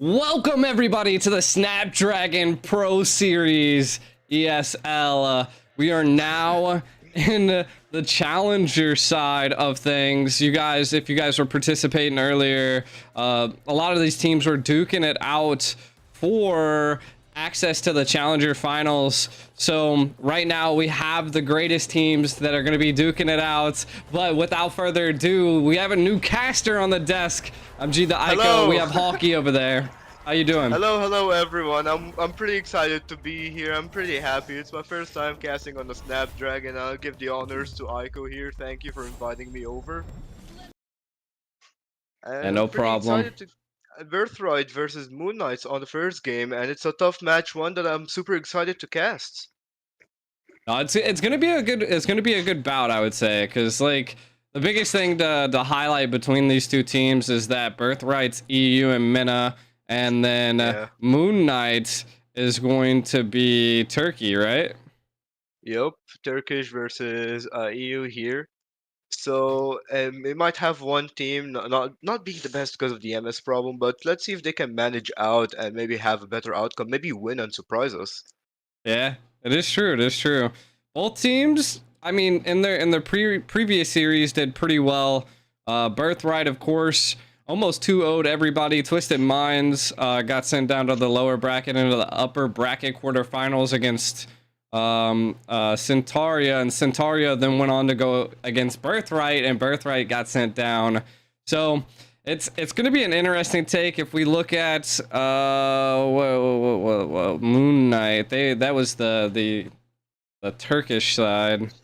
Welcome everybody to the Snapdragon Pro Series ESL. We are now in the challenger side of things. You guys, if you guys were participating earlier, a lot of these teams were duking it out for access to the challenger finals. So right now we have the greatest teams that are going to be duking it out. But without further ado, we have a new caster on the desk. I'm G the Ico. Hello. We have Hawkey over there. How you doing? Hello everyone. I'm pretty excited to be here. I'm pretty happy. It's my first time casting on the Snapdragon. I'll give the honors to Ico here. Thank you for inviting me over. And no problem. Birthright versus Moon Knights on the first game, and it's a tough match, one that I'm super excited to cast. No, it's gonna be a good bout, I would say, because like the biggest thing to highlight between these two teams is that Birthright's EU and Mina, and then Moon Knight is going to be Turkey, right? Yep, Turkish versus EU here. So it might have one team not being the best because of the MS problem, but let's see if they can manage out and maybe have a better outcome, maybe win and surprise us. Yeah, it is true. It is true. Both teams, I mean, in their previous series did pretty well. Birthright, of course, almost 2-0'd everybody. Twisted Minds got sent down to the lower bracket into the upper bracket quarterfinals against Centaria, and Centaria then went on to go against Birthright, and Birthright got sent down. So it's going to be an interesting take. If we look at Moon Knight, that was the Turkish side.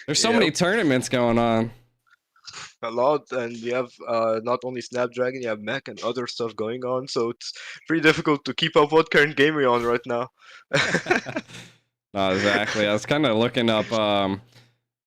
There's so many tournaments going on. A lot, and you have not only Snapdragon, you have Mech and other stuff going on, so it's pretty difficult to keep up what current game we're on right now. No, exactly. I was kind of looking up,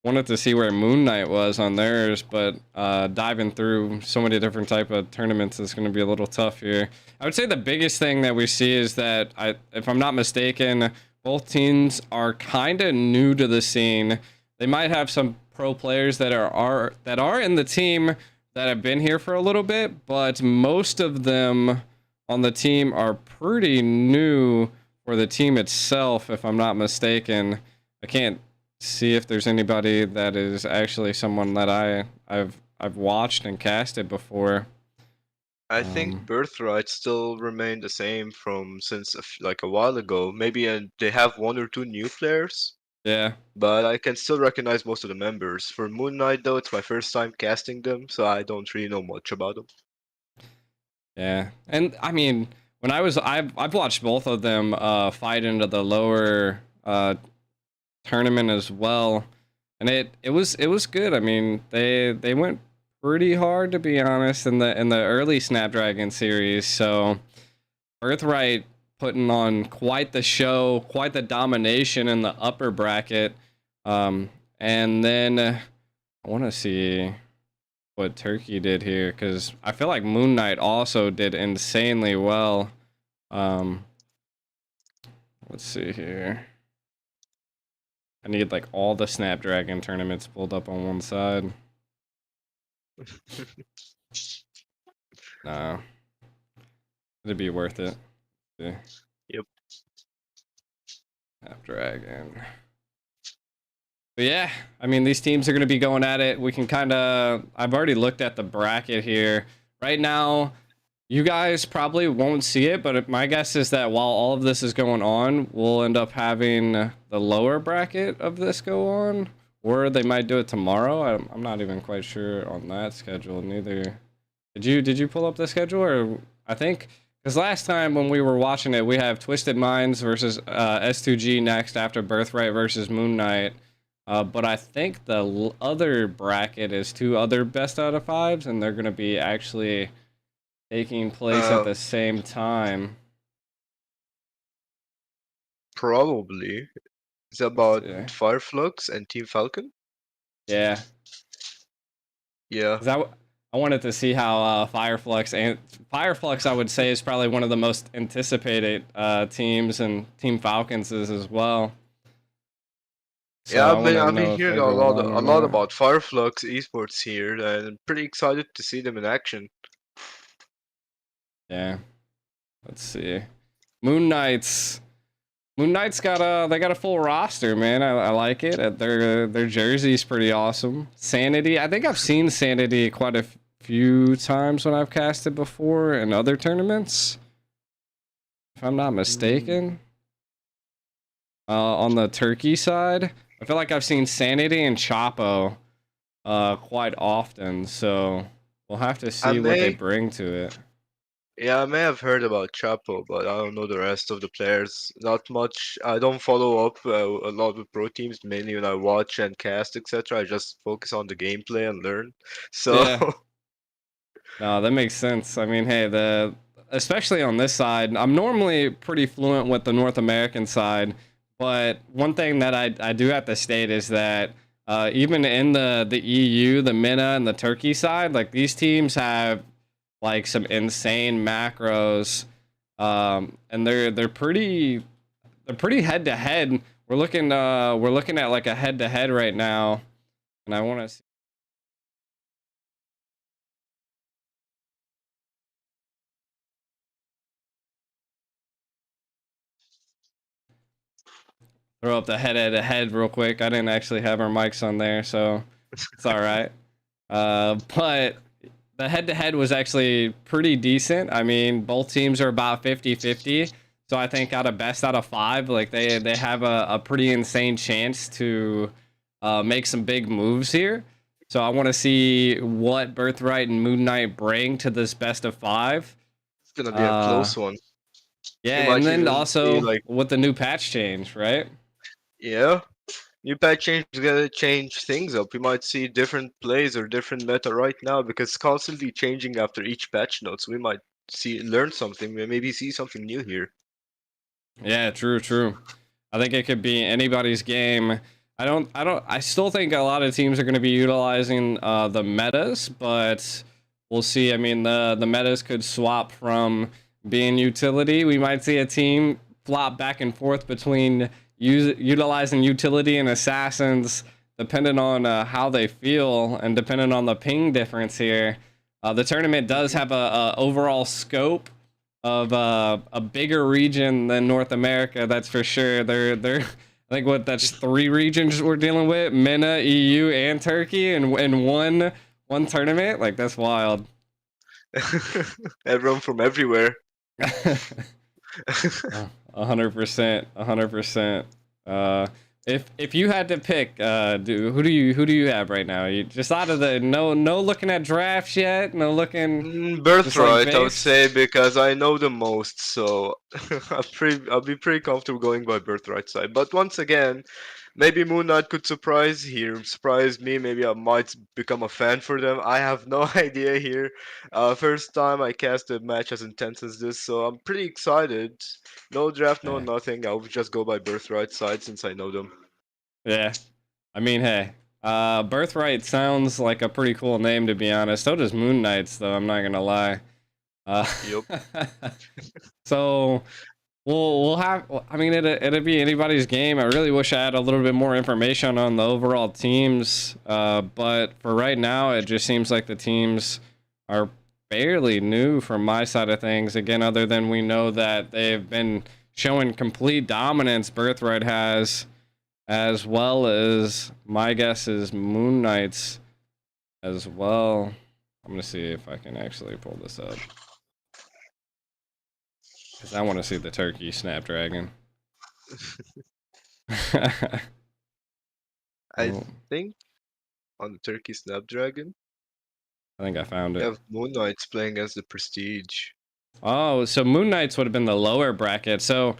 wanted to see where Moon Knight was on theirs, but diving through so many different type of tournaments is going to be a little tough here. I would say the biggest thing that we see is that, if I'm not mistaken, both teams are kind of new to the scene. They might have some pro players that are in the team that have been here for a little bit, but most of them on the team are pretty new for the team itself, if I'm not mistaken. I can't see if there's anybody that is actually someone that I've watched and casted before. I think Birthright still remained the same from since like a while ago. Maybe they have one or two new players. Yeah. But I can still recognize most of the members. For Moon Knight, though, it's my first time casting them, so I don't really know much about them. Yeah, and I mean, when I've watched both of them fight into the lower tournament as well, and it was good. I mean, they went pretty hard, to be honest, in the early Snapdragon series. So Birthright putting on quite the show, quite the domination in the upper bracket, and then I want to see what Turkey did here, because I feel like Moon Knight also did insanely well. Let's see here. I need like all the Snapdragon tournaments pulled up on one side. No, it'd be worth it. Yeah. Yep. Snapdragon. But yeah, I mean, these teams are going to be going at it. We can kind of, I've already looked at the bracket here. Right now, you guys probably won't see it, but my guess is that while all of this is going on, we'll end up having the lower bracket of this go on, or they might do it tomorrow. I'm not even quite sure on that schedule neither. Did you pull up the schedule? Or I think Because last time when we were watching it, we have Twisted Minds versus S2G next after Birthright versus Moon Knight. But I think the other bracket is 2 other best out of 5s, and they're going to be actually taking place at Uh, the same time. Probably. It's Let's about see. Fireflux and Team Falcon. Yeah. Yeah. 'Cause I wanted to see how Fireflux, I would say, is probably one of the most anticipated teams, and Team Falcons is as well. So Yeah, I want to I've been know if hearing they go one a or lot not. about Fireflux Esports here, and I'm pretty excited to see them in action. Yeah. Let's see. Moon Knights. Moon Knight's got a full roster, man. I like it. Their jersey's pretty awesome. Sanity. I think I've seen Sanity quite a few times when I've casted before in other tournaments, if I'm not Mm, mistaken. On the Turkey side, I feel like I've seen Sanity and Chapo quite often, so we'll have to I see what they may, bring to it. yeah, I may have heard about Chapo, but I don't know the rest of the players. Not much. I don't follow up a lot with pro teams. Mainly when I watch and cast, etc. I just focus on the gameplay and learn. So, Yeah, no, that makes sense. I mean, hey, the especially on this side, I'm normally pretty fluent with the North American side, but one thing that I do have to state is that even in the EU, the MENA and the Turkey side, like these teams have like some insane macros, and they're pretty head to head. We're looking at like a head to head right now, and I want to throw up the head to head real quick. I didn't actually have our mics on there, so it's all right. But the head to head was actually pretty decent. I mean, both teams are about 50-50. So I think out of best out of 5, like they have a pretty insane chance to make some big moves here. So I want to see what Birthright and Moon Knight bring to this best of 5. it's gonna be a Uh, close one. We yeah, and might then even see also like, with the new patch change, right? yeah, new patch change is gonna change things up. We might see different plays or different meta right now because it's constantly changing after each patch note. So we might learn something, maybe see something new here. Yeah, true, true. I think it could be anybody's game. I still think a lot of teams are going to be utilizing the metas, but we'll see. I mean, the metas could swap from being utility. We might see a team flop back and forth between utilizing utility and assassins, depending on how they feel and depending on the ping difference here. The tournament does Mhm. have a overall scope of a bigger region than North America. That's for sure. They're I think what that's 3 regions we're dealing with: MENA, EU, and Turkey, and in one tournament. Like that's wild. Everyone from everywhere. 100%, 100%. Uh, if you had to pick, who do you have right now? You just out of the no looking at drafts yet, no looking just like Birthright, I would base. say, because I know the most, so I'll be pretty comfortable going by Birthright side. But once again, maybe Moon Knight could surprise here, surprise me. Maybe I might become a fan for them. I have no idea here. First time I cast a match as intense as this, so I'm pretty excited. No draft, no Yeah, nothing. I'll just go by Birthright side since I know them. yeah. I mean, hey, Birthright sounds like a pretty cool name to be honest. So does Moon Knights, though. I'm not gonna lie. Uh, Yup. so we'll have. I mean, it'd be anybody's game. I really wish I had a little bit more information on the overall teams. But for right now, it just seems like the teams are fairly new from my side of things. Again, other than we know that they've been showing complete dominance. Birthright has, as well as my guess is Moon Knights as well. I'm gonna see if I can actually pull this up because I want to see the turkey Snapdragon. I Oh, think on the Turkey Snapdragon, I think I found you it. have Moon Knights playing as the Prestige. Oh, so Moon Knights would have been the lower bracket. So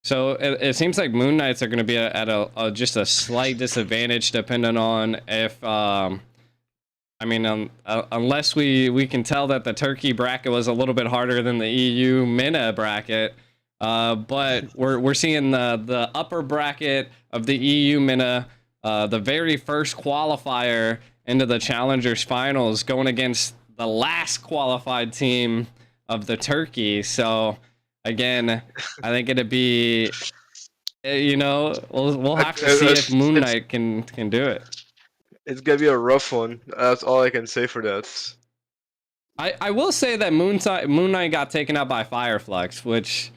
it seems like Moon Knights are going to be at just a slight disadvantage, depending on if I mean, unless we can tell that the Turkey bracket was a little bit harder than the EU MENA bracket. But we're seeing the upper bracket of the EU MENA, the very first qualifier into the Challengers finals, going against the last qualified team of the Turkey. So again, I think it'd be, we'll have to see if Moon It's Knight can do it. it's gonna be a rough one. That's all I can say for that. I will say that Moon Knight got taken out by Fireflux, which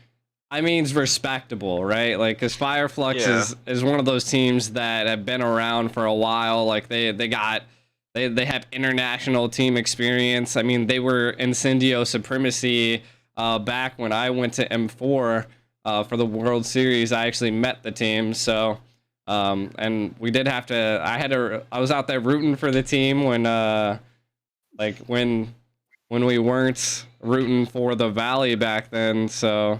I mean is respectable, right? Like, because Fireflux Yeah. is one of those teams that have been around for a while. Like they have international team experience. I mean, they were Incendio Supremacy back when I went to M4 for the World Series. I actually met the team, so and we did have to. I was out there rooting for the team when like when we weren't rooting for the Valley back then. So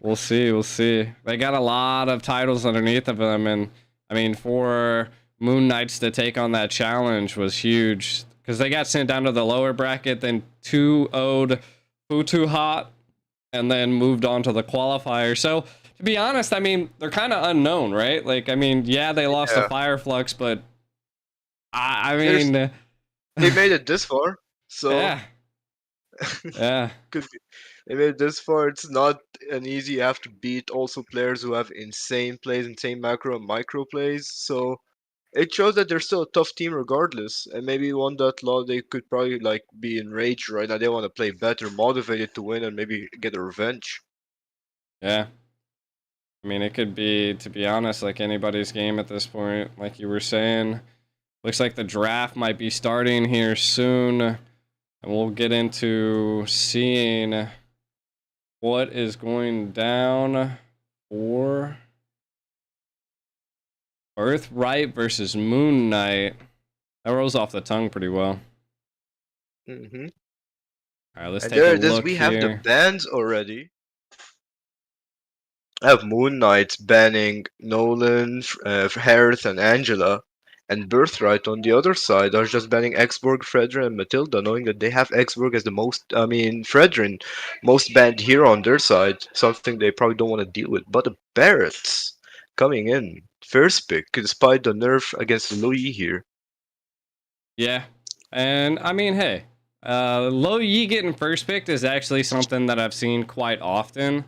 we'll see. We'll see. They got a lot of titles underneath of them, and I mean, for Moon Knights to take on that challenge was huge because they got sent down to the lower bracket, then 2-0'd Futu Hot, and then moved on to the qualifier. So to be honest, I mean, they're kind of unknown, right? Like, I mean, yeah, they lost to Yeah. Fireflux, but I There's mean, they made it this far, so yeah, yeah. could be. They made it this far. It's not an easy. You have to beat also players who have insane plays, insane macro and micro plays. So it shows that they're still a tough team regardless. And maybe one that law they could probably like be enraged right now. They want to play better, motivated to win, and maybe get a revenge. Yeah. I mean, it could be, to be honest, like anybody's game at this point. Like you were saying, looks like the draft might be starting here soon. And we'll get into seeing what is going down for Birthright versus Moon Knight. That rolls off the tongue pretty well. Hmm. All right, let's And take a there it is. look We have the here. bans already. I have Moon Knight banning Nolan, Harith, and Angela, and Birthright on the other side are just banning Exborg, Fredrin, and Matilda, knowing that they have Exborg as the most, I mean, Fredrin, most banned hero on their side, something they probably don't want to deal with. But the Barretts coming in, first pick, despite the nerf against Louis here. Yeah. And I mean, hey, low Yi getting first picked is actually something that I've seen quite often.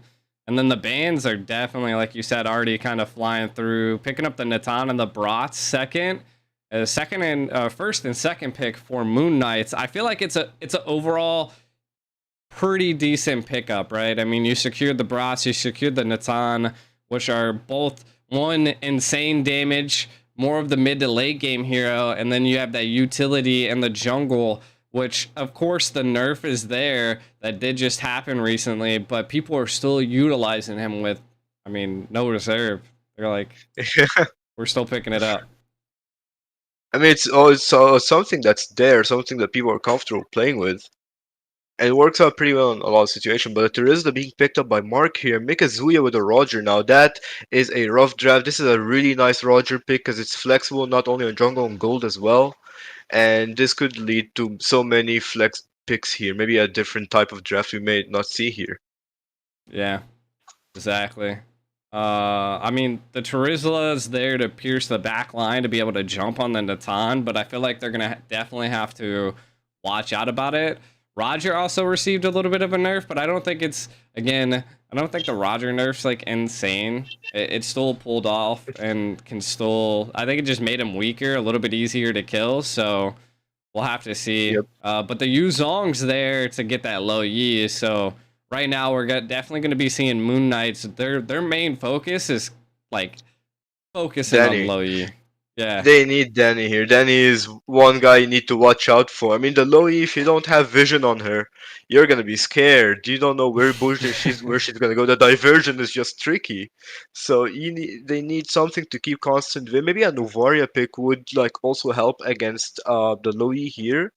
And then the bans are definitely, like you said, already kind of flying through, picking up the Natan and the Brats second. Second and first and second pick for Moon Knights. I feel like it's an overall pretty decent pickup, right? I mean, you secured the Brats, you secured the Natan, which are both one insane damage, more of the mid to late game hero, and then you have that utility in the jungle, which of course the nerf is there. That did just happen recently, but people are still utilizing him with, I mean, no reserve. They're like, we're still picking it up. I mean, it's something that's there, something that people are comfortable playing with. And it works out pretty well in a lot of situations. But Teresa being picked up by Mark here, Mikazuya with a Roger. Now that is a rough draft. This is a really nice Roger pick because it's flexible not only on jungle and gold as well. And this could lead to so many flex picks here. Maybe a different type of draft we may not see here. Yeah, exactly. I mean, the Terizla is there to pierce the back line to be able to jump on the Natan, but I feel like they're going to definitely have to watch out about it. Roger also received a little bit of a nerf, but I don't think it's, again, I don't think the Roger nerf's like insane. It's still pulled off and can still, I think it just made him weaker, a little bit easier to kill, so we'll have to see. Yep. But the Yu Zong's there to get that low Yi, so right now we're definitely going to be seeing Moon Knights. Their main focus is like focusing on Danny. low Yi. Yeah, They need Danny here. Danny is one guy you need to watch out for. I mean, the Loi, if you don't have vision on her, you're gonna be scared. You don't know where she's gonna go. The diversion is just tricky. So they need something to keep constant with. Maybe a Novaria pick would like also help against the Loi here.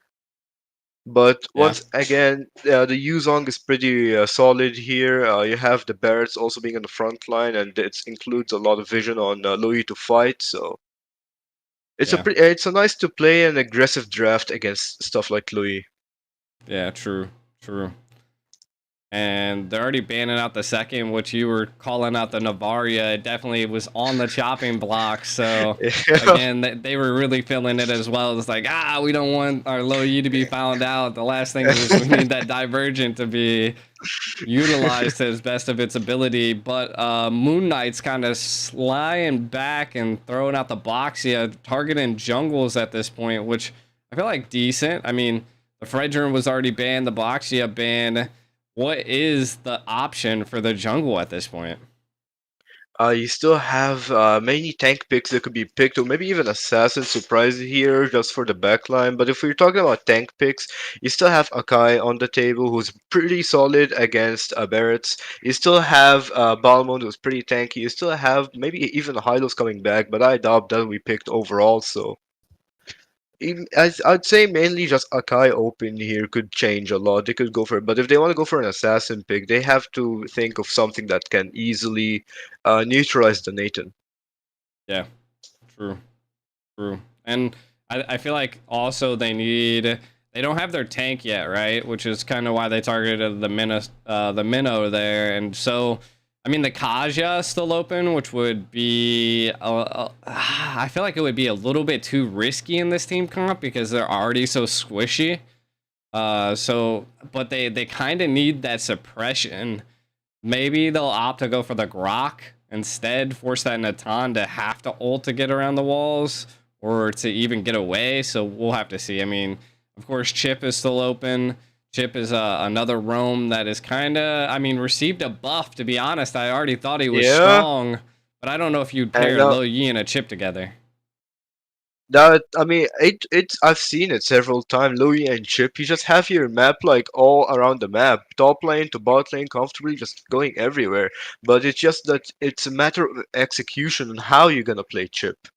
But Yeah. once again, the Yuzong is pretty solid here. You have the Barretts also being on the front line, and it includes a lot of vision on Louis to fight. So Yeah. it's a nice to play an aggressive draft against stuff like Louis. Yeah. True. True. And they're already banning out the second, which you were calling out the Navaria. It definitely was on the chopping block. So Yeah. again, they were really feeling it as well. It's like, we don't want our low E to be found out. The last thing is we need that divergent to be utilized to its best of its ability. But Moon Knight's kind of slying back and throwing out the Boxia, targeting jungles at this point, which I feel like decent. I mean, the Fredrin was already banned, the Boxia banned. What is the option for the jungle at this point? You still have many tank picks that could be picked, or maybe even Assassin Surprise here just for the backline. But if we're talking about tank picks, you still have Akai on the table who's pretty solid against Barretts. You still have Balmond who's pretty tanky. You still have maybe even Hylos coming back, but I doubt that we picked overall. So I'd say mainly just Akai open here could change a lot. They could go for it, but if they want to go for an assassin pick, they have to think of something that can easily neutralize the Nathan. Yeah, true, true. And I feel like also they don't have their tank yet, right? Which is kind of why they targeted the Minnow there. And so, I mean, the Kaja is still open, which would be, I feel like it would be a little bit too risky in this team comp because they're already so squishy. But they kind of need that suppression. Maybe they'll opt to go for the Grok instead, force that Natan to have to ult to get around the walls or to even get away. So we'll have to see. I mean, of course, Chip is still open. Chip is another roam that is kind of, I mean, received a buff, to be honest. I already thought he was Yeah, strong, but I don't know if you'd and pair Lo Yi and a Chip together. that I mean it's I've seen it several times. Louis and Chip, you just have your map like all around the map, top lane to bot lane, comfortably just going everywhere. But it's just that it's a matter of execution and how you're gonna play Chip.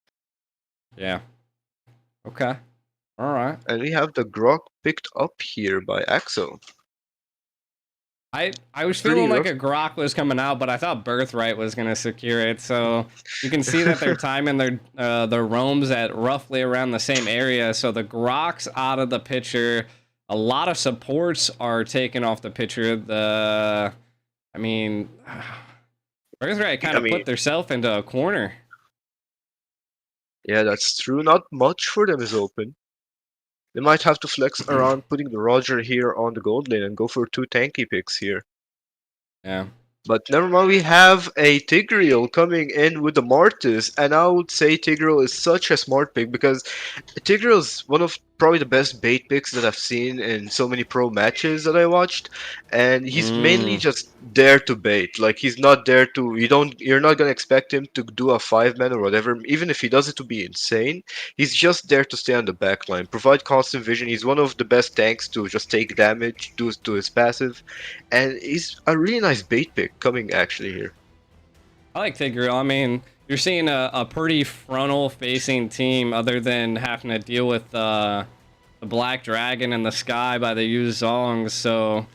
Yeah. Okay. All right. And we have the Grok picked up here by Axel. I was Pretty feeling like rough. a Grok was coming out, but I thought Birthright was gonna secure it. So you can see that they're timing their roams at roughly around the same area. So the Grok's out of the picture. A lot of supports are taken off the picture. I mean, Birthright kind I of mean, put themselves into a corner. yeah, that's true. Not much for them is open. They might have to flex around putting the Roger here on the gold lane and go for two tanky picks here. Yeah. But never mind, we have a Tigreal coming in with the Mortis, and I would say Tigreal is such a smart pick because Tigreal is one of probably the best bait picks that I've seen in so many pro matches that I watched, and he's mainly Mm, just there to bait. Like he's not there to you're not gonna expect him to do a 5-man or whatever. Even if he does it to be insane, he's just there to stay on the back line, provide constant vision. He's one of the best tanks to just take damage, do to his passive, and he's a really nice bait pick coming actually here. I like Tigreal. I mean, you're seeing a pretty frontal facing team other than having to deal with the Black Dragon in the sky by the Yuzong. So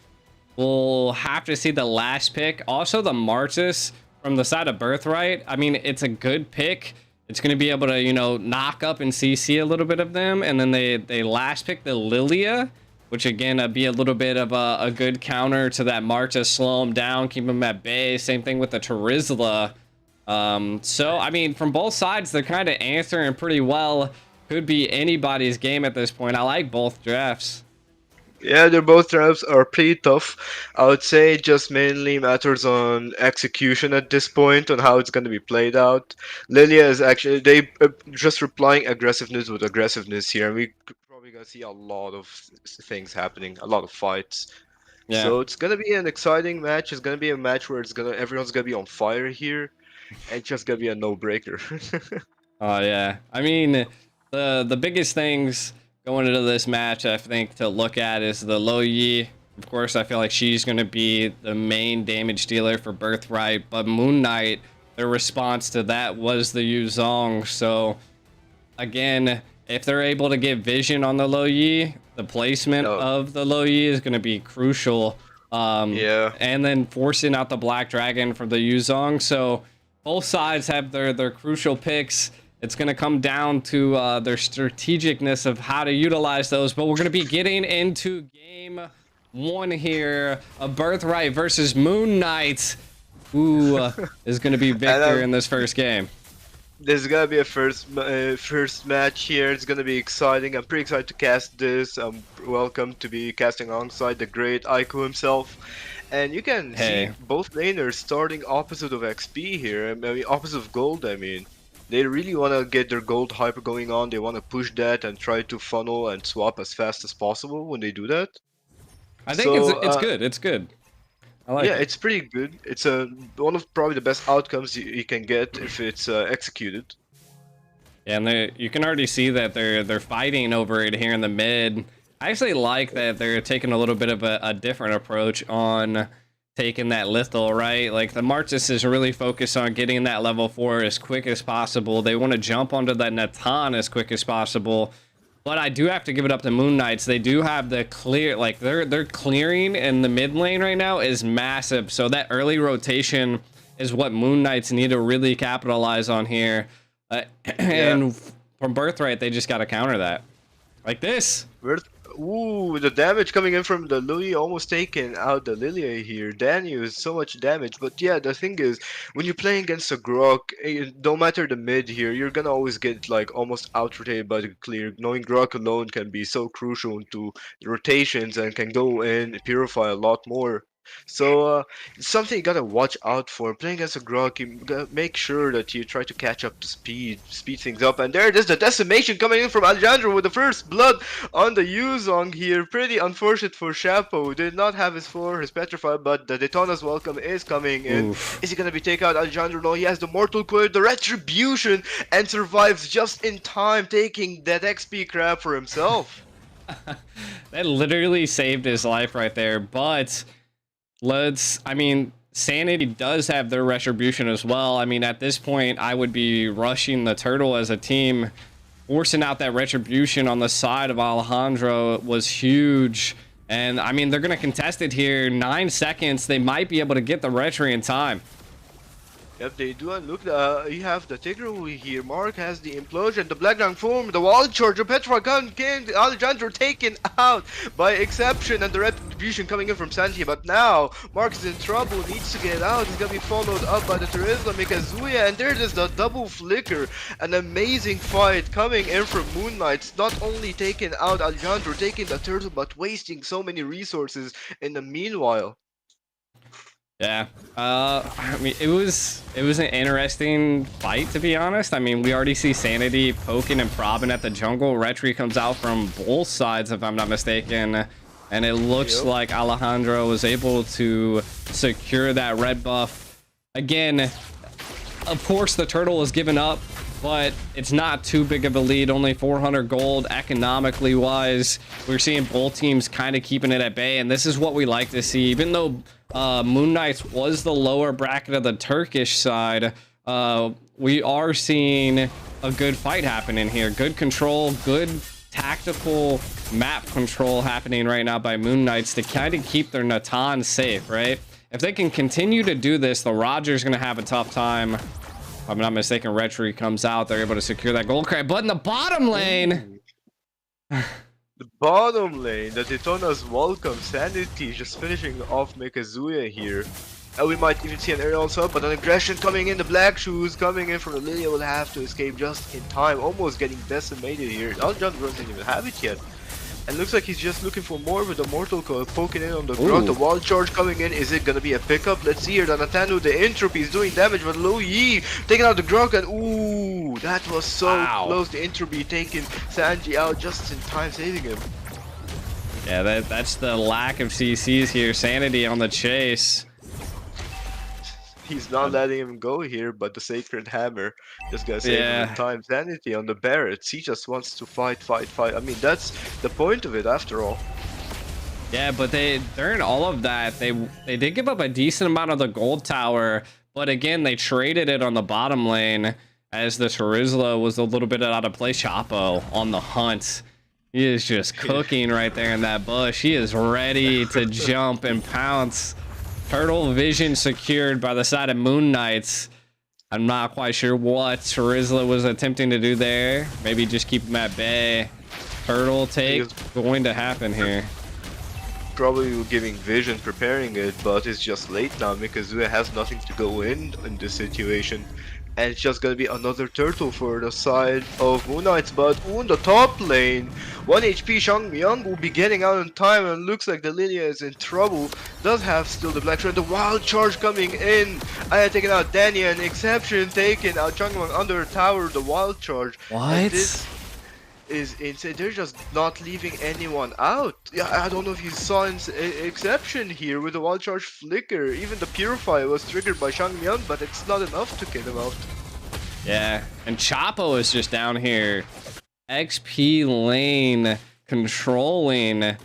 we'll have to see the last pick. Also, the Martis from the side of Birthright. I mean, it's a good pick. It's going to be able to, knock up and CC a little bit of them. And then they last pick the Lilia, which again, be a little bit of a good counter to that Martis, slow him down, keep him at bay. Same thing with the Terizla. So, I mean, from both sides, they're kind of answering pretty well. Could be anybody's game at this point. I like both drafts. Yeah, they're both drafts are pretty tough. I would say it just mainly matters on execution at this point, on how it's going to be played out. Lilia is actually they just replying aggressiveness with aggressiveness here, and we probably gonna see a lot of things happening, a lot of fights. Yeah. So it's gonna be an exciting match. It's gonna be a match where everyone's gonna be on fire here, and it's just gonna be a no-breaker. Oh yeah. I mean, the biggest things going into this match, I think, to look at is the Lo Yi. Of course, I feel like she's going to be the main damage dealer for Birthright, but Moon Knight, their response to that was the Yuzong. So again, if they're able to get vision on the low Yi, the placement No. of the low Yi is going to be crucial. Yeah. And then forcing out the Black Dragon from the Yuzong. So both sides have their crucial picks. It's going to come down to their strategicness of how to utilize those. But we're going to be getting into game 1 here. A Birthright versus Moon Knight. Who is going to be victor in this first game? There's gonna be a first match here. It's gonna be exciting. I'm pretty excited to cast this. I'm welcome to be casting alongside the great Aiku himself. And you can see both laners starting opposite of XP here. I mean, opposite of gold, I mean. They really want to get their gold hyper going on. They want to push that and try to funnel and swap as fast as possible when they do that. I think it's good. It's good. I like it. It's pretty good. It's one of probably the best outcomes you can get if it's executed. Yeah, and you can already see that they're fighting over it here in the mid. I actually like that they're taking a little bit of a different approach on taking that lethal, right? Like the Martis is really focused on getting that level 4 as quick as possible. They want to jump onto that Natan as quick as possible. But I do have to give it up to Moon Knights. They do have the clear, like their clearing in the mid lane right now is massive. So that early rotation is what Moon Knights need to really capitalize on here. And from Birthright, they just got to counter that. Like this. Ooh, the damage coming in from the Louis almost taking out the Lilia here. Daniel, so much damage. But yeah, the thing is, when you're playing against a Grok, no matter the mid here, you're gonna always get like almost out-rotated by the clear. Knowing Grok alone can be so crucial to rotations and can go in, purify a lot more. So it's something you gotta watch out for. Playing against a Grok, you gotta make sure that you try to catch up to speed things up. And there it is, the decimation coming in from Alejandro with the first blood on the Yuzong here. Pretty unfortunate for Shapo, who did not have his floor, his petrified, but the Daytona's welcome is coming in. Oof. Is he gonna be taken out? Alejandro, no, he has the Mortal Coil, the Retribution, and survives just in time, taking that XP crap for himself. That literally saved his life right there, but I mean, Sanity does have their retribution as well. I mean, at this point, I would be rushing the turtle as a team. Forcing out that retribution on the side of Alejandro was huge. And I mean, they're going to contest it here. 9 seconds. They might be able to get the retri in time. Yep, they do. And look, you have the Tigreal here. Mark has the implosion, the Black Dragon form, the wall charge, the Petra gun, Alejandro taken out by exception, and the retribution coming in from Sanji. But now Mark is in trouble, needs to get out. He's gonna be followed up by the Terizla Mikazuya, and there it is, the double flicker. An amazing fight coming in from Moon Knights. Not only taking out Alejandro, taking the turtle, but wasting so many resources in the meanwhile. Yeah, I mean, it was an interesting fight, to be honest. I mean, we already see Sanity poking and probbing at the jungle. Retri comes out from both sides, if I'm not mistaken, and it looks like Alejandro was able to secure that red buff. Again, of course, the turtle is given up, but it's not too big of a lead. Only 400 gold economically wise. We're seeing both teams kind of keeping it at bay, and this is what we like to see. Even though Moon Knights was the lower bracket of the Turkish side, we are seeing a good fight happening here. Good control, good tactical map control happening right now by Moon Knights to kind of keep their Natan safe, right? If they can continue to do this, the Roger's going to have a tough time. If I'm not mistaken, Retri comes out. They're able to secure that gold crate. But in the bottom lane... The bottom lane, the Daytona's welcome. Sanity just finishing off Mikazuya here. And we might even see an aerial assault, but an aggression coming in. The Black Shoes coming in from the Lilia will have to escape just in time. Almost getting decimated here. Alejandro doesn't even have it yet. And looks like he's just looking for more with the Mortal Coil poking in on the ground. The wall charge coming in. Is it gonna be a pickup? Let's see here. The Natanu, the entropy is doing damage, but Low Yi taking out the Grok, and ooh, that was so close. The entropy taking Sanji out just in time, saving him. Yeah, that's the lack of CCs here. Sanity on the chase. He's not letting him go here, but the Sacred Hammer just gonna save him in time. Sanity on the Barretts. He just wants to fight. I mean, that's the point of it after all. Yeah, but during all of that, they did give up a decent amount of the gold tower, but again, they traded it on the bottom lane. as the Charizla was a little bit out of place. Chapo on the hunt. He is just cooking right there in that bush. He is ready to jump and pounce. Turtle vision secured by the side of Moon Knights. I'm not quite sure what Charizla was attempting to do there. Maybe just keep him at bay. Turtle take going to happen here. Probably giving vision, preparing it, but it's just late now because Zue has nothing to go in this situation. And it's just gonna be another turtle for the side of Moon Knights, but on the top lane, 1 HP Xiangmyang will be getting out in time, and looks like the Lilia is in trouble. Does have still the Black Shred, the Wild Charge coming in. I had taken out Danny, and Exception taken out Xiangmyang under a tower, the Wild Charge. What? This is insane. They're just not leaving anyone out. Yeah, I don't know if you saw Exception here with the Wild Charge Flicker. Even the Purify was triggered by Xiangmyang, but it's not enough to get him out. Yeah, and Chapo is just down here. XP lane controlling.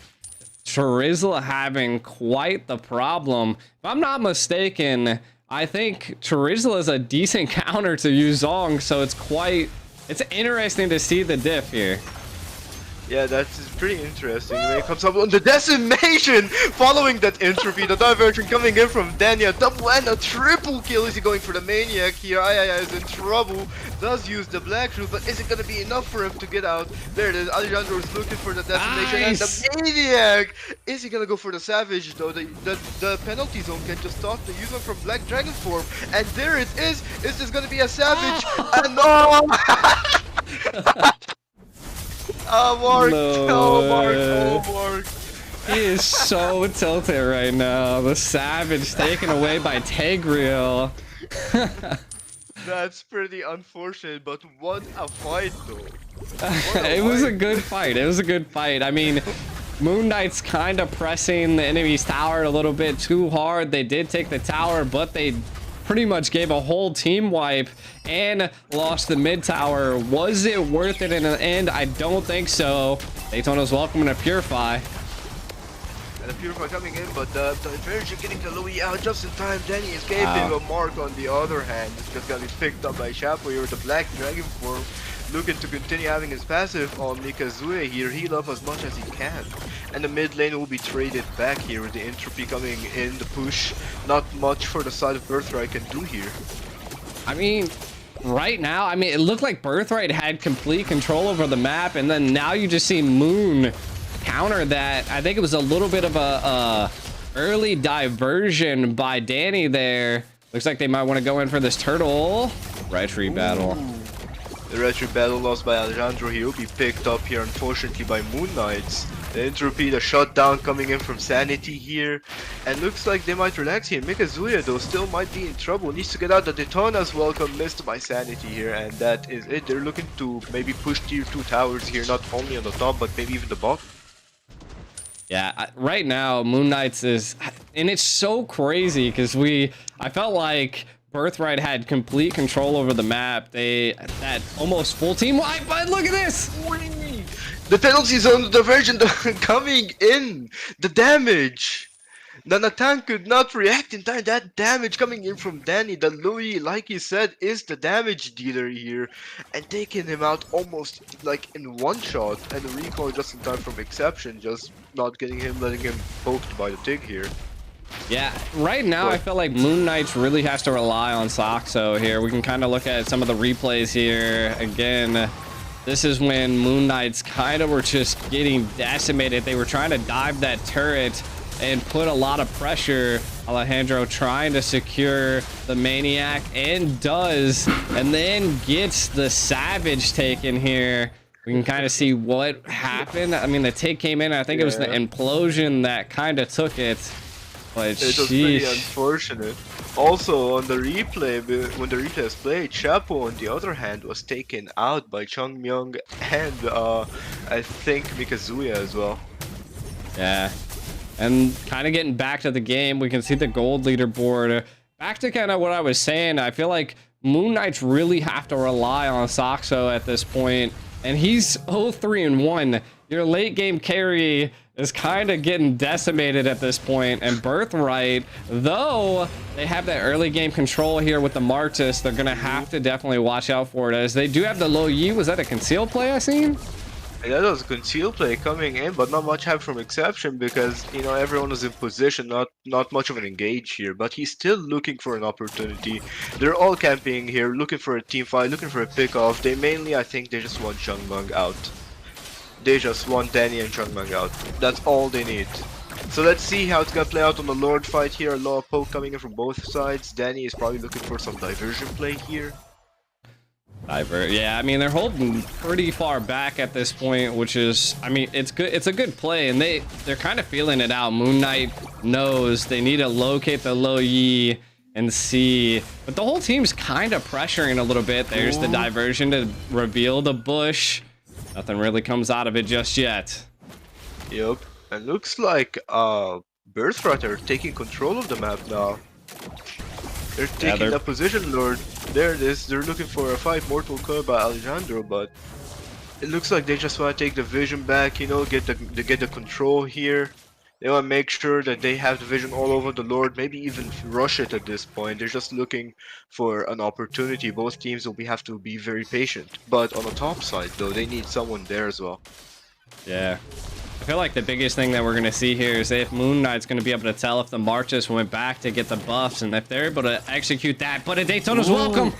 Charizla having quite the problem. If I'm not mistaken, I think Charizla is a decent counter to Yuzong, so it's interesting to see the diff here. Yeah, that's pretty interesting. When it comes up on the decimation, following that entropy, the diversion coming in from Danya, double and a triple kill. Is he going for the maniac here? Ayaya is in trouble. Does use the black shoe, but is it gonna be enough for him to get out? There it is. Alejandro is looking for the decimation and the maniac. Is he gonna go for the savage though? The penalty zone can just stop the user from Black Dragon form, and there it is. Is this gonna be a savage? And no! Mark, Mark. He is so tilted right now. The Savage taken away by Tegriel. That's pretty unfortunate, but what a fight though. It was a good fight. It was a good fight. I mean, Moon Knight's kind of pressing the enemy's tower a little bit too hard. They did take the tower, but they pretty much gave a whole team wipe and lost the mid tower. Was it worth it in the end? I don't think so. Daytona's welcoming a Purify. And the Purify coming in, but the Virgin getting the Louis out just in time. Danny escaped him. A Mark on the other hand is just gonna be picked up by Chapo here with the Black Dragon form. Looking to continue having his passive on Mikazue here, heal up as much as he can. And the mid lane will be traded back here with the entropy coming in, the push. Not much for the side of Birthright can do here. I mean, right now, I mean, it looked like Birthright had complete control over the map, and then now you just see Moon counter that. I think it was a little bit of a early diversion by Danny there. Looks like they might want to go in for this turtle. Retry battle. The retry battle lost by Alejandro. He will be picked up here, unfortunately, by Moon Knights. The entropy, the shutdown coming in from Sanity here. And looks like they might relax here. Mikazuya, though, still might be in trouble. Needs to get out. The Daytona's welcome missed by Sanity here. And that is it. They're looking to maybe push tier 2 towers here. Not only on the top, but maybe even the bottom. Yeah, right now, Moon Knights is... And it's so crazy because I felt like Birthright had complete control over the map. They that almost full team wipe, but look at this! The penalty zone, the diversion coming in! The damage! The Natan could not react in time. That damage coming in from Danny. The Louis, like you said, is the damage dealer here. And taking him out almost like in one shot. And the recall just in time from Exception. Just not getting him, letting him poked by the Tig here. Yeah, right now I feel like Moon Knights really has to rely on Saxo here. We can kind of look at some of the replays here. Again, this is when Moon Knights kind of were just getting decimated. They were trying to dive that turret and put a lot of pressure. Alejandro trying to secure the Maniac and does, and then gets the Savage taken here. We can kind of see what happened. I mean, the take came in. I think it was the implosion that kind of took it. But it was pretty unfortunate. Also, on the replay, when the replay is played, Chapo, on the other hand, was taken out by Xiangmyang and I think Mikazuya as well. Yeah. And kind of getting back to the game, we can see the gold leaderboard. Back to kind of what I was saying, I feel like Moon Knights really have to rely on Saxo at this point. And he's 0-3-1. your late game carry is kind of getting decimated at this point, and Birthright, though they have that early game control here with the Martis, they're gonna have to definitely watch out for it, as they do have the low Yi. Was that a concealed play I seen? And that was a concealed play coming in, but not much help from Exception because, you know, everyone was in position, not much of an engage here, but he's still looking for an opportunity. They're all camping here, looking for a team fight, looking for a pick-off. They mainly, I think, they just want Changmeng out. They just want Danny and Changmeng out. That's all they need. So let's see how it's gonna play out on the Lord fight here. A lot of poke coming in from both sides. Danny is probably looking for some diversion play here. Yeah, I mean, they're holding pretty far back at this point, which is, I mean, it's good. It's a good play, and they're kind of feeling it out. Moon Knight knows they need to locate the low Yi and see, but the whole team's kind of pressuring a little bit. There's the diversion to reveal the bush. Nothing really comes out of it just yet. Yep, and looks like Birthright are taking control of the map now. They're taking the position, Lord. There it is. They're looking for a fight. Mortal Coil by Alejandro, but it looks like they just want to take the vision back. You know, get the control here. They want to make sure that they have the vision all over the Lord. Maybe even rush it at this point. They're just looking for an opportunity. Both teams will have to be very patient. But on the top side, though, they need someone there as well. Yeah. I feel like the biggest thing that we're going to see here is if Moon Knight's going to be able to tell if the Martis went back to get the buffs, and if they're able to execute that. But a Daytona's welcome!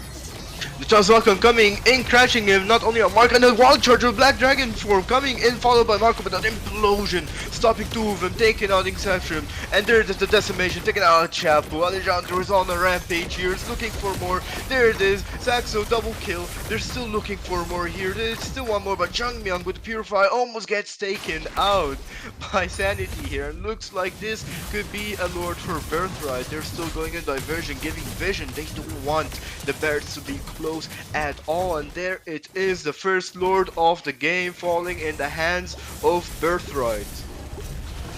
Daytona's welcome coming in, crashing him, not only on Mark, and a wild charge of Black Dragon form coming in, followed by Marco, but an implosion, stopping two of them, taking out Inception, and there's the decimation, taking out Chapo. Alejandro is on a rampage here, is looking for more. There it is, Saxo double kill. They're still looking for more here. There's still one more, but Jungmyeon with the Purify almost gets taken out by Sanity here, and looks like this could be a Lord for Birthright. They're still going in diversion, giving vision. They don't want the Barretts to be close at all, and there it is, the first Lord of the game falling in the hands of Birthright.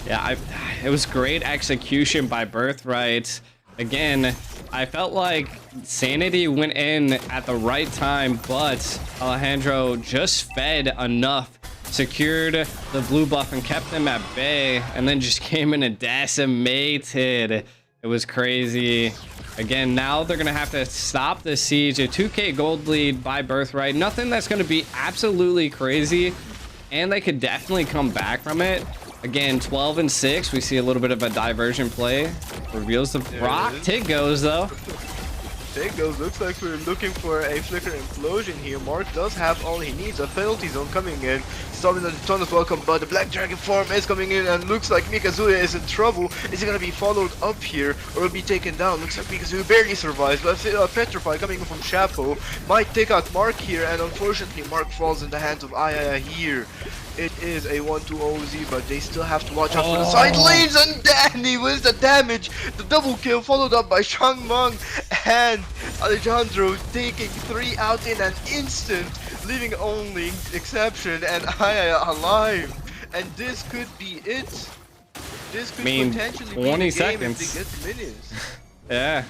Yeah, it was great execution by Birthright. Again, I felt like Sanity went in at the right time, but Alejandro just fed enough, secured the blue buff and kept them at bay, and then just came in and decimated. It was crazy. Again, now they're going to have to stop the siege. A 2k gold lead by Birthright. Nothing that's going to be absolutely crazy, and they could definitely come back from it. Again, 12 and 6. We see a little bit of a diversion play. Reveals the rock. Tig goes, though. Tig goes. Looks like we're looking for a flicker implosion here. Mark does have all he needs. A penalty zone coming in. Stopping the Daytona's welcome, but the Black Dragon form is coming in, and looks like Mikazuya is in trouble. Is he going to be followed up here, or will be taken down? Looks like Mikazuya barely survives, but Petrify coming in from Chapo might take out Mark here, and unfortunately Mark falls in the hands of Ayaya here. It is a 1-2 OZ, but they still have to watch out for the side lanes, and Danny with the damage. The double kill followed up by Changmeng, and Alejandro taking 3 out in an instant, leaving only Exception and Ayaya alive. And this could be it. This could potentially 20 be the seconds. game if they get minions. Yeah.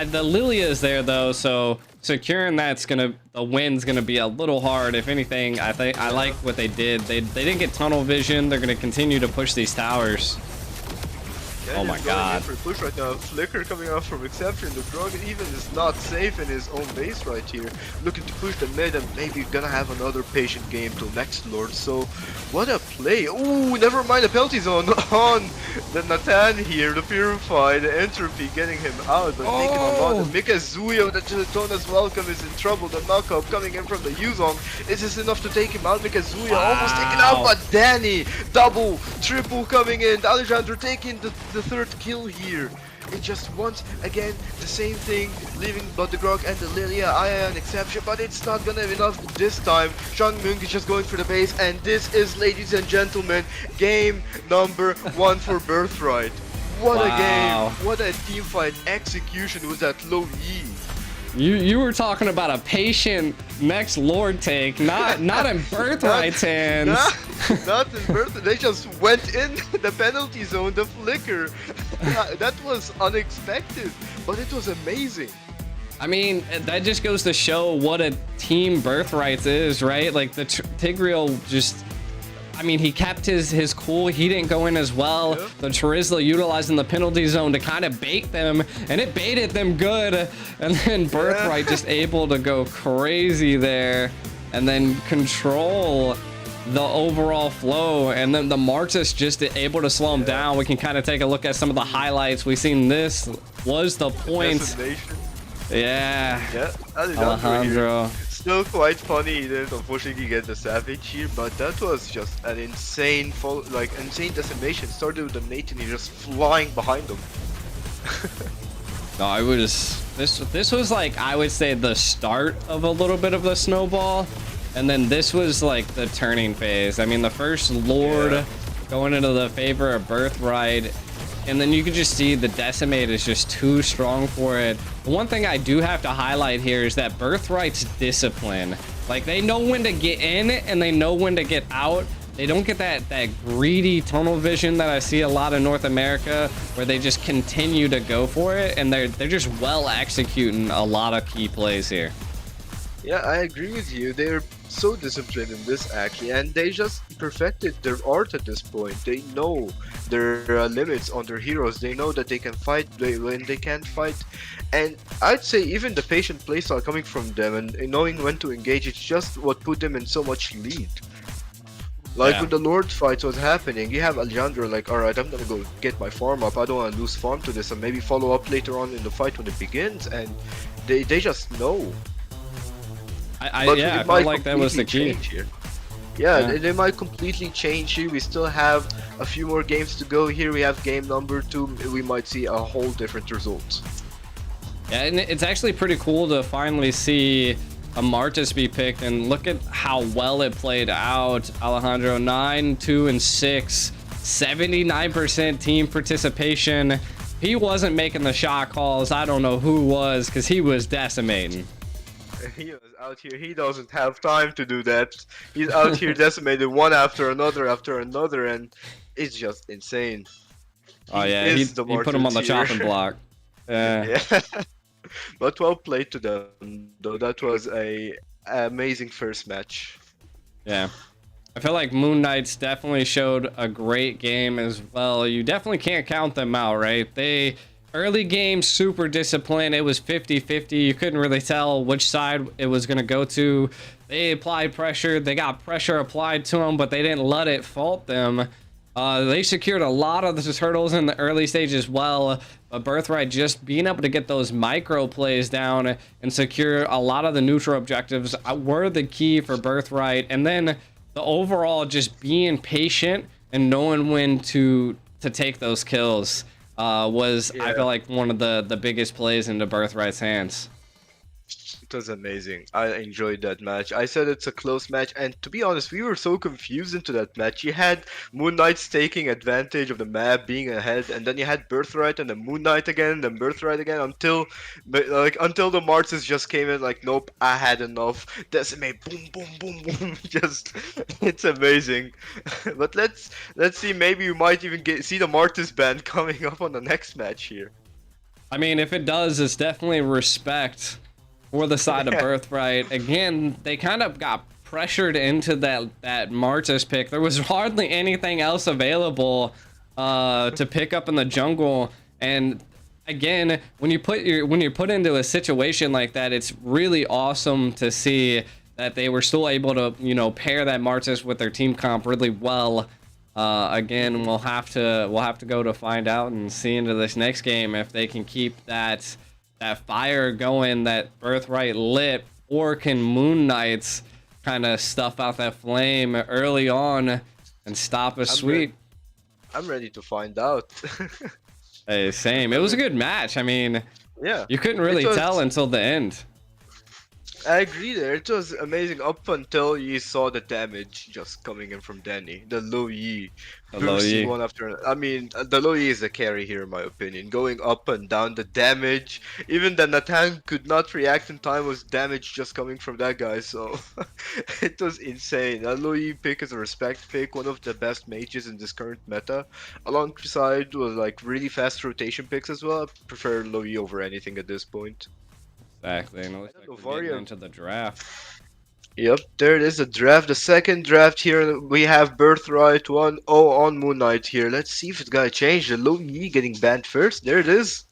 The Lilia is there, though, so securing the win's gonna be a little hard. If anything, I like what they did. They didn't get tunnel vision. They're gonna continue to push these towers. Oh my god. For push right now. Flicker coming out from Exception. The Drug even is not safe in his own base right here. Looking to push the mid, and maybe gonna have another patient game till next Lord. So what a play. Ooh, never mind the penalty zone on the Nathan here. The Purify, the Entropy getting him out, but taking a lot. The Mikazuya, the Daytona's welcome is in trouble. The knockup coming in from the Yuzong. Is this enough to take him out? Mikazuya almost taken out, but Danny double, triple coming in. Alejandro taking the third kill here. It just once again the same thing, leaving but the Grog and the Lilia, Aya an exception, but it's not gonna be enough this time. Changmeng is just going for the base, and this is, ladies and gentlemen, game number 1 for Birthright. What a game! What a teamfight execution with that low Yi. You were talking about a patient next Lord take, not in Birthright's hands. Not in Birthright. They just went in the penalty zone, the flicker. That was unexpected, but it was amazing. I mean, that just goes to show what a team Birthright is, right? Like the Tigreal just I mean, he kept his cool. He didn't go in as well. Yeah. The Charizla utilizing the penalty zone to kind of bait them, and it baited them good. And then Birthright just able to go crazy there, and then control the overall flow. And then the Martis just able to slow him down. We can kind of take a look at some of the highlights. We've seen this was the point. Yeah. Yeah, Alejandro. Still quite funny. He didn't unfortunately get the Savage here, but that was just an insane, insane decimation. Started with the Nate and he just flying behind them. No, it was this was like, I would say, the start of a little bit of the snowball, and then this was like the turning phase. I mean, the first Lord going into the favor of Birthright, and then you can just see the Decimate is just too strong for it. The one thing I do have to highlight here is that Birthright's discipline. Like, they know when to get in and they know when to get out. They don't get that greedy tunnel vision that I see a lot in North America, where they just continue to go for it, and they're just well executing a lot of key plays here. Yeah, I agree with you. They're so disciplined in this actually, and they just perfected their art at this point. They know their limits on their heroes. They know that they can fight when they can't fight, and I'd say even the patient playstyle coming from them and knowing when to engage, it's just what put them in so much lead. Like when the Lord fights was happening, you have Alejandro like, alright, I'm gonna go get my farm up. I don't want to lose farm to this, and maybe follow up later on in the fight when it begins, and they just know. I felt like that was the key. Yeah, they might completely change here. We still have a few more games to go here. We have game number 2. We might see a whole different result. Yeah, and it's actually pretty cool to finally see a Martis be picked, and look at how well it played out. Alejandro 9, 2, and 6, 79% team participation. He wasn't making the shot calls. I don't know who was, because he was decimating. He was out here. He doesn't have time to do that. He's out here decimated one after another, and it's just insane. Oh yeah, he put him on the chopping block. Yeah. But well played to them, though. That was a amazing first match. Yeah. I feel like Moon Knights definitely showed a great game as well. You definitely can't count them out, right? They early game super disciplined. It was 50-50. You couldn't really tell which side it was going to go to. They applied pressure. They got pressure applied to them, but they didn't let it fault them. They secured a lot of the turtles in the early stage as well, but Birthright just being able to get those micro plays down and secure a lot of the neutral objectives were the key for Birthright. And then the overall just being patient and knowing when to take those kills was, I feel like, one of the biggest plays into Birthright's hands. It was amazing. I enjoyed that match. I said it's a close match, and to be honest, we were so confused into that match. You had Moon Knights taking advantage of the map, being ahead, and then you had Birthright and then Moon Knight again, then Birthright again, until the Martis just came in like, nope, I had enough. Decimate, boom, boom, boom, boom. Just, it's amazing. But let's see. Maybe we might even see the Martis band coming up on the next match here. I mean, if it does, it's definitely respect for the side of Birthright. Again, they kind of got pressured into that Martis pick. There was hardly anything else available to pick up in the jungle, and again, when you're put into a situation like that, it's really awesome to see that they were still able to, you know, pair that Martis with their team comp really well. Again, we'll have to go to find out and see into this next game if they can keep that fire going that Birthright lit, or can Moon Knights kind of stuff out that flame early on and stop a sweep. I'm ready to find out. Hey, same. It was a good match. I mean, yeah, you couldn't really tell until the end. I agree there. It was amazing up until you saw the damage just coming in from Danny. The low Yi. One after, I mean, the low Yi is the carry here in my opinion. Going up and down, the damage. Even the Nathan could not react in time, was damage just coming from that guy. So it was insane. The low Yi pick is a respect pick. One of the best mages in this current meta. Alongside with like really fast rotation picks as well. I prefer low Yi over anything at this point. Exactly. And it looks like we're getting into the draft. Yep, there it is, the draft, the second draft here. We have Birthright 1-0 on Moon Knight here. Let's see if it's gonna change. The Low Yi getting banned first. There it is.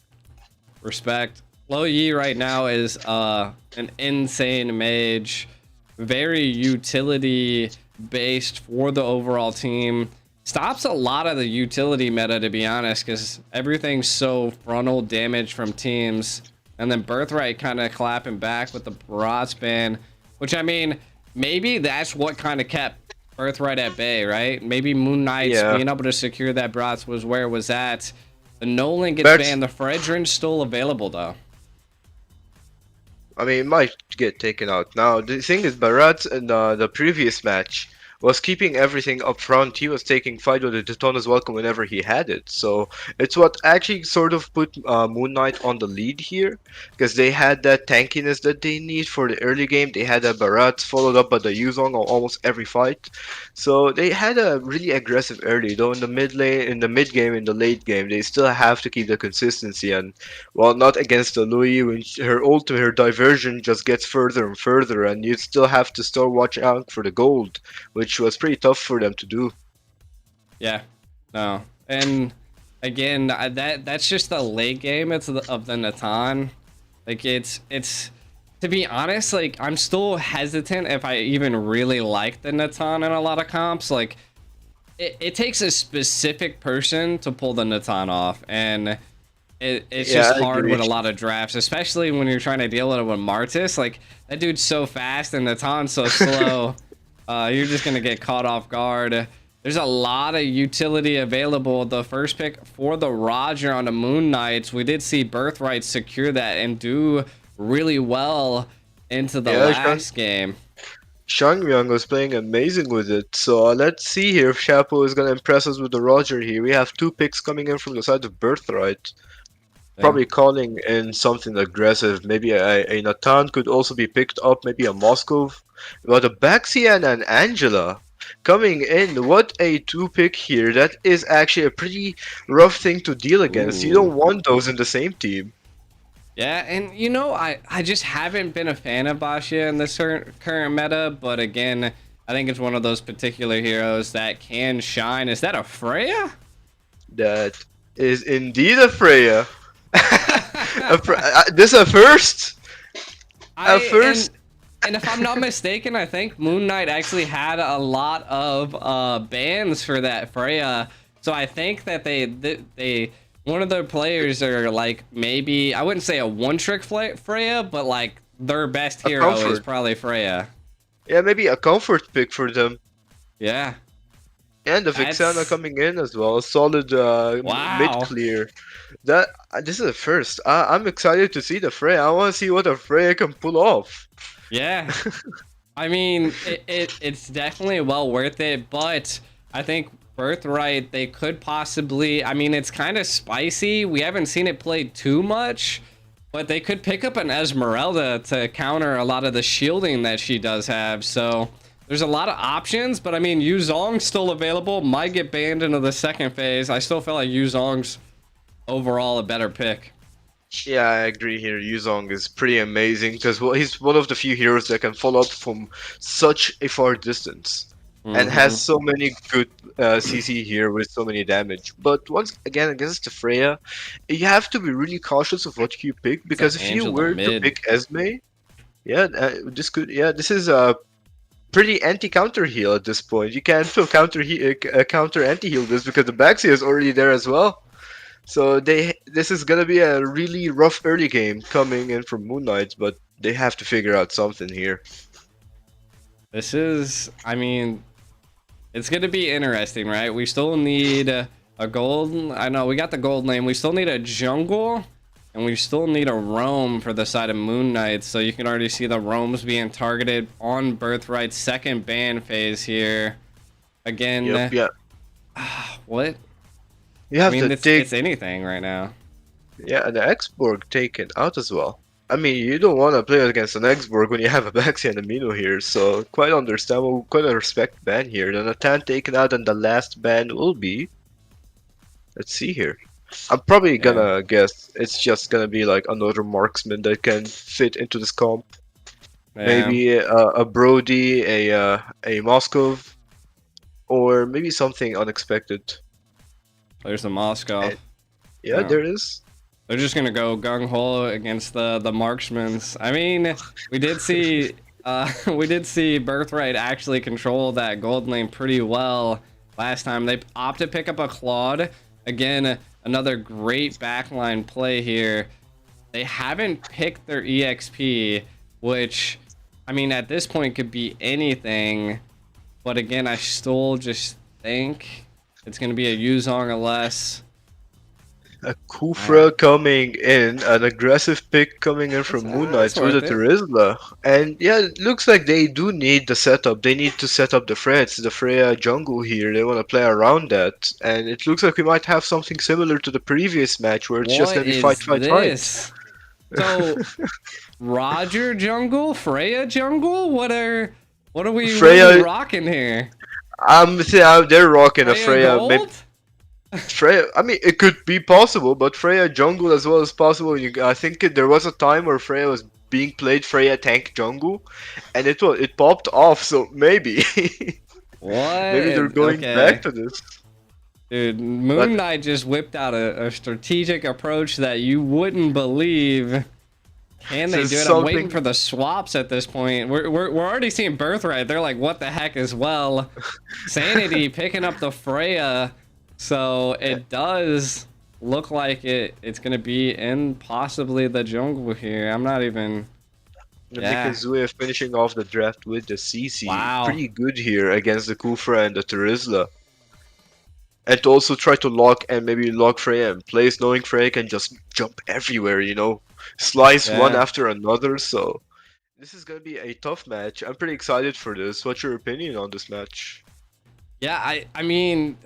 Respect. Lo Yi right now is an insane mage, very utility based for the overall team. Stops a lot of the utility meta, to be honest, because everything's so frontal damage from teams. And then Birthright kind of clapping back with the Barats ban, which I mean, maybe that's what kind of kept Birthright at bay, right? Maybe Moon Knight's Yeah. being able to secure that Barats was where it was at. The Nolan gets But banned. The Fredrin's still available though. I mean, it might get taken out. Now, the thing is, Barat in the previous match was keeping everything up front. He was taking fight with the Daytona's welcome whenever he had it. So it's what actually sort of put Moon Knight on the lead here, because they had that tankiness that they need for the early game. They had a Barat followed up by the Yuzong on almost every fight. So they had a really aggressive early, though in the mid lane, in the mid game, in the late game, they still have to keep the consistency. And well, not against the Louis, when her ult, her diversion just gets further and further, and you still have to start watching out for the gold, which was pretty tough for them to do. Yeah, no, and again, that's just the late game. It's of the Natan. Like it's to be honest, like I'm still hesitant if I even really like the Natan in a lot of comps. Like it takes a specific person to pull the Natan off, and it's Yeah, just I hard agree. with a lot of drafts, especially when you're trying to deal with it with Martis. Like that dude's so fast and Natan's so slow. You're just gonna get caught off guard. There's a lot of utility available. The first pick for the Roger on the Moon Knights, we did see Birthright secure that and do really well into the Yeah, last game. Shangyang was playing amazing with it. So let's see here if Chapo is gonna impress us with the Roger here. We have two picks coming in from the side of Birthright. Yeah. Probably calling in something aggressive. Maybe a Natan could also be picked up. Maybe a Moskov. But a Baxian and Angela coming in. What a two pick here. That is actually a pretty rough thing to deal against. You Ooh. don't want those in the same team. Yeah, and you know, I just haven't been a fan of Basha in this current meta, but again, I think it's one of those particular heroes that can shine. Is that a Freya? That is indeed a Freya. This a first. A first. And if I'm not mistaken, I think Moon Knight actually had a lot of bans for that Freya. So I think that they one of their players are like, maybe I wouldn't say a one-trick Freya, but like their best A hero is comfort. probably Freya. Yeah, maybe a comfort pick for them. Yeah. And the That's- Vixana coming in as well. Solid Wow. mid clear. That this is a first. I'm excited to see the Freya. I want to see what a Freya can pull off. Yeah. I mean, it's definitely well worth it, but I think Birthright, they could possibly, I mean, it's kind of spicy. We haven't seen it played too much, but they could pick up an Esmeralda to counter a lot of the shielding that she does have. So there's a lot of options, but I mean, Yuzong's still available. Might get banned into the second phase. I still feel like Yuzong's overall a better pick. Yeah, I agree here. Yuzong is pretty amazing because he's one of the few heroes that can follow up from such a far distance and has so many good CC here with so many damage. But once again, against the Freya, you have to be really cautious of what you pick because if you Angela were to mid. pick Esme, yeah, this is a pretty anti-counter heal at this point. You can't still counter anti-heal this because the Baxi is already there as well. So this is gonna be a really rough early game coming in from Moon Knights, but they have to figure out something here. This is, I mean, it's going to be interesting, right? We still need a gold. I know we got the gold lane. We still need a jungle, and we still need a roam for the side of Moon Knight. So you can already see the roams being targeted on Birthright's second ban phase here. Again, Yep, yeah. what? You I have mean, to it's take anything right now. yeah, and the Xborg taken out as well. I mean, you don't want to play against an Xborg when you have a Baxi and a Mino here, so quite understandable, quite a respect ban here. The Natan taken out, and the last ban will be. Let's see here. I'm probably gonna guess it's just gonna be like another marksman that can fit into this comp. Yeah, Maybe a Brody, a Moskov, or maybe something unexpected. there's the Moscow. And yeah, Yeah. there is. They're just gonna go gung ho against the marksmans. I mean, we did see we did see Birthright actually control that gold lane pretty well last time. They opted to pick up a Claude. Again, another great backline play here. They haven't picked their EXP, which I mean at this point could be anything. But again, I still just think it's gonna be a Yuzong or less. A I, Kufra coming in, an aggressive pick coming in from Moon Knight it's through the worth it. Terizla. And yeah, it looks like they do need the setup. They need to set up the Freds, the Freya jungle here. They want to play around that. And it looks like we might have something similar to the previous match where it's just What going to be fight, is fight, fight. this? So Roger jungle, Freya jungle. What are we Freya, rocking here? they're rocking a Freya Freya. Maybe gold? Freya, I mean, it could be possible, but Freya jungle as well as possible. I think there was a time where Freya was being played Freya tank jungle, and it popped off. So maybe, maybe they're What? going back Okay, to this. dude. But Moon Knight just whipped out a strategic approach that you wouldn't believe. Can this they is do it? I'm waiting something. for the swaps at this point. We're already seeing Birthright. They're like, what the heck as well? Sanity picking up the Freya. So it does look like it's gonna be in possibly the jungle here. I'm not even. Yeah. Mikazuya finishing off the draft with the CC. Wow. Pretty good here against the Kufra and the Terizla. And to also try to lock and maybe lock Freya in place, knowing Freya can just jump everywhere, slice one Yeah. after another. So this is gonna be a tough match. I'm pretty excited for this. What's your opinion on this match? Yeah. I mean,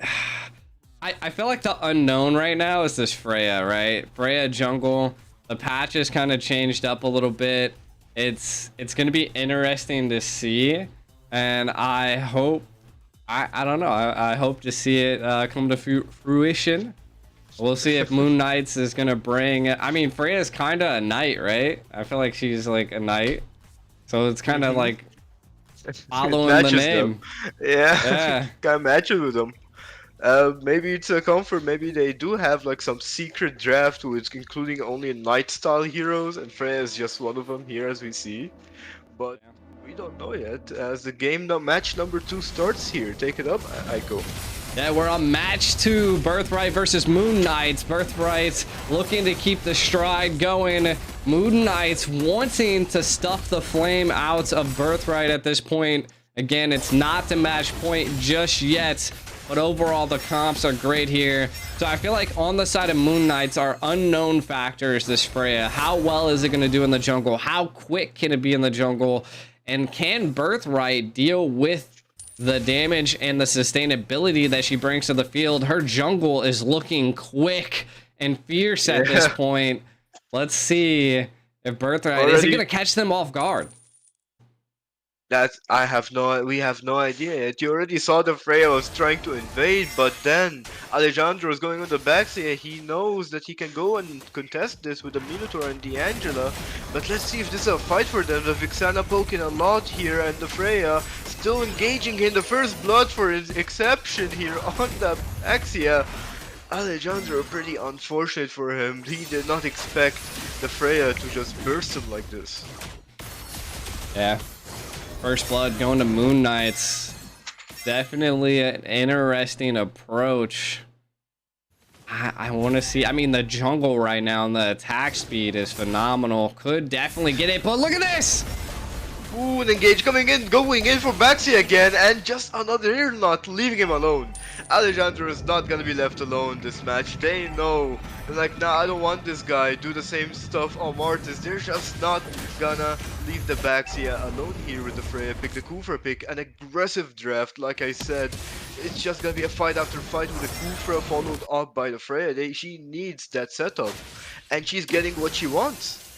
I feel like the unknown right now is this Freya, right? Freya jungle. The patch has kind of changed up a little bit. It's gonna be interesting to see, and I hope. I don't know. I hope to see it come to fruition. We'll see if Moon Knights is gonna bring. I mean, Freya's kind of a knight, right? I feel like she's like a knight, so it's kind of Hmm. like It following the matches them. name. Yeah, Yeah, kind of matches with them. Maybe it's a comfort. Maybe they do have like some secret draft with including only knight style heroes, and Freya is just one of them here as we see. But we don't know yet. As the game match number 2 starts here, take it up, Aiko. yeah. We're on match 2, Birthright versus Moon Knights. Birthright looking to keep the stride going. Moon Knights wanting to stuff the flame out of Birthright at this point. Again, it's not the match point just yet. But overall, the comps are great here. So I feel like on the side of Moon Knights are unknown factors, this Freya. How well is it going to do in the jungle? How quick can it be in the jungle? And can Birthright deal with the damage and the sustainability that she brings to the field? Her jungle is looking quick and fierce at this Yeah, point. Let's see if Birthright, is it going already. to catch them off guard? We have no idea yet. You already saw the Freya was trying to invade, but then Alejandro is going on the backside. He knows that he can go and contest this with the Minotaur and the Angela. But let's see if this is a fight for them. The Vixana poking a lot here, and the Freya still engaging in the first blood for his exception here on the Axia. Alejandro, pretty unfortunate for him. He did not expect the Freya to just burst him like this. Yeah. First blood going to Moon Knights. Definitely an interesting approach. I want to see. I mean, the jungle right now and the attack speed is phenomenal. Could definitely get it, but look at this. Ooh, and Engage coming in, going in for Baxi again, and just another ear knot, leaving him alone. Alejandro is not gonna be left alone this match. They know. They're like, nah, I don't want this guy. Do the same stuff on Martis. They're just not gonna leave the Baxia alone here with the Freya pick, the Kufra pick, an aggressive draft, like I said. It's just gonna be a fight after fight with the Kufra followed up by the Freya. She needs that setup, and she's getting what she wants.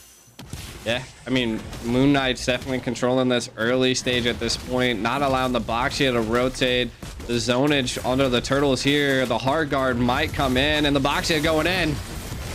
Yeah, I mean, Moon Knight's definitely controlling this early stage at this point, not allowing the Boxia to rotate. The zonage under the turtles here, the hard guard might come in, and the Boxia going in.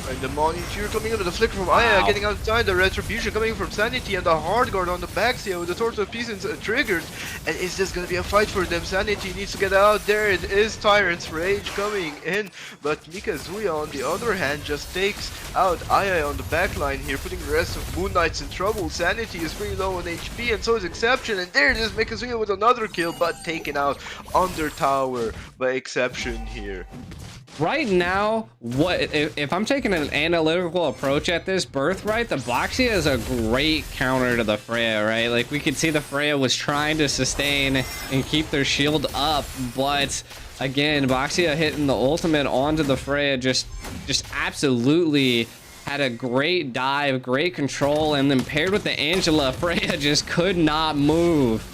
And the Monitor coming in with the flicker from Aya, getting outside, the retribution coming from Sanity, and the hard guard on the back here with the Tortoise of Peace triggered. And is this gonna be a fight for them? Sanity needs to get out. There it is, Tyrant's Rage coming in, but Mikazuya on the other hand just takes out Aya on the back line here, putting the rest of Moon Knights in trouble. Sanity is pretty low on HP, and so is Exception, and there it is, Mikazuya with another kill, but taken out under tower by Exception here. Right now, if I'm taking an analytical approach at this, Birthright, the Boxia is a great counter to the Freya, right? Like, we could see the Freya was trying to sustain and keep their shield up, but again, Boxia hitting the ultimate onto the Freya just absolutely had a great dive, great control, and then paired with the Angela, Freya just could not move.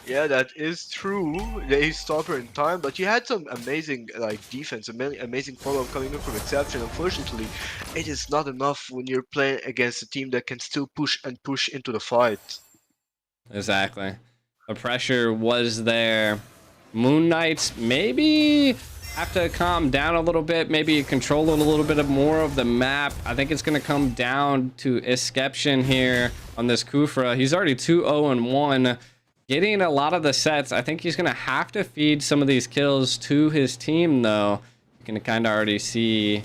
Yeah, that is true. They stopped her in time, but you had some amazing defense, amazing follow-up coming in from Exception. Unfortunately, it is not enough when you're playing against a team that can still push into the fight. Exactly. The pressure was there. Moon Knights maybe have to calm down a little bit, maybe control a little bit more of the map. I think it's going to come down to Exception here on this Kufra. He's already 2-0-1. Getting a lot of the sets. I think he's going to have to feed some of these kills to his team, though. You can kind of already see.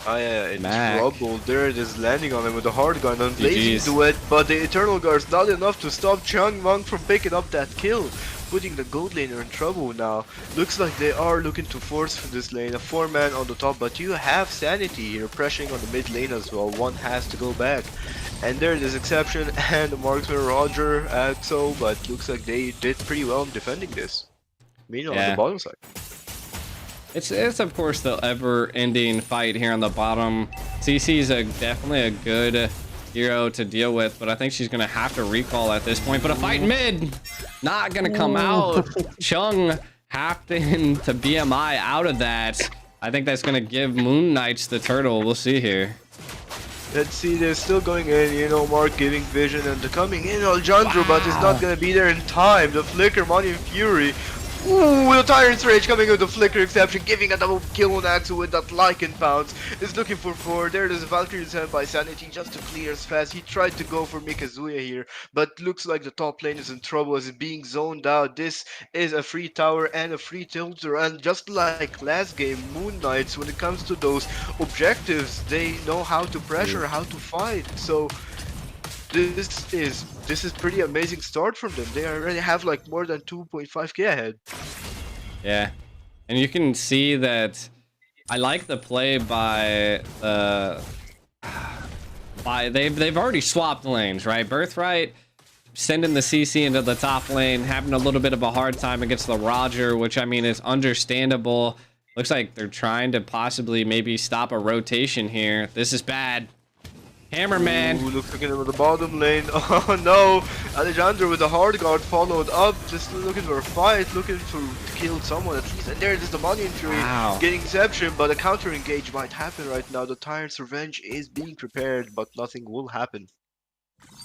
Oh yeah, it's trouble. There it is, landing on him with the hard guard on Blazing Duet, but the Eternal Guard's not enough to stop Chung Mong from picking up that kill, putting the gold laner in trouble now. Looks like they are looking to force for this lane, a 4-man on the top, but you have Sanity here pressuring on the mid lane as well. One has to go back. And there it is, Exception and the marksman Roger Axo, but looks like they did pretty well in defending this. Meanwhile, on the bottom side. It's of course the ever-ending fight here on the bottom. CC is definitely a good hero to deal with, but I think she's gonna have to recall at this point. But a fight mid, not gonna come out. Chung having to BMI out of that. I think that's gonna give Moon Knights the turtle. We'll see here. Let's see, they're still going in, you know, Mark giving vision and coming in Alejandro, but it's not gonna be there in time. The flicker, Money and Fury. Ooh, the Tyrant's Rage coming with the flicker Exception, giving a double kill on Axel with that Lycan pounce. Is looking for 4. There it is, Valkyrie's hand by Sanity just to clear as fast. He tried to go for Mikazuya here, but looks like the top lane is in trouble as it's being zoned out. This is a free tower and a free tilter, and just like last game, Moon Knights, when it comes to those objectives, they know how to pressure, how to fight. So this is pretty amazing start from them. They already have like more than 2.5k ahead. Yeah, and you can see that I like the play by they've already swapped lanes, right? Birthright sending the CC into the top lane, having a little bit of a hard time against the Roger, which I mean is understandable. Looks like they're trying to possibly maybe stop a rotation here. This is bad. Hammerman. Ooh, looks like in the bottom lane. Oh no! Alejandro with the hard guard followed up, just looking for a fight, looking to kill someone at least. And there it is, the Money and Fury getting Exception, but a counter engage might happen right now. The Tyrant's Revenge is being prepared, but nothing will happen.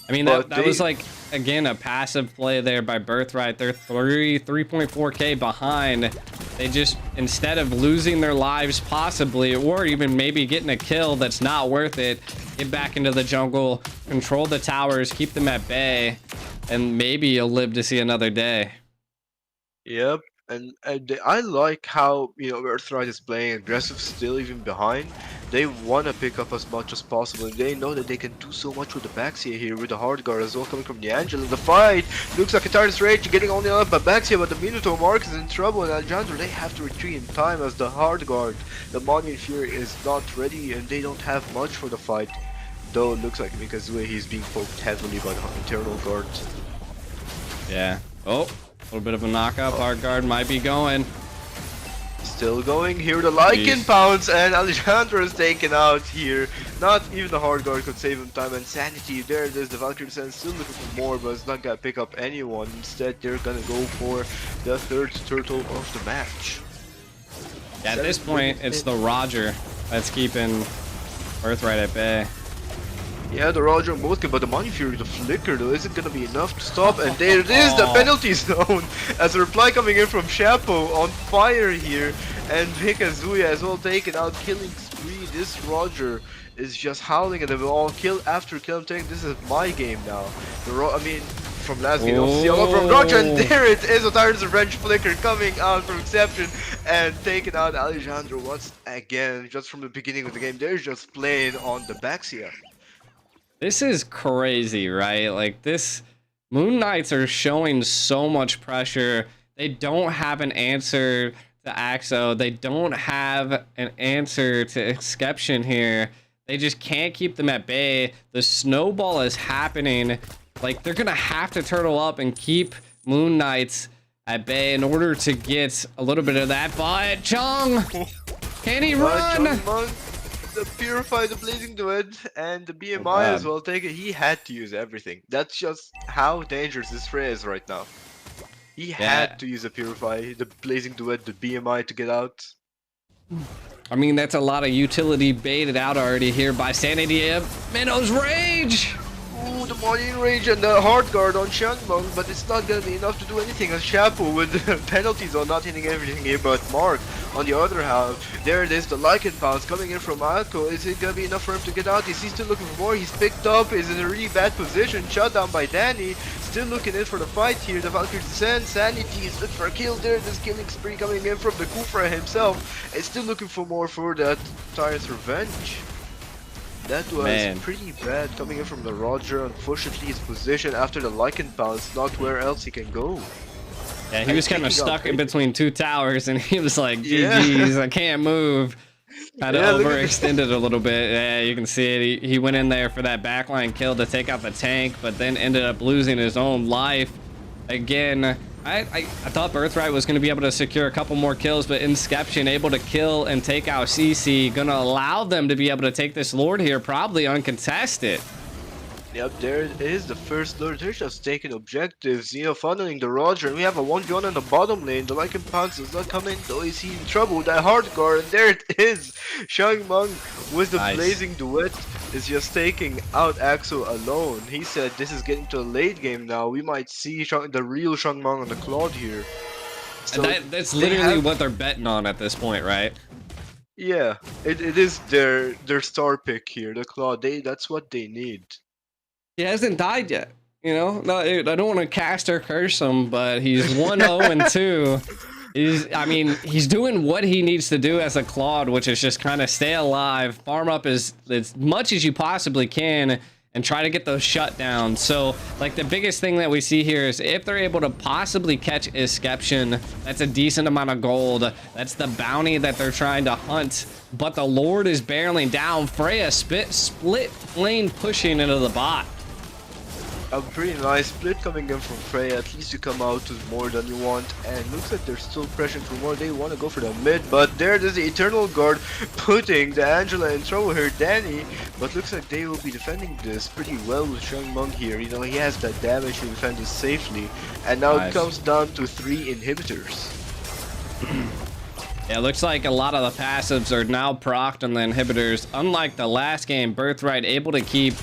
I mean, that was like, again, a passive play there by Birthright. They're 3.4k behind. They just, instead of losing their lives possibly, or even maybe getting a kill that's not worth it, get back into the jungle, control the towers, keep them at bay, and maybe you'll live to see another day. Yep. And I like how, you know, Birthright is playing aggressive still, even behind. They want to pick up as much as possible, and they know that they can do so much with the Baxia here, with the hard guard as well coming from the Angela. The fight looks like a Tyrant's Rage getting only up by Baxia, but the Minotaur Mark is in trouble, and Alejandro, they have to retreat in time as the hard guard, the Money and Fury, is not ready, and they don't have much for the fight. Though it looks like Mikazuya, he's being poked heavily by the internal guard. Yeah. Oh. A little bit of a knockup. Hard guard might be going. Still going here. The Lycan pounce, and Alejandro is taken out here. Not even the hard guard could save him time. And Sanity, there it is. The Valkyrie Descent still looking for more, but it's not gonna pick up anyone. Instead, they're gonna go for the third turtle of the match. Yeah, at this point, it's the Roger that's keeping Birthright at bay. Yeah, the Roger Motka, but the Money Fury, the flicker though, isn't gonna be enough to stop, and there it is, the penalty zone, as a reply coming in from Chapo on fire here, and Mikazuya as well taken out, killing 3. This Roger is just howling at them all, kill after kill. I'm saying this is my game now. I mean, from last game, you see a lot from Roger, and there it is. Otaru's Revenge Flicker coming out from Exception and taking out Alejandro once again. Just from the beginning of the game, they're just playing on the backs here. This is crazy, right? Like, this Moon Knights are showing so much pressure. They don't have an answer to Axo. They don't have an answer to Exception here. They just can't keep them at bay. The snowball is happening. Like, they're gonna have to turtle up and keep Moon Knights at bay in order to get a little bit of that. But Chung, can he run? The Purify, the Blazing Duet, and the BMI as well. Take it. He had to use everything. That's just how dangerous this Frey is right now. He had to use the Purify, the Blazing Duet, the BMI to get out. I mean, that's a lot of utility baited out already here by Sanity. Minnow's Rage! Ooh, the Marine Rage and the Hard Guard on Xiangmeng, but it's not gonna be enough to do anything as Chapo with penalties on not hitting everything here. But Mark, on the other hand, there it is, the Lycan Pounce coming in from Alco. Is it gonna be enough for him to get out? Is he still looking for more? He's picked up, is in a really bad position, shut down by Danny. Still looking in for the fight here. The Valkyrie descends, Sanity is looking for a kill there. This killing spree coming in from the Kufra himself. Is still looking for more for that Tyrant's Revenge. That was pretty bad coming in from the Roger. Unfortunately, his position after the Lycan Pounce, not where else he can go. Yeah, he was kind of stuck in between two towers, and he was like, GG's, I can't move. Kind of overextended a little bit. Yeah, you can see it. He went in there for that backline kill to take out the tank, but then ended up losing his own life. Again, I thought Birthright was going to be able to secure a couple more kills, but Insception able to kill and take out CC, going to allow them to be able to take this Lord here, probably uncontested. Yep, there it is, the first Lord. They're just taking objectives, you know, funneling the Roger, and we have a 1v1 in the bottom lane. The Lycan Pounce does not come in, though is he in trouble with that Hard Guard, and there it is! Xiangmeng with the Blazing Duet is just taking out Axo alone. He said this is getting to a late game now. We might see the real Xiangmeng on the Claude here. So that's literally what they're betting on at this point, right? Yeah, it is their star pick here, the Claude. That's what they need. He hasn't died yet, you know. No, I don't want to cast or curse him, but he's 1-0-2. He's doing what he needs to do as a Claude, which is just kind of stay alive, farm up as much as you possibly can, and try to get those shutdowns. So, like, the biggest thing that we see here is if they're able to possibly catch Esception, that's a decent amount of gold. That's the bounty that they're trying to hunt. But the Lord is barreling down. Freya split lane pushing into the bot. A pretty nice split coming in from Freya. At least you come out with more than you want, and looks like they're still pressing for more. They want to go for the mid, but there it is, the Eternal Guard putting the Angela in trouble here, Danny. But looks like they will be defending this pretty well with Xiangmeng here. You know, he has that damage to defend this safely, and now it comes down to 3 inhibitors. Yeah, it looks like a lot of the passives are now procced on the inhibitors. Unlike the last game, Birthright able to keep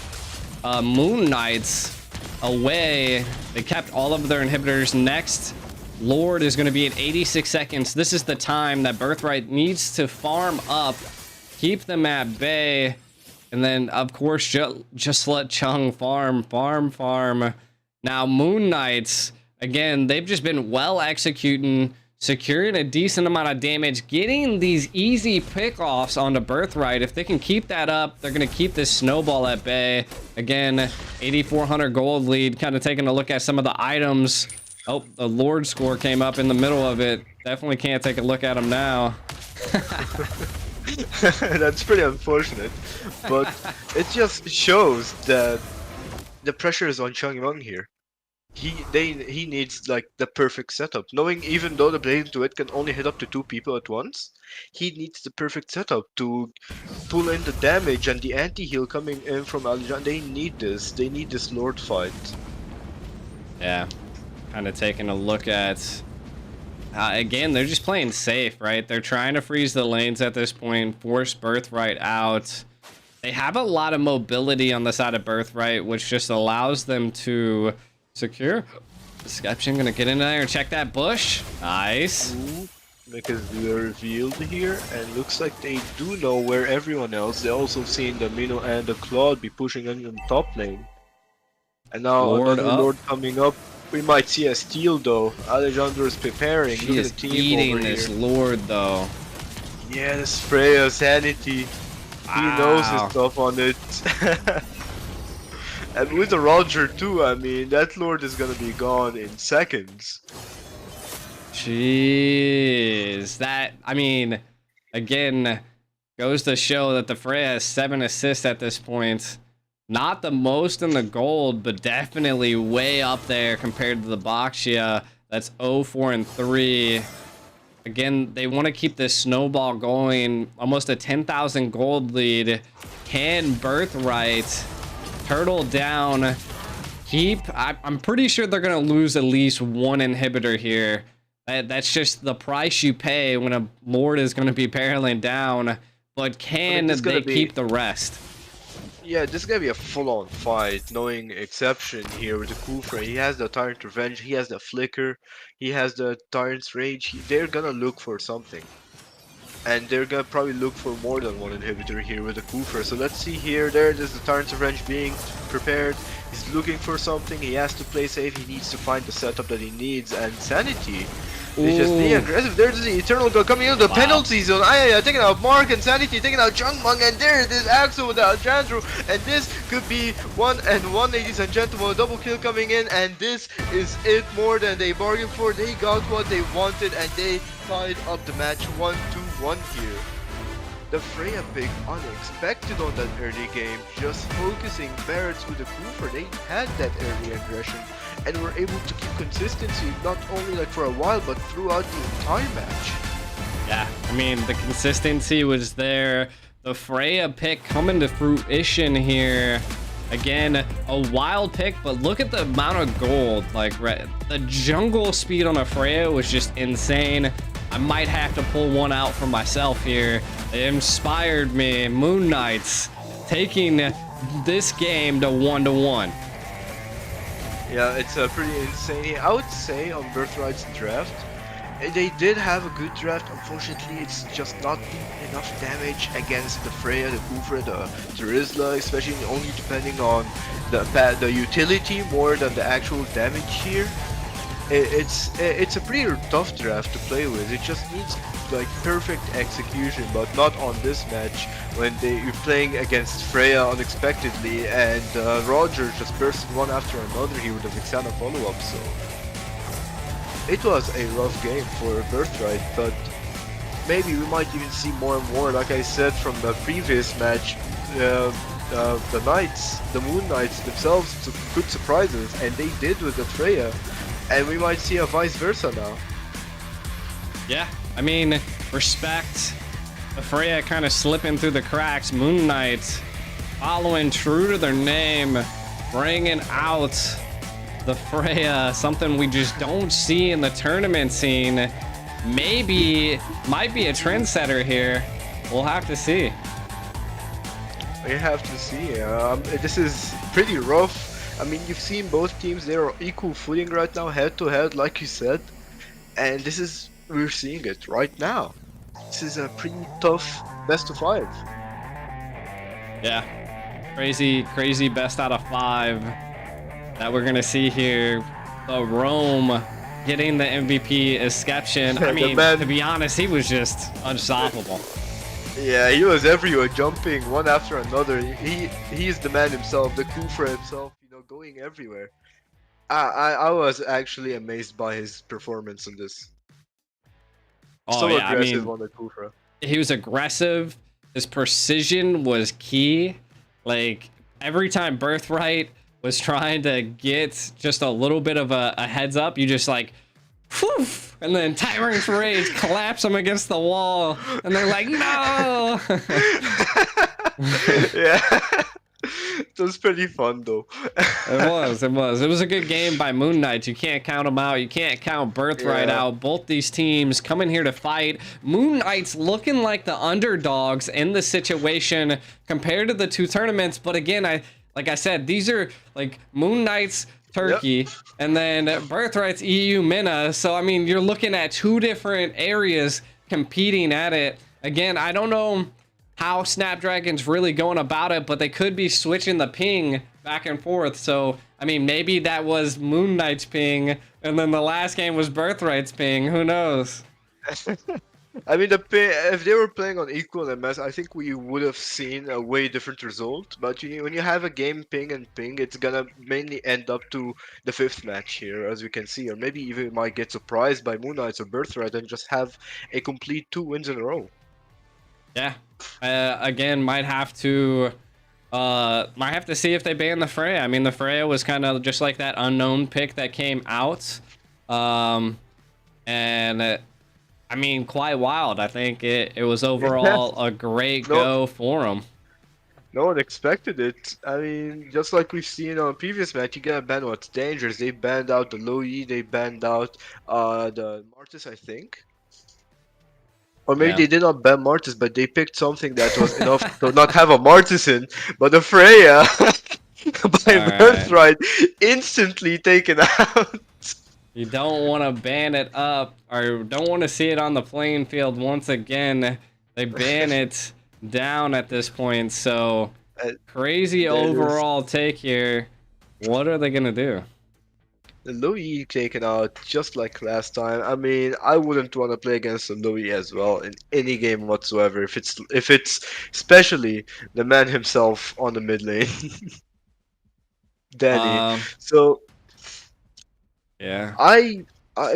Moon Knights away. They kept all of their inhibitors. Next Lord is going to be at 86 seconds. This is the time that Birthright needs to farm up, keep them at bay, and then of course just let Chung farm. Now Moon Knights, again, they've just been well executing, securing a decent amount of damage, getting these easy pickoffs onto Birthright. If they can keep that up, they're going to keep this snowball at bay. Again, 8,400 gold lead. Kind of taking a look at some of the items. Oh, the Lord score came up in the middle of it. Definitely can't take a look at them now. That's pretty unfortunate, but it just shows that the pressure is on Xiangmeng here. He needs like the perfect setup. Knowing even though the Blazing Duet can only hit up to 2 people at once, he needs the perfect setup to pull in the damage and the anti-heal coming in from Aljan. They need this. They need this Lord fight. Yeah, kind of taking a look at. Again, they're just playing safe, right? They're trying to freeze the lanes at this point, force Birthright out. They have a lot of mobility on the side of Birthright, which just allows them to secure. Esception gonna get in there and check that bush. Nice. Ooh. because they were revealed here, and looks like they do know where everyone else. They also seen the Mino and the Claude be pushing in the top lane. And now Lord another up. Lord coming up. We might see a steal though. Alejandro is preparing. She Look is at the team eating over this here. Lord though. Yes, Freya, Sanity. He knows his Wow. stuff on it. And with the Roger too, I mean, that Lord is gonna be gone in seconds. Jeez. That, I mean, again, goes to show that the Freya has 7 assists at this point. Not the most in the gold, but definitely way up there compared to the Baxia. That's 0-4-3. Again, they want to keep this snowball going. Almost a 10,000 gold lead. Can Birthright turtle down? I'm pretty sure they're going to lose at least one inhibitor here. That's just the price you pay when a Lord is going to be barreling down. But can they keep the rest? Yeah, this is gonna be a full-on fight, knowing Exception here with the Kufra. He has the Tyrant Revenge, he has the Flicker, he has the Tyrant's Rage. They're gonna look for something. And they're gonna probably look for more than one inhibitor here with the Kufra. So let's see here, there it is, the Tyrant's Revenge being prepared. He's looking for something, he has to play safe, he needs to find the setup that he needs, and Sanity. They just be aggressive. There's the Eternal Girl coming in, the penalty zone. Taking out Mark and Sanity, taking out Jungmung, and there it is, Axel with Alejandro. And this could be 1-1, ladies and gentlemen. A double kill coming in, and this is it, more than they bargained for. They got what they wanted, and they tied up the match 1-1 here. The Freya pick unexpected on that early game, just focusing Barretts with the Cooper. They had that early aggression and were able to keep consistency not only like for a while but throughout the entire match. Yeah, I mean, the consistency was there. The Freya pick coming to fruition here. Again, a wild pick, but look at the amount of gold. Like, the jungle speed on a Freya was just insane. I might have to pull one out for myself here. It inspired me. Moon Knights taking this game to 1-1. Yeah, it's pretty insane. I would say on Birthright's draft, they did have a good draft. Unfortunately, it's just not enough damage against the Freya, the Kufra, the Terizla, especially only depending on the utility more than the actual damage here. It's a pretty tough draft to play with. It just needs like perfect execution, but not on this match when you're playing against Freya unexpectedly and Roger just bursted one after another here with the Vixana follow-up. So it was a rough game for Birthright, but maybe we might even see more and more. Like I said from the previous match, the Knights, the Moon Knights themselves took good surprises, and they did with the Freya. And we might see a vice versa now. Yeah, I mean, respect. The Freya kind of slipping through the cracks. Moon Knights following true to their name, bringing out the Freya, something we just don't see in the tournament scene. Might be a trendsetter here. We'll have to see. We have to see. This is pretty rough. I mean, you've seen both teams, they're equal footing right now, head to head, like you said. And we're seeing it right now. This is a pretty tough best of 5. Yeah, crazy best out of 5 that we're gonna see here. The Rome getting the MVP Esception. I mean, to be honest, he was just unstoppable. Yeah, he was everywhere, jumping one after another. He's the man himself, the Kufra himself, going everywhere. I was actually amazed by his performance in this. Oh, So yeah, aggressive I mean, on the Kufra. He was aggressive. His precision was key. Like, every time Birthright was trying to get just a little bit of a heads up, you just like, whew, and then Tyrant's Rage collapse them against the wall, and they're like, no! Yeah. It was pretty fun though. It was a good game by Moon Knights. You can't count them out. You can't count Birthright out. Both these teams coming here to fight. Moon Knights looking like the underdogs in the situation compared to the two tournaments. But again, like I said, these are like Moon Knights. Yep. Turkey, and then Birthright's EU Mina. So I mean, you're looking at two different areas competing at it. Again, I don't know how Snapdragon's really going about it, but they could be switching the ping back and forth. So I mean, maybe that was Moon Knight's ping, and then the last game was Birthright's ping. Who knows? I mean, if they were playing on equal MS, I think we would have seen a way different result. But when you have a game ping and ping, it's gonna mainly end up to the fifth match here, as we can see, or maybe even we might get surprised by Moon Knights or Birthright and just have a complete 2 wins in a row. Yeah. Again, might have to see if they ban the Freya. I mean, the Freya was kind of just like that unknown pick that came out. And I mean, quite wild. I think it was overall a great go for them. No one expected it. I mean, just like we've seen on a previous match, you gotta ban what's dangerous. They banned out the low E, they banned out the Martis, I think. Or maybe they did not ban Martis, but they picked something that was enough to not have a Martisan, but a Freya by Birthright instantly taken out. You don't want to ban it up, or don't want to see it on the playing field once again. They ban it down at this point, so crazy overall take here. What are they gonna do? The Louis taken out just like last time. I mean, I wouldn't want to play against the Louis as well in any game whatsoever. If it's especially the man himself on the mid lane, Danny. So yeah,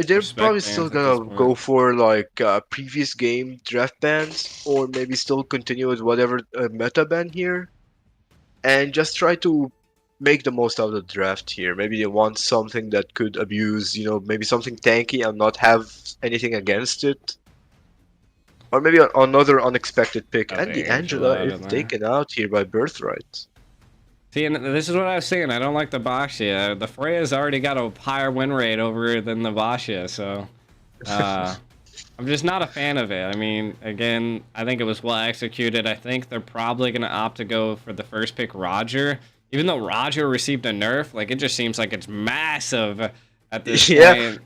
they're probably still gonna go for like previous game draft bans, or maybe still continue with whatever meta ban here, and just try to make the most out of the draft here. Maybe they want something that could abuse, maybe something tanky and not have anything against it. Or maybe another unexpected pick. And the Angela is taken out here by Birthright. See, and this is what I was saying. I don't like the Bashia. The Freya's already got a higher win rate over than the Bashia, so I'm just not a fan of it. I mean, again, I think it was well executed. I think they're probably going to opt to go for the first pick, Roger. Even though Roger received a nerf, like, it just seems like it's massive at this point.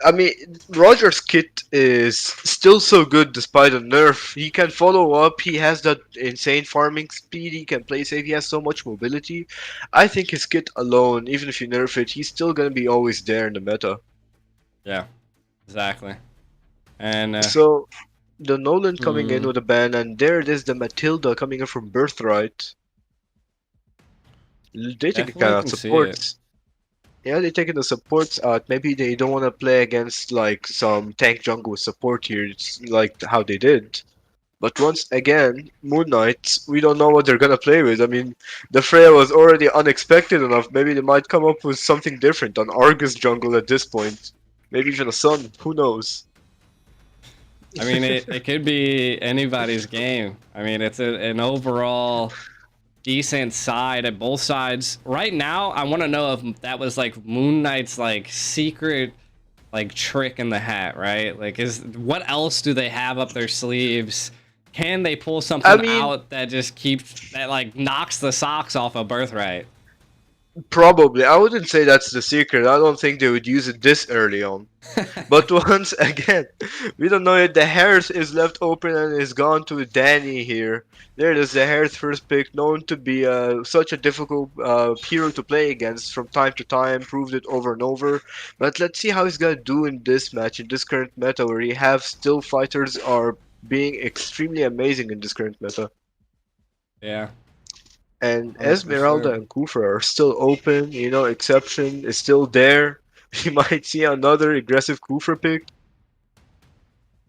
I mean, Roger's kit is still so good despite a nerf. He can follow up, he has that insane farming speed, he can play safe, he has so much mobility. I think his kit alone, even if you nerf it, he's still gonna be always there in the meta. Yeah, exactly. And so, the Nolan coming in with a ban, and there it is, the Matilda coming in from Birthright. They take kind of supports. Yeah, they're taking the supports out. Maybe they don't want to play against like some tank jungle support here, it's like how they did. But once again, Moon Knight, we don't know what they're gonna play with. I mean, the Freya was already unexpected enough. Maybe they might come up with something different, an Argus jungle at this point. Maybe even a Sun, who knows? I mean, it could be anybody's game. I mean, it's an overall decent side at both sides. Right now, I want to know if that was like Moon Knight's like secret like trick in the hat, right? Like, what else do they have up their sleeves? Can they pull something out that just like knocks the socks off of Birthright? Probably. I wouldn't say that's the secret. I don't think they would use it this early on. But once again, we don't know yet. The Hearth is left open and is gone to Danny here. There it is, the Hearth first pick, known to be such a difficult hero to play against from time to time, proved it over and over. But let's see how he's gonna do in this match, in this current meta, where you have still fighters are being extremely amazing in this current meta. Yeah. And Esmeralda and Kufra are still open, Exception is still there. You might see another aggressive Kufra pick.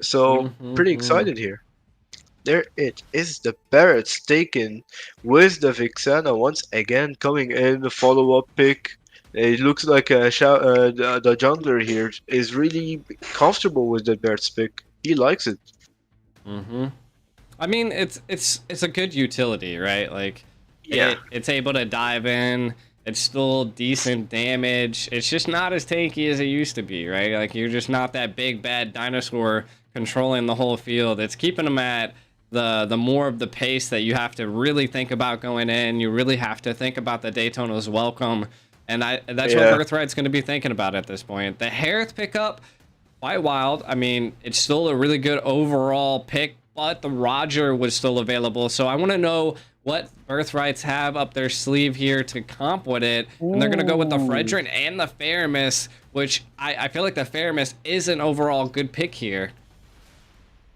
So, pretty excited here. There it is, the Barrett's taken with the Vixana once again coming in, the follow-up pick. It looks like the jungler here is really comfortable with the Barrett's pick. He likes it. I mean, it's a good utility, right? Like, it's able to dive in. It's still decent damage. It's just not as tanky as it used to be, right? Like, you're just not that big bad dinosaur controlling the whole field. It's keeping them at the more of the pace that you have to really think about going in. You really have to think about the Daytona's welcome. And that's what Yeah. Birthright's going to be thinking about at this point. The Harith pickup, quite wild. I mean, it's still a really good overall pick, but the Roger was still available. So I want to know what Birthrights have up their sleeve here to comp with it. And they're going to go with the Ooh. Fredrin and the Faramis, which I feel like the Faramis is an overall good pick here.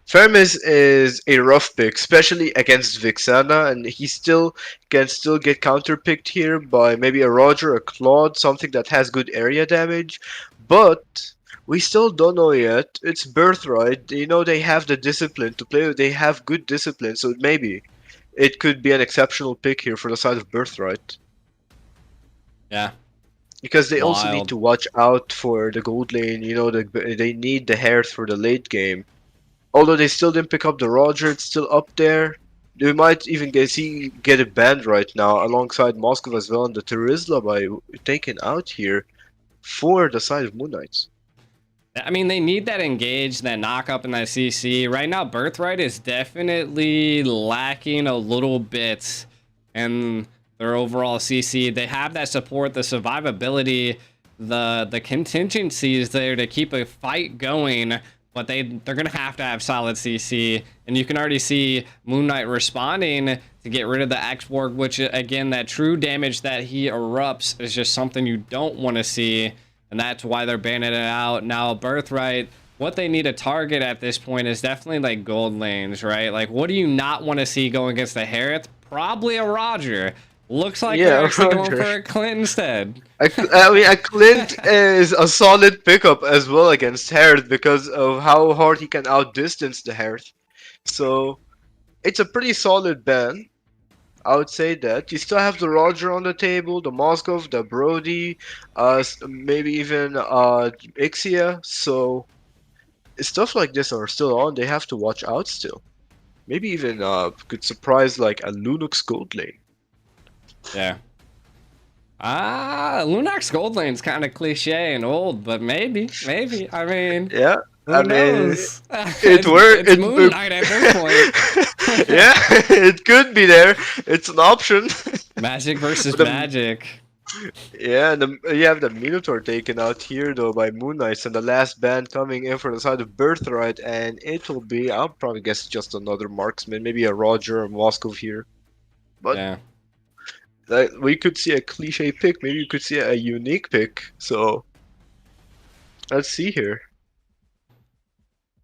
Fermis is a rough pick, especially against Vixana, and he still can get counterpicked here by maybe a Roger, a Claude, something that has good area damage. But we still don't know yet. It's Birthright. You know they have the discipline to play. They have good discipline, so maybe it could be an exceptional pick here for the side of Birthright. Yeah, Because they also need wild. to watch out for the gold lane. You know, they need the Hearth for the late game. Although they still didn't pick up the Roger, it's still up there. They might even get it banned right now alongside Moscow as well and the Terizla by taken out here for the side of Moon Knights. I mean, they need that engage, that knock up, and that CC. Right now, Birthright is definitely lacking a little bit in their overall CC. They have that support, the survivability, the contingencies there to keep a fight going, but they're gonna have to have solid CC. And you can already see Moon Knight responding to get rid of the X-Borg, which again, that true damage that he erupts is just something you don't want to see. And that's why they're banning it out. Now, Birthright, what they need to target at this point is definitely like gold lanes, right? Like, what do you not want to see going against the Harith? Probably a Roger. Looks like they're Yeah, actually going Roger. for a Clint instead. I mean, a Clint is a solid pickup as well against Hearth because of how hard he can outdistance the Hearth. So it's a pretty solid ban. I would say that you still have the Roger on the table, the Moskov, the Brody, maybe even Ixia. So stuff like this are still on. They have to watch out still. Maybe even could surprise like a Lunux gold lane. Yeah. Lunox gold lane's kind of cliche and old, but maybe. I mean, Yeah, I who mean knows? it worked. It's Moon Knight at this point. Yeah, it could be there. It's an option. Magic versus But the magic. Yeah, and you have the Minotaur taken out here though by Moon Knights, and the last band coming in for the side of Birthright, and it will be, I'll probably guess just another marksman, maybe a Roger or Moskov here. But Yeah. like, we could see a cliche pick, maybe you could see a unique pick. So let's see here.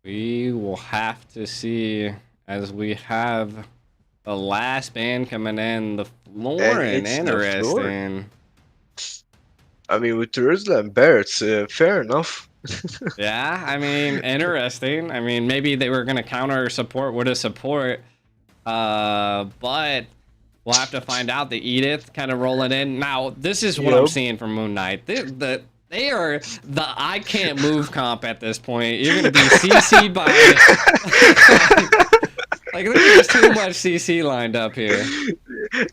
We will have to see as we have the last band coming in. The And Florin, it's the floor. interesting. I mean, with Terizla and Barrett's, fair enough. Yeah, I mean, interesting. I mean, maybe they were gonna counter support with a support, but we'll have to find out. The Edith kind of rolling in. Now, this is what I'm Yep. seeing from Moon Knight. They are the I can't move comp at this point. You're gonna be CC'd by like there's too much CC lined up here.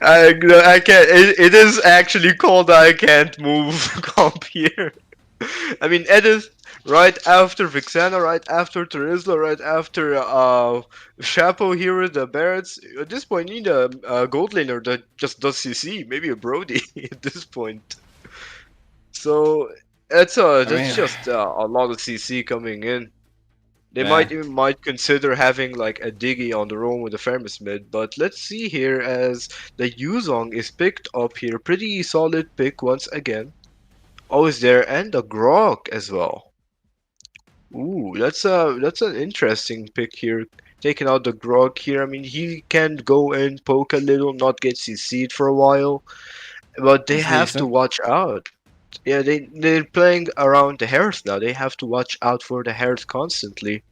I can't. It is actually called I can't move comp here. I mean, Edith right after Vixana, right after Terizla, right after Chapo here with the Barretts. At this point, you need a gold laner that just does CC, maybe a Brody at this point. So I that's mean, just a lot of CC coming in. They yeah, might consider having like a Diggy on the roam with the Fermis mid, but let's see here as the Yuzong is picked up here. Pretty solid pick once again. Always there, and the Grok as well. Ooh, that's an interesting pick here. Taking out the Grok here. I mean, he can go and poke a little, not get CC'd for a while, but they that's have to decent. watch out. Yeah, they're playing around the Hearth now. They have to watch out for the Hearth constantly.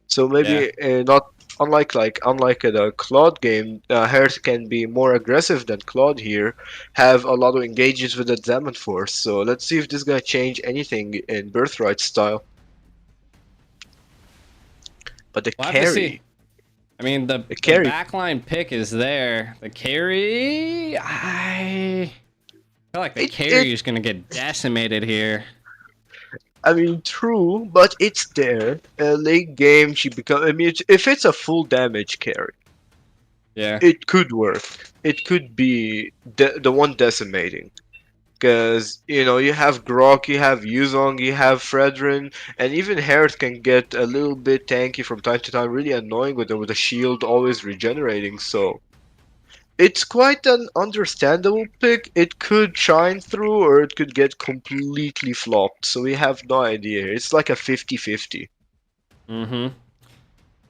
So Yeah. maybe not unlike the Claude game, Hearth can be more aggressive than Claude here, have a lot of engages with the Demon Force. So let's see if this gonna change anything in Birthright style. But We'll have to see. carry, I mean, the the carry, backline pick is there. The carry, I feel like the it carry is gonna get decimated here. I mean true, but it's there. Late game, she become. I mean, if it's a full damage carry, Yeah. it could work. It could be the one decimating. Because, you know, you have Grok, you have Yuzong, you have Fredrin, and even Herod can get a little bit tanky from time to time, really annoying with them with the shield always regenerating. So it's quite an understandable pick. It could shine through or it could get completely flopped. So we have no idea. It's like a 50-50. Mm-hmm.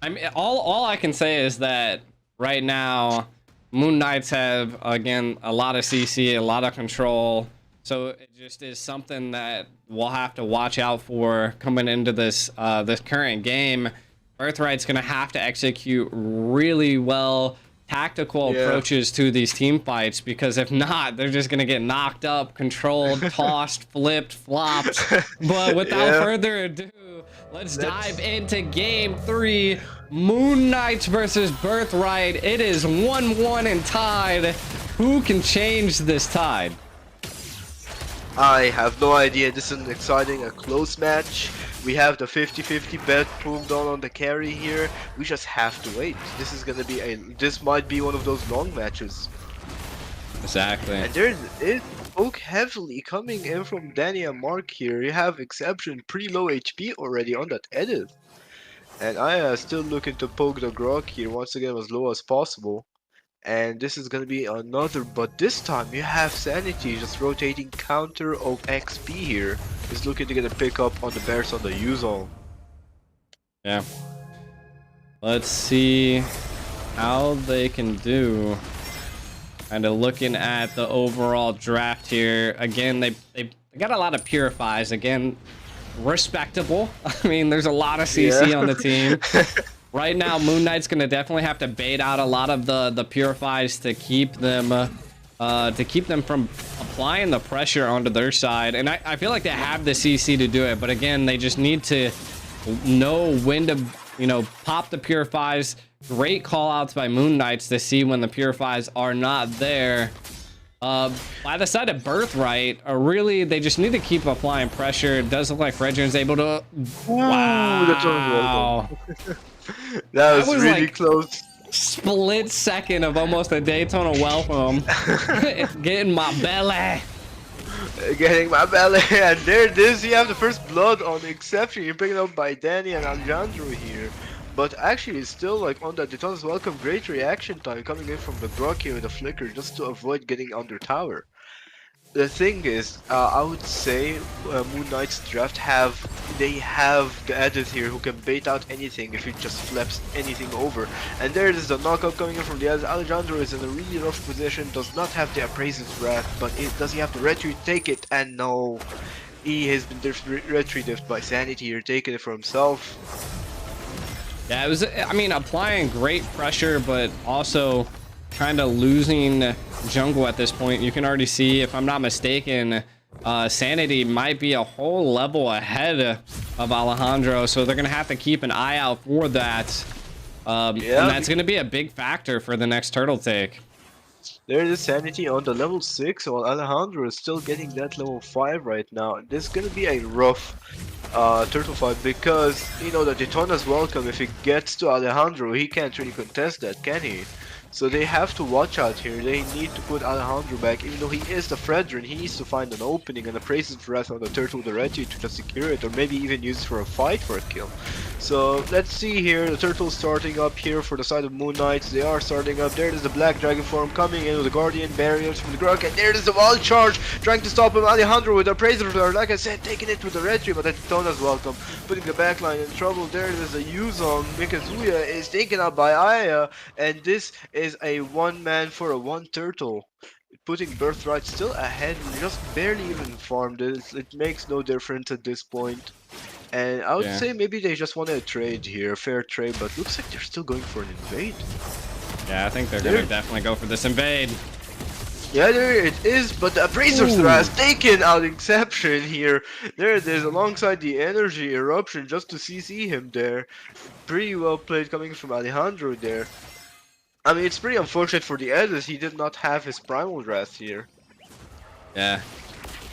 I mean, all I can say is that right now, Moon Knights have again a lot of CC, a lot of control. So it just is something that we'll have to watch out for coming into this current game. Birthright's gonna have to execute really well tactical Yeah. approaches to these team fights, because if not, they're just gonna get knocked up, controlled, tossed, flipped, flopped. But without Yeah. further ado, let's dive into game 3. Moon Knights versus Birthright. It is 1-1 and tied. Who can change this tide? I have no idea. This is an exciting, a close match. We have the 50-50 bet pulled on the carry here. We just have to wait. This is gonna be this might be one of those long matches. Exactly. And there is poke heavily coming in from Danny and Mark here. You have Exception pretty low HP already on that edit. And I still looking to poke the Grok here once again as low as possible. And this is gonna be another, but this time you have Sanity just rotating counter of XP here. He's looking to get a pick up on the Bears on the U-Zone. Yeah. Let's see how they can do. Kind of looking at the overall draft here. Again, they got a lot of purifies. Again, respectable. I mean, there's a lot of CC on the team. Right now, Moon Knight's gonna definitely have to bait out a lot of the purifies to keep them from applying the pressure onto their side. And I feel like they have the CC to do it, but again, they just need to know when to, you know, pop the purifies. Great call outs by Moon Knights to see when the purifies are not there. By the side of Birthright, really, they just need to keep applying pressure. It does look like Fredrin's able to. Wow. That was really like close. Split second of almost a Daytona welcome. Getting my belly. Getting my belly, and there it is. You have the first blood on the Exception. You're picking up by Danny and Alejandro here. But actually, it's still like on that Daytona's welcome. Great reaction time coming in from the Grok here with a flicker just to avoid getting under tower. The thing is, I would say Moon Knight's draft they have the edit here who can bait out anything if he just flips anything over. And there it is, the knockup coming in from the edit. Alejandro is in a really rough position, does not have the Appraiser's Wrath, but does he have the retreat? Take it, and no. He has been retreated by Sanity here, taking it for himself. Yeah, it was, I mean, applying great pressure, but also kind of losing jungle at this point. You can already see, if I'm not mistaken, Sanity might be a whole level ahead of Alejandro, so they're gonna have to keep an eye out for that. And that's gonna be a big factor for the next turtle take. There is Sanity on the level 6, while Alejandro is still getting that level 5 right now. This is gonna be a rough turtle fight, because, you know, the Daytona's welcome, if it gets to Alejandro, he can't really contest that, can he? So they have to watch out here. They need to put Alejandro back. Even though he is the Fredrin, he needs to find an opening and a Appraiser's Wrath on the turtle with the retreat to just secure it, or maybe even use it for a fight for a kill. So let's see here. The turtle's starting up here for the side of Moon Knights. They are starting up. There is the Black Dragon form coming in with the Guardian barriers from the Grok, and there is the wall charge trying to stop him. Alejandro with the Appraiser's Wrath, like I said, taking it with the retreat, but that's Daytona's welcome, putting the backline in trouble. There is a Yuzong. Mikazuya is taken out by Aya, and this is a one-man for a one turtle, putting Birthright still ahead. Just barely even farmed it. It makes no difference at this point. And I would say maybe they just want to trade here, fair trade, but looks like they're still going for an invade. Yeah, I think they're gonna definitely go for this invade. Yeah, there it is, but the Appraiser's Wrath taken out Exception here. There it is, alongside the Energy Eruption, just to CC him there. Pretty well played coming from Alejandro there. I mean, it's pretty unfortunate for the editors, he did not have his Primal Wrath here. Yeah,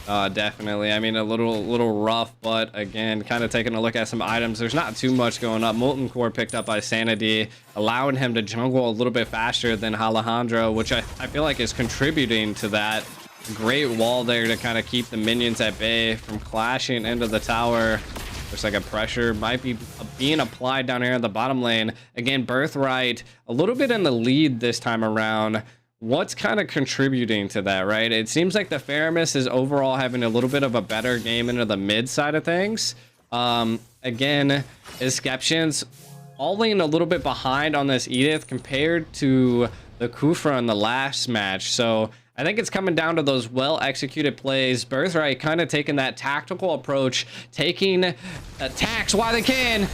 definitely. I mean, a little rough, but again, kind of taking a look at some items. There's not too much going up. Molten Core picked up by Sanity, allowing him to jungle a little bit faster than Alejandro, which I feel like is contributing to that. Great wall there to kind of keep the minions at bay from clashing into the tower. Looks like a pressure might be being applied down here in the bottom lane. Again, Birthright a little bit in the lead this time around. What's kind of contributing to that, right? It seems like the Faramis is overall having a little bit of a better game into the mid side of things. Again, Esceptions falling a little bit behind on this Edith compared to the Kufra in the last match. So I think it's coming down to those well-executed plays. Birthright kind of taking that tactical approach, taking attacks while they can.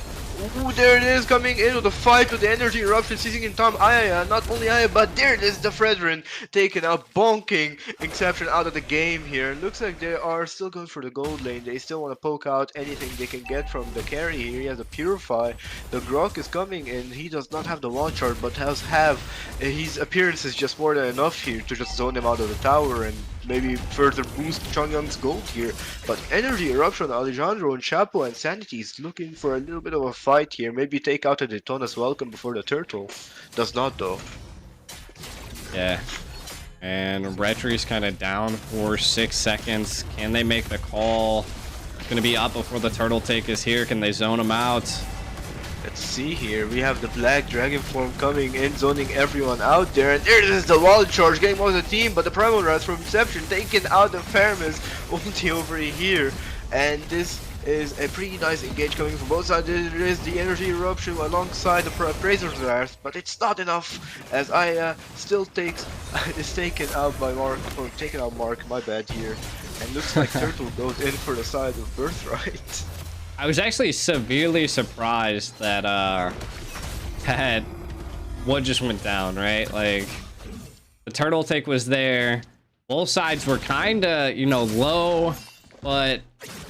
Ooh, there it is, coming in with the fight with the energy eruption, seizing in time. Aya, not only Aya, but there it is, the Fredrin taking a bonking Exception out of the game here. Looks like they are still going for the gold lane. They still want to poke out anything they can get from the carry here. He has a Purify. The Grok is coming in. He does not have the wall chart, but his appearance is just more than enough here to just zone him out of the tower and maybe further boost Chongyang's gold here. But energy eruption, Alejandro and Chapo and Sanity is looking for a little bit of a fight here. Maybe take out a Daytona's welcome before the turtle. Does not though. Yeah. And Retri's kind of down for 6 seconds. Can they make the call? It's going to be up before the turtle take is here. Can they zone him out? Let's see here. We have the black dragon form coming in, zoning everyone out there. And there it is, the wall charge getting most of the team. But the primal rats from Inception taking out the Faramis ulti over here. And this is a pretty nice engage coming from both sides. There is the energy eruption alongside the Appraiser's Wrath, but it's not enough as Aya still is taken out by Mark, or taken out Mark, my bad here. And looks like Turtle goes in for the side of Birthright. I was actually severely surprised that that what just went down, right? Like the turtle take was there. Both sides were kind of, you know, low, but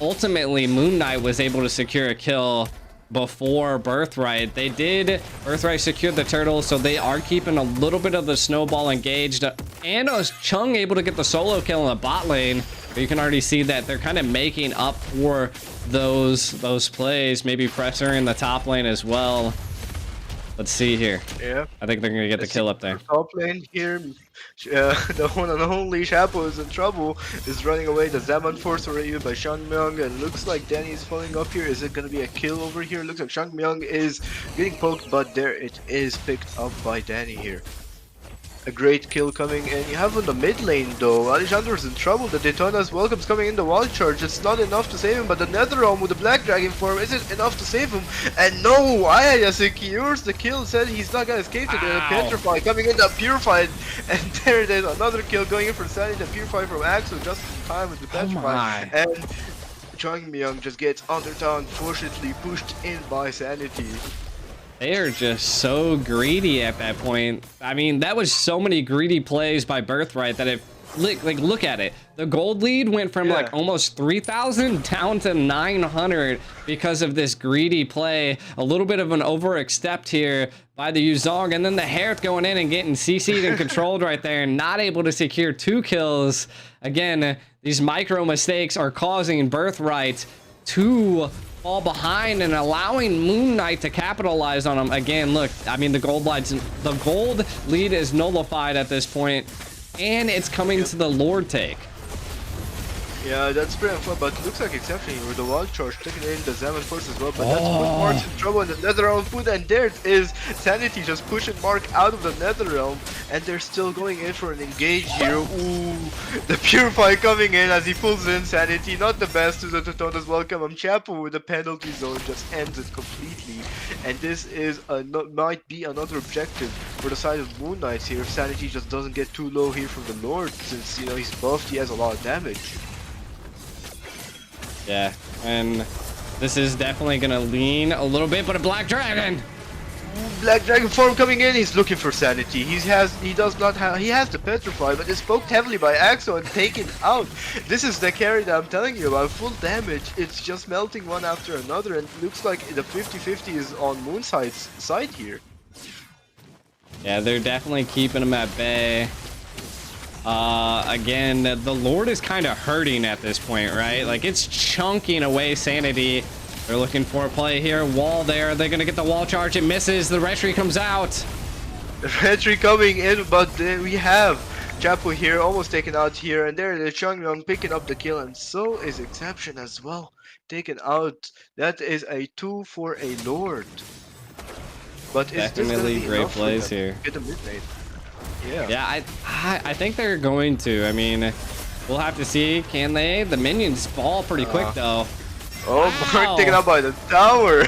ultimately Moon Knight was able to secure a kill before Birthright. Birthright secured the turtle, so they are keeping a little bit of the snowball engaged. And Chung able to get the solo kill in the bot lane. But you can already see that they're kind of making up for those plays. Maybe pressure in the top lane as well. Let's see here. Yeah. I think they're gonna get the kill up there. Top lane here. The one and only Chapo is in trouble. Is running away. The Zaman Force already by Shangmyeong, and looks like Danny is falling up here. Is it gonna be a kill over here? Looks like Shangmyeong is getting poked, but there it is, picked up by Danny here. A great kill coming in. You have on the mid lane though. Alejandro's in trouble. The Daytona's welcome's coming in the wall charge. It's not enough to save him, but the Netherrealm with the Black Dragon form isn't enough to save him. And no, Aya secures the kill. Said he's not gonna escape to the Petrify coming in the Purified. And there it is, another kill going in for Sanity. The Purify from Axel just in time with the Petrify. And Changmyeong just gets underdone, unfortunately pushed in by Sanity. They are just so greedy at that point. I mean, that was so many greedy plays by Birthright that look at it. The gold lead went from like almost 3,000 down to 900 because of this greedy play. A little bit of an overstep here by the Yuzong, and then the Hereth going in and getting CC'd and controlled right there and not able to secure 2 kills. Again, these micro mistakes are causing Birthright to fall behind and allowing Moon Knight to capitalize on them. Again, look, I mean, the gold lead is nullified at this point, and it's coming to the Lord take. Yeah, that's pretty fun, but it looks like Exception with the wall charge taking in the Zaman Force as well, but that's put Mark in trouble in the Netherrealm food, and there it is, Sanity just pushing Mark out of the Netherrealm, and they're still going in for an engage here. Ooh, the Purify coming in as he pulls in Sanity, not the best to the Daytona's welcome. Chapo with the penalty zone just ends it completely, and this is might be another objective for the side of Moon Knights here if Sanity just doesn't get too low here from the Lord, since, you know, he's buffed, he has a lot of damage. Yeah, and this is definitely gonna lean a little bit, but a Black Dragon. Black Dragon form coming in. He's looking for Sanity. He has the Petrify, but it's poked heavily by Axo and taken out. This is the carry that I'm telling you about. Full damage. It's just melting one after another, and it looks like the 50-50 is on Moonside's side here. Yeah, they're definitely keeping him at bay. Again, the Lord is kind of hurting at this point, right? Like, it's chunking away Sanity. They're looking for a play here. Wall there. They're going to get the wall charge. It misses. The Retry comes out. The Retry coming in, but then we have Chapo here, almost taken out here, and there the Changyong picking up the kill, and so is Exception as well, taken out. That is a 2 for a Lord. But is this gonna Definitely be great enough for plays them to here. get a mid lane? Yeah. Yeah, I think they're going to. I mean, we'll have to see. Can they? The minions fall pretty quick though. Oh, Wow. Mark taken out by the tower.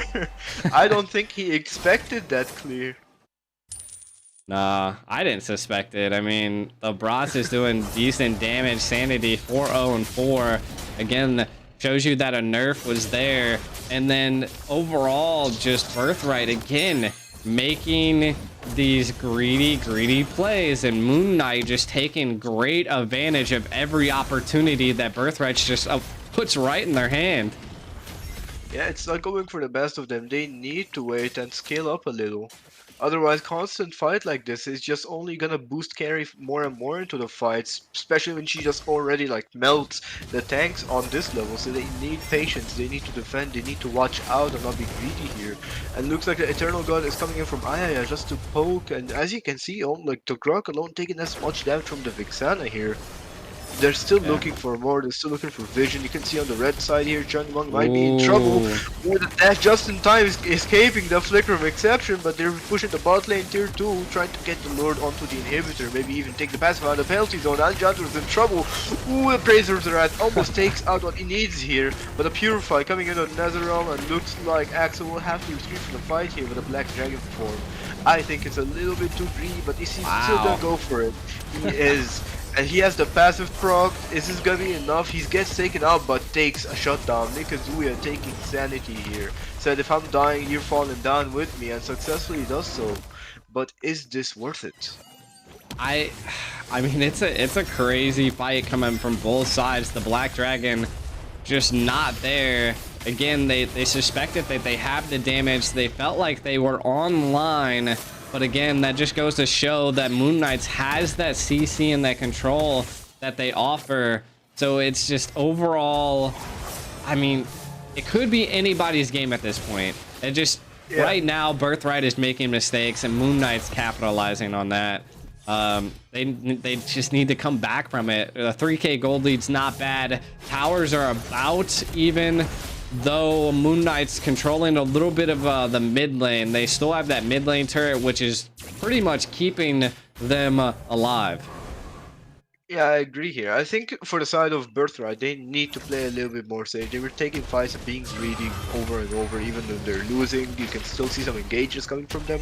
I don't think he expected that clear. Nah, I didn't suspect it. I mean, the Bros is doing decent damage. Sanity 4-0 and 4. Again, shows you that a nerf was there. And then overall, just Birthright again, making these greedy plays. And Moon Knight just taking great advantage of every opportunity that Birthright just puts right in their hand. Yeah, it's not going for the best of them. They need to wait and scale up a little. Otherwise, constant fight like this is just only gonna boost carry more and more into the fights, especially when she just already like melts the tanks on this level. So they need patience, they need to defend, they need to watch out and not be greedy here. And looks like the Eternal God is coming in from Ayaya just to poke, and as you can see, like the Grok alone taking as much damage from the Vixana here. They're still looking for more, they're still looking for vision. You can see on the red side here, Changmong might be in trouble with the dash just in time, escaping the flicker of Exception, but they're pushing the bot lane tier 2, trying to get the Lord onto the inhibitor, maybe even take the passive out of the penalty zone. Alejandro's in trouble. Ooh, the Praisers are at almost takes out what he needs here, but a Purify coming in on Nether Realm, and looks like Axel will have to retreat from the fight here with a Black Dragon form. I think it's a little bit too greedy, but he's still gonna go for it. He is. And he has the passive proc. Is this gonna be enough? He gets taken out but takes a shutdown. Mikazuya taking sanity here. Said if I'm dying, you're falling down with me, and successfully does so. But is this worth it? I mean, it's a crazy fight coming from both sides. The Black Dragon just not there. Again, they suspected that they have the damage. They felt like they were online. But again, that just goes to show that Moon Knights has that CC and that control that they offer. So it's just overall, I mean, it could be anybody's game at this point. It just, right now, Birthright is making mistakes and Moon Knight's capitalizing on that. They just need to come back from it. The 3K gold lead's not bad. Towers are about even. Though Moon Knight's controlling a little bit of the mid lane, they still have that mid lane turret, which is pretty much keeping them alive. Yeah, I agree here. I think for the side of Birthright, they need to play a little bit more safe. They were taking fights and being greedy over and over, even though they're losing. You can still see some engages coming from them.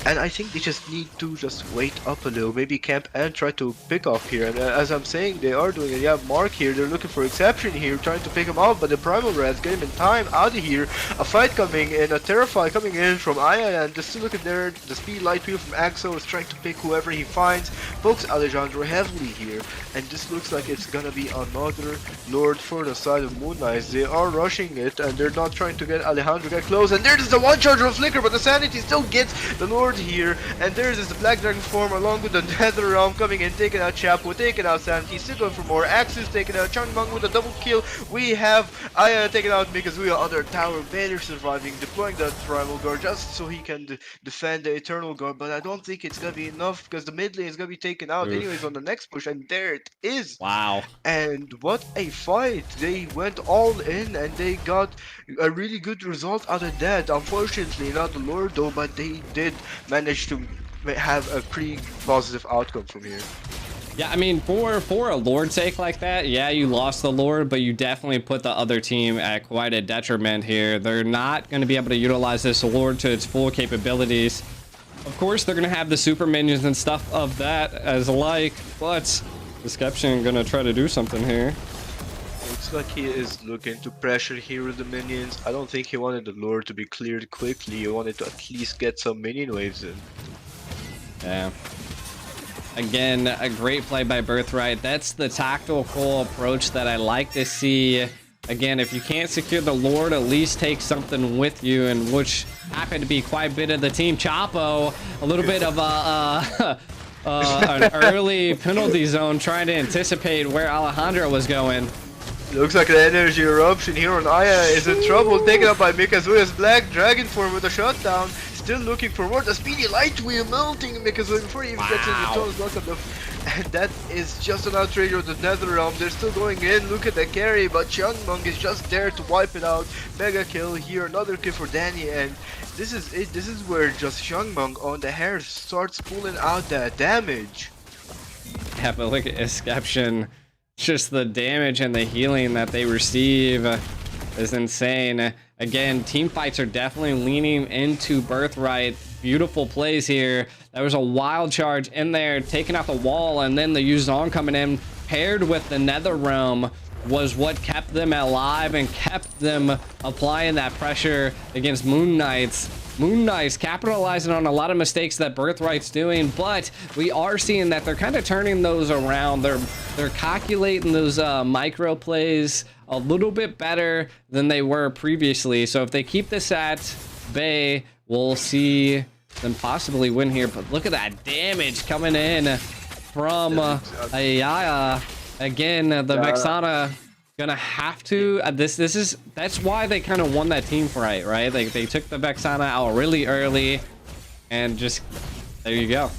And I think they just need to just wait up a little, maybe camp and try to pick off here. And as I'm saying, they are doing it. Yeah, Mark here, they're looking for Exception here, trying to pick him out, but the Primal Rats get him in time out of here. A fight coming in, a Terrify coming in from Aya, and just look at there, the Speed Light Wheel from Axo is trying to pick whoever he finds, pokes Alejandro heavily here, and this looks like it's gonna be another Lord for the side of Moon Knights. They are rushing it, and they're not trying to get Alejandro get close, and there's the one charge of Flicker, but the Sanity still gets the Lord here, and there's the Black Dragon form along with the Nether Realm coming in, taking out Chapo, taking out Sanity, still going for more. Axis taking out Changmang with a double kill. We have Aya taking out Mikazuya on their tower, barely surviving, deploying the Primal Guard just so he can defend the Eternal Guard, but I don't think it's gonna be enough because the mid lane is gonna be taken out anyways on the next push, and there it is. Wow. And what a fight! They went all in and they got a really good result out of that. Unfortunately, not the Lord though, but they did manage to have a pretty positive outcome from here. Yeah, I mean, for a Lord sake like that, yeah, you lost the Lord, but you definitely put the other team at quite a detriment here. They're not going to be able to utilize this Lord to its full capabilities. Of course, they're going to have the super minions and stuff of that as like, but Deception gonna try to do something here. Looks like he is looking to pressure here with the minions. I don't think he wanted the Lord to be cleared quickly. He wanted to at least get some minion waves in. Yeah. Again, a great play by Birthright. That's the tactical approach that I like to see. Again, if you can't secure the Lord, at least take something with you, and which happened to be quite a bit of the team. Chapo, a little bit of an early penalty zone, trying to anticipate where Alejandro was going. Looks like the energy eruption here on Aya is in trouble, taken up by Mikazuya's Black Dragon form with a shutdown. Still looking for more. The Speedy Light Wheel melting Mikazuya before he even gets in the toes. Look at the And that is just an outrage of the Nether Realm. They're still going in. Look at the carry, but Xiangmeng is just there to wipe it out. Mega kill here, another kill for Danny, and this is it. This is where just Xiangmeng on the hair starts pulling out that damage. Yeah, but look at Esception. Just the damage and the healing that they receive is insane. Again, team fights are definitely leaning into Birthright. Beautiful plays here. There was a wild charge in there, taking out the wall, and then the Yuzong coming in, paired with the Nether Realm, was what kept them alive and kept them applying that pressure against Moon Knights. Moon Knights capitalizing on a lot of mistakes that Birthright's doing, but we are seeing that they're kind of turning those around. They're calculating those micro plays a little bit better than they were previously. So if they keep this at bay, we'll see them possibly win here. But look at that damage coming in from Ayaya. Again, the Vexana gonna have to that's why they kind of won that team fight, right? Like they took the Vexana out really early, and just there you go.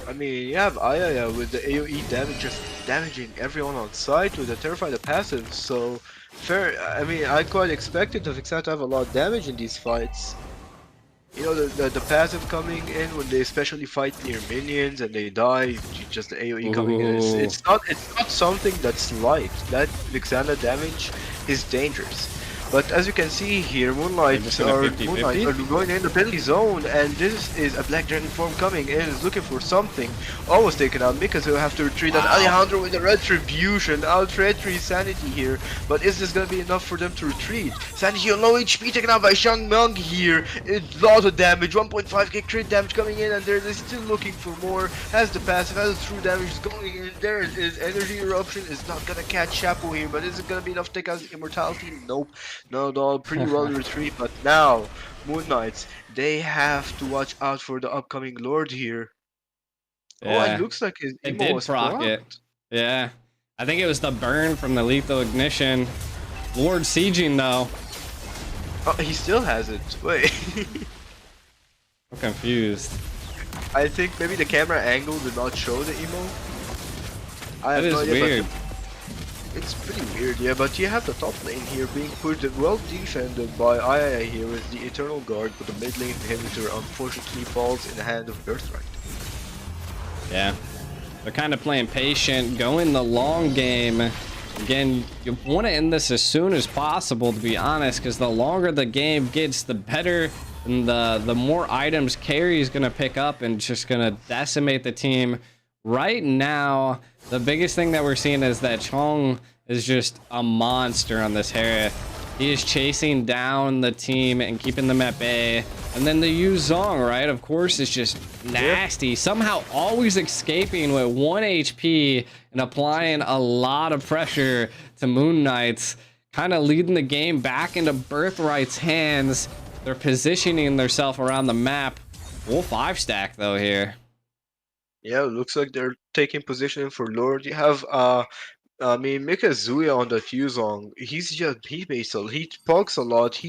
I mean, you have Ayaya with the AoE damage just damaging everyone on site with the Terrify the passive, so fair. I mean, I quite expected the Vexana to have a lot of damage in these fights. You know, the passive coming in when they especially fight near minions and they die, just the AoE coming in. It's not something that's light. That Vexana damage is dangerous. But as you can see here, Moonlight are going in the penalty zone, and this is a Black Dragon form coming in, is looking for something. Almost taken out. Mikas will have to retreat. And Alejandro with the retribution, out-retry Sanity here. But is this gonna be enough for them to retreat? Sanity on low HP taken out by Xiangmeng here. It's a lot of damage, 1.5k crit damage coming in, and they're still looking for more. Has the passive, has the true damage going in. There it is. Energy Eruption is not gonna catch Chapo here, but is it gonna be enough to take out Immortality? Nope. No, pretty well retreat, but now, Moon Knights, they have to watch out for the upcoming Lord here. Yeah. Oh, it looks like his emo was proc it. Yeah. I think it was the burn from the lethal ignition. Lord sieging though. Oh, he still has it. Wait. I'm confused. I think maybe the camera angle did not show the emo. That is weird. It's pretty weird, yeah, but you have the top lane here being put well defended by Ayaya here with the Eternal Guard, but the mid lane inhibitor unfortunately falls in the hand of Birthright. Yeah, they're kind of playing patient, going the long game. Again, you want to end this as soon as possible, to be honest, because the longer the game gets, the better, and the more items Carry is going to pick up and just going to decimate the team. Right now, the biggest thing that we're seeing is that Chong is just a monster on this Harith. He is chasing down the team and keeping them at bay. And then the Yuzong, right, of course, is just nasty. Somehow always escaping with 1 HP and applying a lot of pressure to Moon Knights, kind of leading the game back into Birthright's hands. They're positioning themselves around the map. Full 5-stack, though, here. Yeah, it looks like they're taking position for Lord. You have I mean, Mikazuya on the Fusong, he pokes a lot,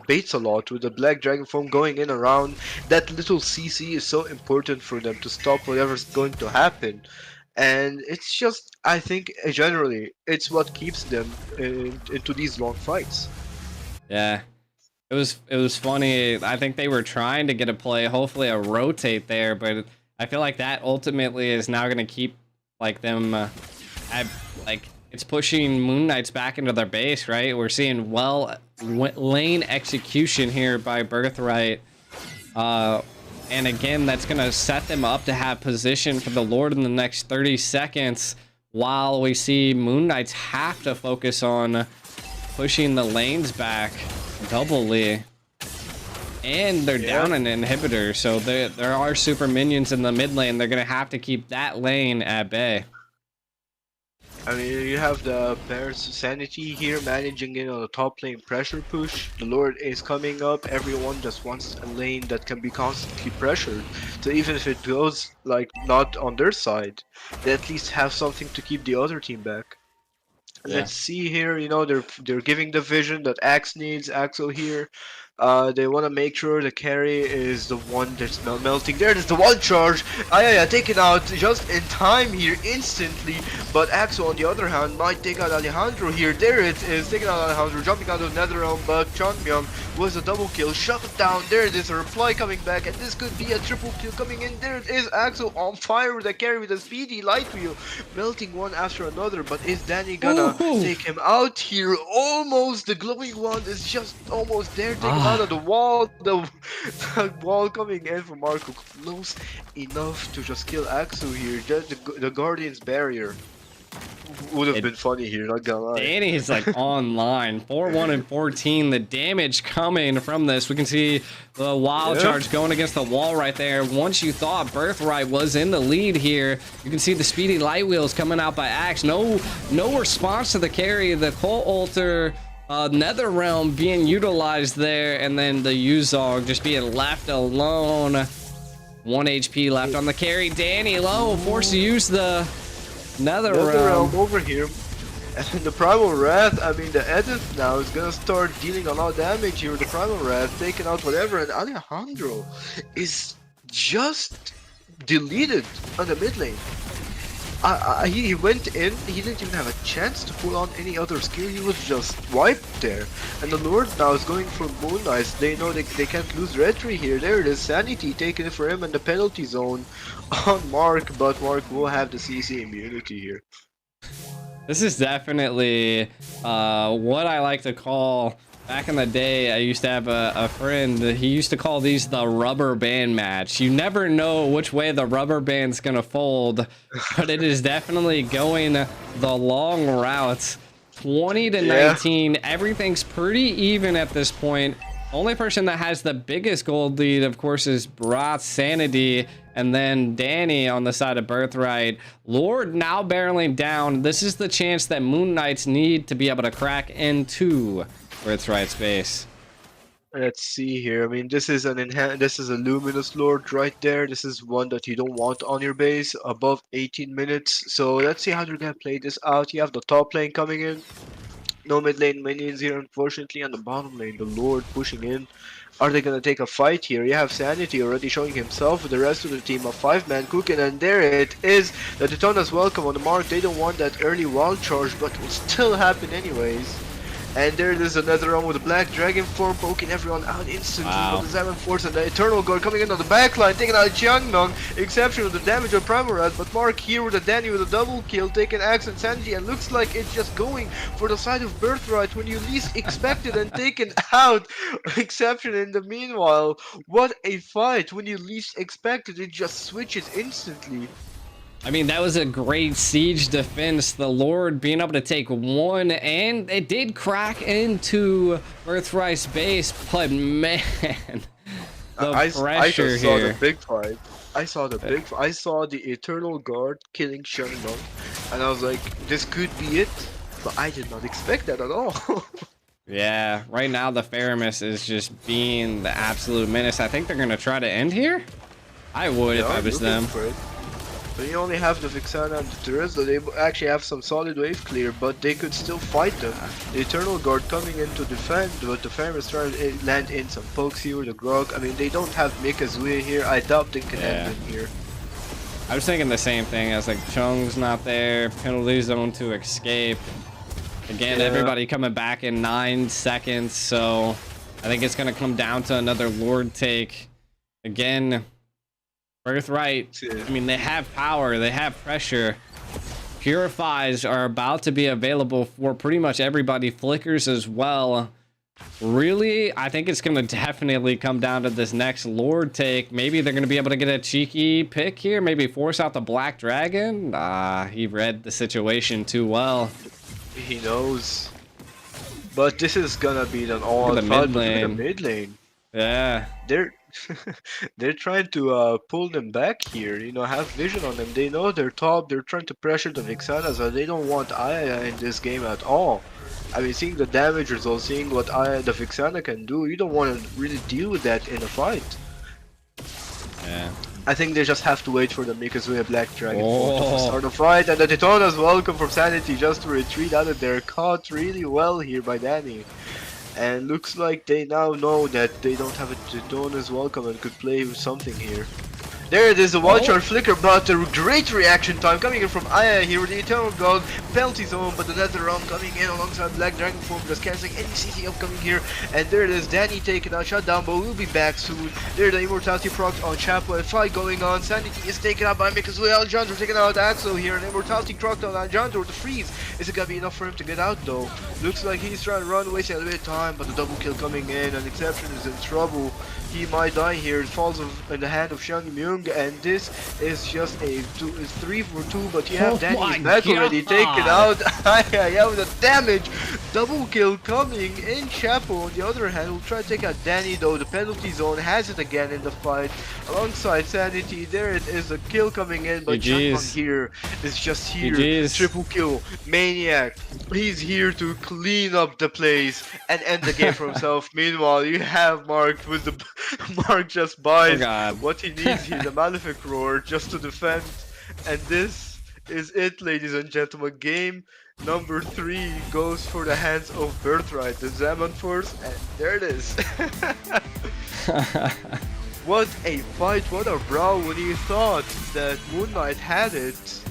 baits a lot with the Black Dragon form going in around. That little CC is so important for them to stop whatever's going to happen. And it's just, I think, generally, it's what keeps them into these long fights. Yeah. It was funny. I think they were trying to get a play, hopefully a rotate there, but I feel like that ultimately is now going to keep like them it's pushing Moon Knights back into their base, right? We're seeing lane execution here by Birthright. And again, that's going to set them up to have position for the Lord in the next 30 seconds, while we see Moon Knights have to focus on pushing the lanes back doubly. And they're down an inhibitor, so there are super minions in the mid lane. They're going to have to keep that lane at bay. I mean, you have the Bears Sanity here managing in on the top lane pressure push. The Lord is coming up. Everyone just wants a lane that can be constantly pressured. So even if it goes like not on their side, they at least have something to keep the other team back. Yeah. Let's see here. You know, they're giving the vision that Axe needs. Axel here. They want to make sure the carry is the one that's melting. There it is, the one charge. Ayaya taken out just in time here, instantly. But Axel, on the other hand, might take out Alejandro here. There it is, taking out Alejandro, jumping out of Netherrealm. But Changmyung was a double kill, shut it down. There it is, a reply coming back, and this could be a triple kill coming in. There it is, Axel on fire with a carry with a speedy light wheel, melting one after another. But is Danny gonna take him out here? Almost, the glowing one is just almost there. Take him out of the wall. The wall coming in from Marco, close enough to just kill Axel here. The Guardian's barrier would have been funny here, not gonna lie. Danny's like online, 4-1 and 14. The damage coming from this. We can see the wild charge going against the wall right there. Once you thought Birthright was in the lead here, you can see the speedy light wheels coming out by Axe. No response to the carry. The Cult Altar Netherrealm being utilized there, and then the Yuzog just being left alone. 1 HP left on the carry. Danny low, forced to use the Netherrealm over here. And then the Primal Wrath, I mean the edit now is gonna start dealing a lot of damage here. The Primal Wrath taking out whatever, and Alejandro is just deleted on the mid lane. He went in, he didn't even have a chance to pull on any other skill, he was just wiped there. And the Lord now is going for Moon Knights. They know they can't lose Red Tree here. There it is, Sanity taking it for him in the penalty zone on Mark, but Mark will have the CC immunity here. This is definitely what I like to call, back in the day, I used to have a friend, he used to call these the rubber band match. You never know which way the rubber band's gonna fold, but it is definitely going the long route. 20 to 19, everything's pretty even at this point. Only person that has the biggest gold lead, of course, is Brat's Sanity, and then Danny on the side of Birthright. Lord now barreling down. This is the chance that Moon Knights need to be able to crack into Birthright's base. Let's see here. I mean, this is a Luminous Lord right there. This is one that you don't want on your base above 18 minutes. So let's see how they're gonna play this out. You have the top lane coming in. No mid lane minions here, unfortunately. On the bottom lane, the Lord pushing in. Are they gonna take a fight here? You have Sanity already showing himself with the rest of the team, a 5-man cooking, and there it is. The Daytona's welcome on the mark. They don't want that early wild charge, but it will still happen anyways. And there it is, another one with the Black Dragon form, poking everyone out instantly. With the Seven Force and the Eternal Guard coming in on the backline, taking out Jiangmyeong. Exception of the damage of Primal Wrath, but Mark here with a Danny with a double kill, taking Axe and Sanji, and looks like it's just going for the side of Birthright when you least expect it, and taken out. Exception in the meanwhile. What a fight! When you least expect it, it just switches instantly. I mean, that was a great siege defense. The Lord being able to take one, and it did crack into Birthright's base, but man, the pressure saw here. The big fight. I saw the Eternal Guard killing Shenlong, and I was like, this could be it, but I did not expect that at all. Yeah, right now the Faramis is just being the absolute menace. I think they're gonna try to end here. I would if I was them. But you only have the Vixana and the Teresa. They actually have some solid wave clear, but they could still fight them. The Eternal Guard coming in to defend, but the Faramis trying to land in some pokes here with the Grog. I mean, they don't have Mikazuya here. I doubt they can end him here. I was thinking the same thing. I was like, Chung's not there, penalty zone to escape. Again, everybody coming back in 9 seconds, so I think it's gonna come down to another Lord take. Again, Birthright, I mean, they have power, they have pressure. Purifies are about to be available for pretty much everybody. Flickers as well. Really, I think it's going to definitely come down to this next Lord take. Maybe they're going to be able to get a cheeky pick here. Maybe force out the Black Dragon. He read the situation too well. He knows. But this is going to be an all-out fight between the mid lane. Yeah. They're trying to pull them back here, you know, have vision on them. They know they're top, they're trying to pressure the Vixana, so they don't want Aya in this game at all. I mean, seeing the damage results, seeing what the Vixana can do, you don't want to really deal with that in a fight. Yeah. I think they just have to wait for the Mikazuya Black Dragon to start the fight, and the Daytona's welcome from Sanity just to retreat out of there. Caught really well here by Danny. And looks like they now know that they don't have a Dawn as welcome and could play with something here. There it is, the watch Oh. our flicker, but a great reaction time coming in from Aya here with the Eternal God, penalty zone, but the Nether Realm coming in alongside Black Dragon Form, just cancelling any CC upcoming here. And there it is, Danny taken out, shut down, but we'll be back soon. There the Immortality procs on Chapo, and fight going on. Sanity is taken out by Mikazui. Alejandro taken out Axel here, and Immortality crocked on Alejandro to freeze. Is it gonna be enough for him to get out though? Looks like he's trying to run, wasting a little bit of time, but the double kill coming in, and Exception is in trouble. He might die here. It falls in the hand of Xiang Myung, and this is just a 3 for 2. But you have Danny's back already taken out. Yeah, with the damage, double kill coming in. Chapo on the other hand will try to take out Danny though. The penalty zone has it again in the fight alongside Sanity. There it is, a kill coming in, but Changmang here is just here. GG's. Triple kill, Maniac. He's here to clean up the place and end the game for himself. Meanwhile, you have Mark with the Mark just buys what he needs here, the Malefic Roar, just to defend. And this is it, ladies and gentlemen. Game number 3 goes for the hands of Birthright, the Zaman Force, and there it is. What a fight, what a brawl when you thought that Moon Knight had it.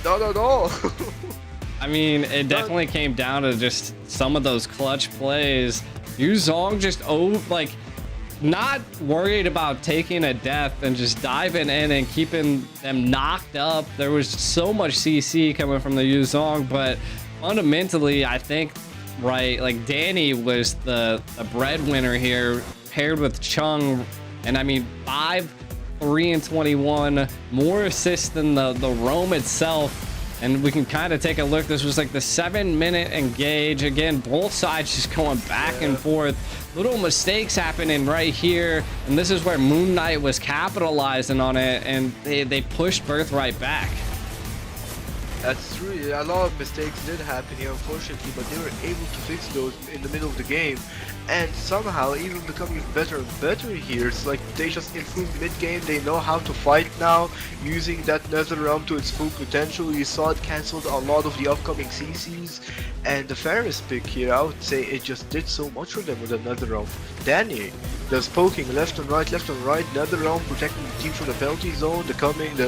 Not at all. I mean, it definitely came down to just some of those clutch plays. Yu Zhong just not worried about taking a death and just diving in and keeping them knocked up. There was so much CC coming from the Yu Zhong, but fundamentally, I think, right, like Danny was the breadwinner here, paired with Chung, and I mean 5, 3, and 21, more assists than the roam itself. And we can kind of take a look. This was like the 7-minute engage. Again, both sides just going back and forth. Little mistakes happening right here. And this is where Moon Knight was capitalizing on it. And they pushed Birthright back. That's true. A lot of mistakes did happen here, unfortunately, but they were able to fix those in the middle of the game, and somehow even becoming better and better here. It's like they just improved mid-game. They know how to fight now, using that Nether Realm to its full potential. You saw it canceled a lot of the upcoming CCs, and the Ferris pick here, I would say it just did so much for them with the Nether Realm. Danny just poking left and right, Nether Realm protecting the team from the penalty zone, the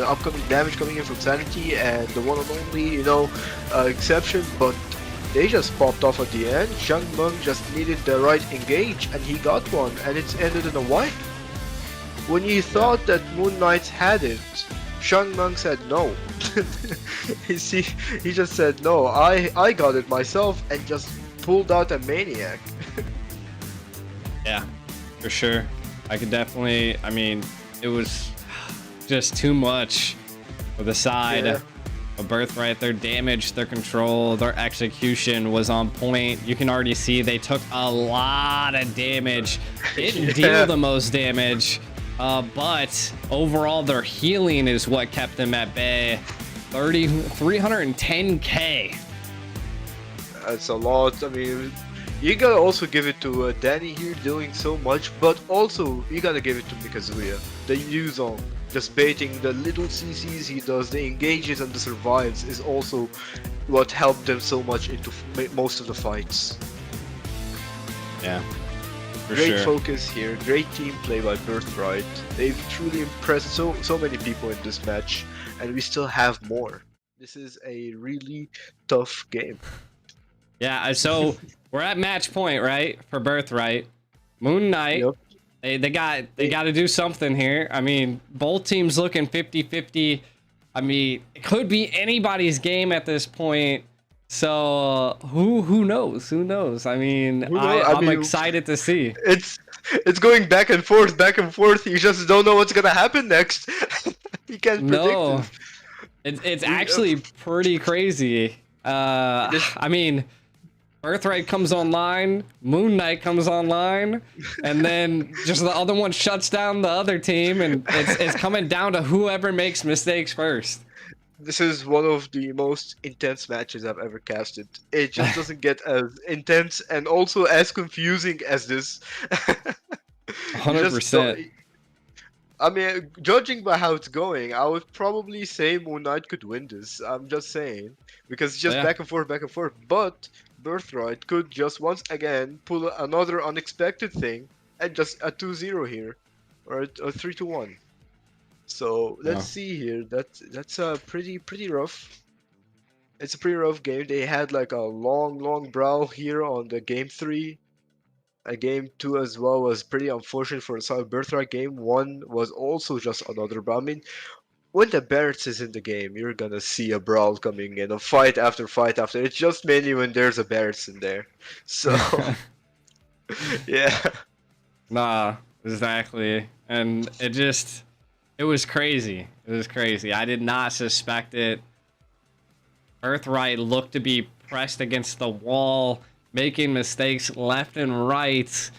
upcoming damage coming in from Sanity, and the one and only, Exception, but they just popped off at the end. Changmeng just needed the right engage, and he got one, and it's ended in a wipe. When you thought that Moon Knight had it, Changmeng said no. he just said no, I got it myself, and just pulled out a Maniac. Yeah, for sure. I could definitely, I mean, it was just too much for the side of Birthright. Their damage, their control, their execution was on point. You can already see they took a lot of damage. Didn't deal the most damage, but overall their healing is what kept them at bay. 310k. That's a lot. I mean, you gotta also give it to Danny here doing so much, but also you gotta give it to Mikazuya, the Yu Zhong. Just baiting the little CCs he does, the engages and the survives is also what helped them so much into most of the fights. Yeah, great focus here, great team play by Birthright. They've truly impressed so many people in this match, and we still have more. This is a really tough game. Yeah, so we're at match point, right, for Birthright. Moon Knight. Yep. They got to do something here. I mean, both teams looking 50-50. I mean, it could be anybody's game at this point. So who knows? Who knows? I mean, I'm excited to see. It's going back and forth, back and forth. You just don't know what's gonna happen next. You can't predict it. It's actually pretty crazy. I mean, Birthright comes online, Moon Knight comes online, and then just the other one shuts down the other team, and it's coming down to whoever makes mistakes first. This is one of the most intense matches I've ever casted. It just doesn't get as intense and also as confusing as this. 100%. I mean, judging by how it's going, I would probably say Moon Knight could win this. I'm just saying, because it's just back and forth, back and forth. But Birthright could just once again pull another unexpected thing and just a 2-0 here, or a 3-1. So let's No. see here. That's a pretty rough. It's a pretty rough game. They had like a long brawl here on the game three. A game two as well was pretty unfortunate for the South Birthright. Game one was also just another brawl. I mean, when the Barretts is in the game, you're gonna see a brawl coming in, a fight after fight after. It's just mainly when there's a Barretts in there. So yeah, Nah, exactly. And it was crazy. It was crazy. I did not suspect it. Birthright looked to be pressed against the wall, making mistakes left and right.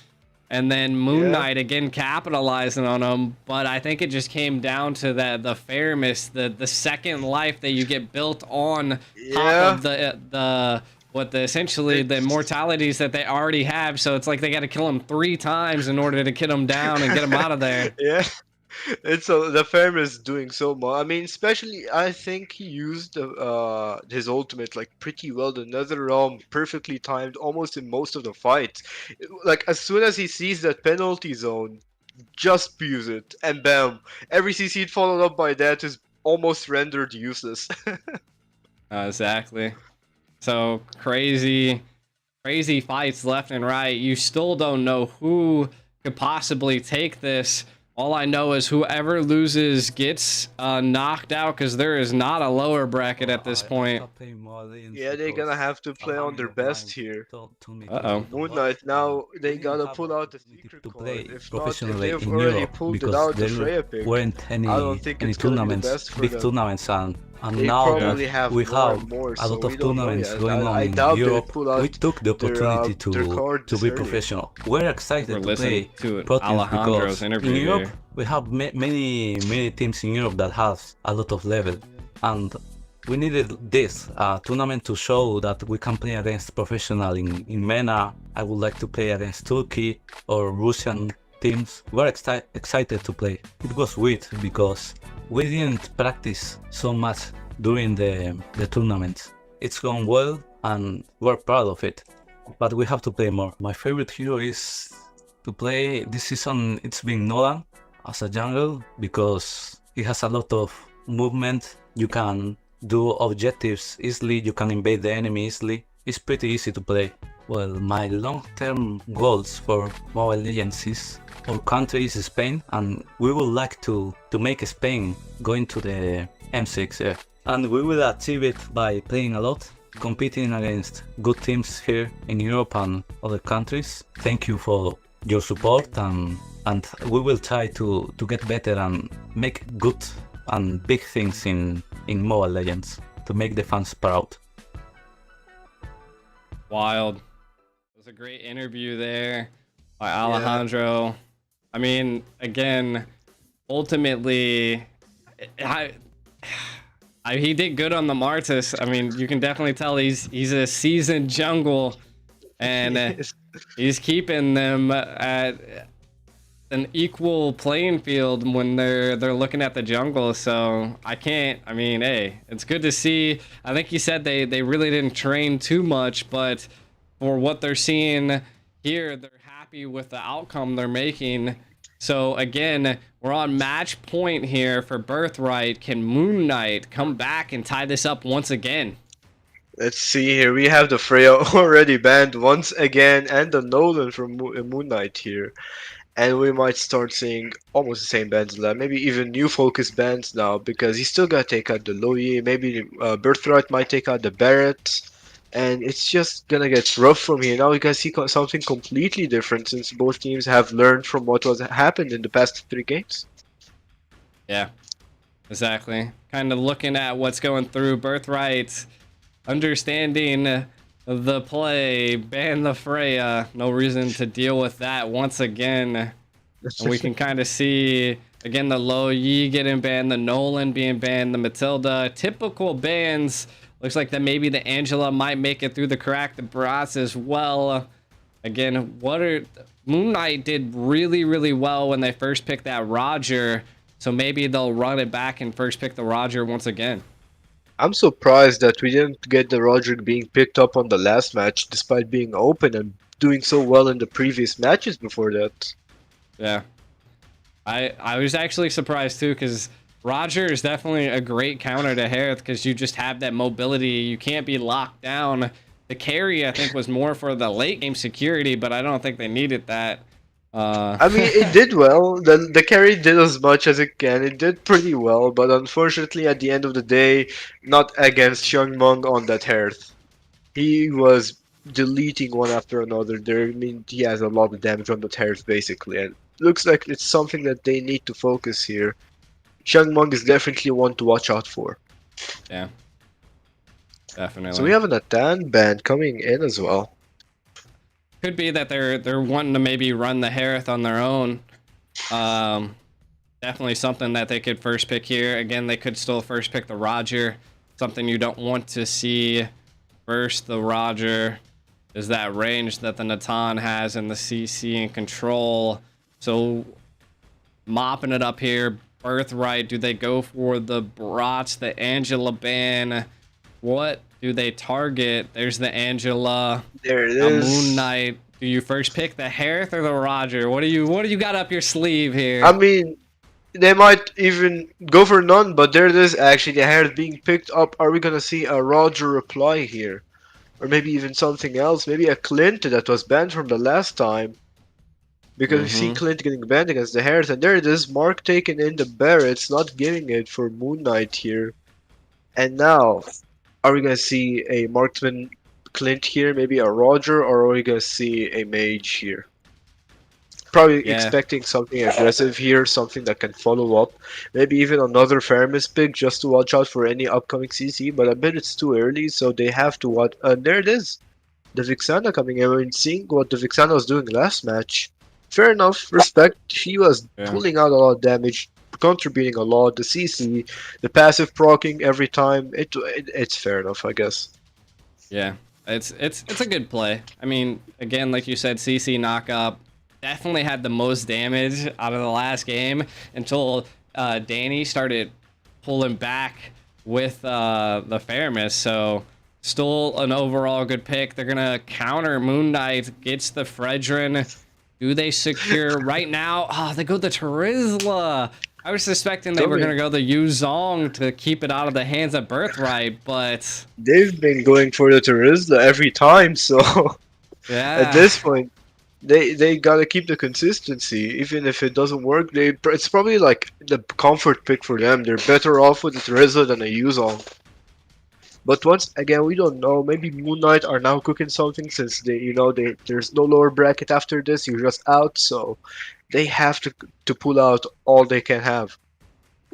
And then Moon yeah, Knight again capitalizing on them. But I think it just came down to the fairness, the second life that you get built on top yeah. of the essentially the It's mortalities that they already have. So it's like they got to kill him 3 times in order to get him down and get him out of there. yeah. It's the farmer is doing so much. I mean, especially I think he used his ultimate like pretty well. The Nether Realm perfectly timed, almost in most of the fights. Like as soon as he sees that penalty zone, just use it, and bam! Every CC followed up by that is almost rendered useless. Exactly. So crazy fights left and right. You still don't know who could possibly take this. All I know is whoever loses gets knocked out, because there is not a lower bracket at this point. Yeah, they're gonna have to play on their best here. Uh-oh. Moon Knight, now they gotta pull out the secret to card. play If not, if professionally they've in already Europe pulled it because out, the there Freya pick, weren't I don't think any it's gonna be the tournaments, best for big them. tournaments, and They now probably that have we more have and more, a so lot we of don't know tournaments yet. going on I in doubt they Europe, pull out we took the opportunity their card to this be early. professional. We're We're excited to listening play to pro teams Alejandro's because interview in Europe here. we have many teams in Europe that have a lot of level, and we needed this tournament to show that we can play against professional in MENA. I would like to play against Turkey or Russian teams. We're excited to play. It was weird because we didn't practice so much during the tournament. It's gone well and we're proud of it, but we have to play more. My favorite hero is to play this season. It's been Nolan as a jungle because he has a lot of movement. You can do objectives easily, you can invade the enemy easily. It's pretty easy to play. Well, my long-term goals for Mobile Legends is our country is Spain, and we would like to make Spain going to the M6, yeah. And we will achieve it by playing a lot, competing against good teams here in Europe and other countries. Thank you for your support, and we will try to get better and make good and big things in Mobile Legends to make the fans proud. Wild. It was a great interview there by Alejandro. I mean, again, ultimately, he did good on the Martis. I mean, you can definitely tell he's a seasoned jungle, and he's keeping them at an equal playing field when they're looking at the jungle. So I mean, hey, it's good to see. I think he said they really didn't train too much, but for what they're seeing here, they're happy with the outcome they're making. So again, we're on match point here for Birthright. Can Moon Knight come back and tie this up once again? Let's see here. We have the Freya already banned once again, and the Nolan from Moon Knight here. And we might start seeing almost the same bands left, maybe even new focus bands now, because he's still got to take out the Loyi, maybe Birthright might take out the Barrett, and it's just gonna get rough from here. Now we can see something completely different since both teams have learned from what was happened in the past 3 games. Yeah, exactly. Kind of looking at what's going through Birthright, understanding the play, ban the Freya. No reason to deal with that once again. And we can kind of see, again, the Lo Yi getting banned, the Nolan being banned, the Matilda. Typical bans. Looks like that maybe the Angela might make it through the crack, the Brass as well. Again, Moon Knight did really well when they first picked that Roger. So maybe they'll run it back and first pick the Roger once again. I'm surprised that we didn't get the Roderick being picked up on the last match, despite being open and doing so well in the previous matches before that. Yeah. I was actually surprised too, because Roger is definitely a great counter to Harith, because you just have that mobility. You can't be locked down. The carry, I think, was more for the late game security, but I don't think they needed that. I mean, it did well. The carry did as much as it can. It did pretty well, but unfortunately, at the end of the day, not against Xiangmeng on that Hearth. He was deleting one after another. There, I mean, he has a lot of damage on the Hearth basically, and looks like it's something that they need to focus here. Xiangmeng is definitely one to watch out for. Yeah, So we definitely. have an Atan band coming in as well. Could be that they're wanting to maybe run the Harith on their own. Um, Definitely something that they could first pick here. Again, they could still first pick the Roger. Something you don't want to see first. The Roger is that range that the Natan has in the CC and control. So mopping it up here. Birthright. Do they go for the Brats, the Angela ban? What do they target? There's the Angela. There it A Moon is. Knight. Do you first pick the Harith or the Roger? What do you got up your sleeve here? I mean, they might even go for none, but there it is actually. The hair is being picked up. Are we gonna see a Roger reply here? Or maybe even something else? Maybe a Clint that was banned from the last time. Because we see Mm-hmm. Clint getting banned against the Harris, and there it is, Mark taking in the Barretts, not giving it for Moon Knight here. And now, are we gonna see a Marksman Clint here, maybe a Roger, or are we gonna see a Mage here? Probably Yeah. expecting something aggressive here, something that can follow up. Maybe even another Fairness pick just to watch out for any upcoming CC, but I bet it's too early, so they have to watch. And there it is, the Vixana coming in. I mean, seeing what the Vixana was doing last match, fair enough, respect. She was Yeah. pulling out a lot of damage, contributing a lot. The CC, the passive proccing every time, it's fair enough, I guess. Yeah, it's a good play. I mean, again, like you said, CC knockup definitely had the most damage out of the last game until Danny started pulling back with the Fairness. So still an overall good pick. They're gonna counter Moon Knight, gets the Fredrin. Do they secure right now? Oh, they go the Terizla. I was suspecting they So, I were mean, gonna go the Yuzong to keep it out of the hands of Birthright, but they've been going for the Terizla every time, so at yeah. this point, they gotta keep the consistency. Even if it doesn't work, it's probably like the comfort pick for them. They're better off with the Terizla than a Yuzong. But once again, we don't know. Maybe Moon Knight are now cooking something since there's no lower bracket after this. You're just out, so they have to pull out all they can have.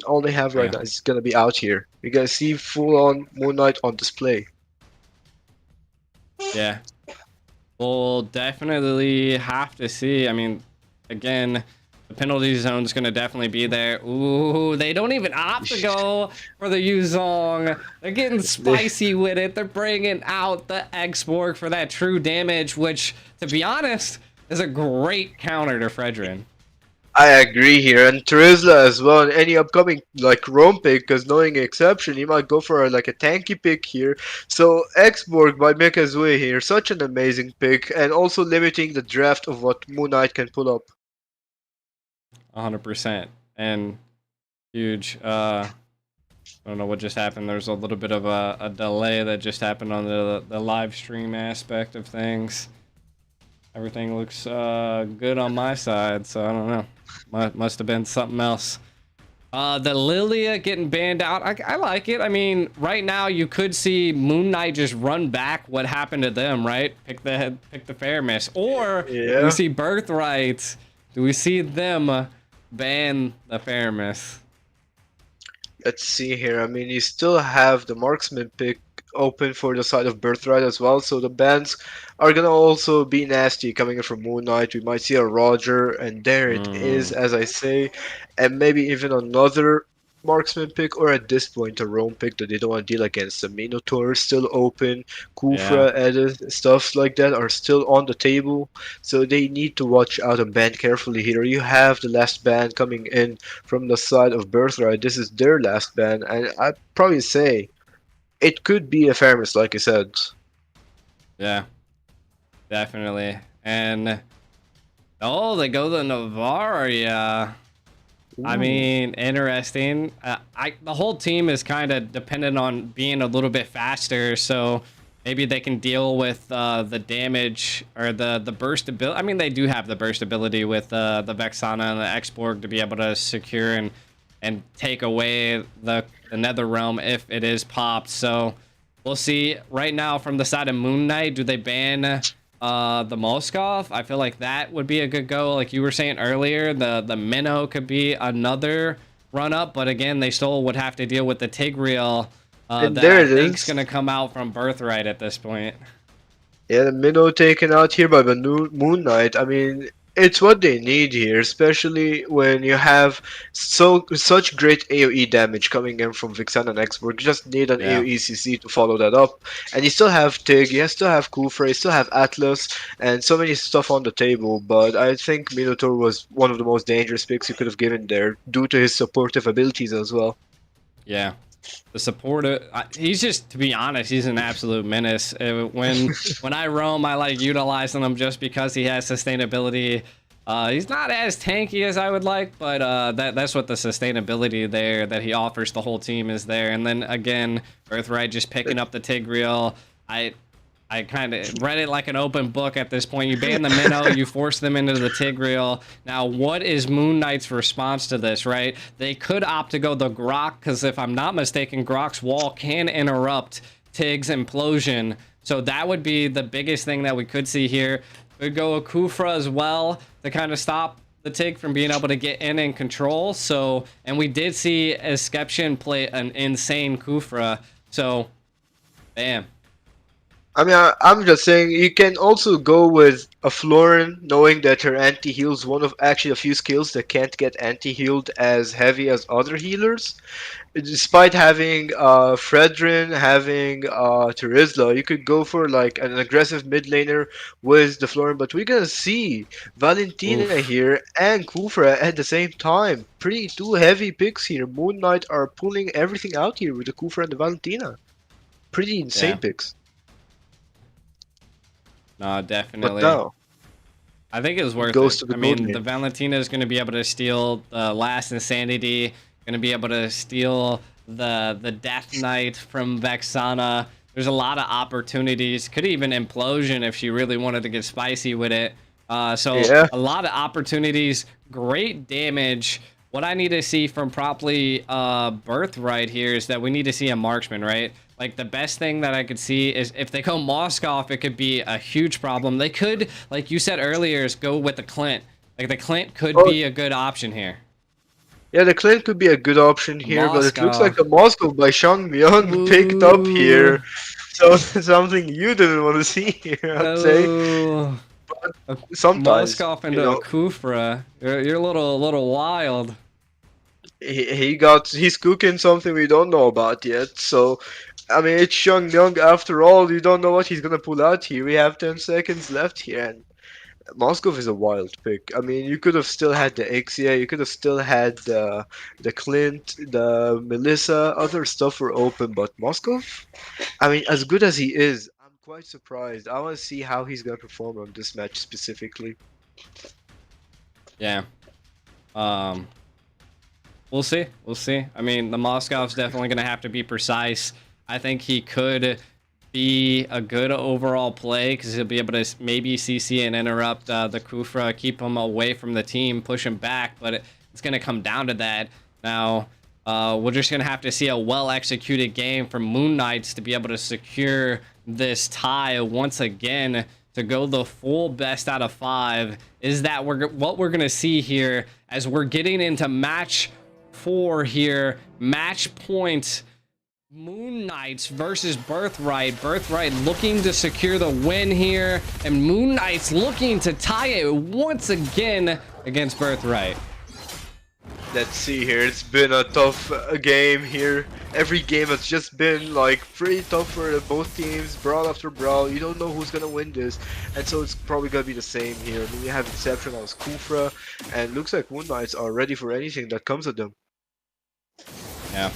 All they have right Yeah. now is gonna be out here. You're gonna see full on Moon Knight on display. Yeah. We'll definitely have to see. I mean, again, the penalty zone is going to definitely be there. Ooh, they don't even opt to go for the Yuzong. They're getting They, spicy with it. They're bringing out the Exborg for that true damage, which, to be honest, is a great counter to Fredrin. I agree here, and Terizla as well. And any upcoming like Rome pick, because knowing exception, he might go for like a tanky pick here. So Exborg might make his way here. Such an amazing pick, and also limiting the draft of what Moon Knight can pull up. 100%. And huge. I don't know what just happened. There's a little bit of a delay that just happened on the live stream aspect of things. Everything looks good on my side, so I don't know. Must have been something else. The Lilia getting banned out. I like it. I mean, right now you could see Moon Knight just run back what happened to them, right? Pick the fair miss. Or do we Yeah. see Birthright? Do we see them ban the fair miss? Let's see here. I mean, you still have the marksman pick open for the side of Birthright as well, so the bans are gonna also be nasty coming in from Moon Knight. We might see a Roger, and there it is, Mm, as I say, and maybe even another marksman pick, or at this point a roam pick that they don't want to deal against. The Minotaur is still open, yeah, Kufra, Edith, stuff like that are still on the table, so they need to watch out and ban carefully here. You have the last ban coming in from the side of Birthright. This is their last ban, and I'd probably say it could be a fair miss, like you said. Yeah, definitely. And oh, they go to Navarre. Yeah. I mean, interesting. The whole team is kind of dependent on being a little bit faster, so maybe they can deal with the damage or the burst ability. I mean, they do have the burst ability with the Vexana and the Exborg to be able to secure and take away the Nether Realm if it is popped. So we'll see. Right now, from the side of Moon Knight, do they ban the Moskov? I feel like that would be a good go. Like you were saying earlier, the Minnow could be another run up, but again, they still would have to deal with the Tigreal And that there I it think's is. gonna come out from Birthright at this point. Yeah, the Minnow taken out here by the Moon Knight. I mean, it's what they need here, especially when you have such great AoE damage coming in from Vixen and Exborg. You just need an Yeah. AoE CC to follow that up. And you still have Tig, you still have Kufra, you still have Atlas, and so many stuff on the table. But I think Minotaur was one of the most dangerous picks you could have given there, due to his supportive abilities as well. Yeah. The supporter, he's just, to be honest, he's an absolute menace. When I roam, I like utilizing him just because he has sustainability. He's not as tanky as I would like, but that's what the sustainability there that he offers the whole team is there. And then again, Birthright just picking up the Tigreal. I kind of read it like an open book at this point. You ban the Minnow, you force them into the Tigreal. Now, what is Moon Knight's response to this, right? They could opt to go the Grok, because if I'm not mistaken, Grok's wall can interrupt Tig's implosion. So that would be the biggest thing that we could see here. Could go a Kufra as well to kind of stop the Tig from being able to get in and control. So, and we did see Esception play an insane Kufra. So, bam. I mean, I'm just saying you can also go with a Florin, knowing that her anti-heal's one of actually a few skills that can't get anti-healed as heavy as other healers. Despite having Fredrin, having Terizla, you could go for like an aggressive mid laner with the Florin, but we're gonna see Valentina Oof. here and Kufra at the same time. Pretty two heavy picks here. Moon Knight are pulling everything out here with the Kufra and the Valentina. Pretty insane Yeah. picks. No, But definitely. now, I think it was it worth goes it. to the I gold mean, the lane. Valentina is going to be able to steal the last Insanity, going to be able to steal the Death Knight from Vexana. There's a lot of opportunities. Could even Implosion if she really wanted to get spicy with it. So Yeah. a lot of opportunities, great damage. What I need to see from probably Birthright here is that we need to see a marksman, right? Like, the best thing that I could see is if they go Moskov, it could be a huge problem. They could, like you said earlier, is go with the Clint. Like, the Clint could Oh, be a good option here. yeah, the Clint could be a good option The here, but it looks like Moskov. the Moscow by Shang Myung picked up Ooh. here. So something you didn't want to see here, I'd say. Oh. A Sometimes, Moskov you into a know, Kufra. You're a little wild. he's cooking something we don't know about yet. So, I mean, it's Shang Myung after all. You don't know what he's gonna pull out here. We have 10 seconds left here, and Moskov is a wild pick. I mean, you could have still had the Ixia, you could have still had the Clint, the Melissa, other stuff were open, but Moskov, I mean, as good as he is, I'm quite surprised. I want to see how he's gonna perform on this match specifically. Yeah. Um. We'll see. We'll see. I mean, the Moskov's definitely going to have to be precise. I think he could be a good overall play because he'll be able to maybe CC and interrupt the Kufra, keep him away from the team, push him back. But it's going to come down to that. Now, we're just going to have to see a well-executed game from Moon Knights to be able to secure this tie once again to go the full best out of 5. Is that what we're going to see here as we're getting into match 4 here. Match point. Moon Knights versus Birthright. Birthright looking to secure the win here, and Moon Knights looking to tie it once again against Birthright. Let's see here. It's been a tough game here. Every game has just been like pretty tough for both teams, brawl after brawl. You don't know who's gonna win this, and so it's probably gonna be the same here. I mean, we have Inception as Kufra, and looks like Moon Knights are ready for anything that comes at them. Yeah.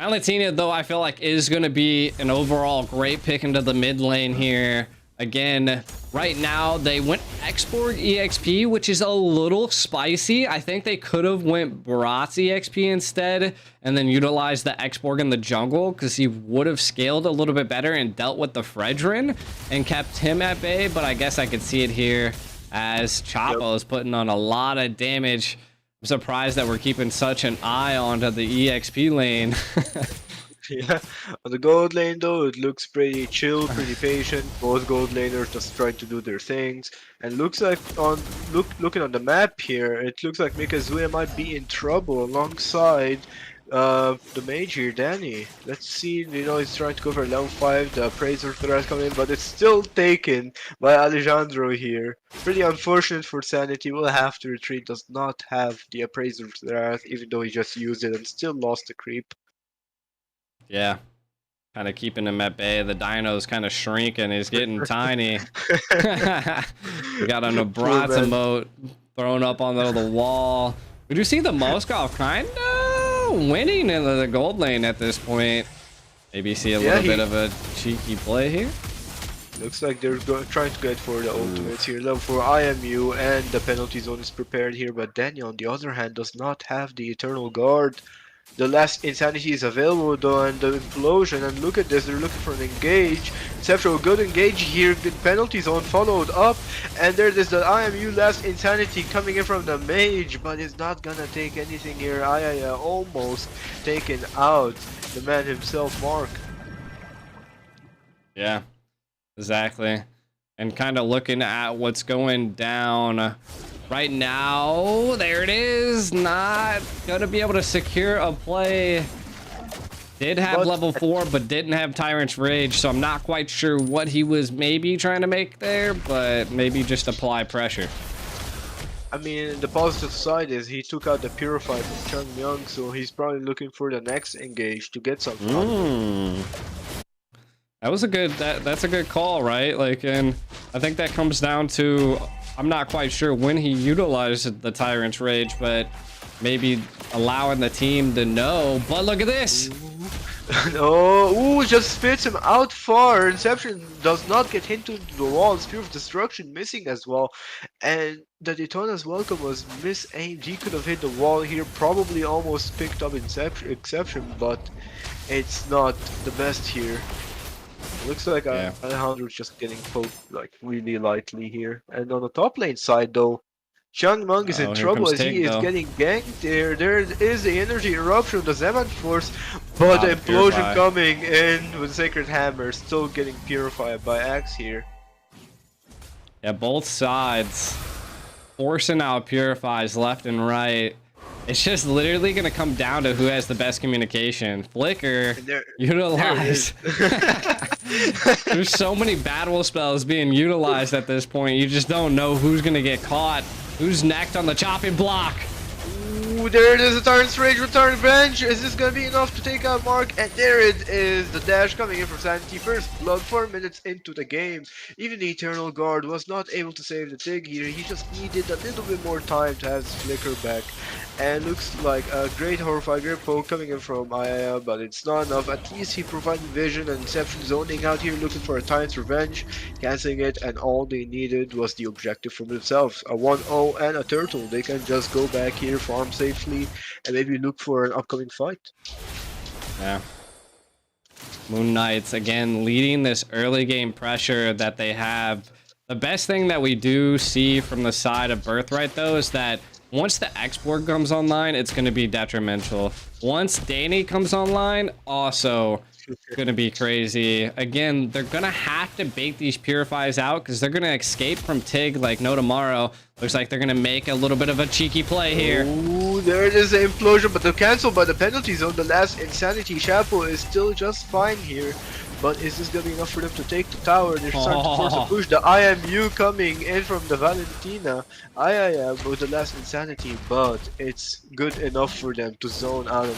Valentina, though, I feel like is going to be an overall great pick into the mid lane here. Again, right now, they went Export EXP, which is a little spicy. I think they could have went Barat's EXP instead and then utilized the Export in the jungle because he would have scaled a little bit better and dealt with the Fredrin and kept him at bay. But I guess I could see it here as Chapo is putting on a lot of damage. I'm surprised that we're keeping such an eye onto the EXP lane. Yeah, on the gold lane though, it looks pretty chill, pretty patient. Both gold laners just trying to do their things, and looks like looking on the map here, it looks like Mikazuya might be in trouble alongside the mage here, Danny. Let's see, you know, he's trying to go for level 5, the appraiser threat coming in, but it's still taken by Alejandro here. Pretty unfortunate for Sanity, will have to retreat, does not have the appraiser threat, even though he just used it and still lost the creep. Yeah, kind of keeping him at bay. The dino's kind of shrinking. He's getting tiny. We got an Abrat emote thrown up on the wall. We do see the Moskov kind of winning in the gold lane at this point. Maybe see a little bit of a cheeky play here. Looks like they're trying to get for the ultimates here. Level 4 IMU and the penalty zone is prepared here, but Daniel on the other hand does not have the Eternal Guard. The last Insanity is available though, and the Implosion, and look at this, they're looking for an engage. Exceptional good engage here, the penalty zone followed up, and there is the IMU last Insanity coming in from the mage, but it's not gonna take anything here. Ayaya almost taken out, the man himself, Mark. Yeah, exactly. And kind of looking at what's going down right now, there it is. Not gonna be able to secure a play. Did have level 4, but didn't have Tyrant's Rage, so I'm not quite sure what he was maybe trying to make there, but maybe just apply pressure. I mean, the positive side is he took out the Purify from Chung Myung, so he's probably looking for the next engage to get something. That was a good, that's a good call, right? Like, and I think that comes down to, I'm not quite sure when he utilized the Tyrant's Rage, but maybe allowing the team to know. But look at this. Ooh, just spits him out far. Inception does not get into the wall. Spear of Destruction missing as well. And the Daytona's welcome was misaimed. He could have hit the wall here, probably almost picked up Exception, but it's not the best here. Looks like Alejandro's just getting poked like really lightly here. And on the top lane side though, Chung Mung is in trouble as he is getting ganked there. There is the energy eruption of the Zeman Force, but the implosion coming in with Sacred Hammer, still getting purified by Axe here. Yeah, both sides forcing out purifies left and right. It's just literally going to come down to who has the best communication. Flicker, utilize. There's so many battle spells being utilized at this point. You just don't know who's going to get caught. Who's next on the chopping block? Ooh, there it is, the Tyrant's Rage return revenge. Is this gonna be enough to take out Mark? And there it is, the dash coming in from Sanity. First blood 4 minutes into the game. Even the Eternal Guard was not able to save the Tig here. He just needed a little bit more time to have his flicker back. And looks like a great horrified grip poke coming in from Ayaya, but it's not enough. At least he provided vision and Inception zoning out here looking for a Tyrant's Revenge, cancelling it, and all they needed was the objective for themselves. A 1-0 and a turtle. They can just go back here, farm safely, and maybe look for an upcoming fight. Yeah. Moon Knights, again, leading this early game pressure that they have. The best thing that we do see from the side of Birthright, though, is that once the export comes online, it's going to be detrimental. Once Danny comes online, also going to be crazy. Again, they're going to have to bait these purifies out because they're going to escape from Tig like no tomorrow. Looks like they're going to make a little bit of a cheeky play here. Ooh, there it is, the implosion, but the cancel by the penalty zone. The last Insanity Chapo is still just fine here. But is this going to be enough for them to take the tower? They're starting to force a push. The IMU coming in from the Valentina. With the last Insanity, but it's good enough for them to zone out and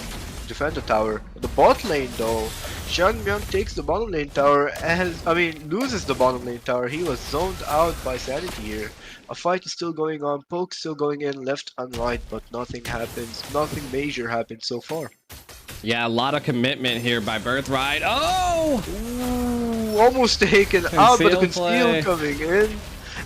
defend the tower. The bot lane though, Xiang Myung takes the bottom lane tower and, loses the bottom lane tower. He was zoned out by Sanity here. A fight is still going on, poke still going in left and right, but nothing happens. Nothing major happens so far. Yeah, a lot of commitment here by Birthright. Oh! Ooh, almost taken out, but the conceal coming in.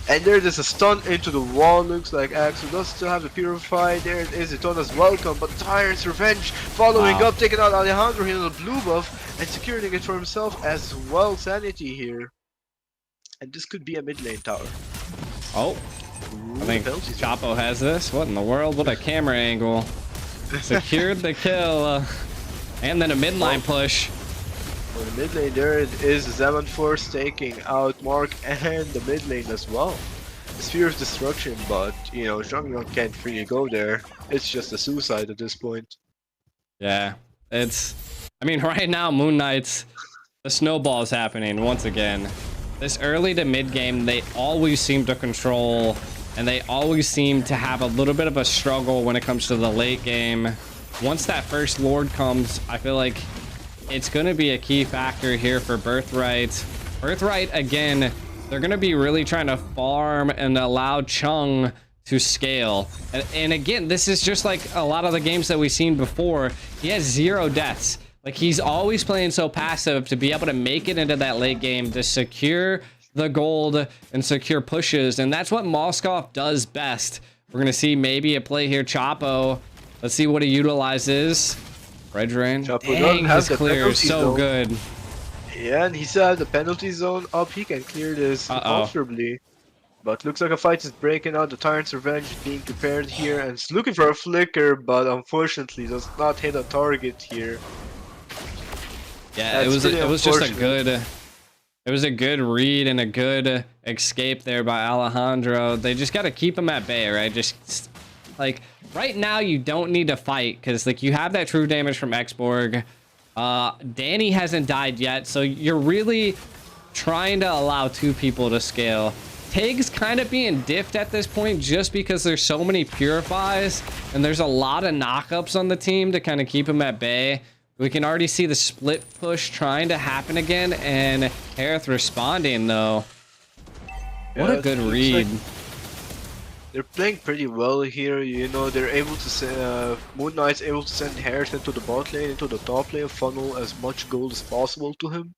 And there is a stun into the wall. Looks like Axel does still have the Purify. There it is, Etona's welcome, but Tyrant's Revenge following up, taking out Alejandro here on the blue buff and securing it for himself as well. Sanity here. And this could be a mid lane tower. Oh, I think Chapo has this. What in the world? What a camera angle. Secured the kill. And then a midline push. For the mid lane, there it is, Zaman Force taking out Mark and the mid lane as well. Sphere of Destruction, but you know, Jungle can't really go there. It's just a suicide at this point. Yeah, I mean, right now, Moon Knight's, the snowball is happening once again. This early to mid game, they always seem to control, and they always seem to have a little bit of a struggle when it comes to the late game. Once that first Lord comes, I feel like it's going to be a key factor here for Birthright. Birthright, again, they're going to be really trying to farm and allow Chung to scale. And again, this is just like a lot of the games that we've seen before. He has 0 deaths. Like, he's always playing so passive to be able to make it into that late game, to secure the gold and secure pushes. And that's what Moskov does best. We're going to see maybe a play here. Chapo. Let's see what he utilizes. Red Drain. Dang, his clear is so good. Yeah, and he still has the penalty zone up. He can clear this comfortably. But looks like a fight is breaking out. The Tyrant's Revenge is being prepared here. And it's looking for a flicker, but unfortunately does not hit a target here. Yeah, it was just a good... It was a good read and a good escape there by Alejandro. They just got to keep him at bay, right? Just... Like, right now, you don't need to fight, because, like, you have that true damage from Xborg. Danny hasn't died yet, so you're really trying to allow 2 people to scale. Tig's kind of being diffed at this point, just because there's so many Purifies, and there's a lot of knockups on the team to kind of keep him at bay. We can already see the split push trying to happen again, and Harith responding, though. What a good read. They're playing pretty well here, you know, they're able to send, Moon Knight's able to send Harith into the bot lane, into the top lane, funnel as much gold as possible to him.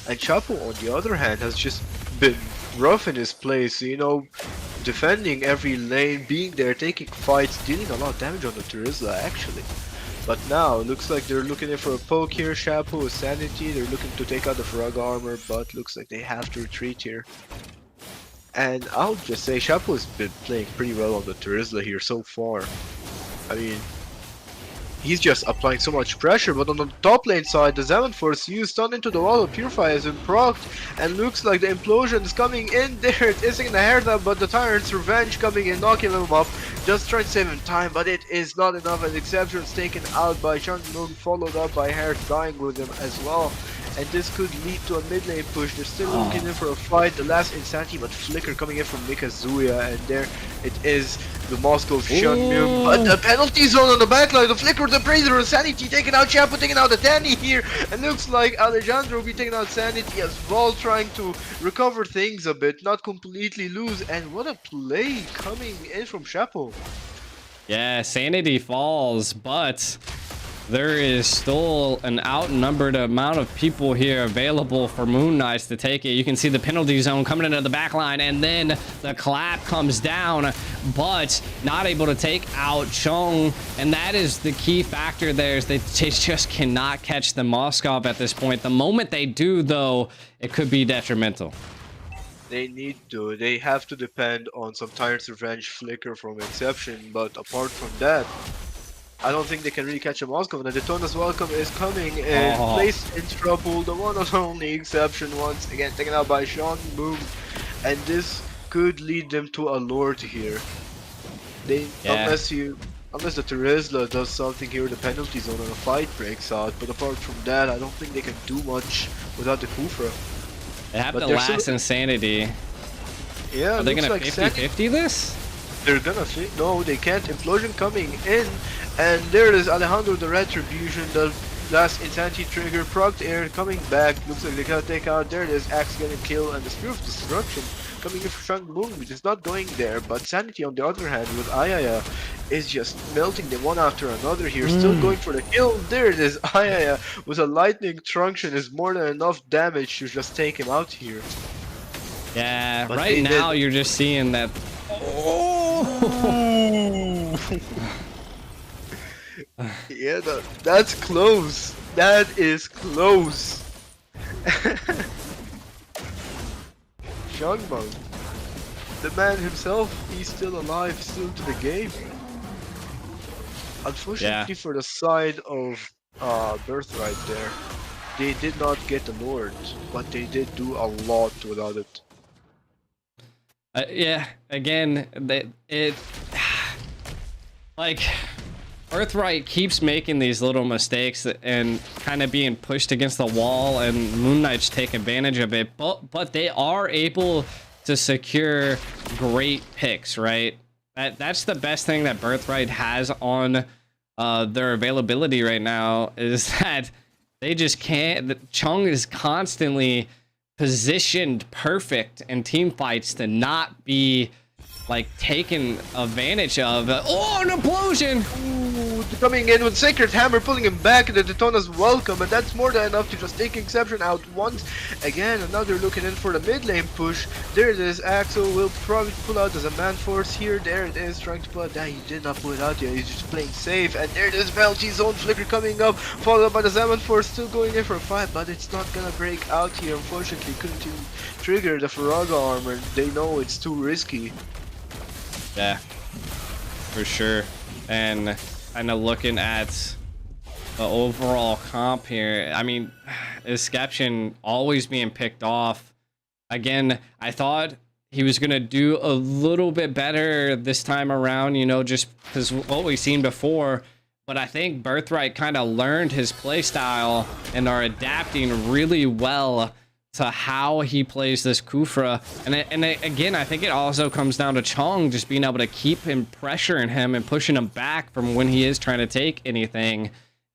And Chapo, on the other hand, has just been rough in his place, you know, defending every lane, being there, taking fights, dealing a lot of damage on the Terizla, actually. But now, looks like they're looking in for a poke here. Chapo with Sanity, they're looking to take out the Frog armor, but looks like they have to retreat here. And I'll just say Chapo has been playing pretty well on the Terizla here so far. I mean, he's just applying so much pressure, but on the top lane side, the Zaman Force used stun into the wall of Purify has been procced, and looks like the implosion is coming in. There it is in the Hertha, but the Tyrant's Revenge coming in, knocking him up, just trying to save him time, but it is not enough, and Exception is taken out by Changmung, followed up by Hertha dying with him as well. And this could lead to a mid lane push. They're still looking in for a fight. The last Insanity, but Flicker coming in from Mikazuya, and there it is, the Moscow Shunmyung. But the penalty zone on the backline, the Flicker, the Praiser, Sanity taking out Chapo, taking out the Danny here, and looks like Alejandro will be taking out Sanity as well, trying to recover things a bit, not completely lose. And what a play coming in from Chapo. Yeah, Sanity falls, but there is still an outnumbered amount of people here available for Moon Knights to take it. You can see the penalty zone coming into the back line, and then the clap comes down, but not able to take out Chung. And that is the key factor there, is they just cannot catch the Moskov at this point. The moment they do, though, it could be detrimental. They need to. They have to depend on some Tyrant's Revenge Flicker from Exception, but apart from that, I don't think they can really catch a Moskov. And the Detona's Welcome is coming and placed in trouble. The one and only Exception once again taken out by Sean Boom. And this could lead them to a Lord here. Unless the Terizla does something here, the penalty zone and a fight breaks out. But apart from that, I don't think they can do much without the Kufra. They have the last Insanity. Yeah, are they gonna 50-50 this? They're gonna no, they can't. Implosion coming in, and there is Alejandro the Retribution, the last Insanity trigger, procced air coming back. Looks like they gotta take out. There it is, Axe getting killed, and the Spear of Destruction coming in for Shang Mung, which is not going there. But Sanity on the other hand with Ayaya is just melting them one after another here. Still going for the kill. There it is. Ayaya with a lightning trunction is more than enough damage to just take him out here. Yeah, But right now you're just seeing that. Yeah, that's close. That is close. Xiangmeng, the man himself, he's still alive, still to the game. Unfortunately for the side of Birthright there, they did not get the Lord, but they did do a lot without it. Yeah, again, like Birthright keeps making these little mistakes and kind of being pushed against the wall, and Moon Knight's take advantage of it, but they are able to secure great picks, right? That's the best thing that Birthright has on their availability right now, is that they just can't. Chung is constantly positioned perfect in team fights to not be like taken advantage of. Oh, an implosion! Ooh, coming in with Sacred Hammer, pulling him back, and the Daytona's welcome, and that's more than enough to just take Inception out once. Again, another looking in for the mid lane push. There it is. Axel will probably pull out as a man force here. There it is, trying to pull it down. He did not pull it out yet. He's just playing safe. And there it is, Melty's own flicker coming up, followed up by the Zaman force, still going in for a fight, but it's not gonna break out here. Unfortunately, couldn't even trigger the Faraga armor. They know it's too risky. Yeah, for sure. And kind of looking at the overall comp here, I mean, Esception always being picked off. Again, I thought he was going to do a little bit better this time around, you know, just because what we've seen before. But I think Birthright kind of learned his play style and are adapting really well to how he plays this Kufra. And again, I think it also comes down to Chung just being able to keep him, pressuring him and pushing him back from when he is trying to take anything.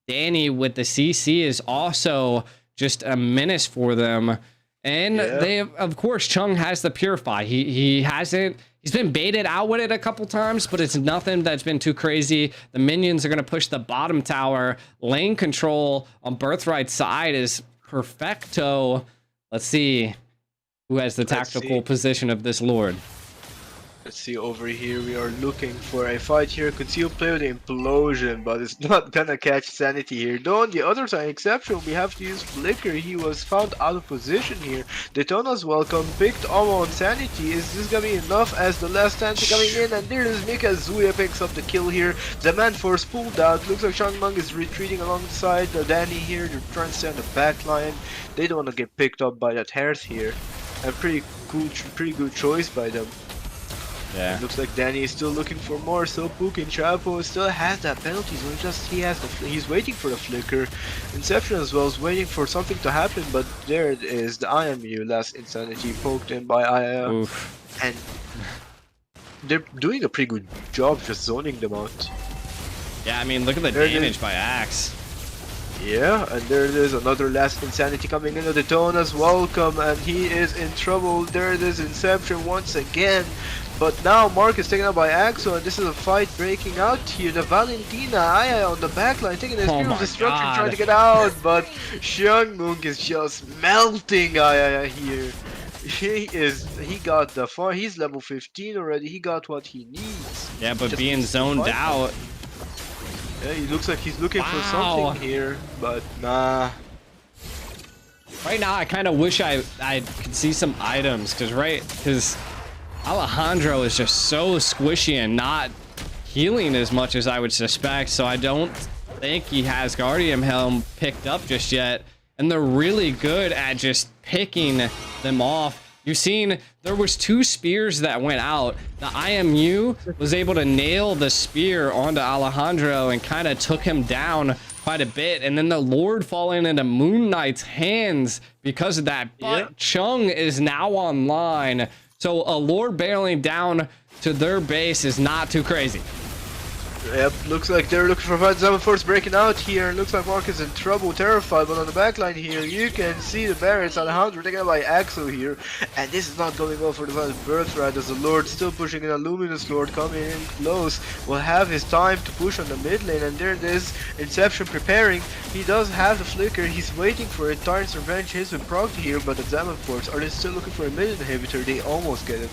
Danny with the CC is also just a menace for them. And they, of course, Chung has the Purify. He's been baited out with it a couple times, but it's nothing that's been too crazy. The minions are going to push the bottom tower. Lane control on Birthright's side is perfecto. Let's see who has the tactical position of this Lord. Let's see, over here we are looking for a fight here. Concealed play with the implosion, but it's not gonna catch Sanity here. Though on the other side, exception, we have to use Flicker. He was found out of position here. Daytona's welcome, picked Almo on Sanity. Is this gonna be enough as the last Sanity coming in? And there is Mikazuya picks up the kill here. The man force pulled out. Looks like Xiangmeng is retreating alongside Danny here. They're trying to stay on the back line. They don't want to get picked up by that Hearth here. A pretty good choice by them. Yeah. Looks like Danny is still looking for more. So Pukin Chapo still has that penalty. So he's waiting for the flicker. Inception as well is waiting for something to happen. But there it is. The IMU last Insanity poked in by Aya. Oof. And they're doing a pretty good job just zoning them out. Yeah, I mean, look at the damage by Axe. Yeah, and there it is, another last Insanity coming into Daytona's welcome, and he is in trouble. There it is, Inception once again. But now Mark is taken out by Axo, and this is a fight breaking out here. The Valentina Aya on the backline taking the Spear of Destruction, trying to get out, but Xiangmeng is just melting Aya here. He got the far. He's level 15 already. He got what he needs. Yeah, but being zoned out. Yeah, he looks like he's looking for something here, but nah. Right now, I kind of wish I could see some items, because Alejandro is just so squishy and not healing as much as I would suspect. So I don't think he has Guardian Helm picked up just yet. And they're really good at just picking them off. You've seen there was 2 spears that went out. The IMU was able to nail the spear onto Alejandro and kind of took him down quite a bit. And then the Lord falling into Moon Knight's hands because of that. But Chung is now online. So a Lord barreling down to their base is not too crazy. Yep, looks like they're looking for fight. Zaman Force breaking out here. Looks like Mark is in trouble, terrified. But on the backline here, you can see the barrels. Alejandro taken out by Axo here. And this is not going well for the side of Birthright, as the Lord still pushing in. A Luminous Lord coming in close. Will have his time to push on the mid lane. And there it is. Inception preparing. He does have the flicker. He's waiting for it. Tyrant's Revenge has been procced here. But the Zaman Force, are they still looking for a mid inhibitor? They almost get it.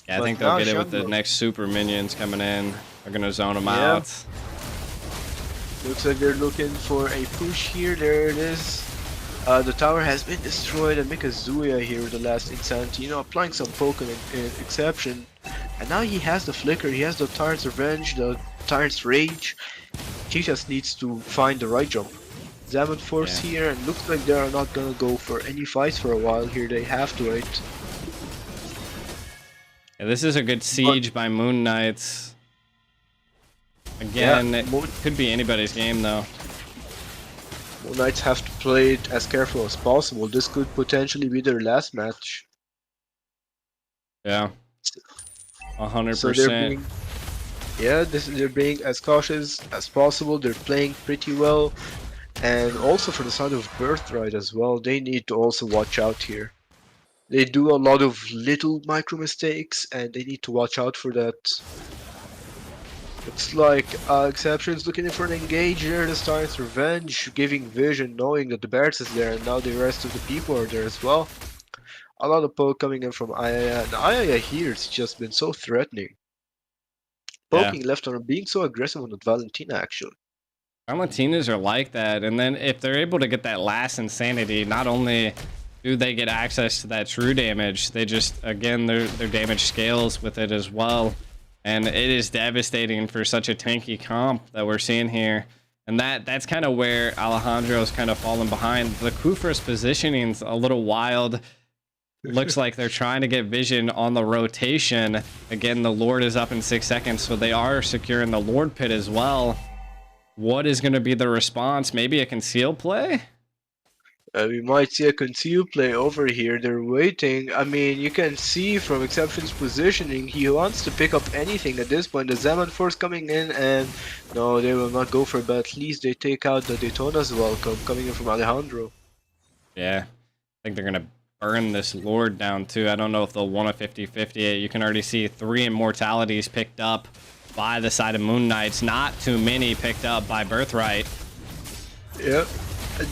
Yeah, I think they'll get it with the next super minions coming in. They're gonna zone them out. Looks like they're looking for a push here. There it is. The tower has been destroyed, and Mikazuya here with the last Insanity, you know, applying some poke in Exception. And now he has the flicker, he has the Tyrant's Revenge, the Tyrant's Rage. He just needs to find the right jump. Zaman Force here, and looks like they are not gonna go for any fights for a while here. They have to wait. Yeah, this is a good siege by Moon Knights. Again, it could be anybody's game though. Moon Knights have to play it as careful as possible. This could potentially be their last match. Yeah, 100%. So they're being as cautious as possible. They're playing pretty well, and also for the side of Birthright as well, they need to also watch out here. They do a lot of little micro mistakes, and they need to watch out for that. Looks like Exception's looking for an engage here. This Tyrant's Revenge, giving vision, knowing that the Barretts is there, and now the rest of the people are there as well. A lot of poke coming in from Ayaya, and Ayaya here has just been so threatening. Poking left on, being so aggressive on the Valentina actually. Valentinas are like that, and then if they're able to get that last Insanity, not only do they get access to that true damage, they just, again, their damage scales with it as well. And it is devastating for such a tanky comp that we're seeing here. And that's kind of where Alejandro's kind of fallen behind. The Kufra's positioning's a little wild. Looks like they're trying to get vision on the rotation. Again, the Lord is up in 6 seconds, so they are securing the Lord Pit as well. What is going to be the response? Maybe a conceal play? We might see a concealed play over here. They're waiting. I mean, you can see from Exception's positioning, he wants to pick up anything at this point. The Zaman Force coming in, and no, they will not go for it, but at least they take out the Daytona's welcome coming in from Alejandro. Yeah, I think they're going to burn this Lord down too. I don't know if they'll want a 50-50. You can already see 3 immortalities picked up by the side of Moon Knights. Not too many picked up by Birthright. Yep.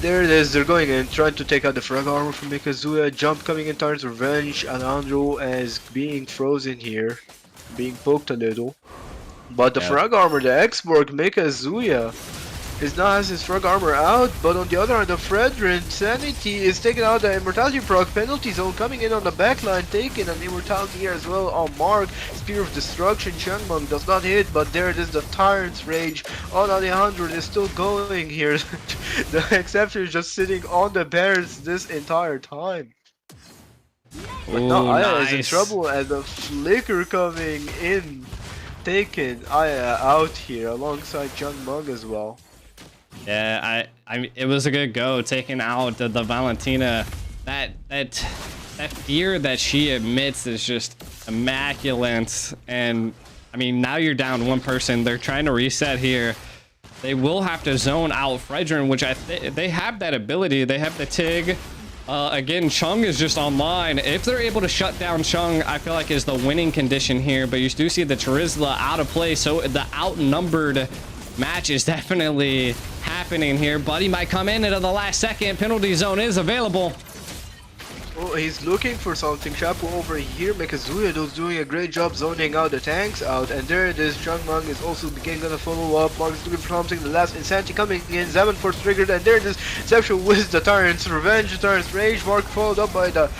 There it is, they're going in, trying to take out the frag armor from Mikazuya. Jump coming in, Tyrant's Revenge. Alejandro is being frozen here, being poked a little. But the frag armor, the X-Borg, Mikazuya, is now has his frag armor out. But on the other hand, the Fredrin Sanity is taking out the Immortality proc. Penalty zone coming in on the backline, taking an Immortality here as well on Mark. Spear of Destruction, Changmeng does not hit, but there it is, the Tyrant's Rage on Alejandro is still going here. The Exception is just sitting on the bears this entire time. But now Aya is in trouble, and the flicker coming in, taking Aya out here alongside Changmeng as well. Yeah, I mean, it was a good go taking out the Valentina. That fear that she admits is just immaculate. And I mean, now you're down 1 person. They're trying to reset here. They will have to zone out Fredrin, which they have that ability. They have the Tig. Again, Chung is just online. If they're able to shut down Chung, I feel like is the winning condition here. But you do see the Charizla out of play, so the outnumbered match is definitely happening here. Buddy might come in at the last second. Penalty zone is available. Oh, he's looking for something. Chapo over here. Mikazuya is doing a great job zoning out the tanks out. And there it is. Changmeng is also again gonna follow up. Mark is looking for something. The last Insanity coming in. Zaman Force triggered. And there it is. Exception with the Tyrant's Revenge, Tyrant's Rage. Mark followed up by that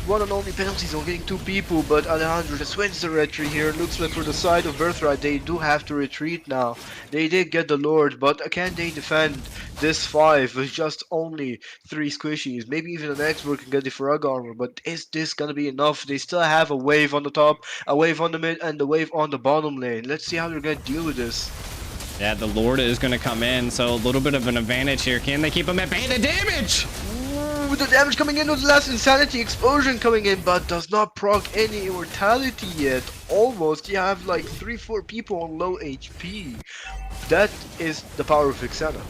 one and only penalty zone, getting 2 people. But Alejandro just wins the retreat here. Looks like for the side of Birthright, they do have to retreat now. They did get the Lord, but can they defend this 5 with just only 3 squishies? Maybe even the next one can get the frag armor, but is this gonna be enough? They still have a wave on the top, a wave on the mid, and the wave on the bottom lane. Let's see how they're gonna deal with this. Yeah, the Lord is gonna come in, so a little bit of an advantage here. Can they keep him at bay? The damage! Ooh, the damage coming in with the last Insanity Explosion coming in, but does not proc any Immortality yet. Almost, you have like 3-4 people on low HP. That is the power of Vixana.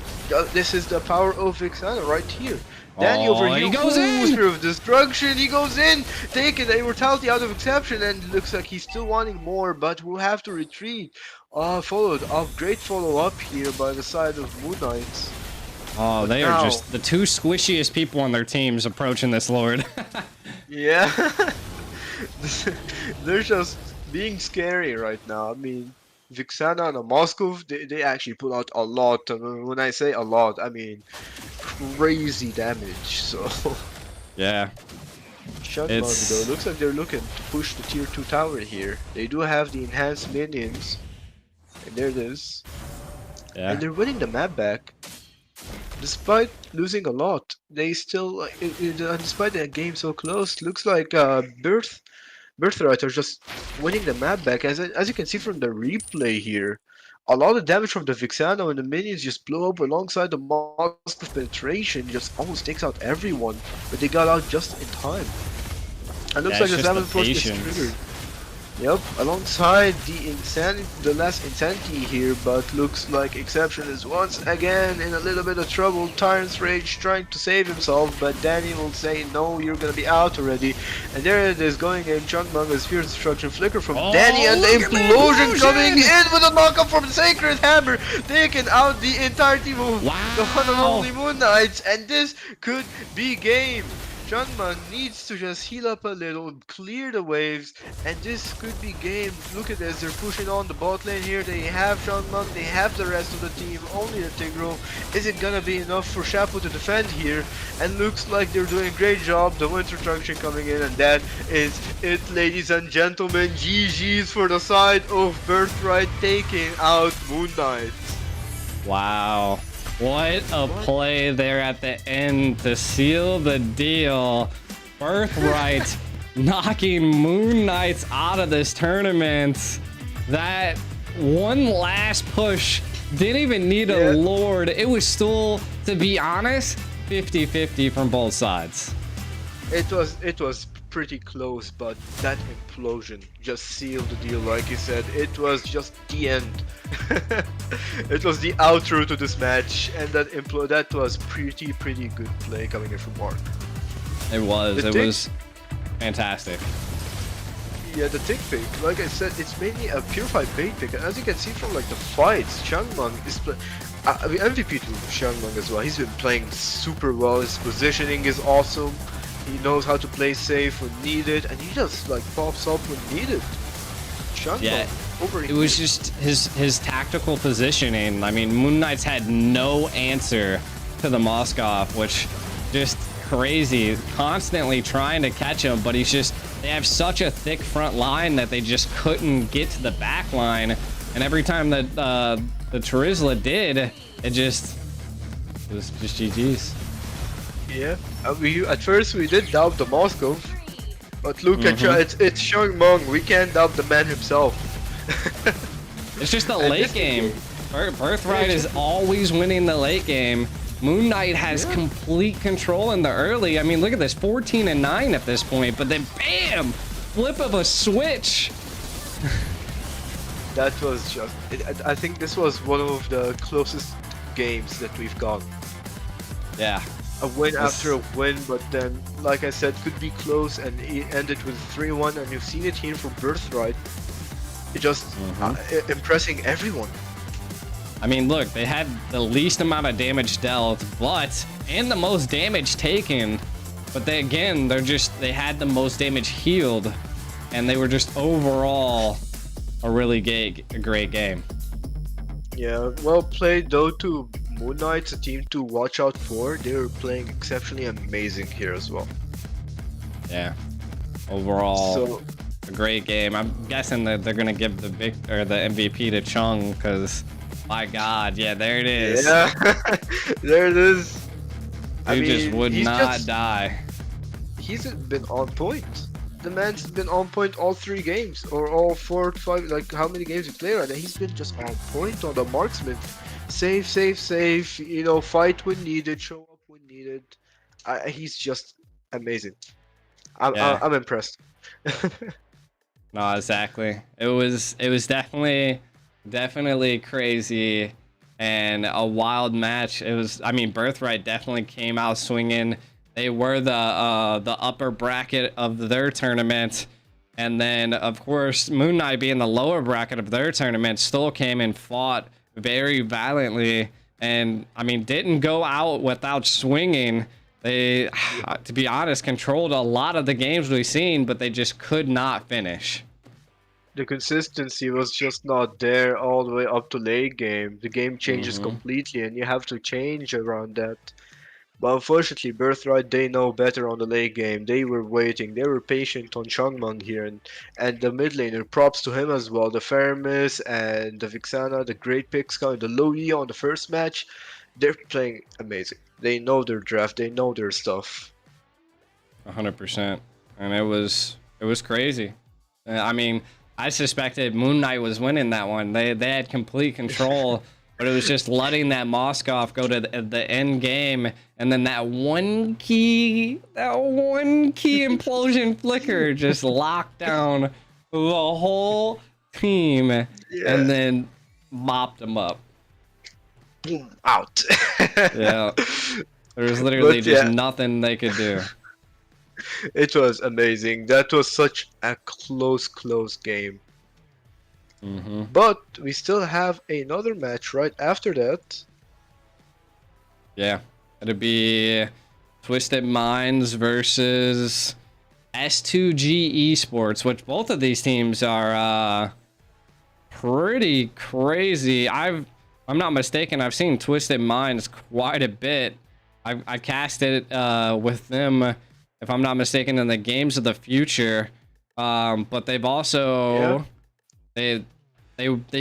This is the power of Vixana right here. Danny over here, he goes in! Spear of Destruction, he goes in, taking the Immortality out of Exception, and looks like he's still wanting more, but will have to retreat. Followed up, great follow-up here by the side of Moon Knight. Oh, But they now- are just the two squishiest people on their teams approaching this Lord. Yeah. They're just being scary right now. I mean, Vixana and Moscow, they actually put out a lot. And when I say a lot, I mean crazy damage. So, Yeah. Shunmug It's- though, looks like they're looking to push the tier 2 tower here. They do have the enhanced minions. And there it is. Yeah. And they're winning the map back. Despite losing a lot, they still, despite the game so close, looks like Birthright are just winning the map back. As you can see from the replay here, a lot of damage from the Vixano and the minions just blow up alongside the Moscow penetration, just almost takes out everyone, but they got out just in time. And looks Yeah, like it's the just the 7th force gets patience. triggered. Yep, alongside the last Insanity here, but looks like Exception is once again in a little bit of trouble. Tyrant's Rage trying to save himself, but Danny will say, no, you're gonna be out already. And there it is, going in Chunmung's Fierce Destruction Flicker from Oh, Danny, and the look at the implosion implosion! coming in with a knockup from Sacred Hammer, taking out the entire team of the one and Wow. only Moon Knights, and this could be game. Chunmung needs to just heal up a little, clear the waves, and this could be game. Look at this, they're pushing on the bot lane here. They have Chunmung, they have the rest of the team, only the Tigro. Is it gonna be enough for Shapu to defend here? And looks like they're doing a great job. The Winter Trunction coming in, and that is it, ladies and gentlemen. GG's for the side of Birthright, taking out Moon Knight. Wow. What a play there at the end to seal the deal. Birthright knocking Moon Knights out of this tournament. That one last push didn't even need a Yeah. Lord. It was still, to be honest, 50-50 from both sides. It was pretty close, but that implosion just sealed the deal. Like you said, it was just the end. It was the outro to this match, and that was pretty good play coming in from Mark. It was. The It tick- was fantastic. Yeah, the tick pick, like I said, it's mainly a purified bait pick, and as you can see from like the fights, Changmeng is I mean, MVP to Changmeng as well. He's been playing super well. His positioning is awesome. He knows how to play safe when needed, and he just like pops up when needed. Changmeng Yeah, over It was just his tactical positioning. I mean, Moon Knights had no answer to the Moskov, which just crazy. Constantly trying to catch him, but they have such a thick front line that they just couldn't get to the back line. And every time that the Charizla did, it was just GG's. Yeah, at first we did doubt the Moskov, but look at you, it's Changmeng. We can't doubt the man himself. It's just the And late this game. Birthright Yeah, is always winning the late game. Moon Knight has complete control in the early. I mean, look at this, 14-9 at this point, but then bam, flip of a switch. That was just. I think this was one of the closest games that we've got. Yeah, A win after a win, but then, like I said, could be close, and it ended with 3-1, and you've seen it here for Birthright. It just impressing everyone. I mean, look, they had the least amount of damage dealt, and the most damage taken. But they had the most damage healed, and they were just overall a really great game. Yeah, well played though to Moon Knights, a team to watch out for. They were playing exceptionally amazing here as well. Yeah, overall. So A great game. I'm guessing that they're gonna give the MVP to Chung, because my God, yeah, there it is. yeah, there it is. Dude just would he's not die. He's been on point. The man's been on point all 3 games, or all 4 to 5, like how many games he played right now. He's been just on point on the marksman. Save, you know, fight when needed, show up when needed. He's just amazing. Yeah. I'm impressed. No, exactly. It was definitely crazy and a wild match. It was, I mean, Birthright definitely came out swinging. They were the upper bracket of their tournament, and then of course Moon Knight being the lower bracket of their tournament still came and fought very valiantly, and I mean didn't go out without swinging. They, to be honest, controlled a lot of the games we've seen, but they just could not finish. The consistency was just not there all the way up to late game. The game changes Hmm. completely, and you have to change around that. But unfortunately, Birthright, they know better on the late game. They were waiting. They were patient on Changmang here. And the mid laner, props to him as well. The Fermis and the Vixana, the great picks coming, the low E on the first match. They're playing amazing. They know their draft. They know their stuff. 100%, and it was crazy. I mean, I suspected Moon Knight was winning that one. They had complete control, but it was just letting that Moskov go to the end game, and then that one key implosion flicker just locked down the whole team, and then mopped them up. Boom, out. Yeah, there was literally But just yeah. nothing they could do. It was amazing. That was such a close game. Hmm. But we still have another match right after that. Yeah, it'd be Twisted Minds versus S2G Esports, which both of these teams are pretty crazy. I'm not mistaken, I've seen Twisted Minds quite a bit. I casted with them, if I'm not mistaken, in the Games of the Future. But they've also they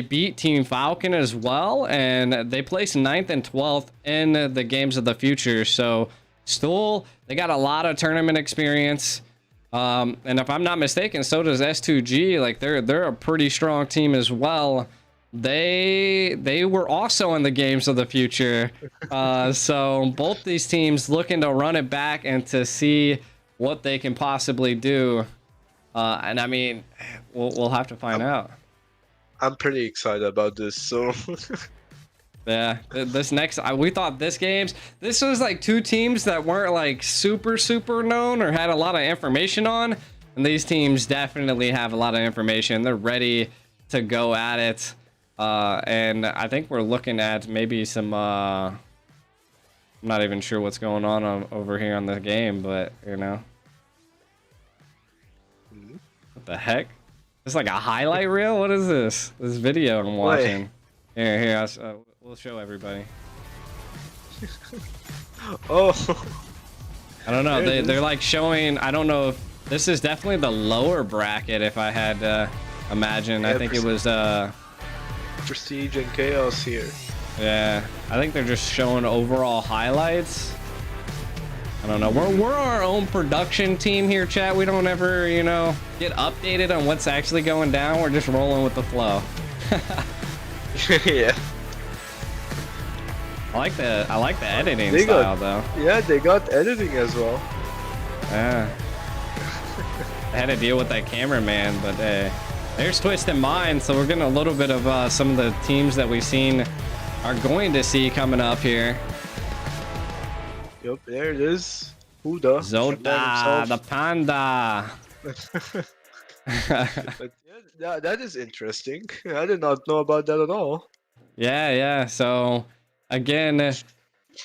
beat Team Falcon as well, and they placed 9th and 12th in the Games of the Future. So still, they got a lot of tournament experience. And if I'm not mistaken, so does S2G. Like they're a pretty strong team as well. They were also in the Games of the Future. So both these teams looking to run it back and to see what they can possibly do. And I mean, we'll have to find out. I'm pretty excited about this. So Yeah, this next, we thought this was like two teams that weren't like super known or had a lot of information on, and these teams definitely have a lot of information. They're ready to go at it, and I think we're looking at maybe some. I'm not even sure what's going on over here on the game, but you know, what the heck? It's like a highlight reel. What is this? This video I'm watching. Here, we'll show everybody. oh, I don't know. There it They're is. like showing. I don't know if this is definitely the lower bracket. If I had to imagine, Yeah, I think it was. Prestige and Chaos here. Yeah, I think they're just showing overall highlights. I don't know. We're our own production team here, chat. We don't ever, get updated on what's actually going down. We're just rolling with the flow. Yeah. I like the editing They style got- though. Yeah, they got editing as well. Yeah. I had to deal with that cameraman, but there's Twisted Minds, so we're getting a little bit of some of the teams that we've seen are going to see coming up here. Yup, there it is. Huda. Zota, the panda. But yeah, that is interesting. I did not know about that at all. Yeah. So, again,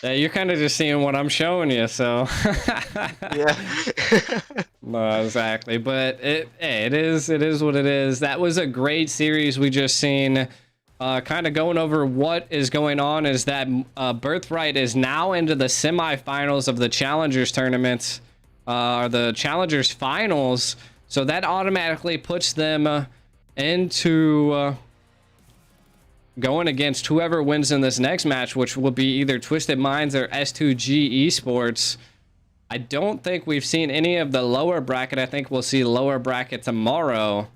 you're kind of just seeing what I'm showing you, so. Yeah. No, exactly. But it is what it is. That was a great series we just seen. Kind of going over what is going on is that Birthright is now into the semifinals of the Challengers tournament, or the Challengers finals. So that automatically puts them into going against whoever wins in this next match, which will be either Twisted Minds or S2G Esports. I don't think we've seen any of the lower bracket. I think we'll see lower bracket tomorrow.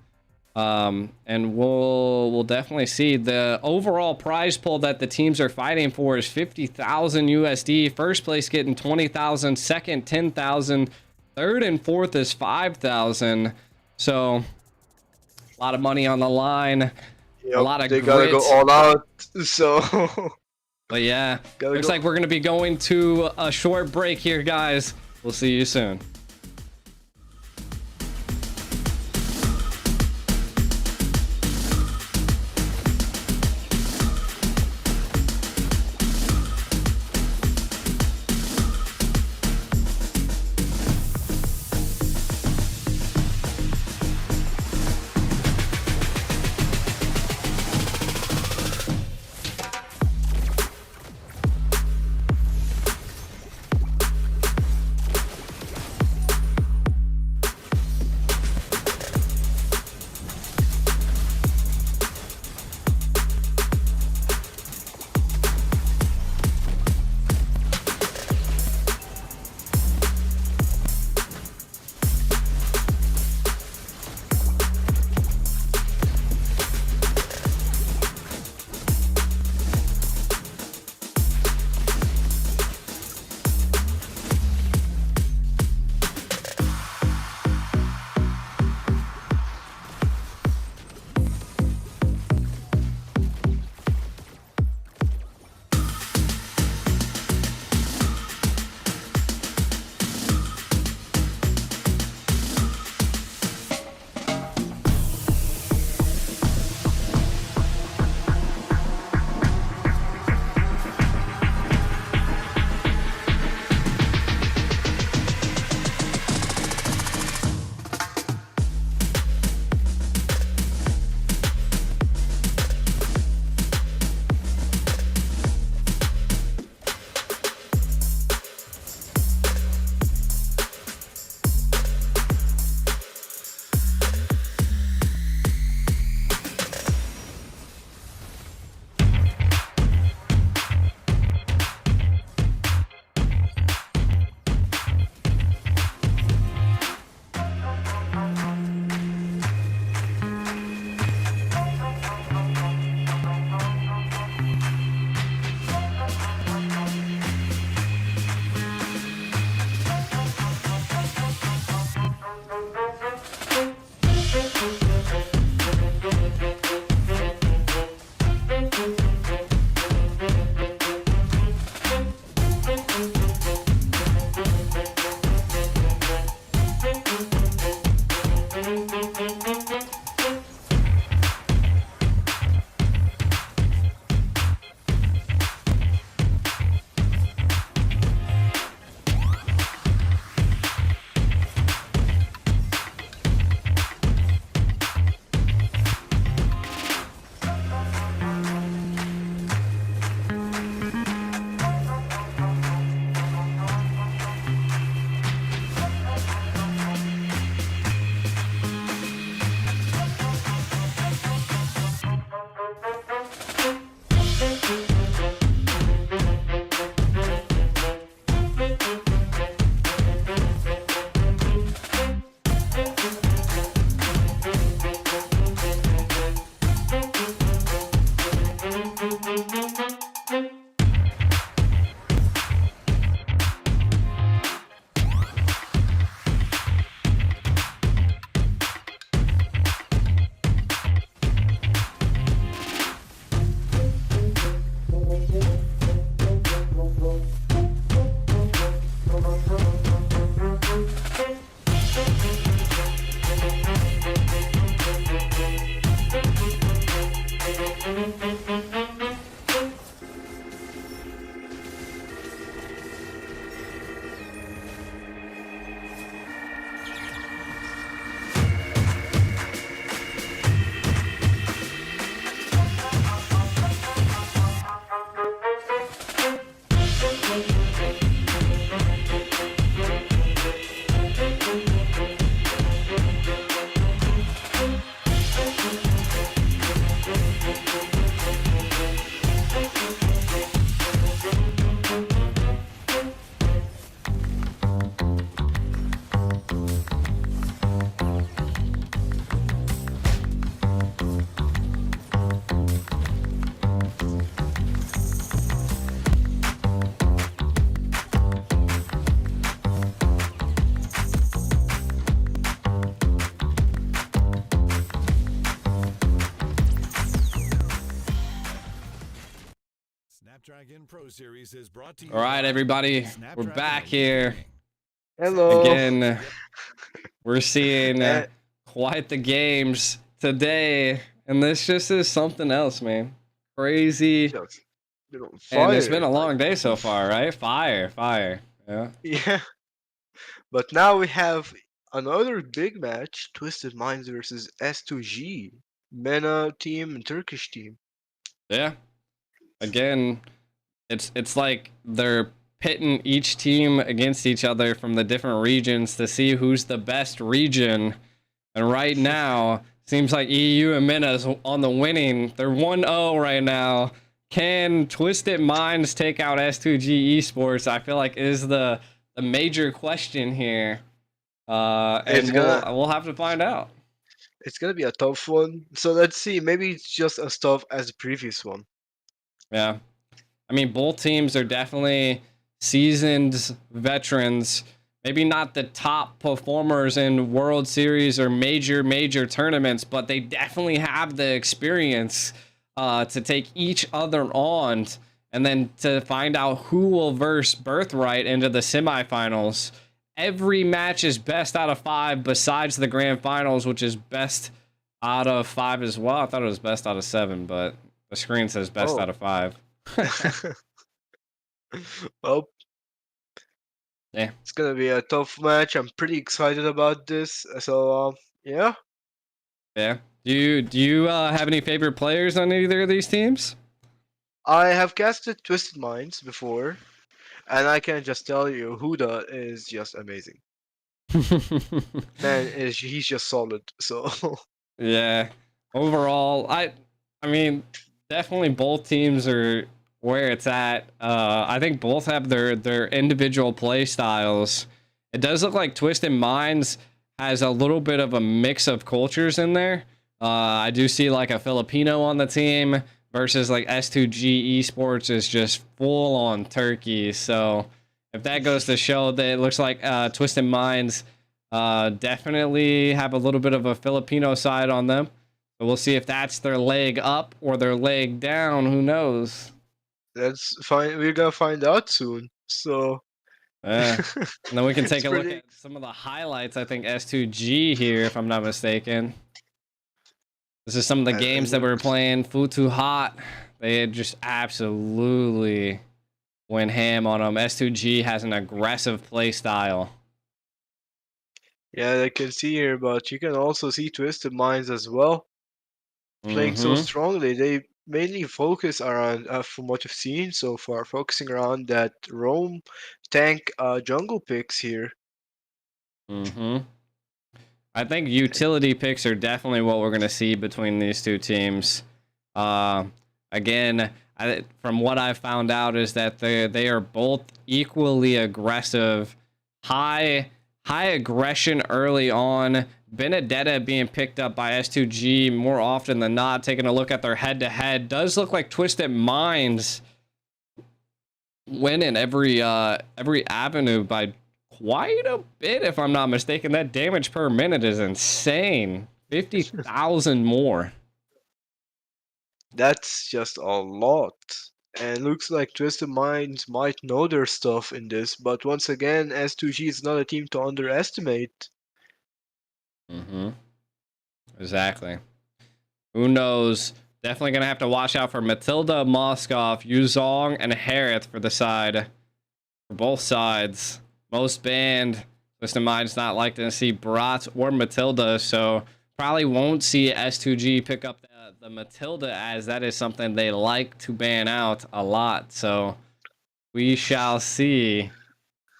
And we'll definitely see. The overall prize pool that the teams are fighting for is 50,000 USD. First place getting 20,000, second 10,000, third and fourth is 5,000. So a lot of money on the line. Yep, A lot of they grit. gotta go all out. So But yeah, looks like we're gonna be going to a short break here, guys. We'll see you soon. Snapdragon Pro Series is brought to you All right, by everybody, we're Snapdragon back Elite here Gaming. Hello. again. We're seeing Eh, quite the games today, and this just is something else, man. Crazy, just been on and it's fire. been a Like, long day so far, right? Fire. Yeah. yeah. But now we have another big match: Twisted Minds versus S2G, MENA team and Turkish team. Yeah. Again, it's like they're pitting each team against each other from the different regions to see who's the best region. And right now, seems like EU and MENA's on the winning. They're 1-0 right now. Can Twisted Minds take out S2G Esports? I feel like is the major question here. It's And gonna we'll have to find out. it's gonna be a tough one. So let's see. Maybe it's just as tough as the previous one. Yeah. I mean, both teams are definitely seasoned veterans. Maybe not the top performers in World Series or major tournaments, but they definitely have the experience to take each other on and then to find out who will verse Birthright into the semifinals. Every match is best out of 5 besides the grand finals, which is best out of 5 as well. I thought it was best out of 7, but the screen says best Oh. out of 5. Well, Yeah. it's gonna be a tough match. I'm pretty excited about this. So yeah. Yeah. Do you have any favorite players on either of these teams? I have casted Twisted Minds before, and I can just tell you, Huda is just amazing. Man, he's just solid. So Yeah. Overall, I mean, definitely both teams are where it's at. I think both have their individual play styles. It does look like Twisted Minds has a little bit of a mix of cultures in there. I do see like a Filipino on the team versus like S2G Esports is just full on Turkey. So if that goes to show that it looks like Twisted Minds definitely have a little bit of a Filipino side on them. But we'll see if that's their leg up or their leg down. Who knows? that's fine. We're gonna find out soon. So And then we can take it's a look pretty. at some of the highlights. I think S2G here, if I'm not mistaken. This is some of the It games that we're looks. playing. Futu Hot. They just absolutely went ham on them. S2G has an aggressive play style. Yeah, I can see here, but you can also see Twisted Minds as well. Playing so strongly. They mainly focus around, from what you've seen so far, focusing around that roam tank jungle picks here. I think utility picks are definitely what we're going to see between these two teams. Again, from what I've found out is that they are both equally aggressive, high aggression early on. Benedetta being picked up by S2G more often than not. Taking a look at their head-to-head, does look like Twisted Minds winning every avenue by quite a bit, if I'm not mistaken. That damage per minute is insane. 50,000 more. That's just a lot. And looks like Twisted Minds might know their stuff in this, but once again, S2G is not a team to underestimate. Exactly. Who knows? Definitely gonna have to watch out for Matilda, Moskov, Yuzong, and Harith for the side. For both sides. Most banned. Twisted Minds not like to see Brat or Matilda, so probably won't see S2G pick up the Matilda, as that is something they like to ban out a lot. So we shall see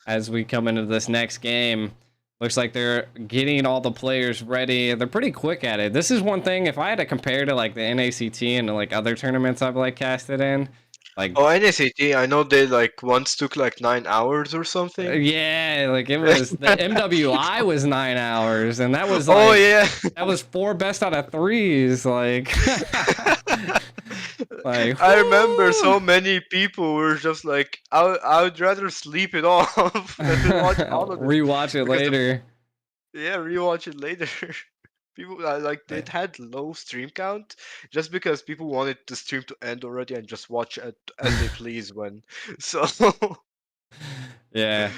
as we come into this next game. Looks like they're getting all the players ready. They're pretty quick at it. This is one thing, if I had to compare to like the NACT and like other tournaments I've like casted in, like Oh, NSAT, I know they like once took like 9 hours or something. yeah, like it was the MWI was 9 hours, and that was Oh like yeah. that was 4 best out of 3s. Like like I remember whoo. so many people were just like, I would rather sleep it off than to watch all of this Rewatch it because later. yeah, rewatch it later. People it Right. had low stream count just because people wanted the stream to end already and just watch it as they please when. So Yeah,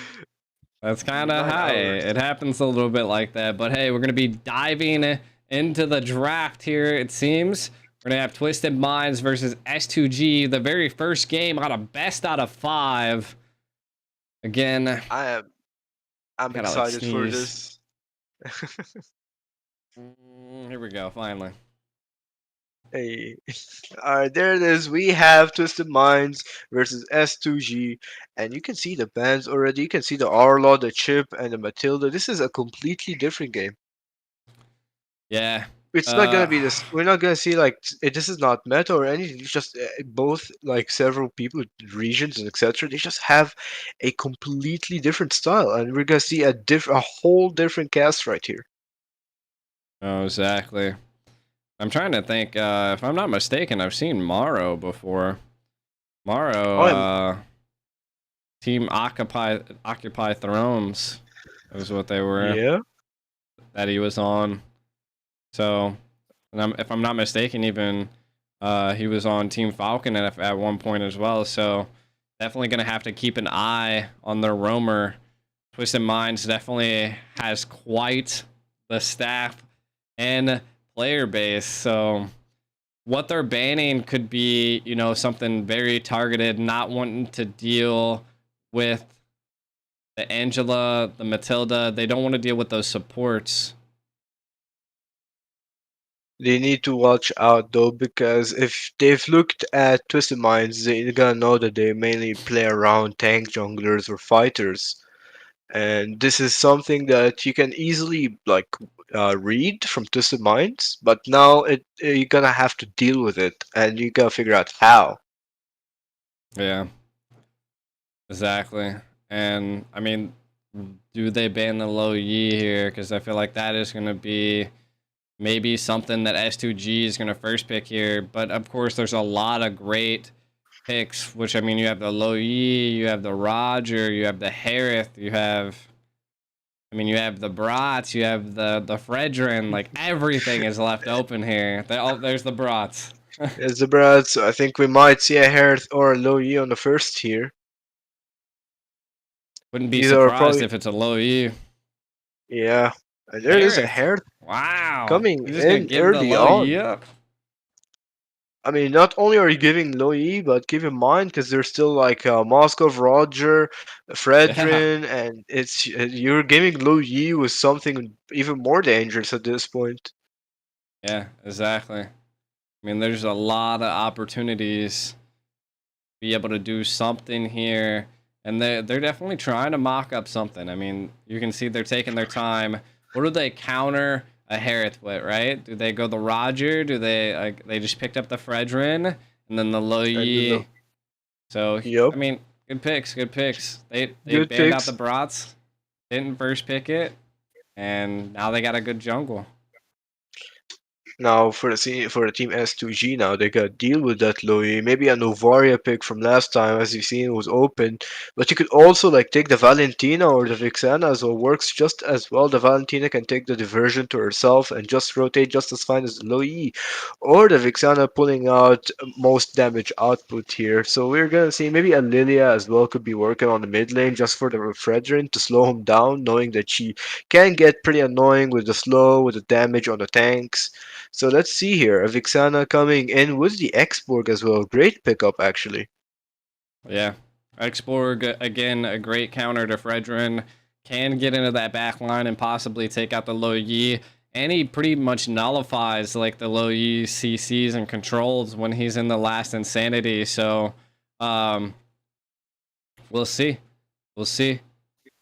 that's kind of 9 high. hours. It happens a little bit like that. But hey, we're going to be diving into the draft here, it seems. We're going to have Twisted Minds versus S2G, the very first game out of best out of 5. Again, I I am I'm gotta like excited for sneeze. this. Here we go, finally. Hey, all right, there it is. We have Twisted Minds versus S2G, and you can see the bands already. You can see the Arlaw, the Chip, and the Matilda. This is a completely different game. Yeah. It's not gonna be this. We're not gonna see like this is not meta or anything. It's just both like several people, regions, and etc. They just have a completely different style, and we're gonna see a whole different cast right here. Oh, exactly. I'm trying to think. If I'm not mistaken, I've seen Morrow before. Morrow, Oh, I'm Team Occupy Thrones was what they were yeah. that he was on. So, and if I'm not mistaken, even he was on Team Falcon at one point as well. So, definitely gonna have to keep an eye on their roamer. Twisted Minds definitely has quite the staff and player base. So, what they're banning could be, something very targeted, not wanting to deal with the Angela, the Matilda. They don't want to deal with those supports. They need to watch out though, because if they've looked at Twisted Minds, they're gonna know that they mainly play around tank junglers or fighters. And this is something that you can easily read from Twisted Minds, but now you're gonna have to deal with it, and you gotta figure out how. Yeah, exactly. And I mean, do they ban the low Yi here? Because I feel like that is going to be maybe something that S2G is going to first pick here. But of course, there's a lot of great picks, which I mean, you have the low Yi, you have the Roger, you have the Harith, you have the Brats, you have the Fredrin. Like everything is left open here. There's the Brats. As the Brad, so I think we might see a Herth or a Low Yi on the first here. Wouldn't be These are surprised probably if it's a low Yi. yeah. And there it is, a Harith. Herth Wow. coming You're just gonna in give the early low Yi on. up? I mean, not only are you giving low E, but keep in mind because there's still Moskov, Roger, Yeah. Fredrin, and you're giving low E with something even more dangerous at this point. Yeah, exactly. I mean, there's a lot of opportunities to be able to do something here. And they're definitely trying to mock up something. I mean, you can see they're taking their time. What do they counter a Harith with, right? Do they go the Roger? Do they just picked up the Fredrin and then the Lo And then Yi? So yep, I mean, good picks, good picks. They good banned out the picks. Brats, didn't first pick it, and now they got a good jungle. Now for the team S2G now they gotta deal with that Louis. Maybe a Novaria pick from last time as you've seen was open. But you could also take the Valentina or the Vixana as well. Works just as well. The Valentina can take the diversion to herself and just rotate just as fine as the Louis. Or the Vixana pulling out most damage output here. So we're gonna see maybe a Lilia as well could be working on the mid lane just for the Fredrin to slow him down, knowing that she can get pretty annoying with the slow, with the damage on the tanks. So let's see here. A Vixana coming in with the Xborg as well. Great pickup, actually. Yeah, Exborg again, a great counter to Fredrin. Can get into that back line and possibly take out the Lo Yi. And he pretty much nullifies like the Lo Yi CCs and controls when he's in the last Insanity. So, um, we'll see. We'll see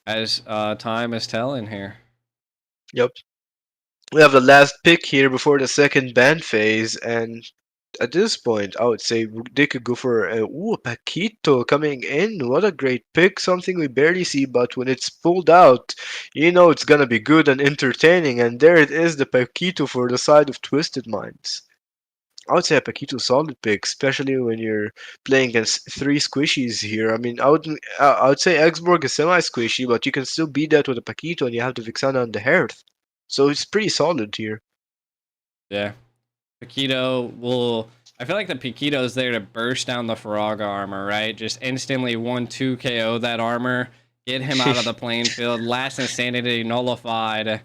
as time is telling here. Yep. We have the last pick here before the second band phase, and at this point, I would say they could go for a Paquito coming in. What a great pick! Something we barely see, but when it's pulled out, you know it's gonna be good and entertaining. And there it is, the Paquito for the side of Twisted Minds. I would say a Paquito solid pick, especially when you're playing against three squishies here. I mean, I would say Exborg is semi-squishy, but you can still beat that with a Paquito, and you have the Vixana and the Hearth. So it's pretty solid here. Yeah. Paquito will. I feel like the Paquito's there to burst down the Faraga armor, right? Just instantly 1-2 KO that armor, get him out of the playing field. Last Insanity nullified.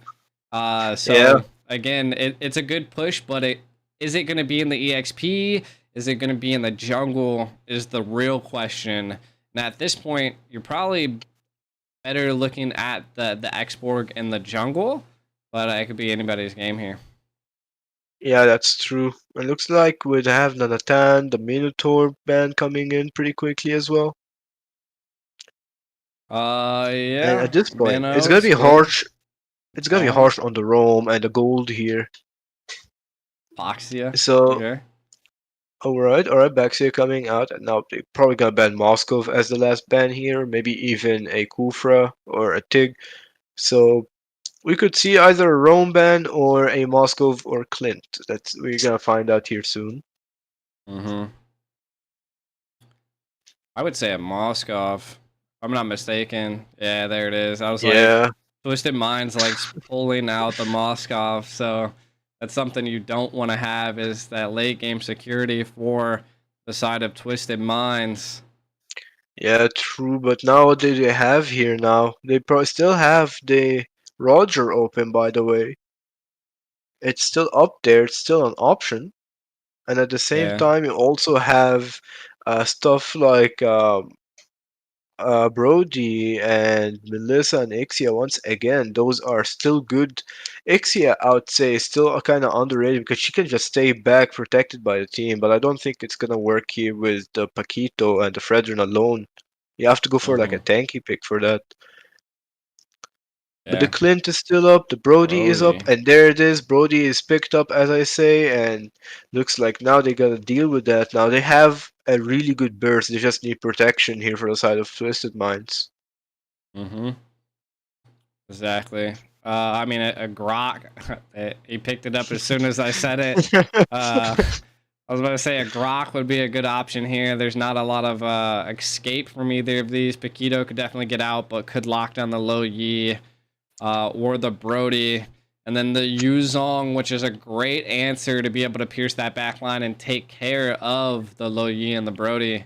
Yeah, So again, it's a good push, but is it going to be in the EXP? Is it going to be in the jungle? Is the real question. And at this point, you're probably better looking at the Xborg in the jungle, but it could be anybody's game here. yeah, that's true. It looks like we'd have Nanatan, the Minotaur band coming in pretty quickly as well. And Yeah, at this point, it's gonna Minnows, be good. harsh. It's gonna be Pawns, harsh on the Rome and the gold here. Foxia, So, okay. alright, Baxia coming out. And now they're probably gonna ban Moskov as the last ban here, maybe even a Kufra or a Tig. So we could see either a Rome ban or a Moskov or Clint. That's we're gonna find out here soon. Mm-hmm. I would say a Moskov. If I'm not mistaken. Yeah, there it is. I was like, Yeah, Twisted Minds likes pulling out the Moskov, so that's something you don't want to have is that late game security for the side of Twisted Minds. yeah, true. But now what do they have here now? They still have the Roger open, by the way. It's still up there. It's still an option. And at the same Yeah. time, you also have stuff like Brody and Melissa and Ixia. Once again, those are still good. Ixia, I would say, is still kind of underrated because she can just stay back protected by the team. But I don't think it's gonna work here with the Paquito and the Fredrin alone. You have to go for like a Mm-hmm. tanky pick for that. But the Yeah. Clint is still up, the Brody is up, Brody. and there it is. Brody is picked up, as I say, and looks like now they gotta deal with that. Now they have a really good burst. They just need protection here for the side of Twisted Minds. Mm-hmm. Exactly. I mean, a Grok. He picked it up as soon as I said it. I was about to say a Grok would be a good option here. There's not a lot of escape from either of these. Paquito could definitely get out, but could lock down the Low Yi or the Brody. And then the Yuzong, which is a great answer to be able to pierce that back line and take care of the Low Yi and the Brody.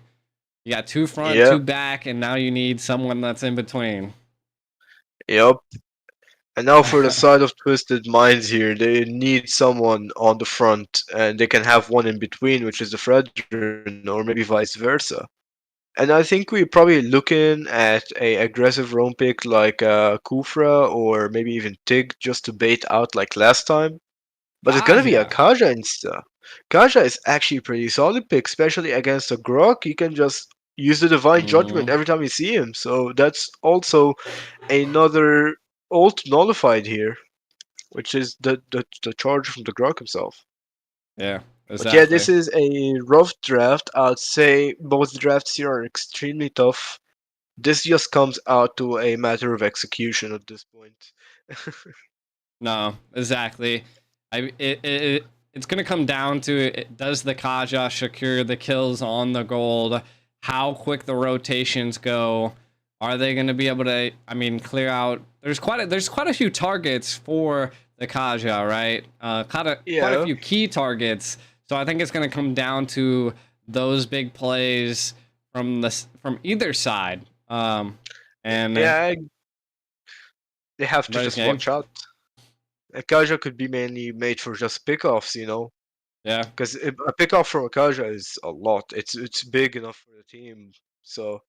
You got two front, Yeah, two back, and now you need someone that's in between. yep. And now for the side of Twisted Minds here, they need someone on the front, and they can have one in between, which is the Fredrin, or maybe vice versa. And I think we're probably looking at a aggressive roam pick like Kufra or maybe even Tig just to bait out like last time. But it's gonna be a Kaja. Kaja insta. Kaja is actually a pretty solid pick, especially against a Grok. You can just use the Divine Judgment Mm-hmm. every time you see him. So that's also another ult nullified here, which is the charge from the Grok himself. Yeah, But yeah, this exactly. is a rough draft. I'd say both drafts here are extremely tough. This just comes out to a matter of execution at this point. No, exactly. It's gonna come down to does the Kaja secure the kills on the gold? How quick the rotations go? Are they gonna be able to? I mean, clear out. There's quite a few targets for the Kaja, right? Quite a Yeah, few key targets. So I think it's gonna come down to those big plays from either side. And yeah, they have to everybody's just game. watch out. Akaja could be mainly made for just pickoffs, Yeah. because a pickoff from Akaja is a lot. It's big enough for the team. So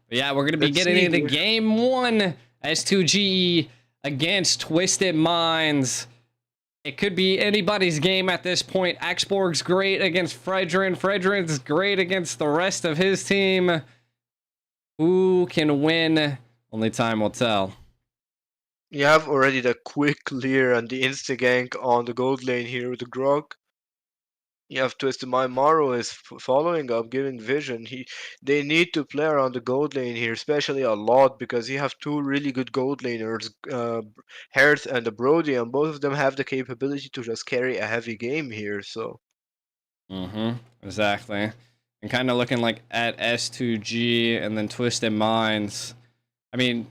Yeah, we're gonna be let's getting see into here. game one S2G against Twisted Minds. It could be anybody's game at this point. Xborg's great against Fredrin. Fredrin's great against the rest of his team. Who can win? Only time will tell. You have already the quick clear and the insta gank on the gold lane here with the Grog. You have Twisted Mind. Maro is following up, giving vision. They need to play around the gold lane here, especially a lot because you have two really good gold laners, Herth and the Brody, and both of them have the capability to just carry a heavy game here. So Exactly. And kind of looking like at S2G and then Twisted Minds. I mean,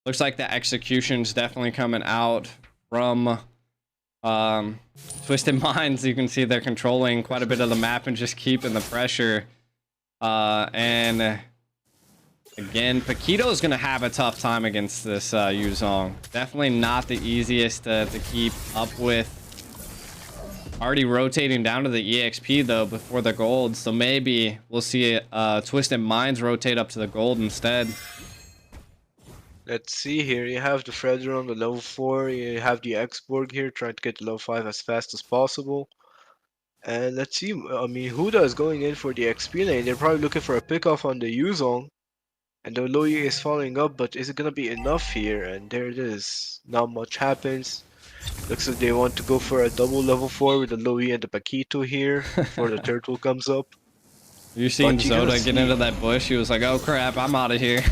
looks like the execution's definitely coming out from Twisted Minds, you can see they're controlling quite a bit of the map and just keeping the pressure. And again, Paquito is going to have a tough time against this Yuzong. Definitely not the easiest to keep up with. Already rotating down to the EXP though before the gold, so maybe we'll see Twisted Minds rotate up to the gold instead. Let's see here. You have the Fredder on the level 4. You have the Xborg here trying to get to level 5 as fast as possible. And let's see. I mean, Huda is going in for the XP lane. They're probably looking for a pickoff on the Yuzong. And the Loi is following up, but is it gonna be enough here? And there it is. Not much happens. Looks like they want to go for a double level 4 with the Loi and the Paquito here before the turtle comes up. You seen But you gotta Zoda get see- into that bush? He was like, "Oh crap, I'm out of here."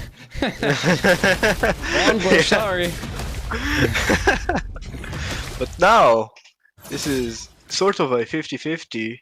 Wrong bush, sorry. But now, this is sort of a 50-50.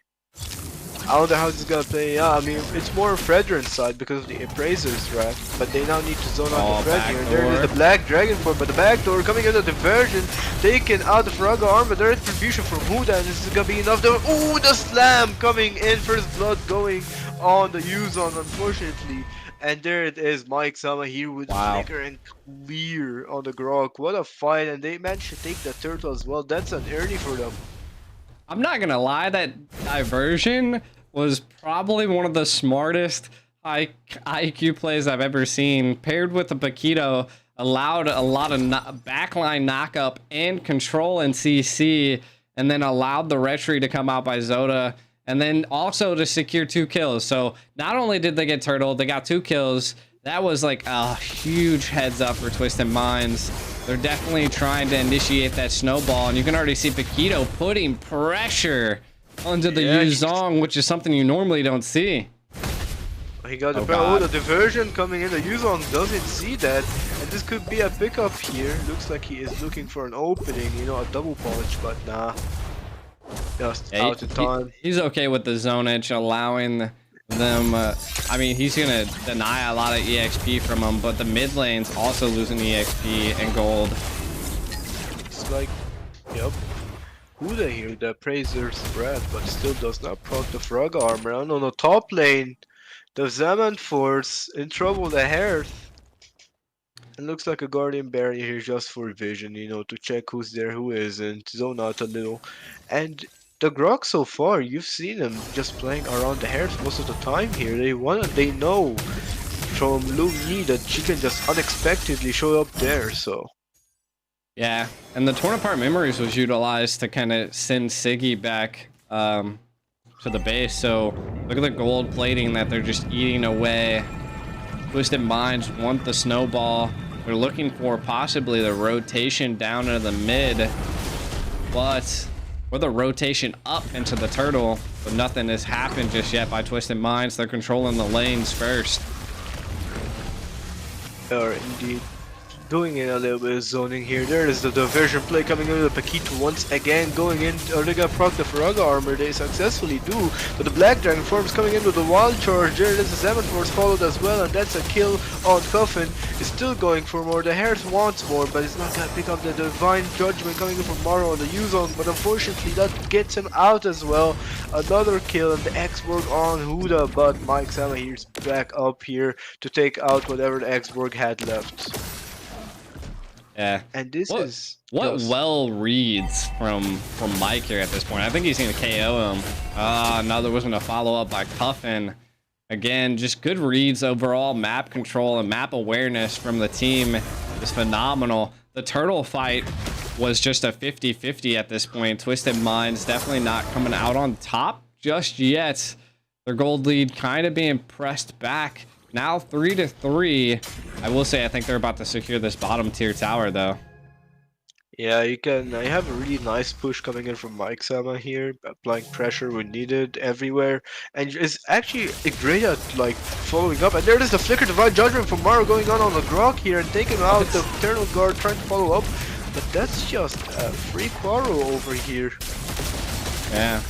I don't know how this is gonna play out. I mean, it's more Fredrin's side because of the Appraiser's draft, but they now need to zone out Oh, the Fred here. And there backdoor. is the Black Dragon form, but the backdoor coming in the diversion, taken out the Faraga arm, but the retribution from Huda, and this is gonna be enough. Ooh, the slam coming in, first blood going on the Yuzon, unfortunately. And there it is, Mike Sama here with Wow. Flicker and Clear on the Grok. What a fight, and they managed to take the turtle as well. That's an early for them. I'm not gonna lie, that diversion was probably one of the smartest IQ plays I've ever seen. Paired with the Paquito, allowed a lot of backline knockup and control in CC, and then allowed the retry to come out by Zoda, and then also to secure 2 kills. So not only did they get turtle, they got 2 kills. That was like a huge heads up for Twisted Minds. They're definitely trying to initiate that snowball, and you can already see Paquito putting pressure onto the Yeah, Yuzong, which is something you normally don't see. He got the Oh, oh, God. the diversion coming in. The Yuzong doesn't see that, and this could be a pickup here. Looks like he is looking for an opening, you know, a double punch, but nah. Just Yeah, out of time. he's okay with the zonage, allowing them. I mean, he's gonna deny a lot of EXP from them, but the mid lane's also losing EXP and gold. It's like, yep. Huda here, the Appraiser's breath, but still does not proc the frog armor. And on the top lane, the Zaman Force in trouble with the Hearth. It looks like a Guardian Barrier here just for vision, you know, to check who's there, who isn't, zone out a little. And the Grok so far, you've seen them just playing around the Hearth most of the time here. They know from Lu Yi that she can just unexpectedly show up there, so. Yeah, and the torn apart memories was utilized to kind of send Siggy back to the base. So look at the gold plating that they're just eating away. Twisted Minds want the snowball. They're looking for possibly the rotation down into the mid, but or the rotation up into the turtle. But nothing has happened just yet by Twisted Minds. They're controlling the lanes first. Are indeed doing in a little bit of zoning here. There is the diversion play coming in with the Paquito once again going in. They got proc the Faraga armor. They successfully do. But the Black Dragon form is coming in with the Wild Charge. There is the Zaman Force followed as well, and that's a kill on Coffin. Is still going for more. The Hearth wants more, but it's not gonna pick up the Divine Judgment coming in from Maro on the Yuzong. But unfortunately, that gets him out as well. Another kill, and the Xborg on Huda. But Mike Sama here's back up here to take out whatever the Xborg had left. Yeah. And this What- is What just- well reads from Mike here at this point. I think he's going to KO him. No, there wasn't a follow-up by Cuffin. Again, just good reads overall. Map control and map awareness from the team is phenomenal. The turtle fight was just a 50-50 at this point. Twisted Minds definitely not coming out on top just yet. Their gold lead kind of being pressed back. Now 3-3. I will say I think they're about to secure this bottom tier tower though. Yeah, you can. I have a really nice push coming in from Mike Sama here, applying pressure when needed everywhere, and is actually great at like following up. And there is the Flicker Divine Judgment from Maro going on the Grok here and taking out the Eternal Guard, trying to follow up. But that's just a free quarrel over here. Yeah.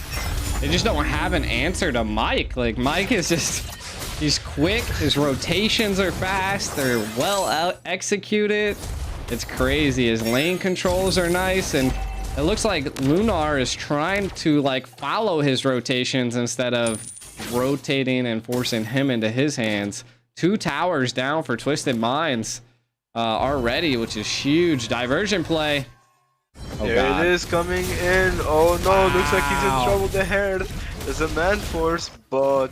They just don't have an answer to Mike. Like, Mike is just, he's quick. His rotations are fast. They're well executed. It's crazy. His lane controls are nice. And It looks like Lunar is trying to like follow his rotations instead of rotating and forcing him into his hands. 2 towers down for Twisted Minds already, which is huge. Diversion play. Oh, there God. it is coming in. Oh no, Wow. looks like he's in trouble. The hair. There's a man force, but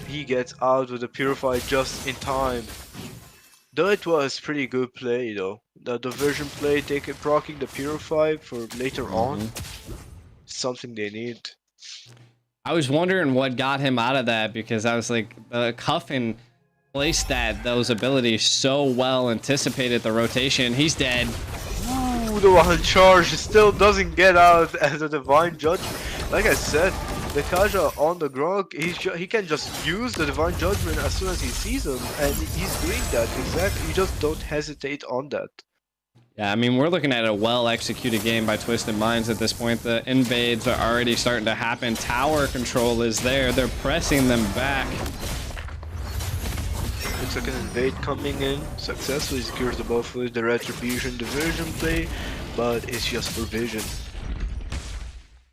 he gets out with the Purify just in time. Though it was pretty good play though. The diversion play, proccing the Purify for later on. Something they need. I was wondering what got him out of that, because I was like, Cuffin placed those abilities so well, anticipated the rotation. He's dead. Ooh, the one charge still doesn't get out as a Divine Judgment. Like I said, the Kaja on the Grog, he can just use the Divine Judgment as soon as he sees him, and he's doing that exactly. You just don't hesitate on that. Yeah, I mean, we're looking at a well-executed game by Twisted Minds at this point. The invades are already starting to happen. Tower control is there. They're pressing them back. Looks like an invade coming in. Successfully secures the buff with the Retribution Diversion play, but it's just for vision.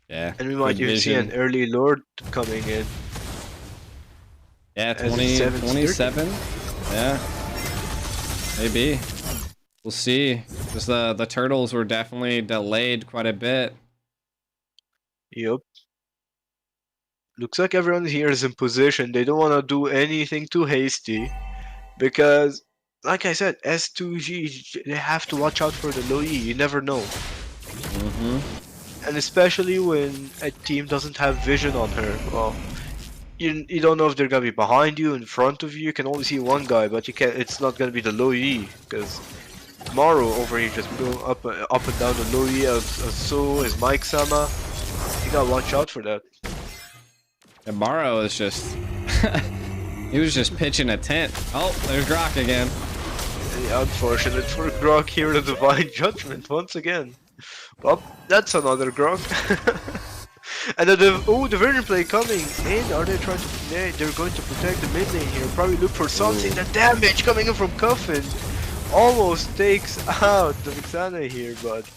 Yeah. And we might good even see vision. an early Lord coming in. Yeah, as 20, it's 27. Yeah. Maybe. We'll see. Because the turtles were definitely delayed quite a bit. Yup. Looks like everyone here is in position. They don't want to do anything too hasty. Because, like I said, S2G, they have to watch out for the low E. You never know. And especially when a team doesn't have vision on her. Well, you don't know if they're gonna be behind you, in front of you. You can only see one guy, but you can. It's not gonna be the low E, because Maru over here just go up and down the low E. So is Mike Sama. You gotta watch out for that. And Morrow is just... he was just pitching a tent. Oh, there's Grok again. Yeah, unfortunate for Grok here, the Divine Judgment once again. Well, that's another Grok. And the Diversion play coming in. Are they trying to? They're going to protect the mid lane here. Probably look for something. The damage coming in from Cuffin almost takes out the Vixana here, but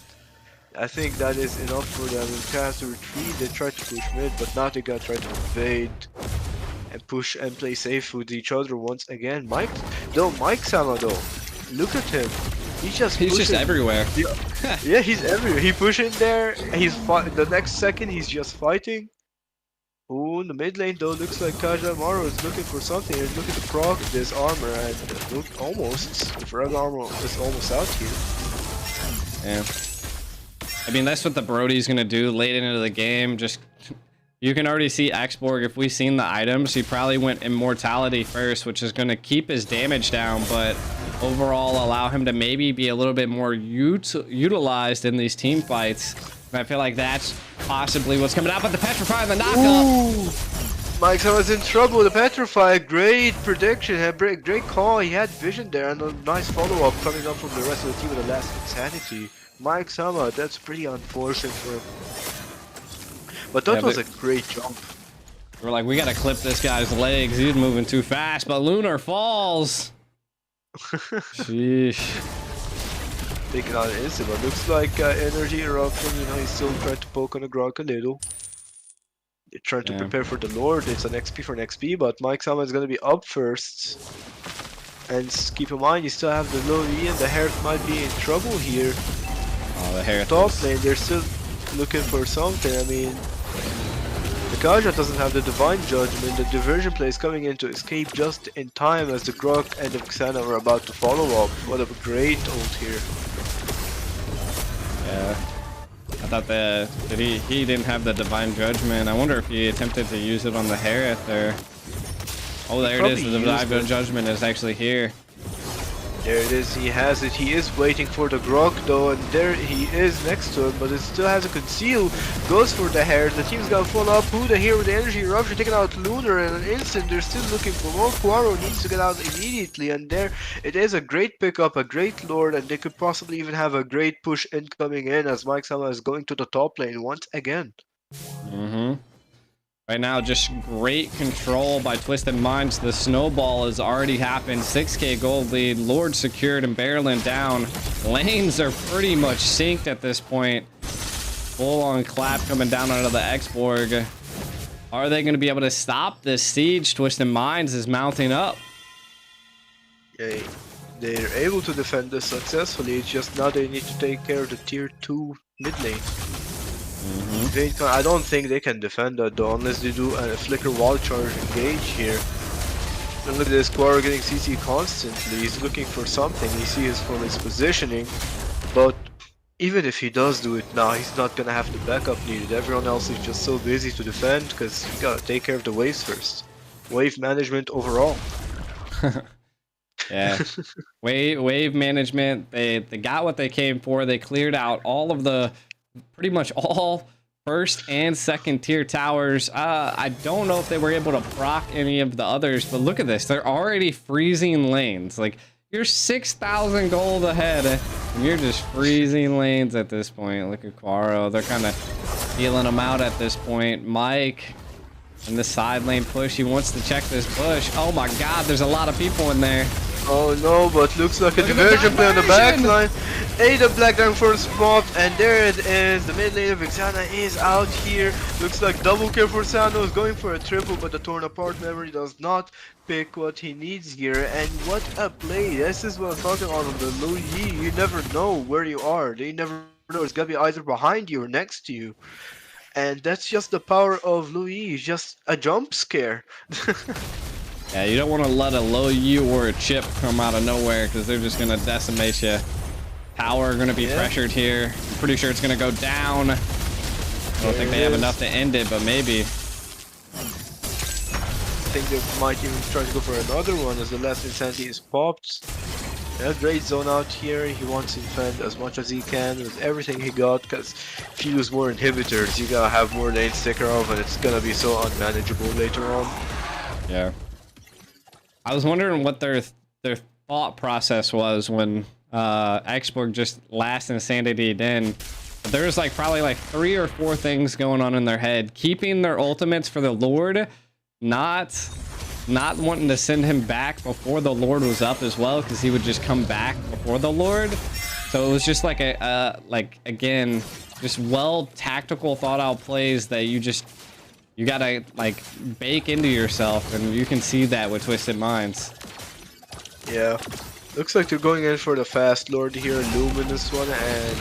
I think that is enough for them. They have to retreat. They try to push mid, but now they gotta try to invade and push and play safe with each other once again. Mike Sama though, look at him. He's just everywhere. Yeah, he's everywhere. He pushing there. He's the next second he's just fighting. Ooh, in the mid lane though, looks like Kaja Maru is looking for something. He's looking to proc this armor, and look, almost the frag armor is almost out here. Yeah. I mean, that's what the Brody's gonna do late into the game. Just, you can already see Xborg. If we've seen the items, he probably went Immortality first, which is gonna keep his damage down, but overall allow him to maybe be a little bit more utilized in these team fights. And I feel like that's possibly what's coming out. But the Petrify and the knockup. Mike was in trouble. The Petrify, great prediction, great call. He had vision there, and a nice follow-up coming up from the rest of the team with the last Insanity. Mike Sama, that's pretty unfortunate for him. But that was a great jump. We're like, we gotta clip this guy's legs. He's moving too fast. But Lunar falls. Sheesh. Taking out an instant, but looks like energy eruption. You know, he's still trying to poke on the Grok a little. They're trying to prepare for the Lord. It's an XP for an XP, but Mike Sama is gonna be up first. And keep in mind, you still have the low E, and the Herald might be in trouble here. Oh, the Herald. Top lane, they're still looking for something. I mean, the Kaja doesn't have the Divine Judgment. The Diversion play is coming in to escape just in time as the Grok and the Xana are about to follow up. What a great ult here. Yeah. I thought that he didn't have the Divine Judgment. I wonder if he attempted to use it on the Herald there. Oh, there it is. The Divine Judgment is actually here. There it is, he has it. He is waiting for the Grok though, and there he is next to him, but it still has a conceal. Goes for the hair. The team's gonna follow up. Who the here with the energy eruption, taking out Lunar in an instant. They're still looking for more. Poirot needs to get out immediately, and there it is, a great pickup, a great Lord, and they could possibly even have a great push incoming in as Mike Sama is going to the top lane once again. Right now, just great control by Twisted Minds. The snowball has already happened. 6k gold lead. Lord secured and barreling down. Lanes are pretty much synced at this point. full-on clap coming down onto the Xborg. Are they going to be able to stop this siege? Twisted Minds is mounting up. Yeah, they're able to defend this successfully. It's just now they need to take care of the tier 2 mid lane. I don't think they can defend that though, unless they do a flicker wall charge engage here. And look at this, Quara getting CC constantly. He's looking for something. He sees from his positioning, but even if he does do it now, he's not gonna have the backup needed. Everyone else is just so busy to defend because you gotta take care of the waves first. Wave management overall. Yeah, wave management. They got what they came for. They cleared out all of the, pretty much all first and second tier towers. I don't know if they were able to proc any of the others, but look at this. They're already freezing lanes. Like, you're 6,000 gold ahead, and you're just freezing lanes at this point. Look at Quaro. They're kind of feeling them out at this point. Mike in the side lane push. He wants to check this bush. Oh my god, there's a lot of people in there. Oh no, but looks like a diversion play on the back line. The Black Dragon first spot, and there it is. The mid lane of Vixana is out here. Looks like double kill for Sanos, going for a triple, but the torn apart memory does not pick what he needs here. And what a play. This is what I'm talking about on the Lu Yi. You never know where you are. They never know. It's gonna be either behind you or next to you. And that's just the power of Lu Yi. It's just a jump scare. Yeah, you don't want to let a low U or a chip come out of nowhere because they're just going to decimate you. Tower going to be pressured here. I'm pretty sure it's going to go down. I don't think they have enough to end it, but maybe. I think they might even try to go for another one as the last Insanity is popped. Yeah, great zone out here. He wants to defend as much as he can with everything he got, because if you use more inhibitors, you gotta have more lanes to take care of, and it's gonna be so unmanageable later on. Yeah. I was wondering what their thought process was when Xborg just last Insanity in. There's like probably like 3 or 4 things going on in their head. Keeping their ultimates for the Lord, not wanting to send him back before the Lord was up as well, because he would just come back before the Lord. So it was just like again, just well tactical thought out plays that you gotta like bake into yourself, and you can see that with Twisted Minds. Yeah, looks like they're going in for the fast Lord here, Luminous one, and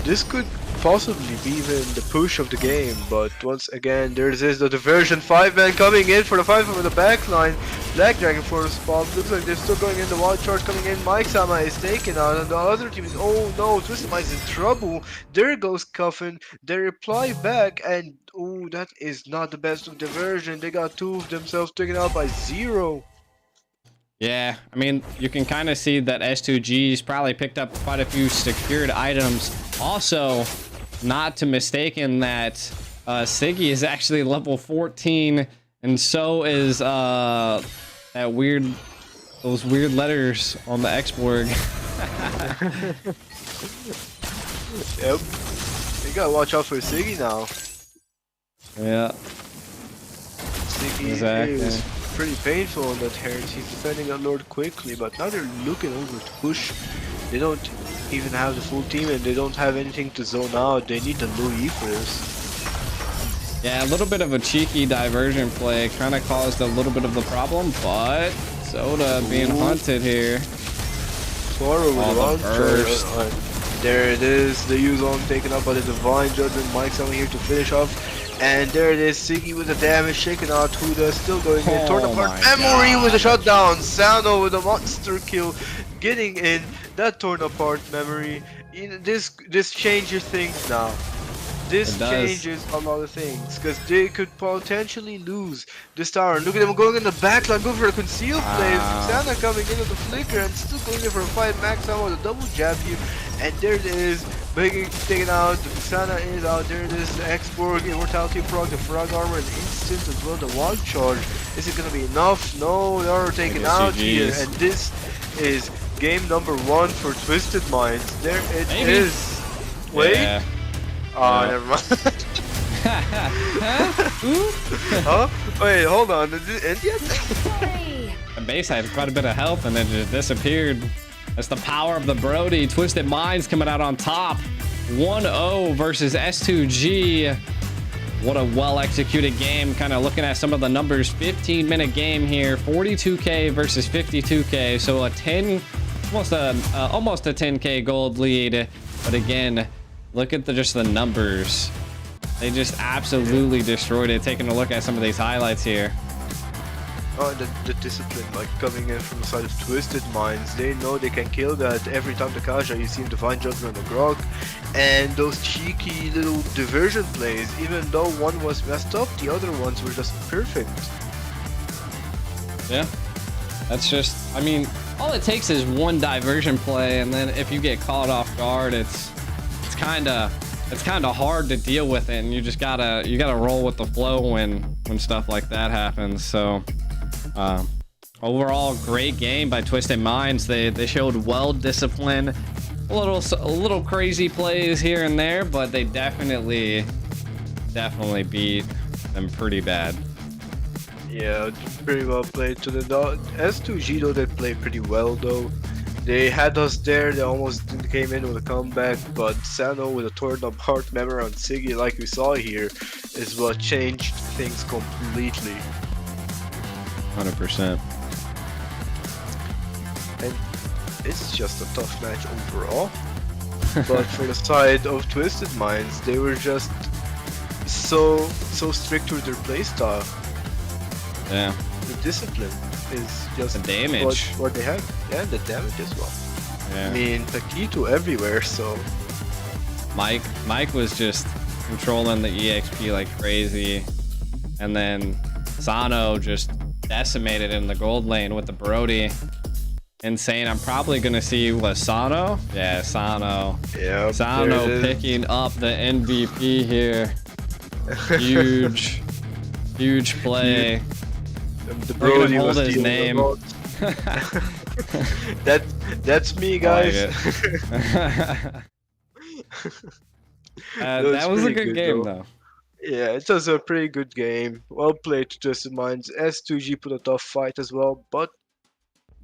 this could possibly be even the push of the game. But once again, there's the diversion 5-man coming in for the 5 over the back line. Black Dragon for the spot. Looks like they're still going in. The wild charge coming in. Mike Sama is taken out, and the other team is, oh no, Twisted Minds in trouble. There goes Coffin. They reply back, and oh, that is not the best of diversion. They got 2 of themselves taken out by 0. Yeah, I mean, you can kind of see that S2G's probably picked up quite a few secured items. Also, not to mistaken that Siggy is actually level 14, and so is those weird letters on the Xborg. Yep. You gotta watch out for Siggy now. Yeah. Siggy is pretty painful on that heritage. He's defending that Lord quickly, but now they're looking over to push. They don't even have the full team, and they don't have anything to zone out. They need the Louis for this. Yeah, a little bit of a cheeky diversion play kind of caused a little bit of the problem, but Soda being hunted here. Toro with the burst. There it is. The U-Zone taken up by the Divine Judgment. Mike's over here to finish off. And there it is, Siggy with the damage, shaken out, Huda still going in, torn apart, Memory with a shutdown, Sano with a monster kill, getting in, that torn apart Memory. This changes things now. This changes a lot of things, because they could potentially lose this tower. Look at them going in the backline, going for a concealed play. Sana coming in with the flicker and still going in for a fight. Max out with a double jab here, and there it is. Begging taken out, the Sana is out, there it is, the Xborg, Immortality proc, the Frog Armor, and instant as well, the Wild Charge. Is it gonna be enough? No, they are taken out here, and this is game number 1 for Twisted Minds. There it is. Wait. Yeah. Oh, never mind. Huh? Wait, hold on, did it end yet? The base had quite a bit of health and then just disappeared. That's the power of the Brody. Twisted Minds coming out on top. 1-0 versus S2G. What a well-executed game. Kind of looking at some of the numbers. 15-minute game here. 42K versus 52K. So a 10, almost a 10K gold lead. But again, look at just the numbers. They just absolutely destroyed it. Taking a look at some of these highlights here. Oh, the discipline, like coming in from the side of Twisted Minds, they know they can kill that every time the Kaja you see him Divine Juggler on the Grog, and those cheeky little diversion plays, even though one was messed up, the other ones were just perfect. Yeah, that's just, I mean, all it takes is one diversion play, and then if you get caught off guard, it's kind of hard to deal with it, and you gotta roll with the flow when stuff like that happens. So overall, great game by Twisted Minds. They showed well discipline, a little crazy plays here and there, but they definitely beat them pretty bad. Yeah, pretty well played to the S2G though. They played pretty well though. They had us there, they almost came in with a comeback, but Sano with a torn up heart member on Siggy, like we saw here, is what changed things completely. 100%. And it's just a tough match overall. But for the side of Twisted Minds, they were just so strict with their playstyle. Yeah. The discipline is just the damage. What they have. Yeah, and the damage as well. Yeah. I mean, Taquito everywhere, so... Mike was just controlling the EXP like crazy. And then Sano just decimated in the gold lane with the Brody. Insane. I'm probably going to see Sano? Yeah, Sano. Yeah, Sano picking up the MVP here. Huge play. The Brody hold was his name. That's me, guys. That was a good game, though. Yeah, it was a pretty good game. Well played to Twisted Minds. S2G put a tough fight as well, but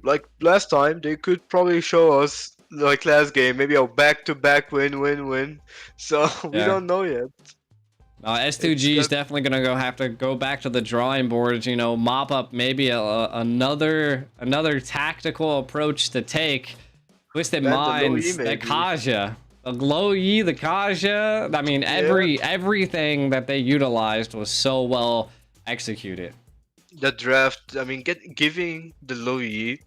like last time, they could probably show us, like last game, maybe a back-to-back win. So we don't know yet. S2G is definitely gonna have to go back to the drawing boards. You know, mop up maybe another tactical approach to take. Twisted Minds, the Kaja, the Low Yi, the Kaja. I mean, everything that they utilized was so well executed. The draft, I mean, giving the Low Yi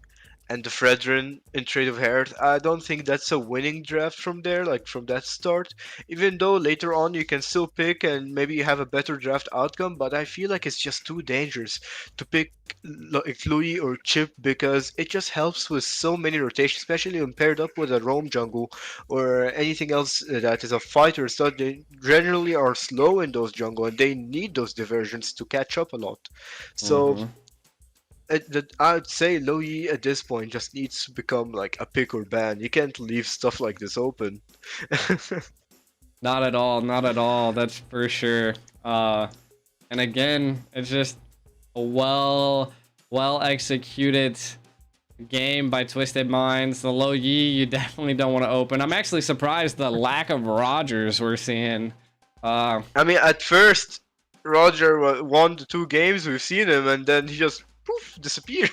and the Fredrin in trade of Herod, I don't think that's a winning draft from there, like from that start. Even though later on you can still pick and maybe you have a better draft outcome, but I feel like it's just too dangerous to pick like Louis or Chip because it just helps with so many rotations, especially when paired up with a roam jungle or anything else that is a fighter. So they generally are slow in those jungle and they need those diversions to catch up a lot. So I'd say Low Yi at this point just needs to become like a pick or ban. You can't leave stuff like this open. Not at all. That's for sure. And again, it's just a well executed game by Twisted Minds. The Low Yi, you definitely don't want to open. I'm actually surprised the lack of Rogers we're seeing. I mean, at first, Roger won the 2 games. We've seen him, and then he just poof, disappear.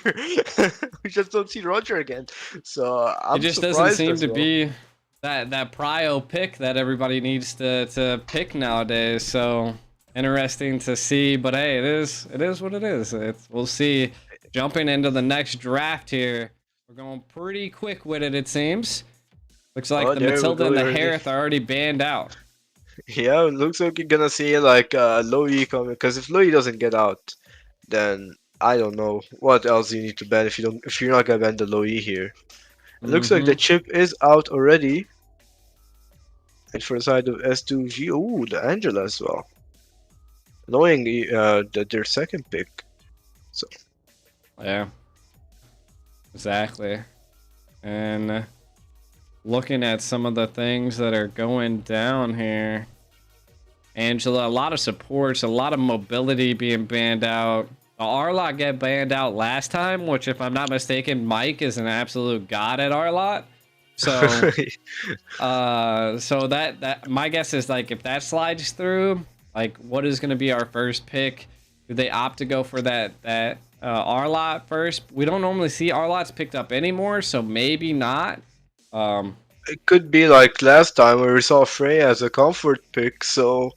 We just don't see Roger again. So I'm it just surprised doesn't seem as to well. be that prio pick that everybody needs to pick nowadays. So interesting to see, but hey, it is what it is. We'll see. Jumping into the next draft here, we're going pretty quick with it seems. Looks like the Matilda and the Harith are already banned out. Yeah, it looks like you're gonna see like Low Yi coming, because if Low Yi doesn't get out, then I don't know what else you need to ban if you're not gonna ban the Low Yi here. It looks like the chip is out already. And for the side of S2G, ooh, the Angela as well. Annoyingly, their second pick. So yeah, exactly. And looking at some of the things that are going down here, Angela, a lot of supports, a lot of mobility being banned out. The Arlot get banned out last time, which if I'm not mistaken, Mike is an absolute god at Arlot. So, so that my guess is like if that slides through, like what is going to be our first pick? Do they opt to go for that R lot first? We don't normally see R lots picked up anymore, so maybe not. It could be like last time where we saw Frey as a comfort pick, so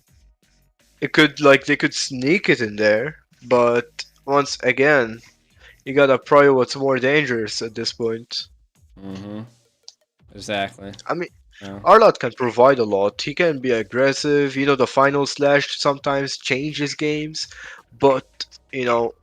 it could like they could sneak it in there. But once again, you gotta pry what's more dangerous at this point. Mm-hmm. Exactly. I mean, Yeah. Arlott can provide a lot. He can be aggressive. The final slash sometimes changes games, but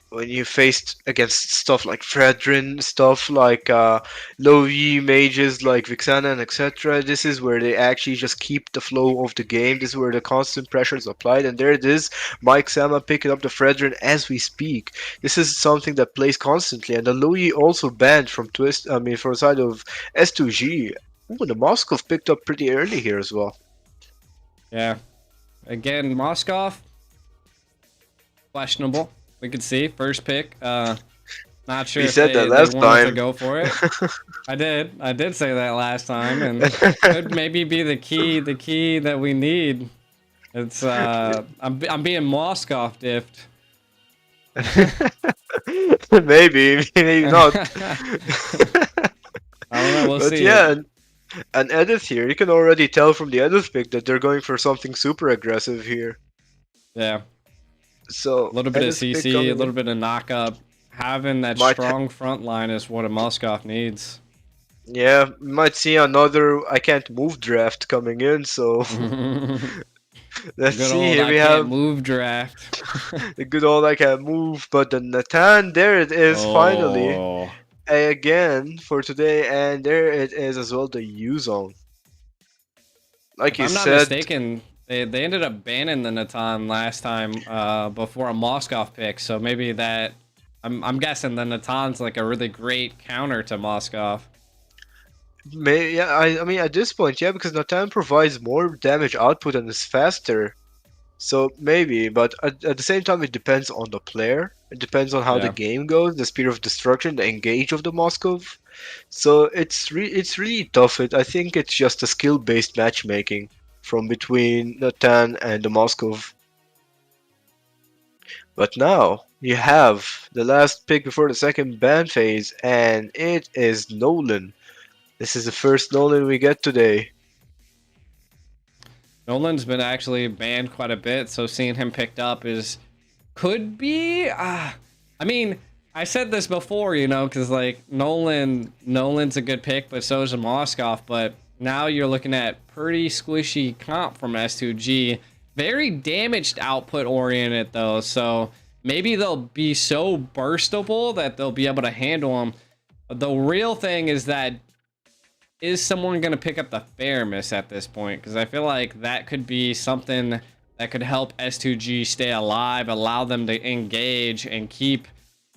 when you faced against stuff like Fredrin, stuff like low E mages like Vixana and etc., this is where they actually just keep the flow of the game. This is where the constant pressure is applied, and there it is. Mike Sama picking up the Fredrin as we speak. This is something that plays constantly, and the low E also banned from Twist. I mean, from the side of S2G. Ooh, the Moskov picked up pretty early here as well. Yeah. Again, Moskov, questionable. We could see first pick. Not sure We if said they that last wanted to time. go for it. I did say that last time, and could maybe be the key that we need. It's I'm being Moskov diffed. maybe not. I don't know. We'll But see. yeah, and Edith here, you can already tell from the Edith pick that they're going for something super aggressive here. Yeah. So A little bit of Edith pick CC, a coming little in. bit of knockup. Having that Might strong front line is what a Moskov needs. Yeah, we might see another I can't move draft coming in. So let's Good see. old Here I we can't have move draft. the good old I can move, but the Natan, there it is finally. Oh. Again for today, and there it is as well, the U zone. Like If you I'm not said, mistaken, they ended up banning the Natan last time before a Moskov pick, so maybe that I'm guessing the Natan's like a really great counter to Moskov. yeah, I mean at this point, yeah, because Natan provides more damage output and is faster. So maybe, but at the same time, it depends on the player. It depends on how the Yeah. game goes, the speed of destruction, the engage of the Moskov. So it's really tough. I think it's just a skill-based matchmaking from between Natan and the Moskov. But now you have the last pick before the second ban phase, and it is Nolan. This is the first Nolan we get today. Nolan's been actually banned quite a bit, so seeing him picked up could be. I mean, I said this before, because like Nolan's a good pick, but so is a Moskov. But now you're looking at pretty squishy comp from S2G. Very damaged output oriented though, so maybe they'll be so burstable that they'll be able to handle them. The real thing is that is someone going to pick up the Fairness at this point? Because I feel like that could be something that could help S2G stay alive, allow them to engage and keep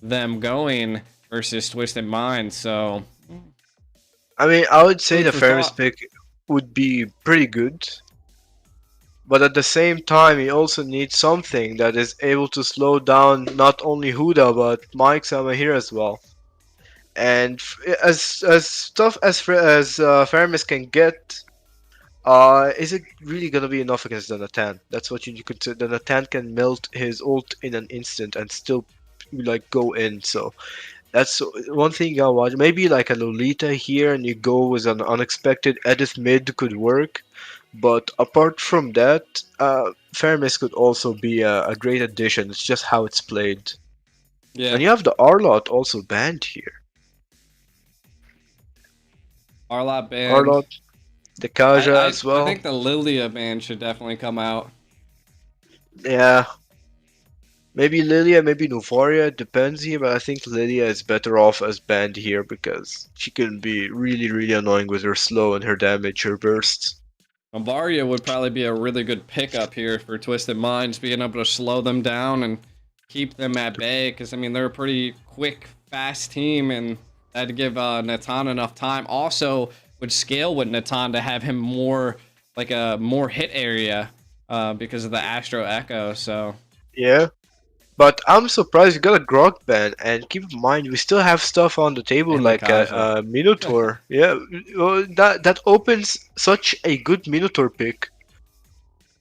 them going versus Twisted Mind. So, I mean, I would say food the for fairness thought. pick would be pretty good. But at the same time, you also need something that is able to slow down not only Huda but Mike Sama here as well. And as tough as Faramis can get, is it really gonna be enough against the Natan? That's what you could say. The Natan can melt his ult in an instant and still like go in. So that's one thing you gotta watch. Maybe like a Lolita here, and you go with an unexpected Edith mid could work. But apart from that, Faramis could also be a great addition. It's just how it's played. Yeah, And you have the Arlott also banned here. Arlot band. Arlott, the Kaja as I well. think the Lilia band should definitely come out. Yeah. Maybe Lilia, maybe Nuvaria, it depends here, but I think Lilia is better off as banned here because she can be really, really annoying with her slow and her damage, her bursts. Varia would probably be a really good pickup here for Twisted Minds, being able to slow them down and keep them at bay. Because I mean, they're a pretty quick, fast team, and that'd give Natan enough time. Also, would scale with Natan to have him more like a more hit area because of the Astro Echo. So Yeah. But I'm surprised you got a Grog ban, and keep in mind we still have stuff on the table And like Nakaja. a Minotaur. Yeah, well, that opens such a good Minotaur pick.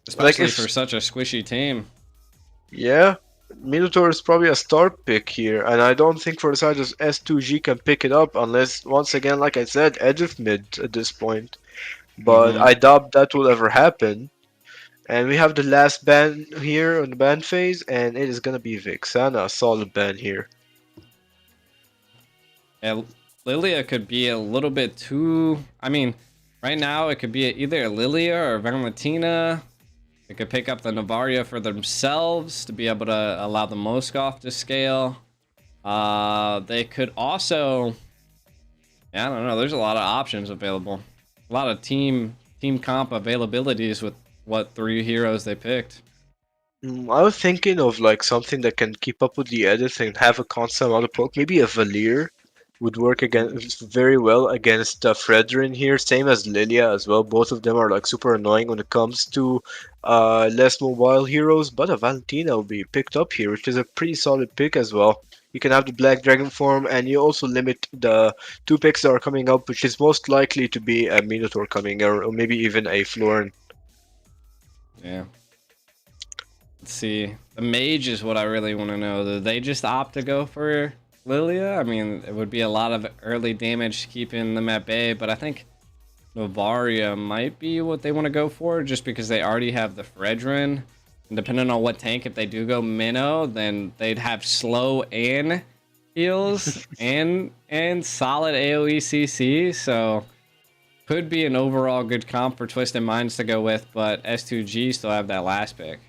Like Especially for if such a squishy team. yeah, Minotaur is probably a start pick here, and I don't think for the side of S2G can pick it up unless once again, like I said, Edith mid at this point. But Mm-hmm. I doubt that will ever happen. And we have the last ban here on the ban phase, and it is gonna be Vixana, a solid ban here. Yeah, Lilia could be a little bit too. I mean, right now it could be either Lilia or Valentina. They could pick up the Navaria for themselves to be able to allow the Moskov to scale. They could also. Yeah, I don't know. There's a lot of options available. A lot of team comp availabilities with what 3 heroes they picked. I was thinking of like something that can keep up with the edits and have a constant amount of poke. Maybe a Valir would work against very well against Fredrin here. Same as Lilia as well. Both of them are like super annoying when it comes to less mobile heroes. But a Valentina will be picked up here, which is a pretty solid pick as well. You can have the Black Dragon form, and you also limit the 2 picks that are coming up, which is most likely to be a Minotaur coming, or maybe even a Florin. Yeah. Let's see. The mage is what I really want to know. Did they just opt to go for Lilia? I mean, it would be a lot of early damage keeping them at bay, but I think Novaria might be what they want to go for just because they already have the Fredrin. And depending on what tank, if they do go Minnow, then they'd have slow and heals and solid AoE CC. So could be an overall good comp for Twisted Minds to go with, but S2G still have that last pick.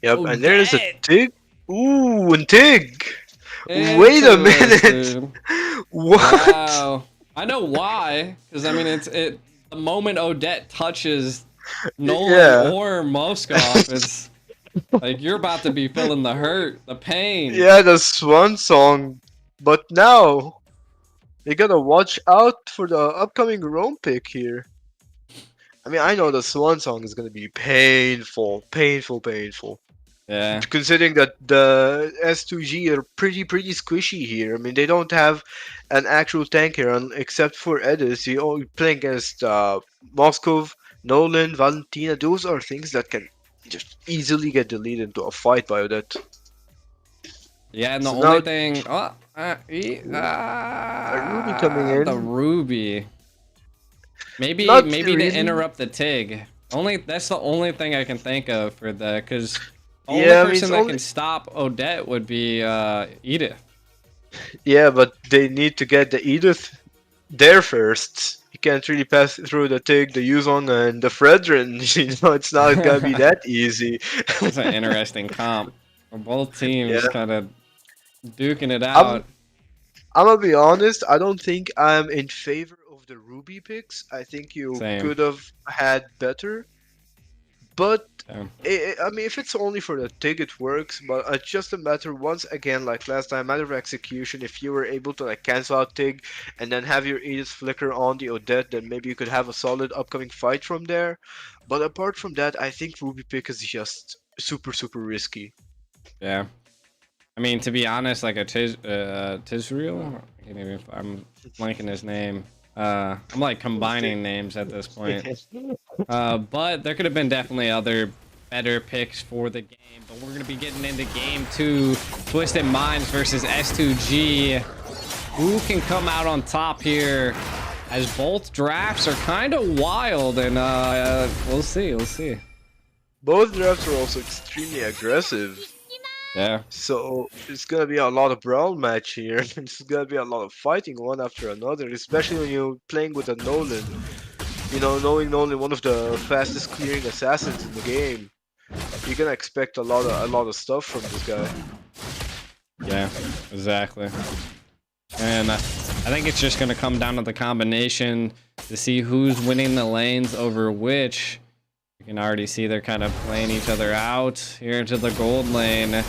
Yep, Oh, and there's a dead. Tig. Ooh, and Tig! Wait a minute! Interesting. What? Wow. I know why, because I mean the moment Odette touches Nolan Yeah. or Moskov, it's like you're about to be feeling the hurt, the pain. Yeah, the Swan Song. But now, you gotta watch out for the upcoming Rome pick here. I mean, I know the Swan Song is gonna be painful. Painful. Yeah. Considering that the S2G are pretty squishy here. I mean, they don't have an actual tank here, except for Edis. You only playing against Moskov, Nolan, Valentina. Those are things that can just easily get deleted into a fight by Odette. Yeah, and the So only now- thing Ruby coming in. The Ruby. Maybe Not to really. interrupt the Tig. That's the only thing I can think of for that, because the Yeah, I only mean, person it's that only- can stop Odette would be Edith. Yeah, but they need to get the Edith there first. You can't really pass through the Tig, the Yuzong, and the Fredrin. It's not gonna be that easy. That's an interesting comp. Both teams Yeah. kind of duking it out. I'm gonna be honest, I don't think I'm in favor of the Ruby picks. I think you Same. could have had better. But, Yeah. I mean, if it's only for the Tig, it works. But it's just a matter, once again, like last time, matter of execution. If you were able to like cancel out Tig and then have your Edith flicker on the Odette, then maybe you could have a solid upcoming fight from there. But apart from that, I think Ruby pick is just super risky. Yeah. I mean, to be honest, like a Tisreal? I can't even, I'm blanking his name. I'm like combining names at this point. But there could have been definitely other better picks for the game. But we're going to be getting into game 2. Twisted Minds versus S2G. Who can come out on top here? As both drafts are kind of wild. And we'll see. Both drafts are also extremely aggressive. Yeah. So it's gonna be a lot of brawl match here. It's gonna be a lot of fighting one after another, especially when you're playing with a Nolan. You know, knowing Nolan, one of the fastest clearing assassins in the game, you're gonna expect a lot of stuff from this guy. Yeah, exactly. And I think it's just going to come down to the combination to see who's winning the lanes over which. You can already see they're kind of playing each other out here into the gold lane.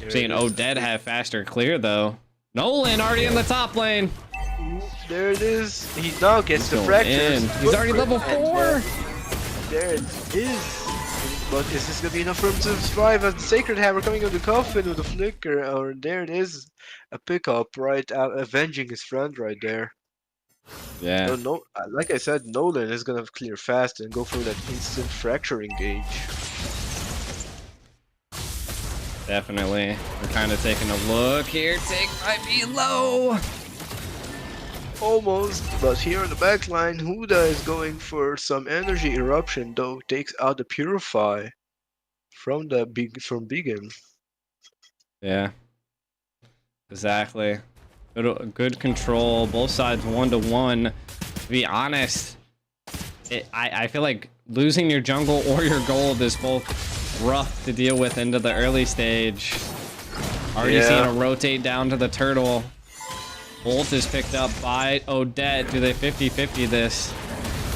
Seeing Odette have faster clear though. Nolan already in the top lane. There it is. He now gets the Going fractures. in. He's already level 4. There it is. but is this gonna be enough for him to survive as the Sacred Hammer coming on the coffin with a flicker? Or there it is, a pickup right out, avenging his friend right there. Yeah, So no, like I said, Nolan is gonna clear fast and go for that instant fracture engage. definitely. We're kind of taking a look here. Take might be low. Almost, but here on the back line, Huda is going for some energy eruption, though takes out the Purify from Begin. Yeah, exactly. Good control. Both sides 1-1. To be honest, I feel like losing your jungle or your gold is both rough to deal with into the early stage. Already seeing a rotate down to the turtle. Bolt is picked up by Odette. Do they 50-50 this?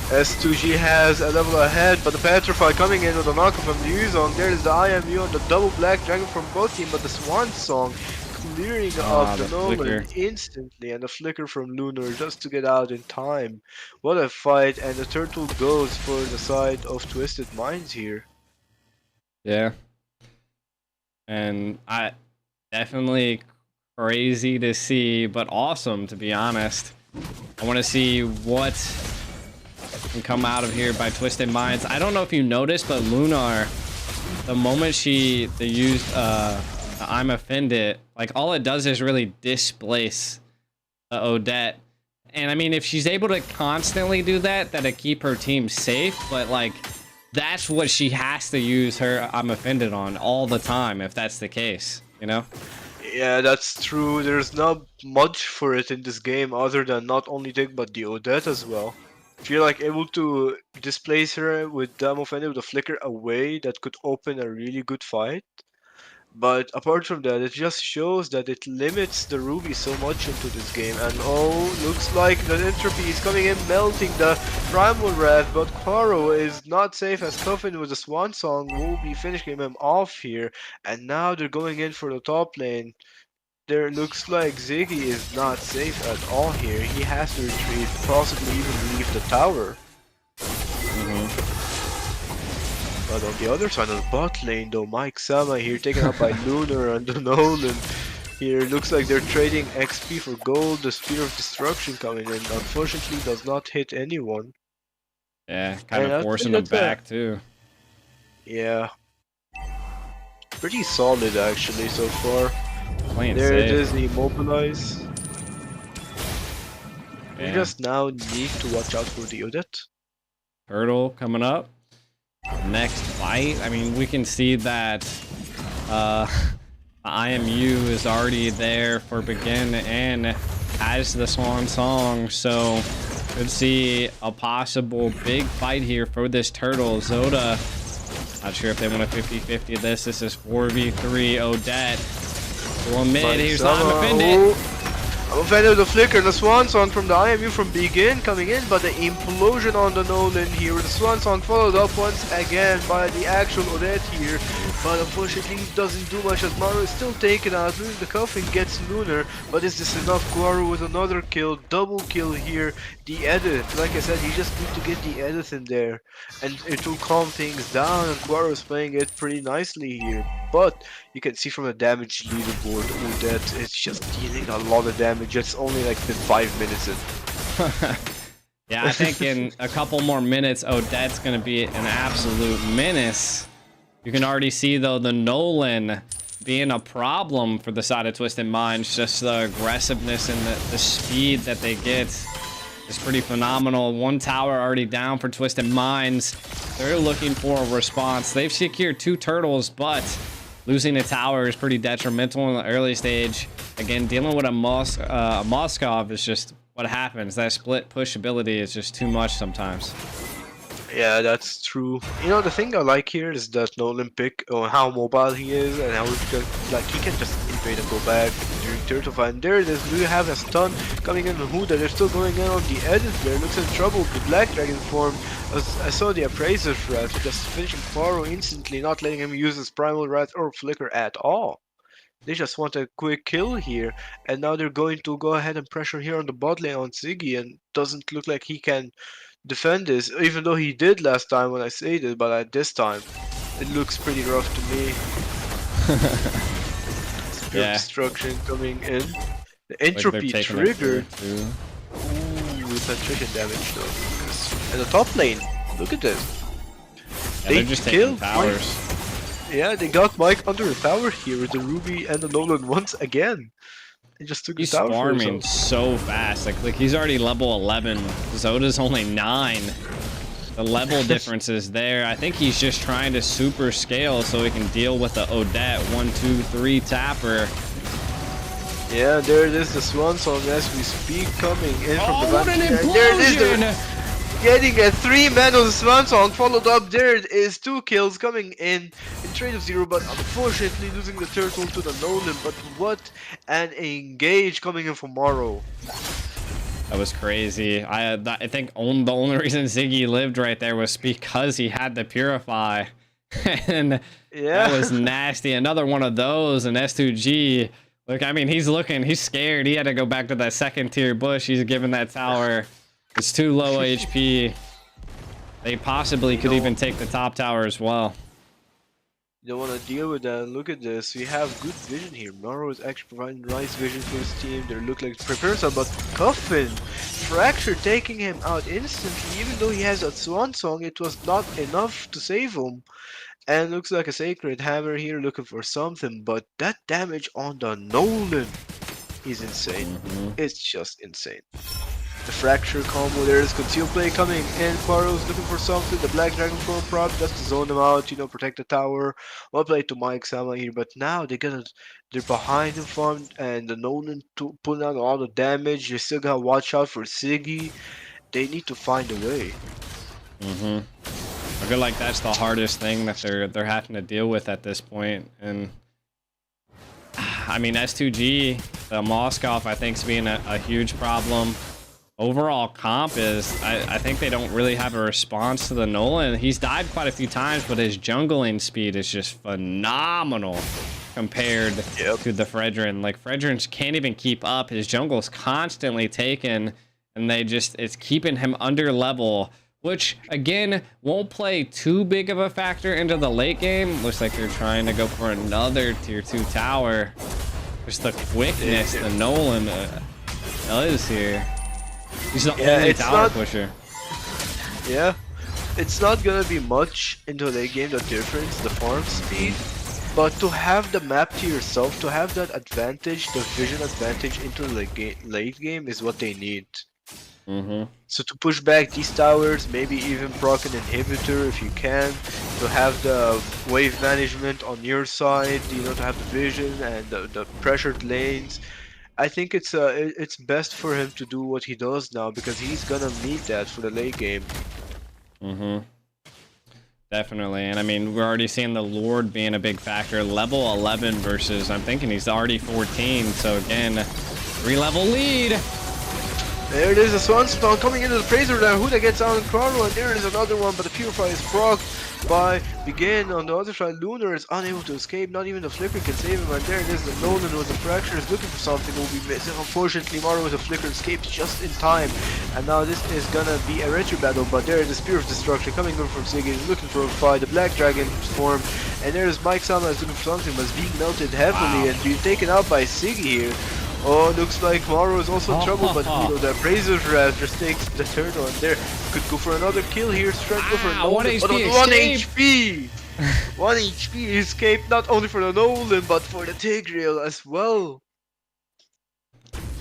S2G has a level ahead, but the Petrify coming in with a knockup from the Yuzong. There is the IMU on the double black dragon from both teams, but the Swan Song clearing up the Nolan instantly, and the flicker from Lunar just to get out in time. What a fight, and the turtle goes for the side of Twisted Minds here. Yeah. And I definitely crazy to see, but awesome to be honest. I want to see what can come out of here by Twisted Minds. I don't know if you noticed, but Lunar, the moment they used I'm Offended, like all it does is really displace Odette. And I mean, if she's able to constantly do that, that'll keep her team safe, but like that's what she has to use her I'm Offended on all the time if that's the case, you know? Yeah, that's true. There's not much for it in this game other than not only Dick but the Odette as well. If you're like able to displace her with Dam Offended with a flicker away, that could open a really good fight. But apart from that, it just shows that it limits the Ruby so much into this game. And oh, looks like the Entropy is coming in, melting the Primal Wrath, but Quaro is not safe as Coffin with the Swan Song will be finishing him off here. And now they're going in for the top lane. There looks like Ziggy is not safe at all here. He has to retreat, possibly even leave the tower. But on the other side of the bot lane though, Mike Sama here taken up by Lunar and the Nolan. Here looks like they're trading XP for gold, the Spear of Destruction coming in. Unfortunately does not hit anyone. Yeah, kind of forcing them back too. Yeah. Pretty solid actually so far. Playing there safe. It is, the Immobilize. Yeah. You just now need to watch out for the Odette. Turtle coming up. Next fight, I mean, we can see that IMU is already there for Begin and has the Swan Song, so could see a possible big fight here for this turtle. Zoda, not sure if they want to 50-50 this. This is 4v3 Odette. Well, mid, here's I'm Offended. I'm Offended with the flicker, the Swan Song from the IMU from Begin coming in, but the implosion on the Nolan here. The Swan Song followed up once again by the actual Odette here, but unfortunately it doesn't do much as Maru is still taken out. Losing the Coffin gets Lunar, but is this enough? Guaru with another kill, double kill here. The edit, like I said, you just need to get the edit in there, and it will calm things down, and Guaru is playing it pretty nicely here. But you can see from the damage leaderboard that it's just dealing a lot of damage. It's only like been 5 minutes in. Yeah, I think in a couple more minutes, Odette's going to be an absolute menace. You can already see, though, the Nolan being a problem for the side of Twisted Minds. Just the aggressiveness and the speed that they get is pretty phenomenal. One tower already down for Twisted Minds. They're looking for a response. They've secured 2 turtles, but losing a tower is pretty detrimental in the early stage. Again, dealing with a Moskov is just what happens. That split push ability is just too much sometimes. Yeah, that's true. You know, the thing I like here is that Nolan pick on how mobile he is and how he can just invade and go back during turtle fight. And there it is. Do you have a stun coming in on Huda? They're still going in on the edit there. Looks in trouble. The Black Dragon form. I saw the Appraiser Wrath just finishing Quaro instantly, not letting him use his Primal Wrath or Flicker at all. They just want a quick kill here, and now they're going to go ahead and pressure here on the bot lane on Ziggy, and doesn't look like he can defend this, even though he did last time when I said it, but at this time, It looks pretty rough to me. Spear Yeah. destruction coming in. The Like they're entropy taking it triggered. too. Ooh, penetration damage though. And the top lane, look at this. Yeah, They they're just taking killed towers. Yeah, they got Mike under the tower here with the Ruby and the Nolan once again. They just took He's the tower for farming himself. so fast. Like he's already level 11. Zoda's only 9. The level difference is there. I think he's just trying to super scale so he can deal with the Odette 1, 2, 3 tapper. Yeah, there it is, the Swan Song as we speak, coming in from the what an Valentina. And there it is, implosion! getting a 3-man on the Swan Song, followed up. There it is, 2 kills coming in trade of 0, but unfortunately losing the turtle to the Nolan. But what an engage coming in from Morrow. That was crazy. I think the only reason Ziggy lived right there was because he had the Purify. And Yeah. that was nasty. Another one of those, and S2G. Look, I mean, he's scared. He had to go back to that second tier bush. He's given that tower. It's too low HP. They possibly could even take the top tower as well. You don't want to deal with that. Look at this. We have good vision here. Morrow is actually providing nice vision for his team. They look like prepared, but Coffin, Fracture taking him out instantly. Even though he has a Swan Song, it was not enough to save him. And looks like a Sacred Hammer here looking for something. But that damage on the Nolan is insane. It's just insane. The Fracture combo, there is Conceal Play coming in. Quarro's looking for something. The Black Dragon Pro prop just to zone them out, you know, protect the tower. Well played to Mike Sama here, but now they're behind him farm, and the Nolan pulling out all the damage. You still gotta watch out for Siggy. They need to find a way. I feel like that's the hardest thing that they're having to deal with at this point. And I mean, S2G, the Moskov, I think is being a huge problem. Overall comp is, I think they don't really have a response to the Nolan. He's died quite a few times, but his jungling speed is just phenomenal compared to the Fredrin. Like, Fredrin can't even keep up. His jungle's constantly taken, and it's keeping him under level, which, again, won't play too big of a factor into the late game. Looks like they're trying to go for another tier 2 tower. Just the quickness the Nolan is here. He's the only tower pusher. Yeah, it's not gonna be much into late game, the difference, the farm speed, but to have the map to yourself, to have that advantage, the vision advantage into the late game is what they need. So to push back these towers, maybe even proc an inhibitor if you can, to have the wave management on your side, you know, to have the vision and the pressured lanes. I think it's best for him to do what he does now, because he's gonna need that for the late game. Definitely. And I mean, we're already seeing the Lord being a big factor. Level 11 versus, I'm thinking he's already 14. So again, 3-level lead. There it is, the Swan Song coming into the Praiser there. Huda gets out in Chrono, and there is another one, but the Purify is procced by Begin. On the other side, Lunar is unable to escape. Not even the Flicker can save him, and there it is, the Nolan with the Fracture is looking for something, will be missing. Unfortunately, Mario with the Flicker escapes just in time, and now this is gonna be a retro battle, but there is the Spear of Destruction coming in from Siggy, looking for a fight. The Black Dragon form, and there is Mike Sama is looking for something, but is being melted heavily and being taken out by Siggy here. Oh, looks like Morrow is also in trouble, but you know, the Appraiser's Wrath just takes the turtle, and there could go for another kill here. Try to go for a Nolan, 1 but HP 1 escape. HP! 1 HP escape, not only for the Nolan, but for the Tigreal as well.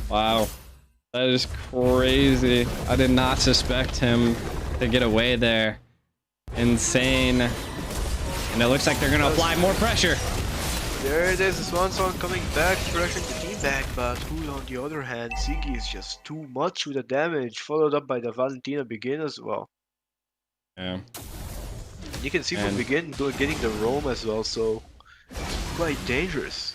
Wow. That is crazy. I did not suspect him to get away there. Insane. And it looks like they're going to apply more pressure. There it is, the Swan Song coming back, pressuring the team back, but Hood on the other hand, Ziggy is just too much with the damage, followed up by the Valentina Begin as well. Yeah. You can see from Begin getting the roam as well, so quite dangerous.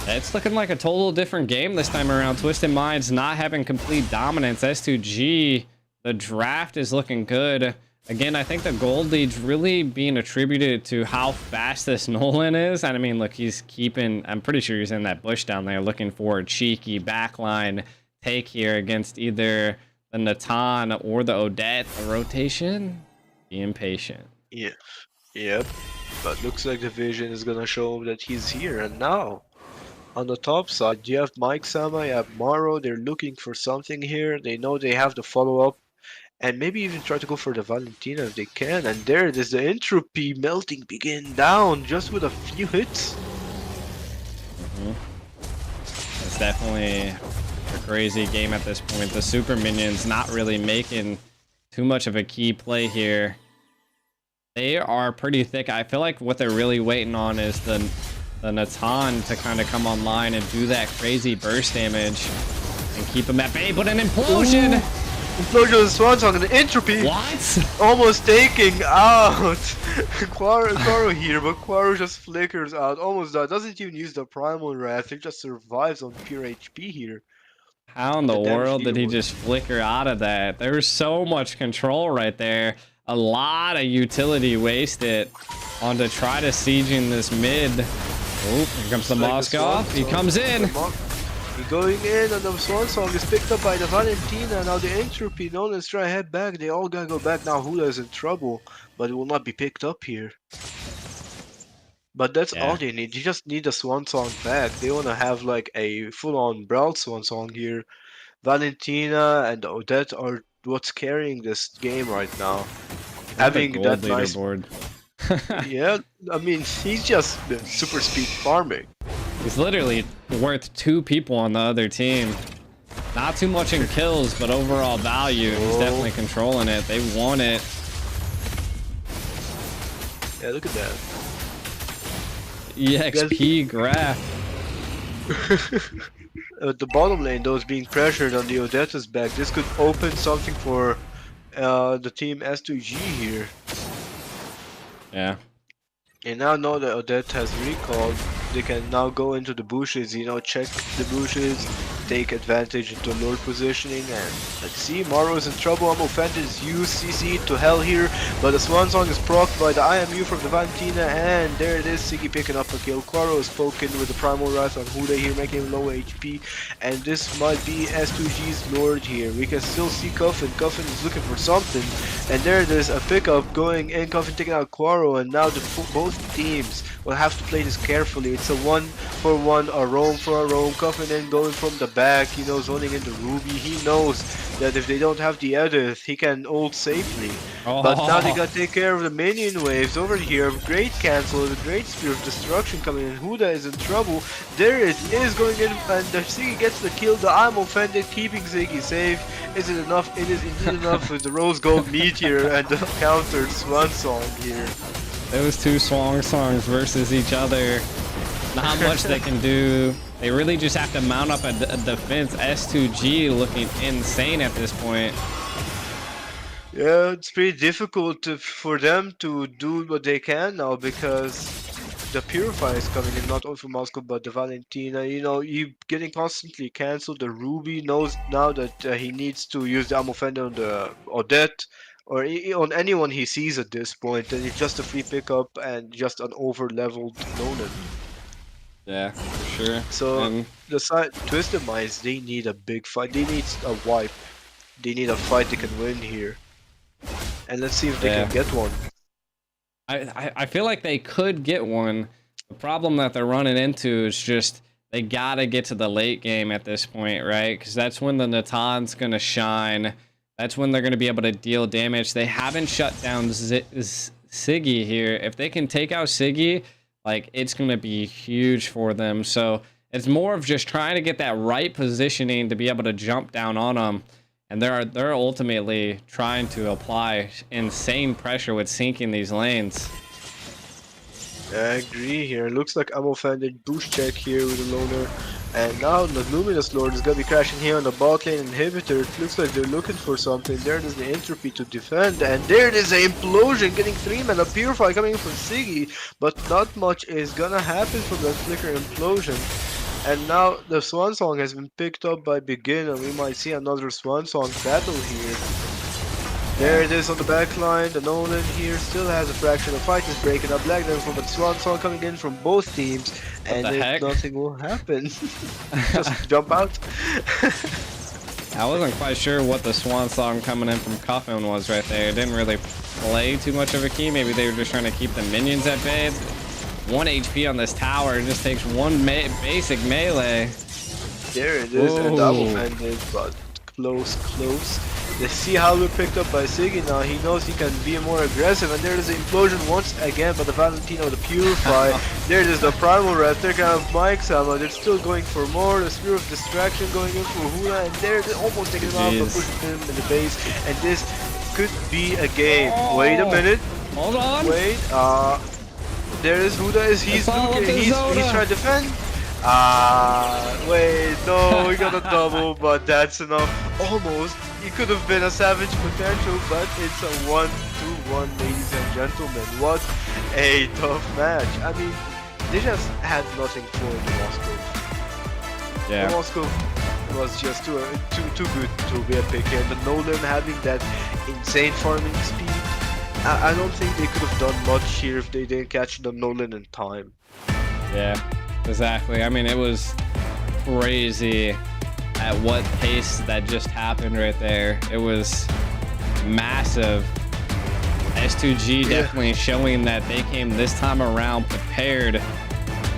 It's looking like a total different game this time around. Twisted Minds not having complete dominance. S2G, the draft is looking good. Again, I think the gold lead's really being attributed to how fast this Nolan is. And I mean, look, he's keeping, I'm pretty sure he's in that bush down there looking for a cheeky backline take here against either the Natan or the Odette. The rotation, be impatient. Yeah. Yep. But looks like the vision is gonna show that he's here. And now, on the top side, you have Mike Sama, you have Maro. They're looking for something here. They know they have to follow up and maybe even try to go for the Valentina if they can. And there it is, the entropy melting begin down just with a few hits. It's definitely a crazy game at this point. The super minions not really making too much of a key play here. They are pretty thick. I feel like what they're really waiting on is the Natan to kind of come online and do that crazy burst damage and keep him at bay. But an implosion! Implosion of the Swan Song and the entropy What? almost taking out Quaro here, but Quaro just flickers out, almost died. Doesn't even use the primal wrath, he just survives on pure HP here. How in the damage world did he leaderboard. just flicker out of that? There was so much control right there. A lot of utility wasted on to try to sieging this mid. Oh, here comes the Like the Moskov. Swan He Song. comes in. He going in, and the Swan Song is picked up by the Valentina. Now the entropy, Nolan's trying to head back. They all gotta go back now. Huda is in trouble, but it will not be picked up here. But that's Yeah. all they need. You just need a Swan Song back. They wanna have like a full-on Brawl Swan Song here. Valentina and Odette are what's carrying this game right now. Having Gold that nice, leaderboard. yeah. I mean, he's just super speed farming. He's literally worth 2 people on the other team. Not too much in kills, but overall value, he's definitely controlling it. They want it. Yeah, look at that. EXP graph. At the bottom lane, those being pressured on the Odetta's back, this could open something for the team S2G here. Yeah. And now know that Odette has recalled, they can now go into the bushes, you know, check the bushes, take advantage into lord positioning, and let's see, Maro's in trouble. I'm offended, use CC to hell here, but the Swan Song is procced by the IMU from the Valentina, and there it is, Siggy picking up a kill. Quaro is poking with the Primal Wrath on Huda here, making him low HP, and this might be S2G's lord here. We can still see Coffin. Coffin is looking for something, and there it is, a pickup going in, Coffin taking out Quaro, and now both teams will have to play this carefully. It's a 1-for-1, a roam for a roam. Coffin in going from the back, you know, zoning into Ruby. He knows that if they don't have the Edith, he can ult safely. But now they gotta take care of the minion waves over here. Great cancel, the great spear of destruction coming in. Huda is in trouble. There it is going in, and the Ziggy gets the kill. The I'm offended, keeping Ziggy safe. Is it enough? It is indeed enough with the Rose Gold Meteor and the countered Swan Song here. Those 2 Swan Songs versus each other. Not much they can do. They really just have to mount up a defense. S2G looking insane at this point. Yeah, it's pretty difficult for them to do what they can now because the Purify is coming in, not only for Moscow but the Valentina. You know, you getting constantly cancelled. The Ruby knows now that he needs to use the Amofender on the Odette or on anyone he sees at this point, and it's just a free pickup and just an over-leveled Nolan. Yeah, for sure. So And the side Twisted Minds, they need a big fight. They need a wipe. They need a fight they can win here. And let's see if they can get one. I feel like they could get one. The problem that they're running into is just they gotta get to the late game at this point, right? Because that's when the Natan's gonna shine. That's when they're gonna be able to deal damage. They haven't shut down Siggy here. If they can take out Siggy, like, it's gonna be huge for them. So it's more of just trying to get that right positioning to be able to jump down on them. And they're ultimately trying to apply insane pressure with sinking these lanes. I agree here. Looks like I'm offended. Boost check here with the loner. And now the Luminous Lord is gonna be crashing here on the bot lane inhibitor. It looks like they're looking for something. There it is, the entropy to defend. And there it is, the implosion getting 3 men. A Purify coming in from Siggy. But not much is gonna happen from that flicker implosion. And now the Swan Song has been picked up by Begin, and we might see another Swan Song battle here. There it is on the back line. The Nolan here still has a fraction. The fight is breaking up. Black then from a Swan Song coming in from both teams, and nothing will happen. Just jump out. I wasn't quite sure what the Swan Song coming in from Coffin was right there. It didn't really play too much of a key. Maybe they were just trying to keep the minions at bay. 1 HP on this tower. It just takes one basic melee. There it is, and that will end it, but close. Let's see how we picked up by Siggy now. He knows he can be more aggressive, and there is the implosion once again by the Valentino, the Purify. There is the Primal Red, they're kind of Mike Sama. They're still going for more. The Spear of Distraction going in for Huna, and they're almost taking him out, but pushing him in the base. And this could be a game. Wait a minute. Hold on. Wait. There is Huda. He's trying to defend. Wait, no, we got a double, but that's enough. Almost. It could have been a savage potential, but it's a 1-2-1, ladies and gentlemen. What a tough match. I mean, they just had nothing for the Moscow. Yeah. The Moscow was just too good to be a pick, and the Nolan having that insane farming speed. I don't think they could have done much here if they didn't catch the Nolan in time. Yeah, exactly. I mean, it was crazy at what pace that just happened right there. It was massive. S2G definitely showing that they came this time around prepared.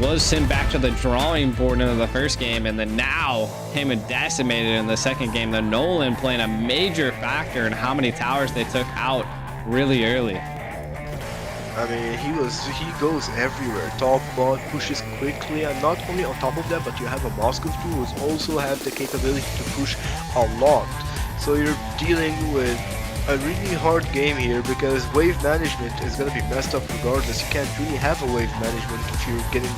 Was sent back to the drawing board in the first game, and then now came and decimated in the second game. The Nolan playing a major factor in how many towers they took out really early. I mean, he goes everywhere. Top bot pushes quickly, and not only on top of that, but you have a Moscow too, who also have the capability to push a lot. So you're dealing with a really hard game here, because wave management is gonna be messed up regardless. You can't really have a wave management if you're getting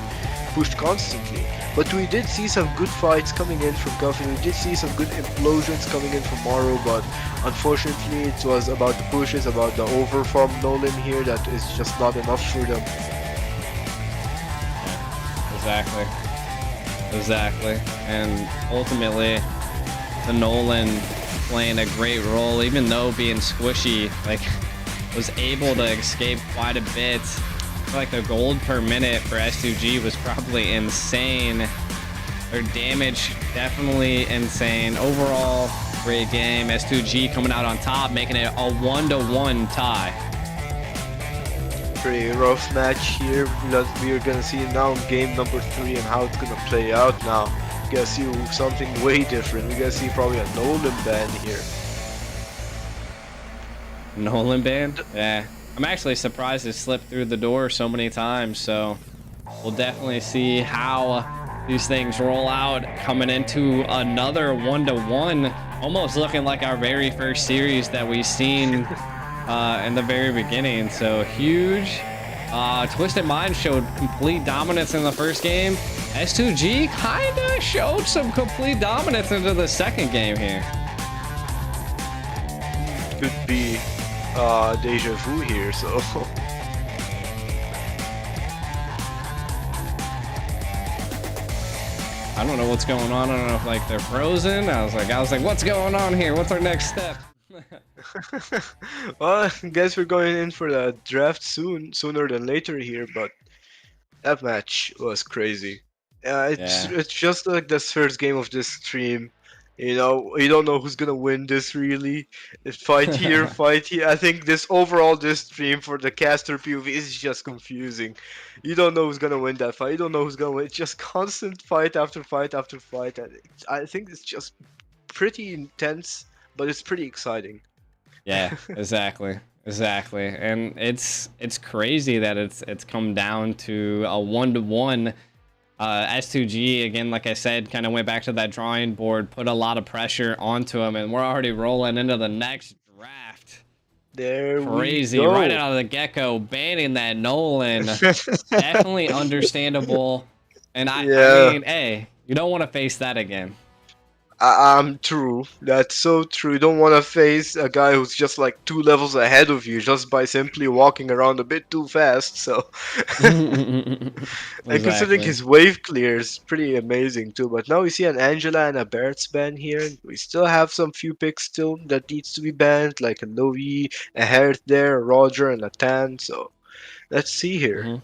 pushed constantly. But we did see some good fights coming in from Coffee. We did see some good implosions coming in from Morrow, but unfortunately it was about the pushes, about the overfarm Nolan here that is just not enough for them. Exactly. And ultimately, the Nolan playing a great role, even though being squishy, like, was able to escape quite a bit. I feel like the gold per minute for S2G was probably insane. Their damage definitely insane. Overall, great game. S2G coming out on top, making it a 1-1 tie. Pretty rough match here that we are gonna see now in game number 3 and how it's gonna play out now. We gotta see something way different. We gotta see probably a Nolan ban here. Nolan ban? Yeah. I'm actually surprised it slipped through the door so many times, so we'll definitely see how these things roll out coming into another 1-1, almost looking like our very first series that we've seen in the very beginning. So huge. Twisted Mind showed complete dominance in the first game. S2G kinda showed some complete dominance into the second game here. Could be deja vu here, so I don't know what's going on. I don't know if like they're frozen. I was like, what's going on here? What's our next step? well, I guess we're going in for the draft sooner than later here, but that match was crazy. It's just like this first game of this stream. You know, you don't know who's gonna win this really. It's fight here, fight here. I think this stream for the caster POV is just confusing. You don't know who's gonna win that fight. You don't know who's gonna win. It's just constant fight after fight after fight. And I think it's just pretty intense, but it's pretty exciting. Yeah, exactly. And it's crazy that it's come down to a 1-1. S2G, again, like I said, kind of went back to that drawing board, put a lot of pressure onto him, and we're already rolling into the next draft. There Crazy, we go. right out of the get-go, banning that Nolan. Definitely understandable. And I mean, hey, you don't want to face that again. True. That's so true. You don't want to face a guy who's just like 2 levels ahead of you just by simply walking around a bit too fast. So, and considering his wave clear is pretty amazing too. But now we see an Angela and a Barrett's ban here. We still have some few picks still that needs to be banned, like a Novi, a Herth there, a Roger, and a Tan. So, let's see here.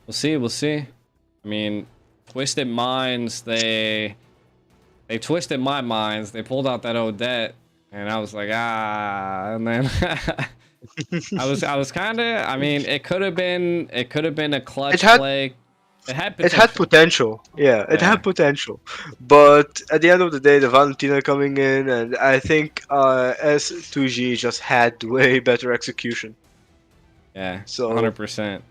We'll see. I mean, Twisted Minds, they twisted my minds. They pulled out that Odette, and I was like, and then I was kind of. I mean, it could have been a clutch It had play. It had it had potential. potential. Yeah, it Yeah, had potential. But at the end of the day, the Valentina coming in, and I think S2G just had way better execution. yeah, So 100%.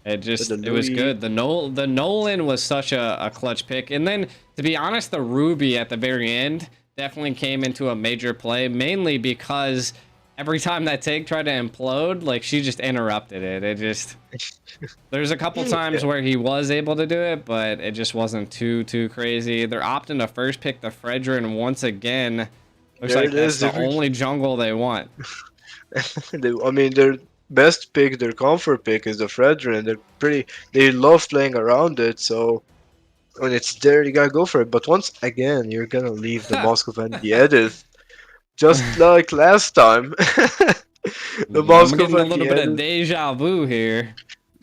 It the it was Louis, good. The Nolan was such a clutch pick, and then to be honest, the Ruby at the very end definitely came into a major play, mainly because every time that Tig tried to implode, like she just interrupted it. It just there's a couple times yeah, where he was able to do it, but it just wasn't too crazy. They're opting to first pick the Fredrin once again. Looks there like it that's is. the only jungle they want. I mean, their best pick, their comfort pick is the Fredrin. They're pretty. They love playing around it, so when it's there, you gotta go for it. But once again, you're gonna leave the Moskov and the Edith, just like last time. The I'm Moskov getting a and little the bit of Edith. deja vu here.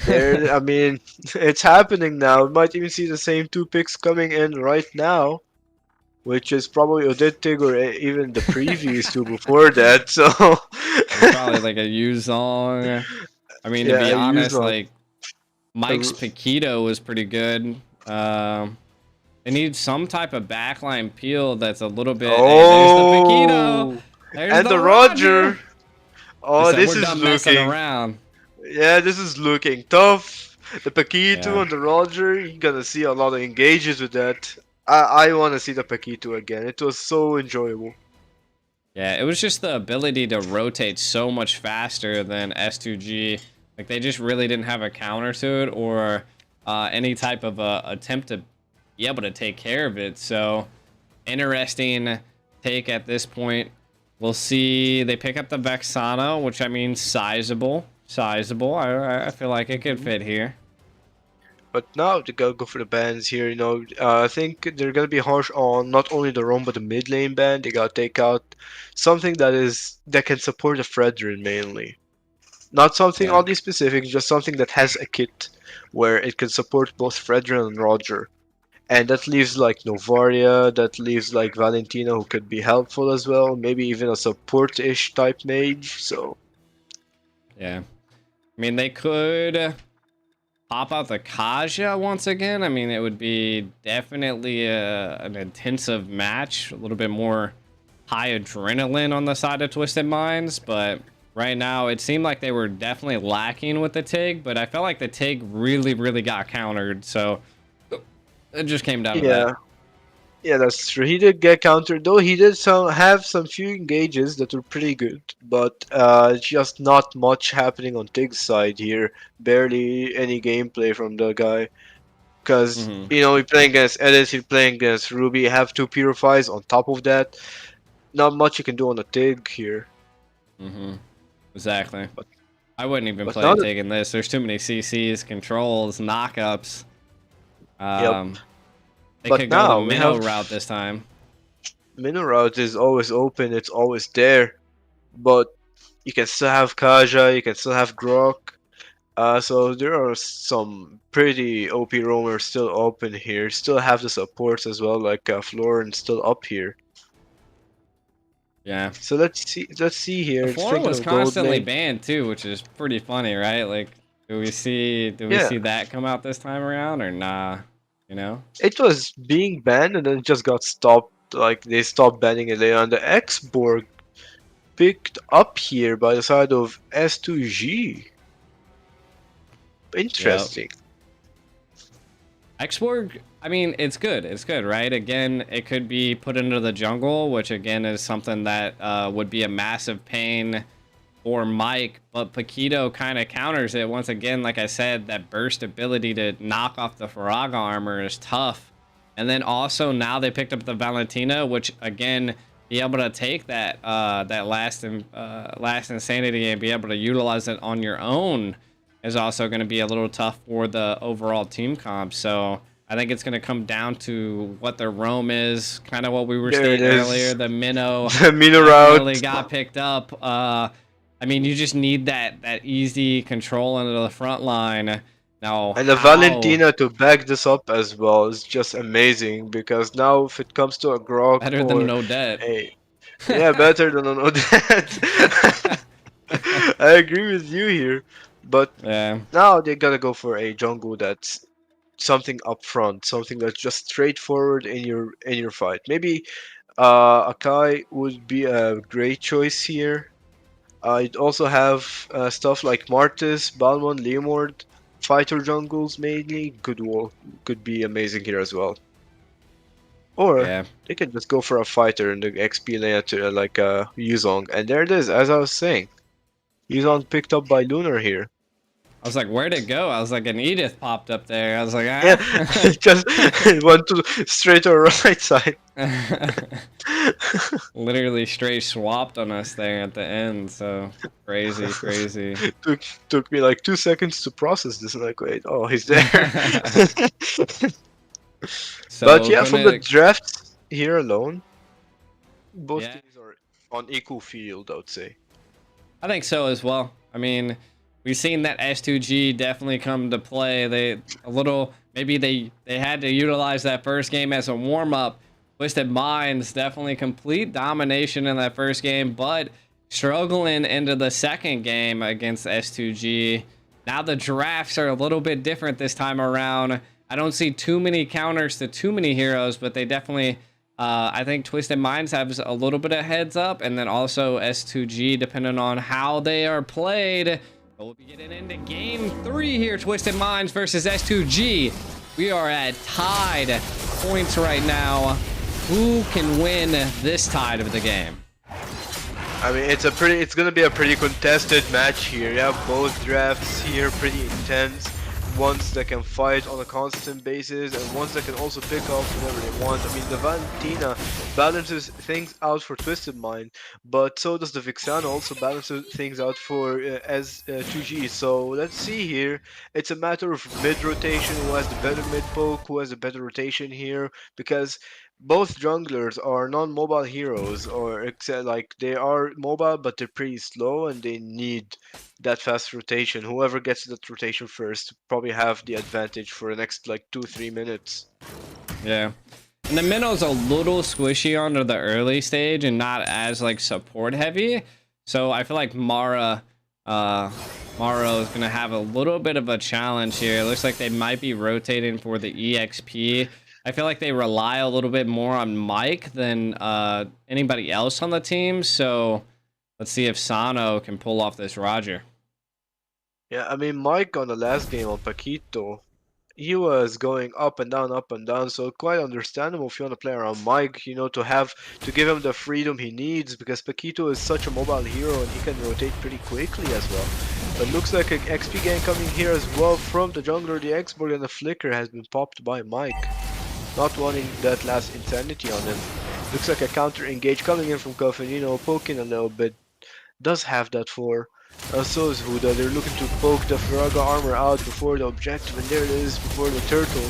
There, I mean, it's happening now. We might even see the same two picks coming in right now, which is probably Odettig or even the previous two before that. So, It's probably like a U song. I mean, to yeah, be I use honest, them. like Mike's Paquito was pretty good. They need some type of backline peel that's a little bit. Hey, there's the Paquito. Oh, There's and the the Roger. Roger. They Oh, said this we're is done messing looking. around. Yeah, this is looking tough. The Paquito Yeah. and the Roger, you're gonna see a lot of engages with that. I want to see the Paquito again. It was so enjoyable. Yeah, it was just the ability to rotate so much faster than S2G. Like they just really didn't have a counter to it or any type of attempt to be able to take care of it. So interesting take at this point. We'll see. They pick up the Vexana, which I mean sizable. Sizable. I feel like it could fit here. But now they gotta go for the bans here. I think they're gonna be harsh on not only the roam but the mid lane ban. They gotta take out something that can support the Fredrin mainly. Not something Yeah. oddly specific, just something that has a kit where it can support both Fredrin and Roger. And that leaves like Novaria, that leaves like Valentina who could be helpful as well, maybe even a support-ish type mage. So Yeah. I mean, they could pop out the Kaja once again. I mean, it would be definitely an intensive match, a little bit more high adrenaline on the side of Twisted Minds, but right now it seemed like they were definitely lacking with the TIG, but I felt like the TIG really got countered, so it just came down to yeah, that. yeah, that's true. He did get countered though. He did have some few engages that were pretty good, but just not much happening on Tig's side here. Barely any gameplay from the guy. Because, Hmm. you're playing against Edis, you're playing against Ruby, you have two Purifies on top of that. Not much you can do on the Tig here. Hmm. Exactly. But I wouldn't even but play now a that, TIG in this. There's too many CCs, controls, knockups. yep. They But could go the now we minnow have route this time. Minu route is always open, it's always there. But you can still have Kaja, you can still have Grok. So there are some pretty OP roamers still open here. Still have the supports as well, like Florin still up here. Yeah. So let's see The here. floor Thinking was of gold constantly lane. banned too, which is pretty funny, right? Like, do we Yeah, see that come out this time around or nah? You know? it was being banned and then it just got stopped. Like they stopped banning it later. And the Xborg picked up here by the side of S2G. Yep. Interesting. Xborg, I mean, it's good. It's good, right? Again, it could be put into the jungle, which again is something that would be a massive pain for Mike, but Paquito kind of counters it. Once again, like I said, that burst ability to knock off the Faraga armor is tough. And then also now they picked up the Valentina, which again, be able to take that last insanity and be able to utilize it on your own is also going to be a little tough for the overall team comp. So I think it's going to come down to what the roam is, kind of what we were There it stating earlier. is. The minnow The Mino definitely route. got picked up. I mean, you just need that easy control into the front line. Now, And the how Valentina to back this up as well is just amazing because now if it comes to a Grok better than or no debt? a yeah, better than an Odette. I agree with you here, but Yeah. now they gotta go for a jungle that's something upfront, something that's just straightforward in your fight. Maybe Akai would be a great choice here. I'd also have stuff like Martis, Balmon, Leomord, fighter jungles mainly could be amazing here as well. Or Yeah. they can just go for a fighter in the XP lane to like Yuzong, and there it is. As I was saying, Yuzong picked up by Lunar here. I was like, where'd it go? I was like, an Edith popped up there. I was like, Yeah, ah. just went to straight to the right side. Literally straight swapped on us there at the end. So crazy, crazy. took me like 2 seconds to process this. And like, wait, oh, he's there. But So yeah, from the gonna, drafts here alone, both yeah, teams are on equal field, I would say. I think so as well. I mean, we've seen that S2G definitely come to play. Maybe they had to utilize that first game as a warm up. Twisted Minds definitely complete domination in that first game, but struggling into the second game against S2G. Now the drafts are a little bit different this time around. I don't see too many counters to too many heroes, but they definitely I think Twisted Minds has a little bit of heads up, and then also S2G, depending on how they are played. But we'll be getting into game 3 here, Twisted Minds versus S2G. We are at tied points right now. Who can win this tide of the game? I mean, it's gonna be a pretty contested match here. Yeah, both drafts here pretty intense. Ones that can fight on a constant basis, and ones that can also pick off whenever they want. I mean, the Valentina balances things out for Twisted Mind, but so does the Vixana also balances things out for S2G. So let's see here. It's a matter of mid rotation, who has the better mid poke, who has the better rotation here, because both junglers are non-mobile heroes, or except like they are mobile, but they're pretty slow, and they need that fast rotation. Whoever gets that rotation first probably have the advantage for the next like 2-3 minutes. Yeah. And the minnow's a little squishy onto the early stage and not as like support heavy. So I feel like Maro is gonna have a little bit of a challenge here. It looks like they might be rotating for the EXP. I feel like they rely a little bit more on Mike than anybody else on the team. So let's see if Sano can pull off this Roger. Yeah, I mean, Mike on the last game on Paquito, he was going up and down, so quite understandable if you want to play around Mike, you know, to give him the freedom he needs, because Paquito is such a mobile hero and he can rotate pretty quickly as well. But looks like an XP gang coming here as well from the jungler, the Xborg, and the Flicker has been popped by Mike. Not wanting that last insanity on him. Looks like a counter engage coming in from Coffin, you know, poking a little bit. Does have that for. So is Huda. They're looking to poke the Faraga armor out before the objective, and there it is, before the turtle.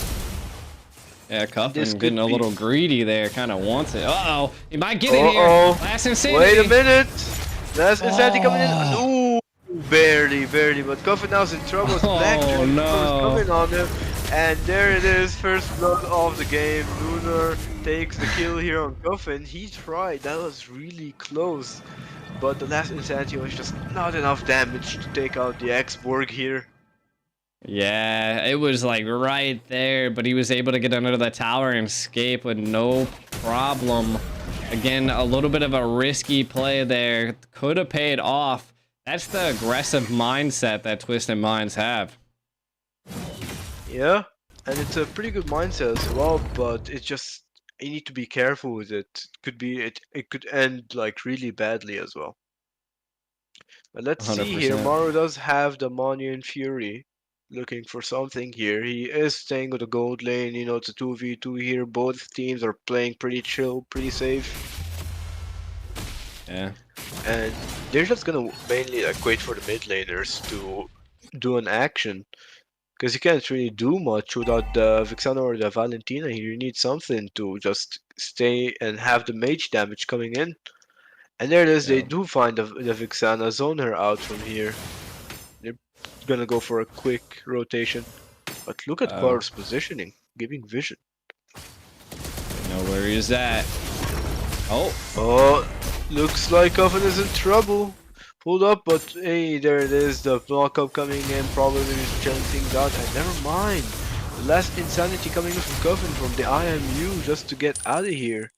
Yeah, This Cuffin could getting a be- little greedy there, kind of wants it. Uh-oh, he might get it here. Uh-oh. Last insanity. Wait a minute! Last insanity coming in. Oh. Ooh, barely. But Coffin now's in trouble. Black Oh, Jewel no. coming on him. And there it is, first blood of the game. Lunar takes the kill here on Coffin. He tried, that was really close. But the last insanity was just not enough damage to take out the Xborg here. Yeah, it was like right there, but he was able to get under the tower and escape with no problem. Again, a little bit of a risky play there. Could have paid off. That's the aggressive mindset that Twisted Minds have. Yeah, and it's a pretty good mindset as well, but it's just you need to be careful with it. It could end like really badly as well. But let's see here. 100%. Maru does have the Monian Fury. Looking for something here. He is staying with the gold lane, you know, it's a 2v2 here. Both teams are playing pretty chill, pretty safe. Yeah. And they're just gonna mainly like wait for the mid laners to do an action. Because you can't really do much without the Vixana or the Valentina here. You need something to just stay and have the mage damage coming in. And there it is, they Yeah. do find the Vixana, zone her out from here. They're gonna go for a quick rotation. But look at Quar's positioning, giving vision. You know where he's at. Oh, Oh, looks like Oven is in trouble. Pulled up, but hey, there it is. The knockup coming in, probably just chilling things out. And never mind. The last insanity coming in from Coffin from the IMU just to get out of here.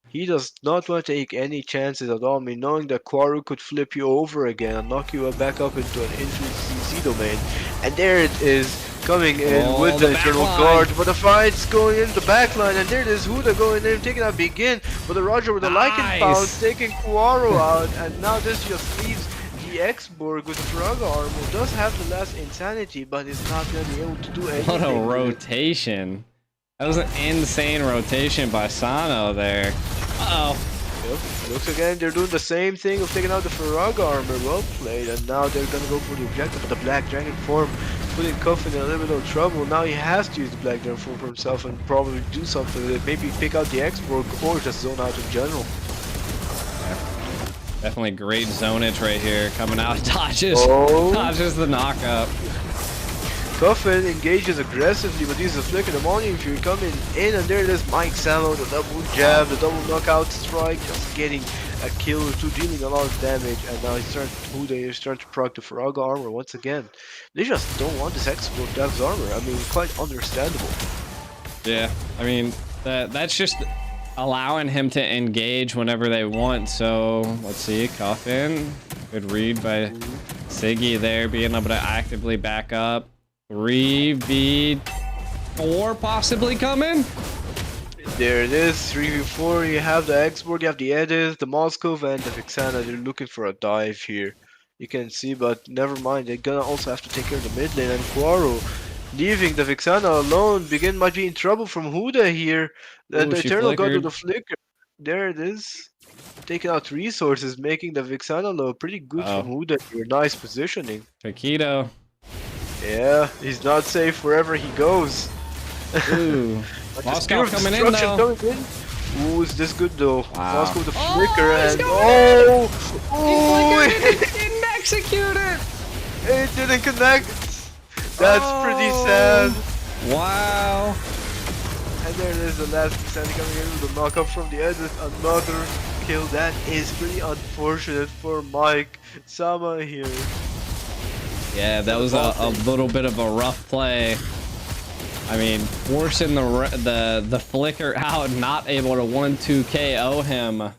He does not want to take any chances at all. I mean, knowing that Quaru could flip you over again and knock you back up into an infinite CC domain. And there it is, coming in with the internal guard. But the fight's going in the backline, and there it is, Huda going in, taking out Begin. But the Roger with the Lycan Pounce, taking Quaru out. And now this just leaves the X-Borg with the Faraga armor. Does have the last insanity, but is not going to be able to do anything. What a rotation. That was an insane rotation by Sano there. Uh-oh. Yep. Looks again, they're doing the same thing of taking out the Faraga armor. Well played, and now they're gonna go for the objective of the Black Dragon form, putting Coffin in a little bit of trouble. Now he has to use the Black Dragon form for himself and probably do something with it. Maybe pick out the X-Borg or just zone out in general. Yeah. Definitely great zonage right here coming out. Dodges the knockup. Coffin engages aggressively, but uses a flicker. The Demonium Fury coming in, and there it is, Mike Samo, the double jab, the double knockout strike, just getting a kill or two, dealing a lot of damage. And now he's starting to proc the Faraga armor once again. They just don't want this X-Borg Dev's armor. I mean, quite understandable. Yeah, I mean, that's just allowing him to engage whenever they want. So let's see, Coffin, good read by Siggy there, being able to actively back up. 3v4 possibly coming. There it is, 3v4. You have the X-Borg, you have the Edith, the Moskov, and the Vixana. They're looking for a dive here. You can see, but never mind. They're gonna also have to take care of the mid lane, and Quaru leaving the Vixana alone. Begin might be in trouble from Huda here. And the Eternal God with the flicker. There it is. Taking out resources, making the Vixana low. Pretty good from Huda here. Nice positioning. Taquito. Yeah, he's not safe wherever he goes. Ooh. Moscow coming in though. Ooh, is this good though? Wow. Moscow with the flicker and It didn't execute it. It didn't connect. That's pretty sad. Wow. And there it is, the last Sandy coming in with a knockup from the edge. Another kill. That is pretty unfortunate for Mike Sama here. Yeah, that was a little bit of a rough play. I mean, forcing the flicker out, not able to 1-2 KO him.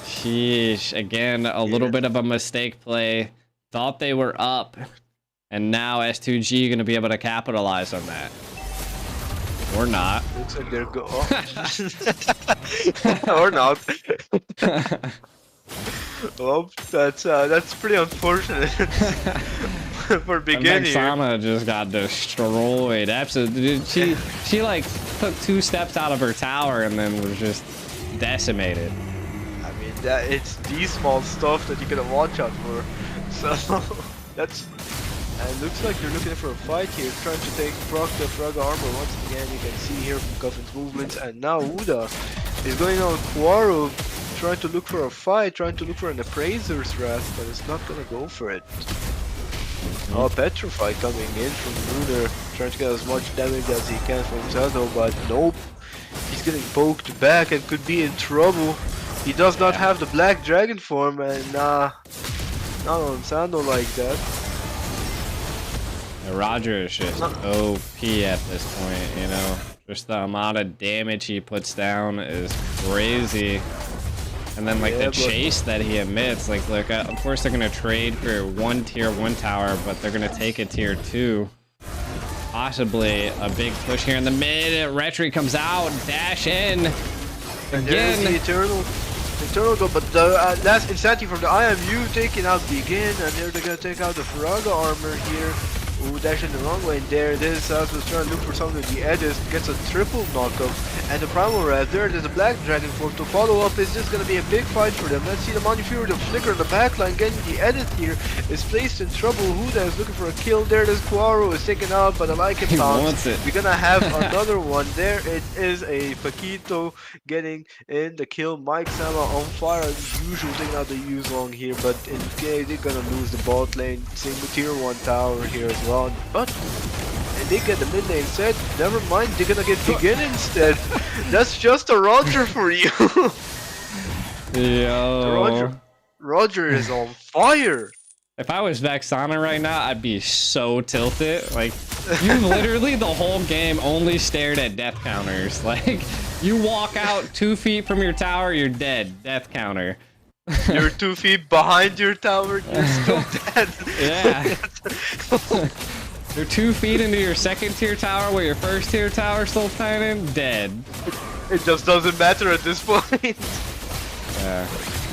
Sheesh, again, a little bit of a mistake play. Thought they were up, and now S2G gonna be able to capitalize on that. Or not. Looks like they're or not. Well, that's pretty unfortunate for beginning. Sama just got destroyed. Absolutely, she like took 2 steps out of her tower and then was just decimated. I mean, it's the small stuff that you gotta watch out for. So that's. And it looks like they're looking for a fight here, trying to take proc the Faraga armor once again. You can see here from Coffin's movements, and now Uda is going on Quaru, trying to look for a fight, trying to look for an Appraiser's Wrath, but it's not gonna go for it. Oh, Petrify coming in from Lunar, trying to get as much damage as he can from Zado, but nope. He's getting poked back and could be in trouble. He does not have the Black Dragon form, and not on Sando like that. Roger is just OP at this point, you know. Just the amount of damage he puts down is crazy. And then like the chase that he emits, like look, of course they're gonna trade for 1 tier 1 tower, but they're gonna take a tier 2. Possibly a big push here in the mid. Retri comes out, dash in. Again. The Eternal go, but the last insanity from the IMU taking out Begin, and they're gonna take out the Faraga armor here. Ooh, dashing the wrong way, and there it is. Sass was trying to look for something at the edges, gets a triple knockup, and the Primal Wrath. There it is, a Black Dragon form to follow up. Is just gonna be a big fight for them. Let's see the Money Fury, the flicker in the backline, getting the edit here, is placed in trouble. Huda is looking for a kill. There it is, Quaru is taken out, but I like it. We're gonna have another one. There it is, a Paquito getting in the kill. Mike Sama on fire as usual, taking out the Yuzong here, but in case they're gonna lose the bot lane, single tier 1 tower here as well. But they get the mid lane set. Never mind, they're gonna get Begin instead. That's just a Roger for you. Yo. Roger is on fire. If I was Vexana right now, I'd be so tilted. Like, you literally the whole game only stared at death counters. Like, you walk out 2 feet from your tower, you're dead. Death counter. You're 2 feet behind your tower, you're still dead. Yeah. You're 2 feet into your second tier tower where your first tier tower still standing, dead. It just doesn't matter at this point. Yeah.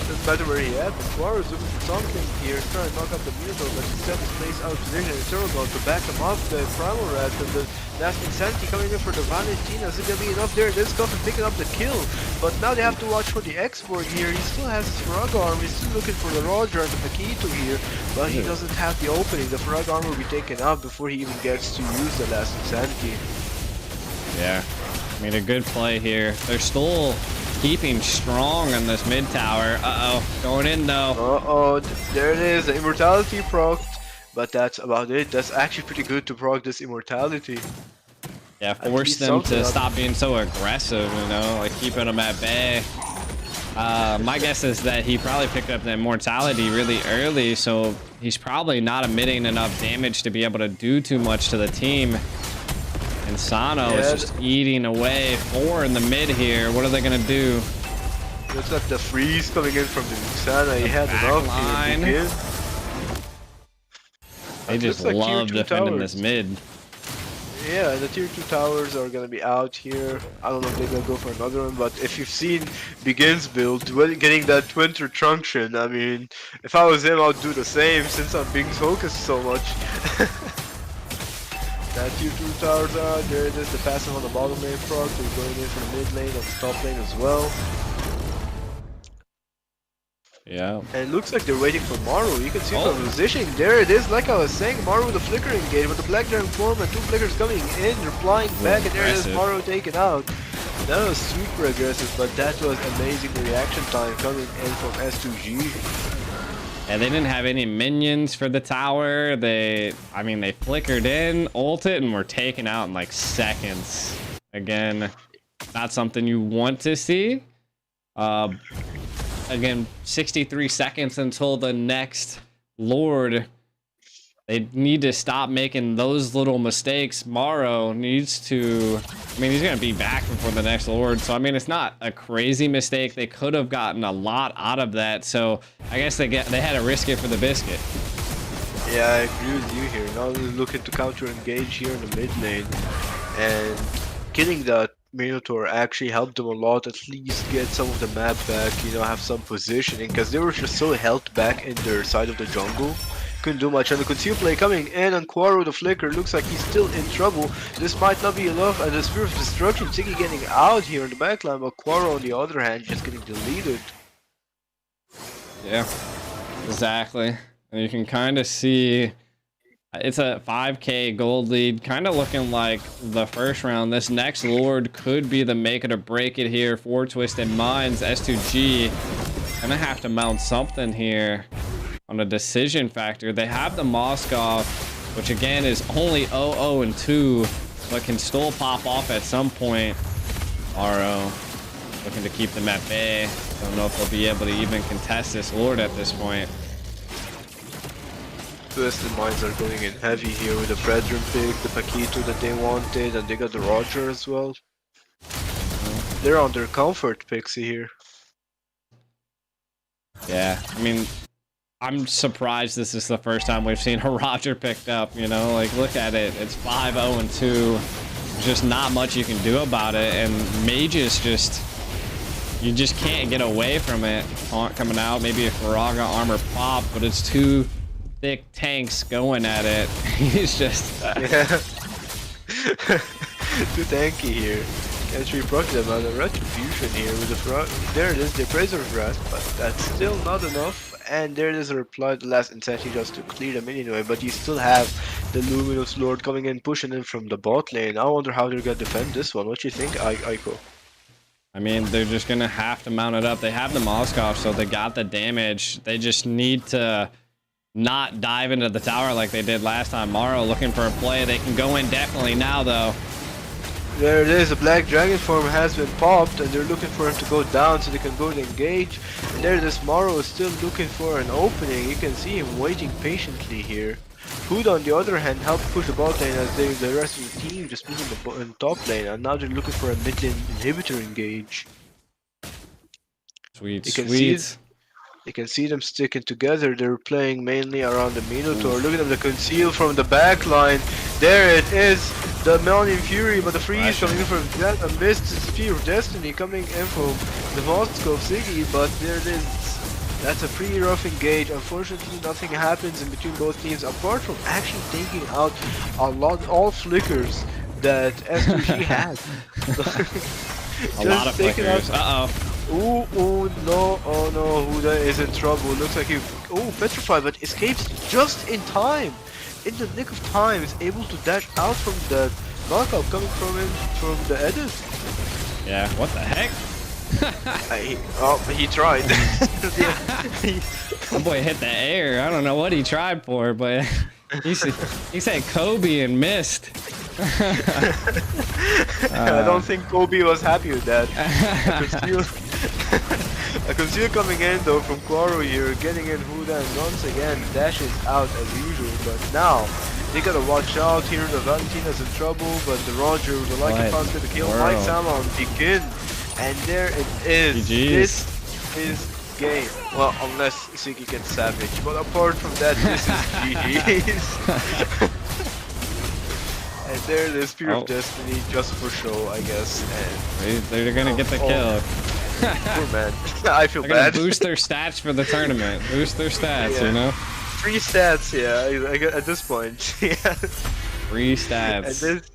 Doesn't matter where he at, but Quaro is looking for something here, trying to knock up the Minotaur, but instead is placed out of position in Turtle to back him up. The Primal Rat and the last Insanity coming in for the Valentina. Is it gonna be enough there? This Goffin picking up the kill, but now they have to watch for the export here. He still has his Frog arm, he's still looking for the Roger and the Paquito here, but he doesn't have the opening. The Frog arm will be taken up before he even gets to use the last Insanity. Yeah. I mean, a good play here. They're still keeping strong on this mid tower. Uh-oh. Going in, though. Uh-oh, there it is, the Immortality procced, but that's about it. That's actually pretty good to proc this Immortality. Yeah, force them to stop being so aggressive, you know, like keeping them at bay. My guess is that he probably picked up the Immortality really early, so he's probably not emitting enough damage to be able to do too much to the team. And Sano is just eating away. 4 in the mid here. What are they gonna do? Looks like the freeze coming in from the Luxana. He had enough line. to begin. They just love defending this mid. Yeah, the tier 2 towers are gonna be out here. I don't know if they're gonna go for another one, but if you've seen Begin's build, getting that Winter Trunction, I mean, if I was him, I'd do the same since I'm being focused so much. That tier 2 towers are out, there it is, the passive on the bottom lane proc, they're going in for the mid lane and the top lane as well. Yeah. And it looks like they're waiting for Maru. You can see from the positioning, there it is, like I was saying, Maru with the flicker engage, with the Black Dragon form and 2 flickers coming in, they're flying back, and there it is, Maru taken out. That was super aggressive, but that was amazing, the reaction time coming in from S2G. Yeah, they didn't have any minions for the tower. I mean, they flickered in, ulted, and were taken out in like seconds. Again, not something you want to see. Again, 63 seconds until the next Lord. They need to stop making those little mistakes. Morrow needs to... I mean, he's going to be back before the next Lord. So, I mean, it's not a crazy mistake. They could have gotten a lot out of that. So, I guess they had to risk it for the biscuit. Yeah, I agree with you here. Now they're looking to counter engage here in the mid lane. And killing that Minotaur actually helped them a lot. At least get some of the map back, you know, have some positioning. Because they were just so held back in their side of the jungle. Couldn't do much, and the conceal play coming in on Quaro the Flicker. Looks like he's still in trouble. This might not be enough, and the Spirit of Destruction, Tiki getting out here in the backline, but Quaro on the other hand just getting deleted. Yeah, exactly. And you can kind of see it's a 5k gold lead, kind of looking like the first round. This next Lord could be the make it or break it here for Twisted Minds. S2G gonna have to mount something here on a decision factor. They have the Moskov, which again is only 0-0-2, but can still pop off at some point. RO looking to keep them at bay. Don't know if they'll be able to even contest this Lord at this point. Twisted Minds are going in heavy here with the Brethren pick, the Paquito that they wanted, and they got the Roger as well. They're on their comfort pixie here. Yeah, I mean, I'm surprised this is the first time we've seen a Roger picked up, you know, like look at it, it's 5-0-2, there's just not much you can do about it, and Mages just, you just can't get away from it. Taunt coming out, maybe a Faraga armor pop, but it's 2 thick tanks going at it. He's just... Yeah. Too tanky here. Can't reproc them on the Retribution here with the front. There it is, the Appraiser Grasp, but that's still not enough. And there is a reply, the last Insanity just to clear them anyway, but you still have the Luminous Lord coming in, pushing in from the bot lane. I wonder how they're gonna defend this one. What do you think, Aiko? I mean, they're just gonna have to mount it up. They have the Moskov, so they got the damage. They just need to not dive into the tower like they did last time. Morrow looking for a play. They can go in definitely now, though. There it is, a black dragon form has been popped and they're looking for him to go down so they can go to engage. And there this Morrow is still looking for an opening. You can see him waiting patiently here. Hood on the other hand helped push the bot lane as the rest of the team just been in the top lane, and now they're looking for a mid lane inhibitor engage. Sweet, You can see sweet. You can see them sticking together. They're playing mainly around the Minotaur. Look at them, the conceal from the back line. There it is, the Melanian Fury, but the freeze coming in from that, a missed Spear of Destiny coming in from the Moscow Siggy, but there it is. That's a pretty rough engage. Unfortunately, nothing happens in between both teams, apart from actually taking out all flickers that S2G has. A lot of flickers. Uh-oh. Ooh, no, oh no, Huda is in trouble. Looks like he, petrified, but escapes just in time. In the nick of time, is able to dash out from the knockout coming from him, from the edit. Yeah, what the heck? He tried. That boy hit the air. I don't know what he tried for, but he said Kobe and missed. I don't think Kobe was happy with that. A conceal coming in though from Quaro here, getting in Huda, and once again dashes out as usual, but now they gotta watch out here. The Valentina's in trouble, but the Roger with the Lycan Found's gonna kill Mike Sama on begin, and there it is. GG's. This is game. Well, unless Siggy gets savage, but apart from that, this is GG's. And there the Spear of Destiny just for show, I guess. And They're gonna get the kill. Poor man. I feel They're gonna bad. boost their stats for the tournament. Boost their stats, you know? 3 stats, yeah, at this point. Yeah. 3 stats. And this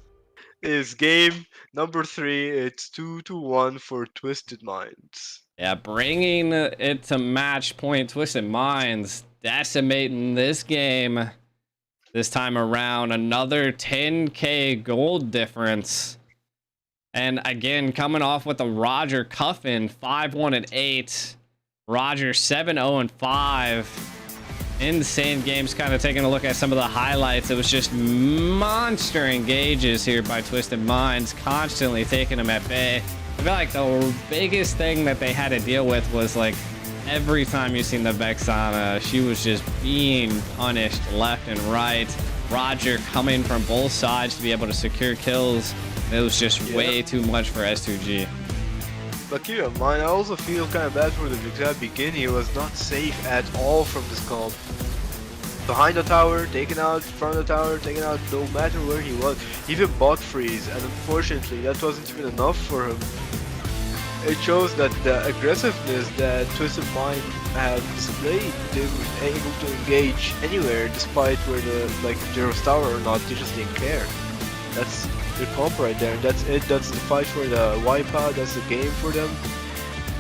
is game number 3. It's 2-1 for Twisted Minds. Yeah, bringing it to match point. Twisted Minds decimating this game. This time around, another 10k gold difference. And again, coming off with a Roger Cuffin, 5-1-8. Roger 7-0-5. Insane games. Kind of taking a look at some of the highlights. It was just monster engages here by Twisted Minds, constantly taking them at bay. I feel like the biggest thing that they had to deal with was like every time you seen the Vexana, she was just being punished left and right. Roger coming from both sides to be able to secure kills. It was just way too much for S2G. But keep in mind, I also feel kind of bad for the Vexana begin. He was not safe at all from this comp. Behind the tower, taken out, front of the tower, taken out, no matter where he was. Even bot freeze, and unfortunately that wasn't even enough for him. It shows that the aggressiveness that Twisted Mind have displayed, they were able to engage anywhere despite where there was tower or not, they just didn't care. That's their comp right there, and that's it. That's the fight for the wipeout, that's the game for them.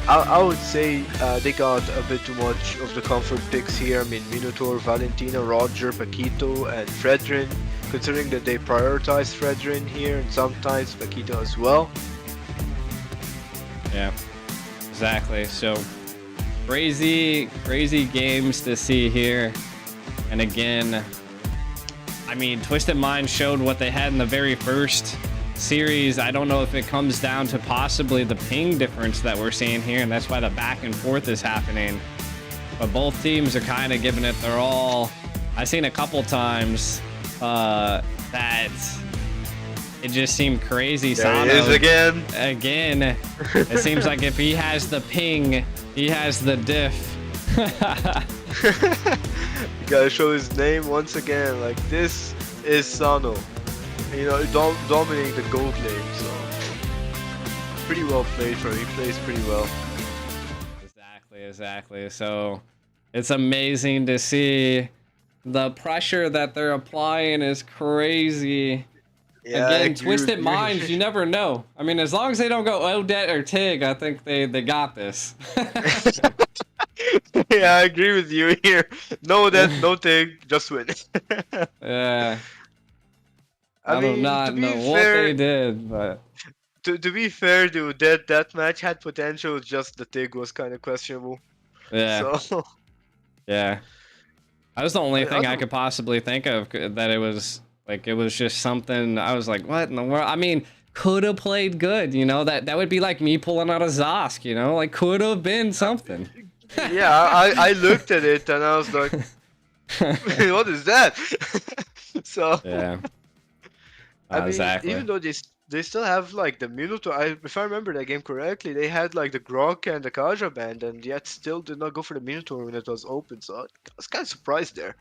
I would say they got a bit too much of the comfort picks here. I mean, Minotaur, Valentina, Roger, Paquito, and Fredrin, considering that they prioritize Fredrin here and sometimes Paquito as well. Yeah, exactly. So crazy games to see here. And again, I mean, Twisted Mind showed what they had in the very first series. I don't know if it comes down to possibly the ping difference that we're seeing here, and that's why the back and forth is happening. But both teams are kind of giving it their all. I've seen a couple times that it just seemed crazy. There he is again. Again, it seems like if he has the ping, he has the diff. You gotta show his name once again. Like, this is Sano. You know, dominating the gold lane. So pretty well played for him. He plays pretty well. Exactly. So it's amazing to see. The pressure that they're applying is crazy. Yeah, again, Twisted Minds, you never know. I mean, as long as they don't go Odette or Tig, I think they got this. Yeah, I agree with you here. No Odette, no Tig, just win. Yeah. I mean, do not know what they did, but to be fair, dude, that match had potential. Just the Tig was kind of questionable. yeah, So yeah. That was the only thing I could possibly think of that it was like, it was just something. I was like, what in the world? I mean, could have played good, you know, that would be like me pulling out a Zosk, you know, like could have been something. Yeah, I looked at it and I was like, what is that? So Yeah, I mean, exactly. even though they still have like the Minuto, if I remember that game correctly, they had like the Grok and the Kaja band, and yet still did not go for the Minotaur when it was open. So I was kind of surprised there.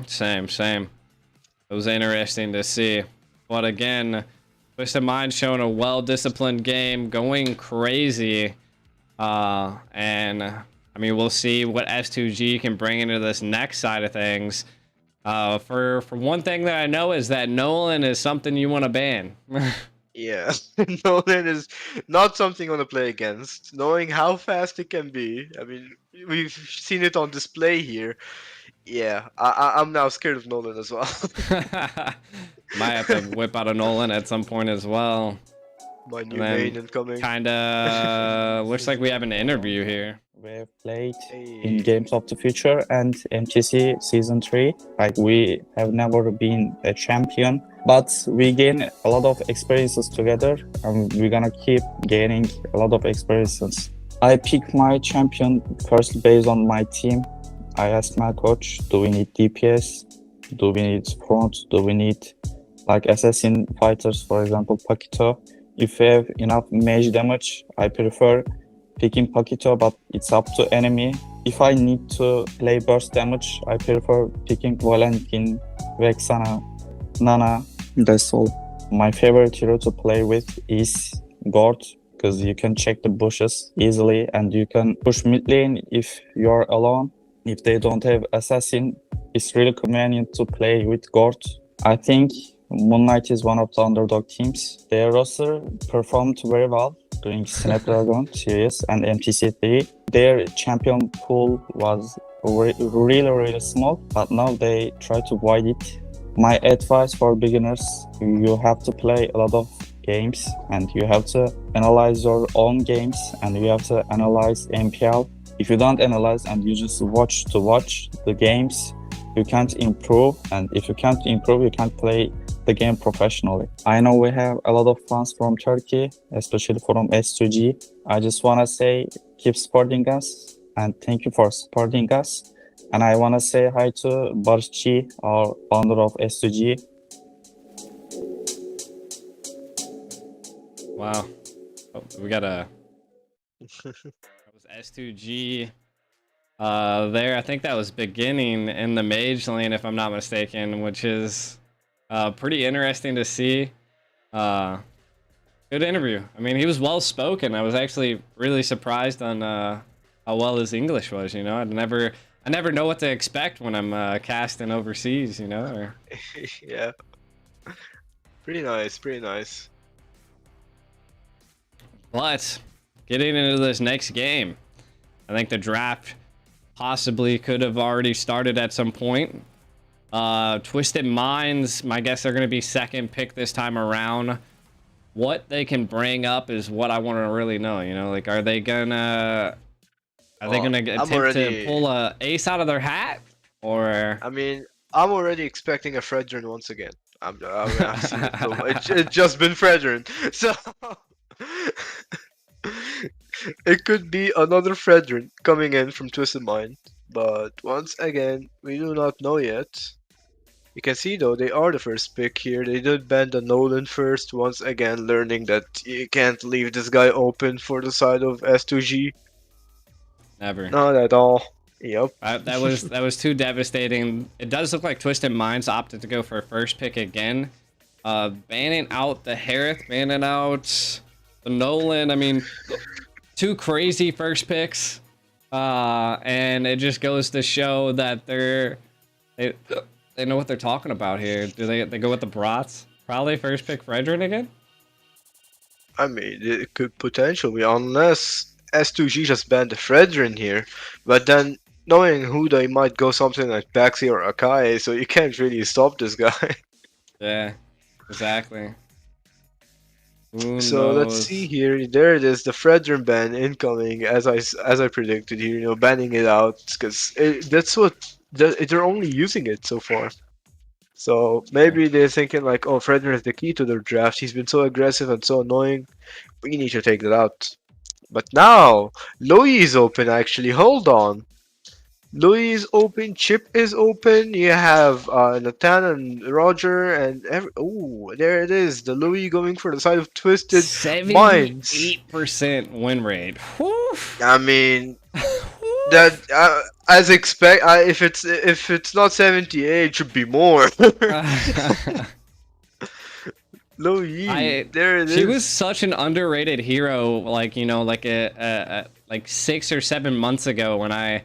Same. It was interesting to see. But again, Twisted Mind showing a well-disciplined game, going crazy. And I mean, we'll see what S2G can bring into this next side of things. For one thing that I know is that Nolan is something you want to ban. Yeah, Nolan is not something you want to play against. Knowing how fast it can be, I mean, we've seen it on display here. Yeah, I'm now scared of Nolan as well. Might have to whip out a Nolan at some point as well. My And new main then incoming. kinda looks like we have an interview here. We've played Hey. in Games of the Future and MTC Season 3. Like, we have never been a champion, but we gain a lot of experiences together, and we're gonna keep gaining a lot of experiences. I picked my champion first based on my team. I asked my coach, do we need DPS? Do we need front? Do we need like assassin fighters, for example, Paquito? If we have enough mage damage, I prefer picking Paquito, but it's up to enemy. If I need to play burst damage, I prefer picking Valentin, Vexana, Nana. That's all. My favorite hero to play with is Gord, because you can check the bushes easily and you can push mid lane if you're alone. If they don't have assassin, it's really convenient to play with Gord. I think Moon Knight is one of the underdog teams. Their roster performed very well during Snapdragon Series and MTC3. Their champion pool was really small, but now they try to widen it. My advice for beginners, you have to play a lot of games and you have to analyze your own games and you have to analyze MPL. If you don't analyze and you just watch the games, you can't improve, and if you can't improve, you can't play the game professionally. I know we have a lot of fans from Turkey, especially from S2G. I just want to say keep supporting us and thank you for supporting us. And I want to say hi to Barışçı, our founder of S2G. Wow. Oh, we got a that was S2G there. I think that was beginning in the mage lane, if I'm not mistaken, which is pretty interesting to see. Good interview. I mean, he was well spoken. I was actually really surprised on how well his English was. You know, I never know what to expect when I'm casting overseas. You know. Or... Yeah. Pretty nice. But getting into this next game, I think the draft possibly could have already started at some point. Twisted Minds, my guess they're going to be second pick this time around. What they can bring up is what I want to really know. You know, like, are they gonna attempt to pull a ace out of their hat, or? I mean, I'm already expecting a Fredrin once again. I've seen it so much. It's just been Fredrin, so it could be another Fredrin coming in from Twisted Mind. But once again, we do not know yet. You can see though, they are the first pick here. They did ban the Nolan first, once again learning that you can't leave this guy open for the side of S2G. Never. Not at all. Yep. That was too devastating. It does look like Twisted Minds opted to go for a first pick again. Banning out the Harith, banning out the Nolan. I mean, two crazy first picks. And it just goes to show that they know what they're talking about here. Do they go with the Brats? Probably first pick Fredrin again? I mean, it could potentially, unless S2G just banned the Fredrin here. But then, knowing who they might go something like Baxi or Akai, so you can't really stop this guy. Yeah, exactly. Who So let's knows? see here. There it is, the Fredrin ban incoming, as I predicted here. You know, banning it out because they're only using it so far. So maybe they're thinking like, oh, Fredner is the key to their draft. He's been so aggressive and so annoying. We need to take that out. But now, Louis is open actually. Hold on. Louis is open, Chip is open. You have Nathan and Roger and oh, there it is. The Louis going for the side of Twisted Minds. 78% win rate. Whew. I mean, that as expect. If it's not 78, it should be more. Louis, there it is. She was such an underrated hero, like, you know, like like 6 or 7 months ago when I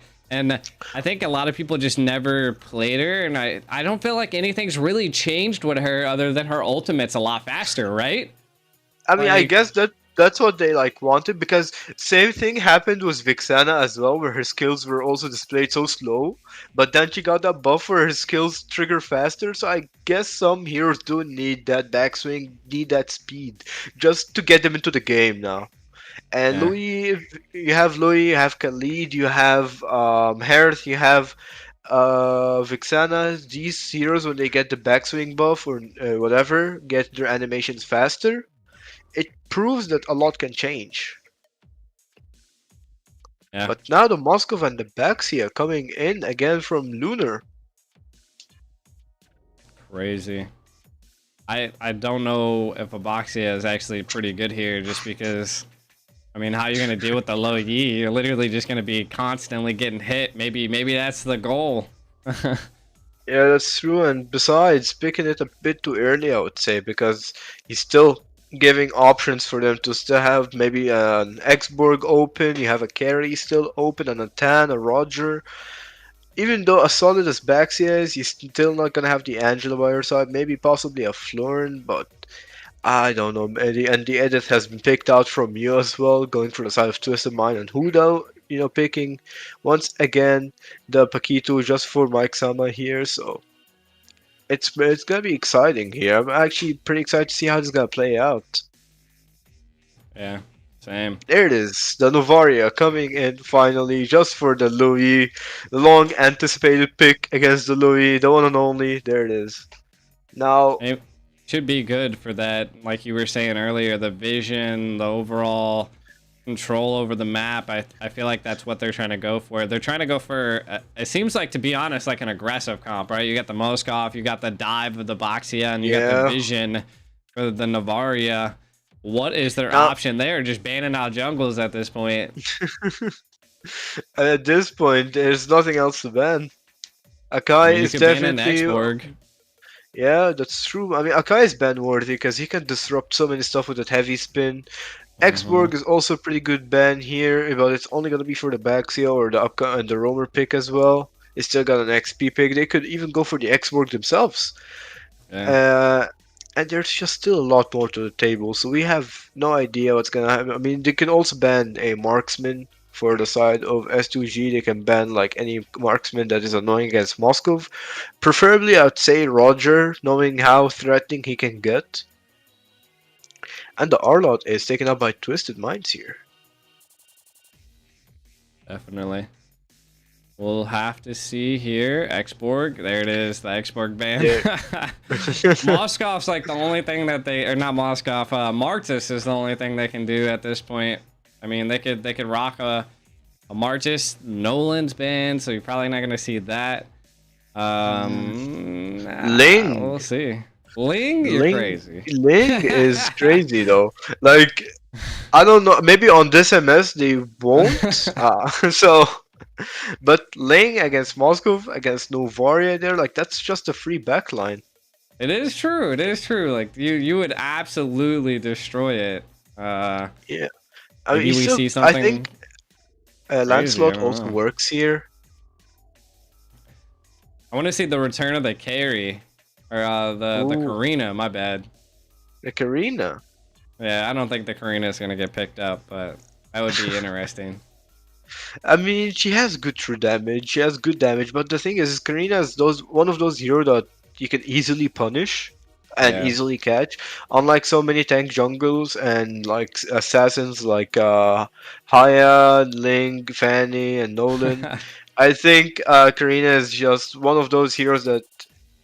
think a lot of people just never played her, and I don't feel like anything's really changed with her other than her ultimate's a lot faster, right? I mean, I Like- guess that's what they like wanted, because same thing happened with Vixana as well, where her skills were also displayed so slow, but then she got that buff where her skills trigger faster. So I guess some heroes do need that backswing, need that speed, just to get them into the game now. And Yeah. Louis, you have Khalid, you have Harith, you have Vixana. These heroes, when they get the backswing buff or whatever, get their animations faster. It proves that a lot can change. Yeah. But now the Moskov and the Baxia coming in again from Lunar. Crazy. I don't know if Abaxia is actually pretty good here, just because, I mean, how are you gonna deal with the low Yi? You're literally just gonna be constantly getting hit. Maybe that's the goal. Yeah, that's true. And besides, picking it a bit too early, I would say, because he's still giving options for them to still have maybe an Xborg open. You have a carry still open, and a Tan, a Roger. Even though as solid as Baxia is, he's still not gonna have the Angela by her side. Maybe possibly a Florin, but I don't know. And the edit has been picked out from you as well, going for the side of Twisted Mind and Huda. You know, picking once again the Paquito just for Mike Sama here. So it's gonna be exciting here. I'm actually pretty excited to see how this is gonna play out. Yeah, same. There it is, the Novaria coming in finally, just for the Louis, the long anticipated pick against the Louis, the one and only. There it is. Now, It should be good for that, like you were saying earlier, the vision, the overall control over the map. I feel like that's what they're trying to go for. They're trying to go for, it seems like, to be honest, like an aggressive comp, right? You got the Moskov, you got the dive of the Baxia, and you got Yeah. the vision for the Navaria. What is their Now- option there? Just banning out jungles at this point. at this point, there's nothing else to ban. Akai You is could ban an definitely. Xborg. Yeah, that's true. I mean, Akai is ban worthy because he can disrupt so many stuff with that heavy spin. Xborg is also a pretty good ban here, but it's only gonna be for the Baxia or the and the Roamer pick as well. It's still got an XP pick. They could even go for the Xborg themselves. Yeah. And there's just still a lot more to the table, so we have no idea what's gonna happen. I mean, they can also ban a marksman for the side of S2G. They can ban like any marksman that is annoying against Moskov. Preferably, I'd say Roger, knowing how threatening he can get. And the Arlot is taken up by Twisted Minds here. Definitely. We'll have to see here. Xborg. There it is. The Xborg ban. Moskov's like the only thing that they, or not Moskov, Martis is the only thing they can do at this point. I mean, they could rock a Martis. Nolan's banned, so you're probably not gonna see that. Ling. We'll see. Ling, you're crazy. Ling is crazy though. Like, I don't know. Maybe on this MS they won't. So, but Ling against Moscow against Novaria, there, like, that's just a free backline. It is true. It is true. Like you would absolutely destroy it. Yeah. I Maybe mean, we still, see something. I think crazy, Lancelot I don't also know. works here. I want to see the return of the carry, or the Ooh. Karina. My bad. The Karina. Yeah, I don't think the Karina is gonna get picked up, but that would be interesting. I mean, she has good true damage. She has good damage, but the thing is, Karina is one of those heroes that you can easily punish and Yeah. easily catch. Unlike so many tank jungles and like assassins like Haya, Ling, Fanny, and Nolan. I think Karina is just one of those heroes that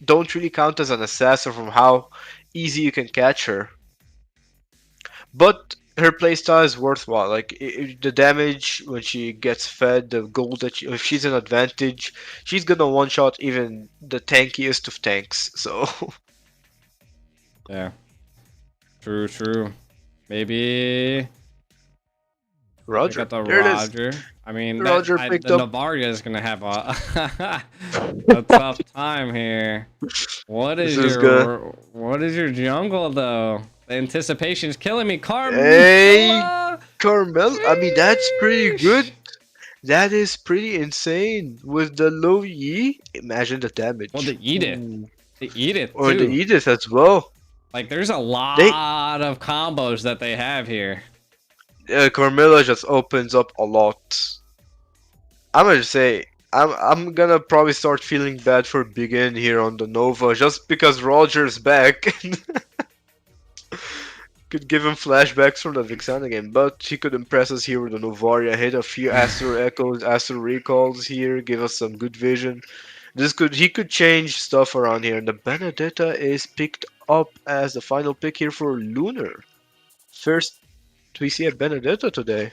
don't really count as an assassin from how easy you can catch her. But her playstyle is worthwhile. Like the damage when she gets fed, the gold that if she's in advantage, she's gonna one shot even the tankiest of tanks. So Yeah. True, true. Maybe I Roger, got the there it is. Roger. I mean, Roger picked the up. Navaria is gonna have a tough time here. This is good. What is your jungle though? The anticipation's killing me. Hey, Carmilla! Carmel. I mean, that's pretty good. Sheesh! That is pretty insane with the low E. Imagine the damage. Well, the Edith. Ooh. The Edith Or the too. Edith as well. Like, there's a They lot of combos that they have here. Carmilla just opens up a lot. I'm gonna say I'm gonna probably start feeling bad for Begin here on the Nova just because Roger's back. Could give him flashbacks from the Vixana game, but he could impress us here with the Novaria. Hit a few Astro Echoes, Astro Recalls here, give us some good vision. He could change stuff around here, and the Benedetta is picked up as the final pick here for Lunar. First, we see a Benedetta today.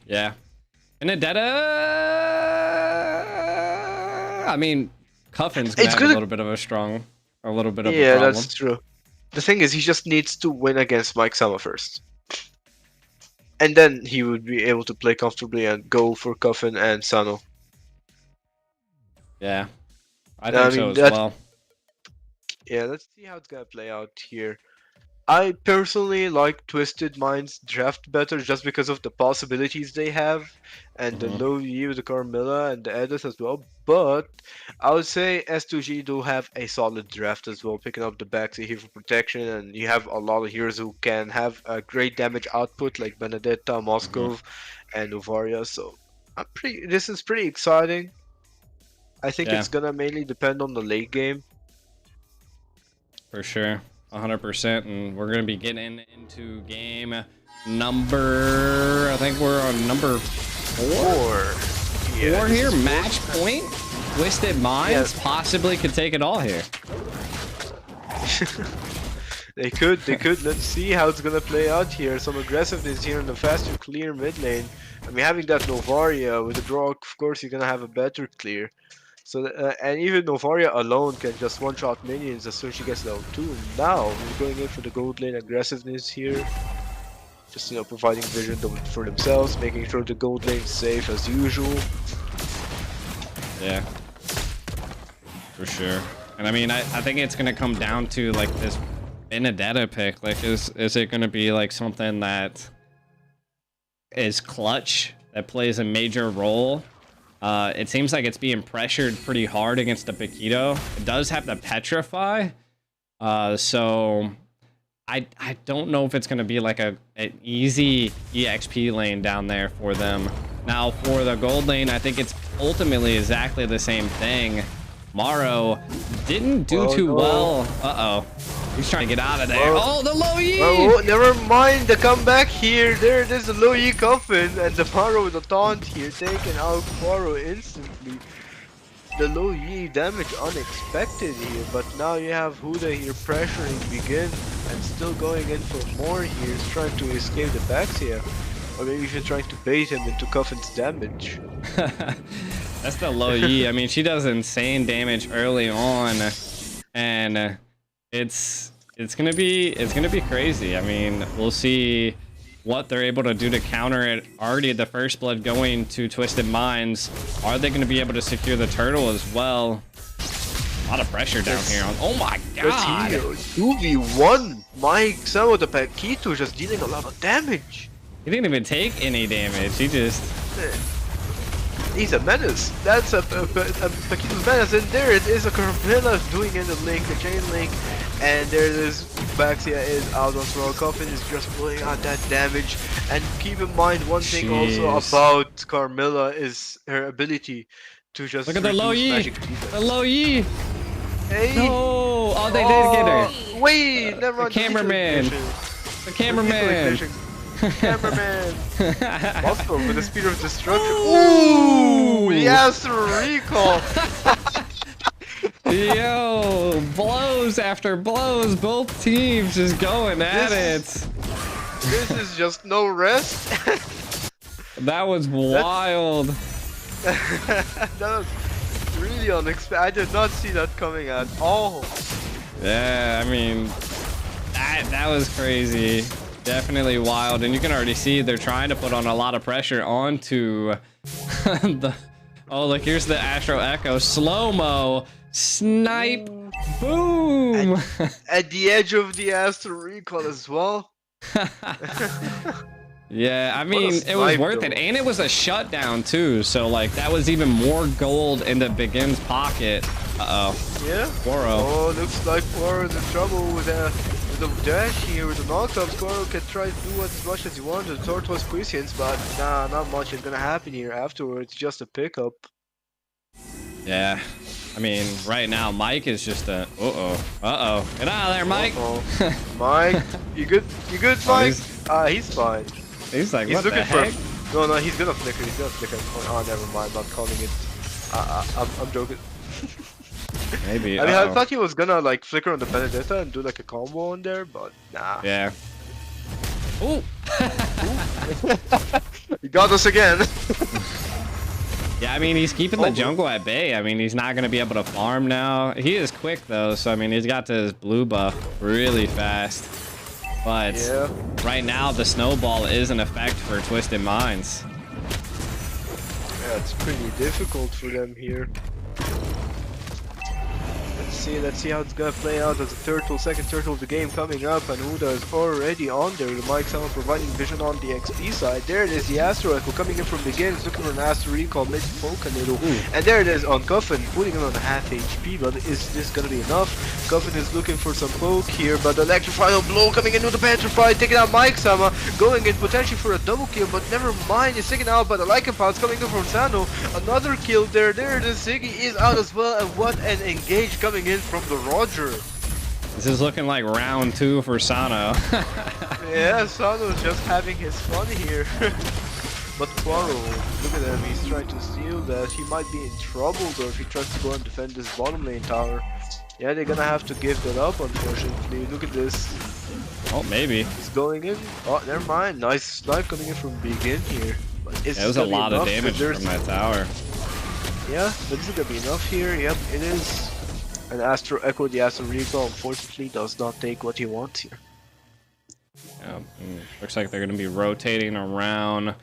Yeah. Benedetta. I mean, Cuffin's gonna It's have gonna- a little bit of a Yeah, problem. that's true. The thing is, he just needs to win against Mike Sama first. And then he would be able to play comfortably and go for Coffin and Sano. Yeah. I Yeah, I think so mean, as that- well. Yeah, let's see how it's gonna play out here. I personally like Twisted Minds draft better just because of the possibilities they have and the Mhm. low E with the Carmilla and the Edith as well. But I would say S2G do have a solid draft as well, picking up the backseat here for protection, and you have a lot of heroes who can have a great damage output like Benedetta, Moskov, and Novaria. So this is pretty exciting. I think Yeah. it's gonna mainly depend on the late game. For sure. 100%. And we're going to be getting into game number. I think we're on number 4 Yeah, this here. is Match point. Twisted Minds possibly could take it all here. They could. Let's see how it's gonna play out here. Some aggressiveness here in the faster clear mid lane. I mean, having that Novaria with the draw, of course, you're gonna have a better clear. So, and even Novaria alone can just one-shot minions as soon as she gets level 2. Now, we're going in for the gold lane aggressiveness here. Just, providing vision for themselves, making sure the gold lane's safe as usual. Yeah. For sure. And I mean, I think it's going to come down to like this Benedetta pick. Like, is it going to be like something that is clutch, that plays a major role? It seems like it's being pressured pretty hard against the Paquito. It does have the Petrify. So I don't know if it's going to be like an easy EXP lane down there for them. Now for the gold lane, I think it's ultimately exactly the same thing. Maro didn't do too well. Uh-oh. He's trying to get out of there. Oh, the low E! Oh, never mind the comeback here. There it is, the low E coffin, and the Paro with the taunt here, taking out Paro instantly. The low E damage unexpected here, but now you have Huda here pressuring Begin and still going in for more here. He's trying to escape the backs here. Or maybe she's trying to bait him into Coffin's damage. That's the low E. I mean, she does insane damage early on, and it's gonna be crazy. I mean, we'll see what they're able to do to counter it. Already the first blood going to Twisted Minds. Are they gonna be able to secure the turtle as well? A lot of pressure down here. Oh my god! 2v1. Mike Sam with the Paquito just dealing a lot of damage. He didn't even take any damage. He just... He's a menace. That's a Paquito's menace, and there it is. A Carmilla doing in the link, the chain link, and there it is. Baxia is out on throw. Coffin is just pulling out that damage. And keep in mind one thing also about Carmilla is her ability to just look at the low E. The low E. Hey. No. Oh, they did get her. Wait, never mind. The cameraman. The cameraman. Cameraman. Also with the speed of destruction. Ooh, the Astro Recall. Yo, blows after blows. Both teams just going at it. This is just no rest. That was wild. That was really unexpected. I did not see that coming at all. Yeah, I mean, that was crazy. Definitely wild. And you can already see they're trying to put on a lot of pressure onto the... Oh, look, here's the Astro Echo. Slow-mo. Snipe. Boom. At the edge of the Astro Recall as well. Yeah, I mean, it was snipe, worth it. though. And it was a shutdown, too. So, like, that was even more gold into Begin's pocket. Uh-oh. Yeah. Quoro. Oh, looks like Quoro's in trouble with the dash here, with the knockups. Quoro can try to do as much as he wants to Tortoise Puissance, but nah, not much is gonna happen here afterwards. Just a pickup. Yeah. I mean, right now, Mike is just a... Uh-oh. Uh-oh. Get out of there, Mike. Uh-oh. Mike, you good? You good, Oh, Mike? He's fine. He's like, He's what looking the for. heck? No, he's gonna flicker. He's gonna flicker. Oh, never mind. Not calling it. I'm joking. Maybe. I mean, I uh-oh. thought he was gonna like flicker on the Benedetta and do like a combo on there, but nah. Yeah. Ooh. He got us again. Yeah, I mean, he's keeping the jungle at bay. I mean, he's not going to be able to farm now. He is quick, though, so, I mean, he's got to his blue buff really fast. But Yeah. right now, the snowball is in effect for Twisted Minds. Yeah, it's pretty difficult for them here. Let's see how it's gonna play out as the second turtle of the game coming up, and Huda is already on there. The Mike Sama providing vision on the XP side. There it is, the Astro Echo coming in from Begin. It's looking for an Astro Recall, maybe poke a little. And there it is on Coffin, putting him on half HP, but is this gonna be enough? Coffin is looking for some poke here, but the electrified blow coming in with the Petrified, taking out Mike Sama, going in potentially for a double kill, but never mind, he's taken out by the Lycanpods coming in from Sano. Another kill there, there it is, Ziggy is out as well, and what an engage coming in from the Roger. This is looking like round 2 for Sano. Yeah, Sano's just having his fun here. But Quaro, look at him, he's trying to steal that. He might be in trouble though if he tries to go and defend this bottom lane tower. Yeah, they're gonna have to give that up, unfortunately. Look at this. Oh, maybe. He's going in. Oh, never mind. Nice snipe coming in from Begin here. But is That was this a gonna be lot of enough? damage There's- from that tower. Yeah, but is it gonna be enough here? Yep, it is. And Astro Echo, the Astro Recall, unfortunately does not take what he wants here. Yeah, looks like they're going to be rotating around.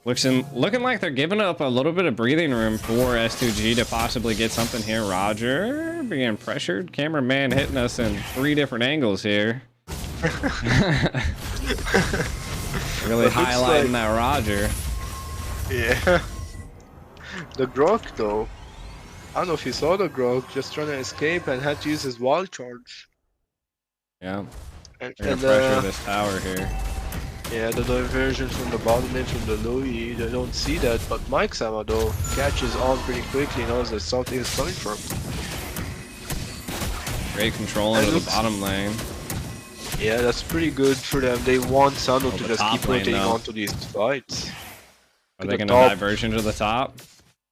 Looking like they're giving up a little bit of breathing room for S2G to possibly get something here. Roger being pressured. Cameraman hitting us in 3 different angles here. Really But looks highlighting like- that Roger. Yeah. The Grok though. I don't know if you saw the Grok just trying to escape and had to use his wall charge. Yeah, And, they're going to pressure this tower here. yeah, the diversion from the bottom lane from the Louis, they don't see that, but Mike Sama though catches on pretty quickly, knows that something is coming from. Great control And into the looks- bottom lane. Yeah, that's pretty good for them. They want Sano to the just top keep lane, rotating though. onto these fights. Are To they the going to top. diversion to the top?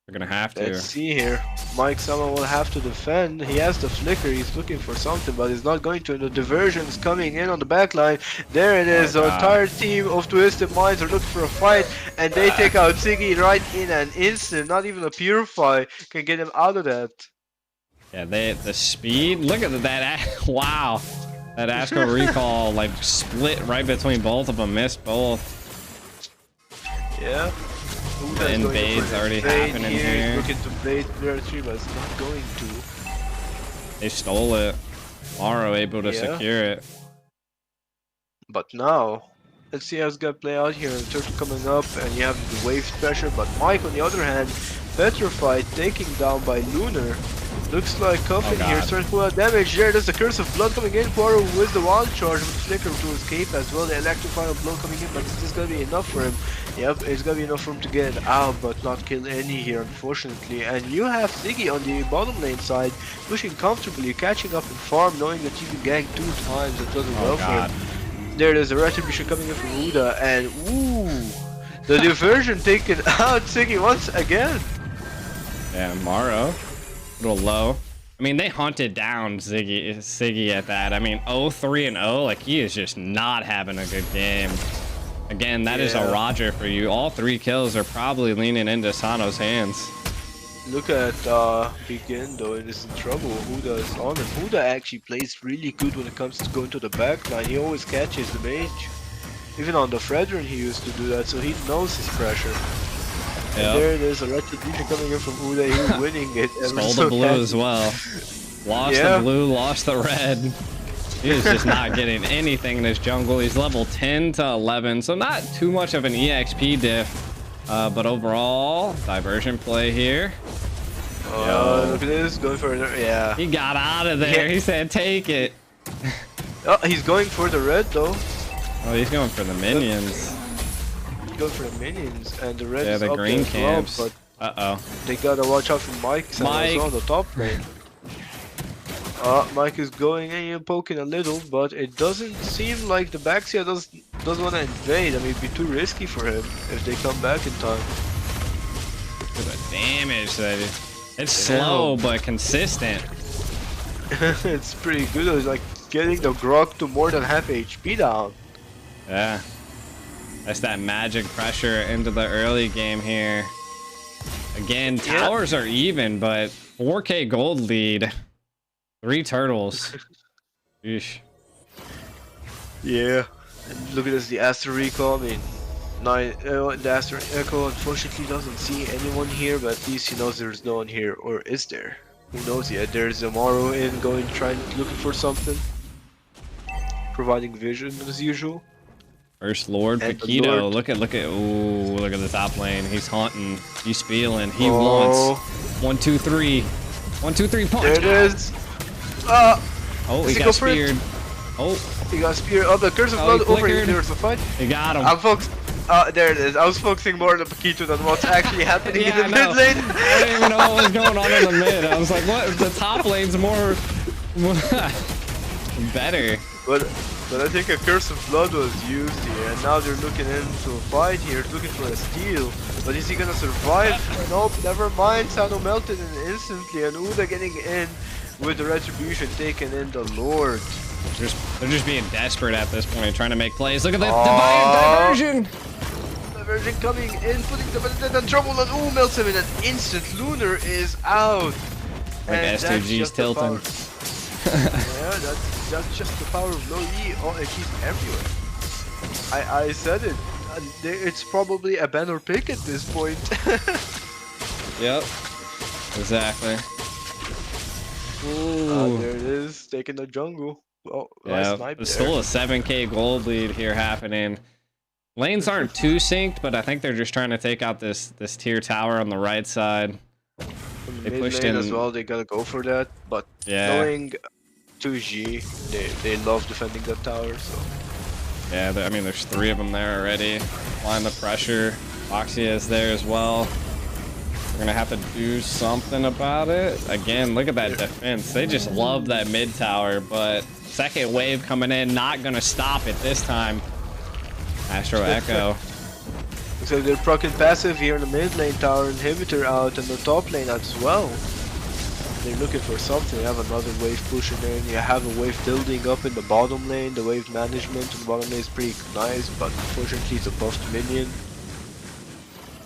They're going to have to. Let's see here. Mike Sama will have to defend. He has the flicker. He's looking for something, but he's not going to. The diversion is coming in on the back line. There it is. Oh, the God. entire team of Twisted Minds are looking for a fight, and they take out Ziggy right in an instant. Not even a Purify can get him out of that. Yeah, the speed. Look at that. Wow. That Astro Recall like split right between both of them. Missed both. Yeah. The invade's already happening He's here. looking to bait Birthright, but it's not going to. They stole it. Maro able to Yeah. secure it. But now, let's see how it's gonna play out here. Turtle coming up, and you have the wave pressure. But Mike, on the other hand, Petrified taking down by Lunar. Looks like Coffin Oh, here God. starting to pull out damage. There's the Curse of Blood coming in. Quaro with the wild charge with Flicker to escape as well. The electrifying blow coming in, but is this gonna be enough for him? Yep, it's gonna be enough for him to get it out, but not kill any here, unfortunately. And you have Ziggy on the bottom lane side, pushing comfortably, catching up in farm, knowing that you can gank 2 times. That doesn't Oh well for God. him. There it is, a retribution coming in from Huda, and ooh, the diversion taken out Ziggy once again. Yeah, Maro. A little low. I mean, they hunted down Siggy at that. I mean, 0-3-0, like he is just not having a good game. Again, that is a Roger for you. All 3 kills are probably leaning into Sano's hands. Look at Begin though, and is in trouble. Huda is on him. Huda actually plays really good when it comes to going to the backline. He always catches the mage. Even on the Fredrin he used to do that, so he knows his pressure. Yep. And there's a retribution coming in from Huda. He's winning it. Stole the blue as well. Lost the blue, lost the red. He is just not getting anything in his jungle. He's level 10 to 11, so not too much of an EXP diff. But overall, diversion play here. Oh, look at this, going for it. Yeah. He got out of there. He said, take it. Oh, he's going for the red though. Oh, he's going for the minions. He's going for the minions, and the red is the up green there as camps. well, but Uh-oh. they gotta watch out for Mike on the top lane. Mike is going and poking a little, but it doesn't seem like the Baxia doesn't want to invade. I mean, it'd be too risky for him if they come back in time. Look at the damage that it's slow but consistent. It's pretty good. It's like getting the Grog to more than half HP down. Yeah. That's that magic pressure into the early game here. Again, towers are even, but 4K gold lead. 3 turtles. Yeesh. Yeah. And look at this, the Aster Recall. I mean, the Aster Echo unfortunately doesn't see anyone here, but at least he knows there's no one here. Or is there? Who knows yet? There's Amaro in going, looking for something. Providing vision as usual. First Lord And Paquito. Look at ooh, look at the top lane. He's hunting. He's spieling. He wants 1, 2, 3. 1, 2, 3 punch. There it is. Oh, he got speared. Oh, he got speared. Oh, the Curse of Blood over here. There's a fight. He got him. I'm focused. There it is. I was focusing more on the Paquito than what's actually happening in the mid lane. I didn't even know what was going on in the mid. I was like, what? The top lane's more better. But I think a Curse of Blood was used here, and now they're looking into a fight here, looking for a steal. But is he gonna survive? Nope, never mind. Sano melted in instantly, and Uda getting in with the retribution, taking in the Lord. They're just being desperate at this point, trying to make plays. Look at the diversion! Diversion coming in, putting the Vendetta in trouble, and ooh, melts him in an instant. Lunar is out. Like S2G's tilting. Yeah, that's just the power of low E. Oh, and he's everywhere. I said it. It's probably a banner pick at this point. Yep. Exactly. Ooh. There it is, taking the jungle. Oh, yeah, nice snipe there's there. still a 7K gold lead here happening. Lanes aren't too synced, but I think they're just trying to take out this tier tower on the right side. From They mid pushed lane in as well. They gotta go for that, but knowing 2G, they love defending that tower. So yeah, I mean, there's 3 of them there already. Applying the pressure. Foxia is there as well. We're gonna have to do something about it. Again, look at that defense. They just love that mid tower, but second wave coming in, not gonna stop it this time. Astro Echo. so they're proccing passive here in the mid lane, tower inhibitor out, and the top lane as well. They're looking for something. You have another wave pushing in. You have a wave building up in the bottom lane. The wave management in the bottom lane is pretty nice, but unfortunately it's a buffed minion.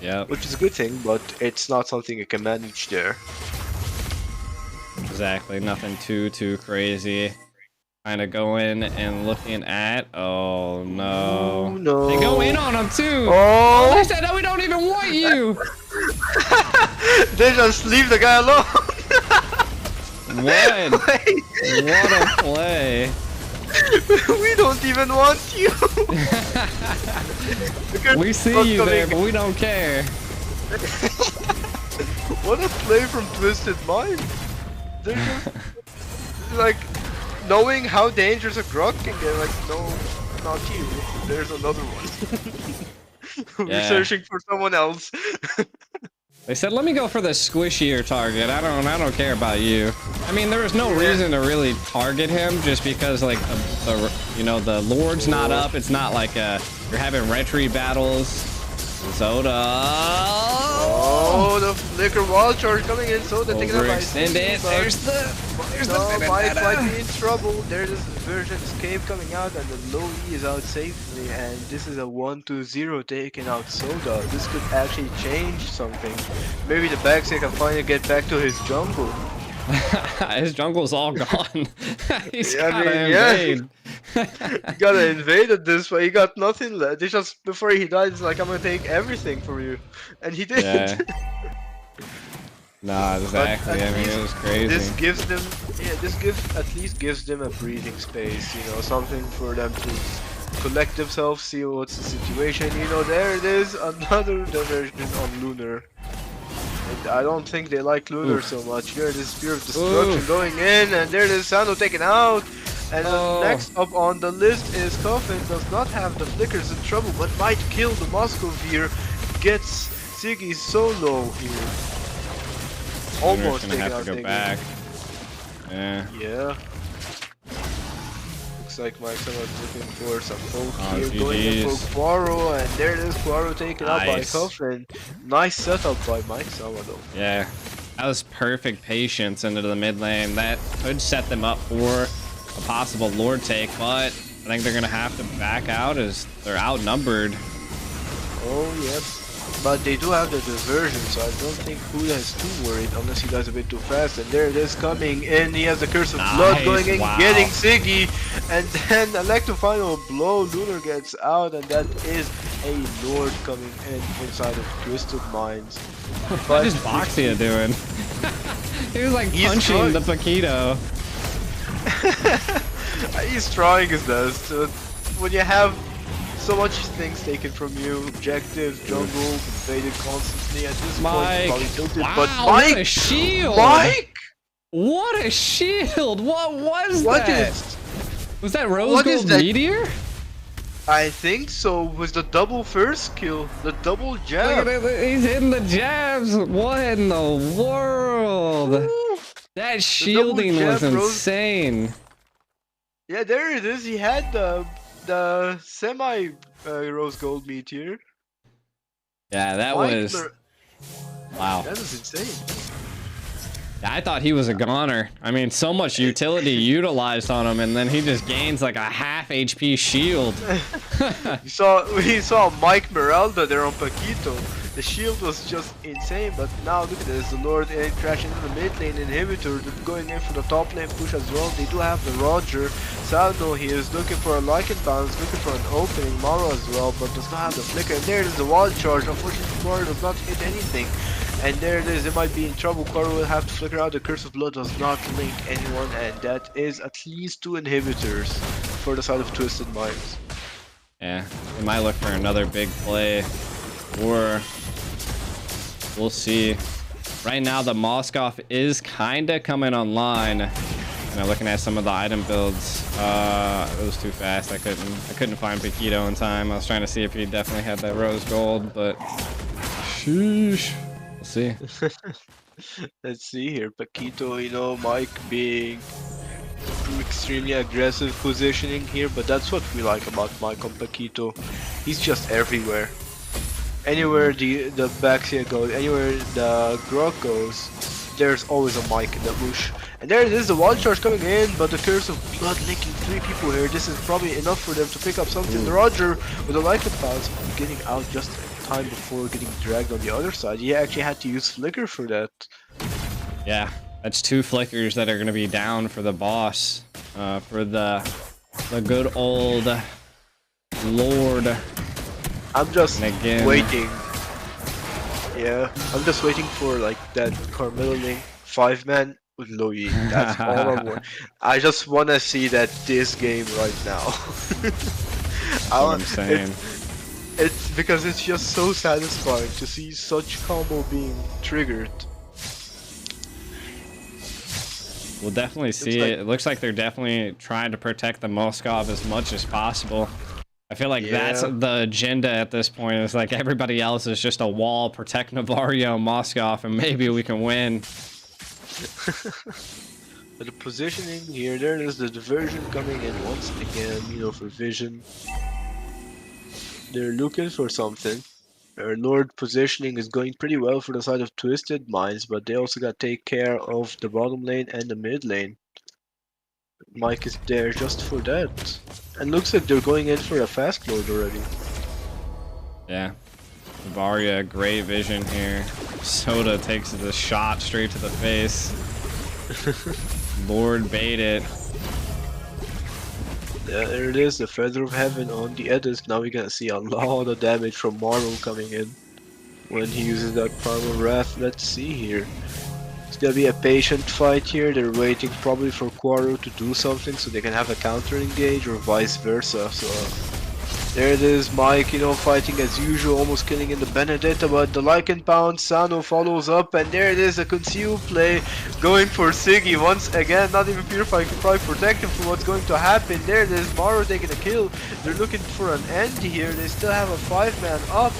Yeah. Which is a good thing, but it's not something you can manage there. Exactly. Nothing too crazy. Kind of going and looking at. Oh no. Oh, no. They go in on him too. Oh, They said, "No, we don't even want you." they just leave the guy alone. What? What a play. We don't even want you. We see you there, but we don't care. What a play from Twisted Mind. They're just like knowing how dangerous a Grog can get. Like, no, not you. There's another one. We're searching for someone else. They said, "Let me go for the squishier target. I don't care about you." I mean, there was no reason to really target him, just because like the Lord's not up. It's not like you're having retry battles. Soda. Oh, the flicker wall charge coming in. So they're taking out by Overextended. There's no, the Mike might vendetta. be in trouble. There's this version escape coming out, and the low E is out safely. And this is a 1-2-0 taking out Soda. This could actually change something. Maybe the backseat can finally get back to his jungle. His jungle's all gone. He's Yeah, I gotta mean, yeah. invade. He got invaded this way. He got nothing left. He just before he died, he's like, "I'm gonna take everything from you," and he did. Yeah. Nah, exactly. I mean, it was crazy. This gives them, at least gives them a breathing space. You know, something for them to collect themselves, see what's the situation. You know, there it is, another diversion on Lunar. And I don't think they like Lunar so much. Here it is, Spear of Destruction going in, and there it is, Sando taken out. And next up on the list is Coffin, does not have the flickers in trouble, but might kill the Moscovier. Gets Siggy so low here. Almost gonna taken have out to go Siggy. back. Yeah. Yeah. Looks like Mike's looking for some poke Oh, here, going in GGs. for Quaro, and there it is, Quaro taken out by Nice. Coffin. Nice setup by Mike Salvador. Yeah. That was perfect patience into the mid lane. That could set them up for a possible Lord take, but I think they're gonna have to back out as they're outnumbered. Oh, yep. But they do have the diversion, so I don't think Huda is too worried unless he does a bit too fast. And there it is coming in. He has the Curse of Blood Nice, going in, wow. getting Siggy. And then Electro final blow. Lunar gets out, and that is a Lord coming in inside of Twisted Minds. What is Boxia doing? He was like He's punching trying. the Paquito. He's trying his best. When you have so much things taken from you, objectives, jungle, invaded constantly, at this point, Mike. it's probably tilted. Wow, But what a Mike! shield! Mike! What a shield! What was What that? is... Was that Rose what is Gold that? Meteor? I think so, with the double first kill, the double Look jab. at it, he's hitting the jabs. What in the world? Ooh. That shielding jab, was Rose. insane. Yeah, there it is. He had the semi rose gold meteor. Yeah, that Mike was Mer- wow. That was insane. I thought he was a goner. I mean, so much utility utilized on him, and then he just gains like a half HP shield. We saw Mike Meralda there on Paquito. The shield was just insane, but now look at this. The Lord crashing into the mid lane inhibitor, going in for the top lane push as well. They do have the Roger. Saldo, he is looking for a Lycan bounce, looking for an opening. Maro as well, but does not have the flicker. And there it is, the wall charge. Unfortunately, Maro does not hit anything. And there it is, it might be in trouble. Quaro will have to flicker out. The Curse of Blood does not link anyone, and that is at least 2 inhibitors for the side of Twisted Minds. Yeah, he might look for another big play, or we'll see. Right now, the Moskov is kinda coming online. And I'm looking at some of the item builds. It was too fast. I couldn't find Paquito in time. I was trying to see if he definitely had that rose gold, but sheesh. We'll see. Let's see here. Paquito, you know, Mike being extremely aggressive positioning here, but that's what we like about Mike on Paquito. He's just everywhere. Anywhere the Baxia goes, anywhere the Grok goes, there's always a Mike in the bush. And there it is, the wall charge coming in, but the Curse of Blood linking 3 people here. This is probably enough for them to pick up something. The Roger with a Lycan bounce getting out just in time before getting dragged on the other side. He actually had to use Flicker for that. Yeah, that's 2 flickers that are going to be down for the boss. For the good old Lord. I'm just And again- waiting. Yeah, I'm just waiting for like that Carmelo link 5-man with Loyi. That's all I want. I just want to see that this game right now. That's what I'm saying. It's because it's just so satisfying to see such combo being triggered. We'll definitely see like- it. It looks like they're definitely trying to protect the Moskov as much as possible. I feel like that's Yeah. the agenda at this point. It's like everybody else is just a wall, protect Navario, Moskov, and maybe we can win. But the positioning here, there is the diversion coming in once again, you know, for vision. They're looking for something. Their Lord positioning is going pretty well for the side of Twisted Minds, but they also got to take care of the bottom lane and the mid lane. Mike is there just for that. And looks like they're going in for a fast load already. Yeah. Varia, great vision here. Soda takes the shot straight to the face. Lord bait it. Yeah, there it is, the Feather of Heaven on the Edis. Now we're gonna see a lot of damage from Marvel coming in when he uses that Primal Wrath. Let's see here. It's gonna be a patient fight here. They're waiting probably for Quaro to do something so they can have a counter engage or vice versa. So there it is, Mike, you know, fighting as usual, almost killing in the Benedetta, but the Lycan Pound, Sano follows up, and there it is, a conceal play, going for Siggy once again, not even Purifying can probably protect him from what's going to happen. There it is, Maro taking a kill, they're looking for an end here, they still have a 5-man up,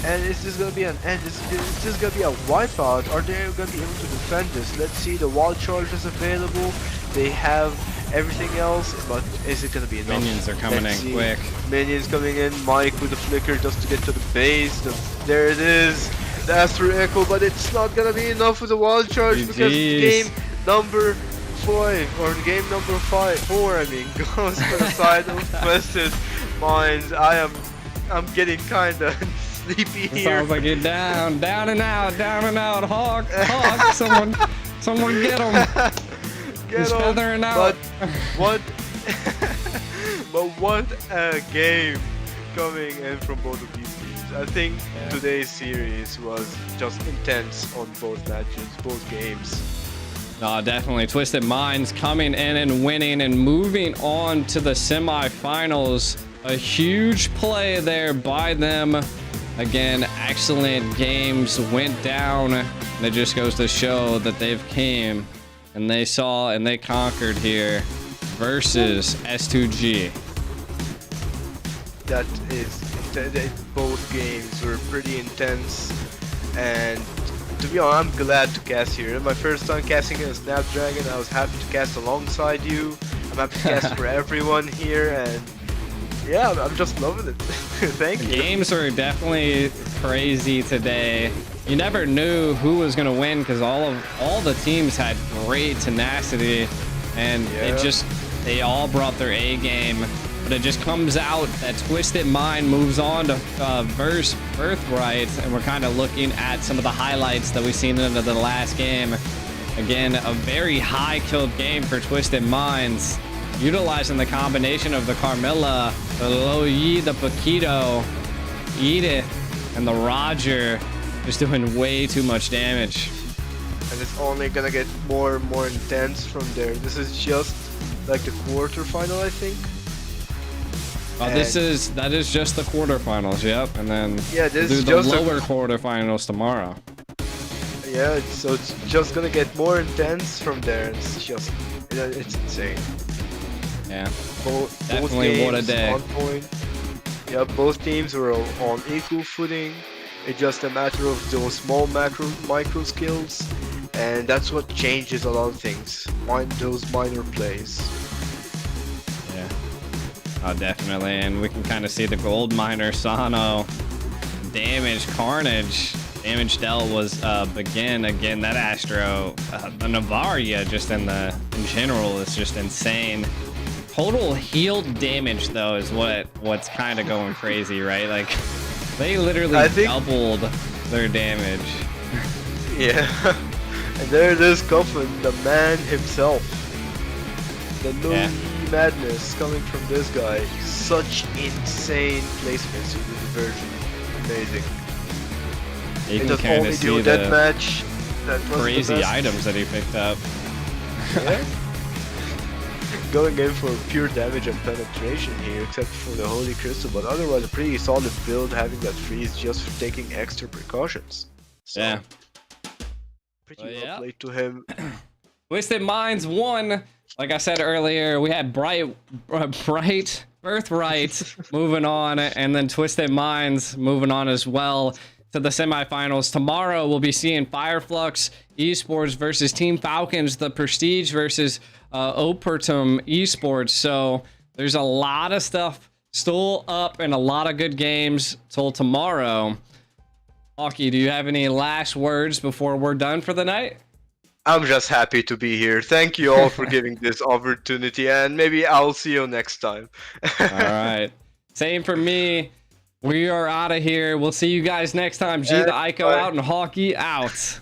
and is this gonna be an end? Is this gonna be a wipeout? Are they gonna be able to defend this? Let's see, the wall charge is available, they have everything else, but is it gonna be enough? Minions are coming in quick. Minions coming in, Mike with the flicker just to get to the base. There it is, the Astro Echo, but it's not gonna be enough with the wild charge because game number 5, or game number 4, I mean, goes to the side of Twisted Minds. I'm getting kinda sleepy here. Sounds like you're down and out, Hawk, someone get him. He's feathering out. But what a game coming in from both of these teams. I think today's series was just intense on both matches, both games. No, definitely. Twisted Minds coming in and winning and moving on to the semifinals. A huge play there by them. Again, excellent games went down. And it just goes to show that they've came and they saw and they conquered here versus S2G. That is, both games were pretty intense, and to be honest, I'm glad to cast here. My first time casting in a Snapdragon, I was happy to cast alongside you. I'm happy to cast for everyone here, and yeah, I'm just loving it. Thank you. Games were definitely crazy today. You never knew who was gonna win because all the teams had great tenacity, and they all brought their A game. But it just comes out that Twisted Mind moves on to verse Birthright, and we're kind of looking at some of the highlights that we've seen into the last game. Again, a very high killed game for Twisted Minds, utilizing the combination of the Carmilla, the Loyi, the Paquito, Edith, and the Roger, just doing way too much damage. And it's only gonna get more and more intense from there. This is just like the quarterfinal, I think. That is just the quarterfinals, yep, and then this do is the just lower quarterfinals tomorrow. Yeah, so it's just gonna get more intense from there. It's just, it's insane. Yeah, Both definitely games what a day. on point. Yeah, both teams were on equal footing. It's just a matter of those small micro skills, and that's what changes a lot of things. Mind those minor plays. Yeah. Oh, definitely, and we can kind of see the gold miner Sano damage carnage. Damage dealt was again that Astro, the Navaria just in general is just insane. Total healed damage though is what's kind of going crazy, right? Like they literally doubled their damage. Yeah, and there it is, Coffin, the man himself. The madness coming from this guy. Such insane placements with the version. Amazing. You it can kind of see the match. That was crazy items that he picked up. Yeah. Going in for pure damage and penetration here, except for the Holy Crystal, but otherwise a pretty solid build, having that freeze just for taking extra precautions. So, yeah. Pretty well played to him. Twisted Minds won. Like I said earlier, we had Birthright moving on, and then Twisted Minds moving on as well to the semifinals. Tomorrow we'll be seeing Fireflux Esports versus Team Falcons, the Prestige versus Opertum Esports. So there's a lot of stuff still up and a lot of good games till tomorrow. Hockey, do you have any last words before we're done for the night? I'm just happy to be here. Thank you all for giving this opportunity, and maybe I'll see you next time. All right. Same for me. We are out of here. We'll see you guys next time. G the Ico Bye. out and Hockey out.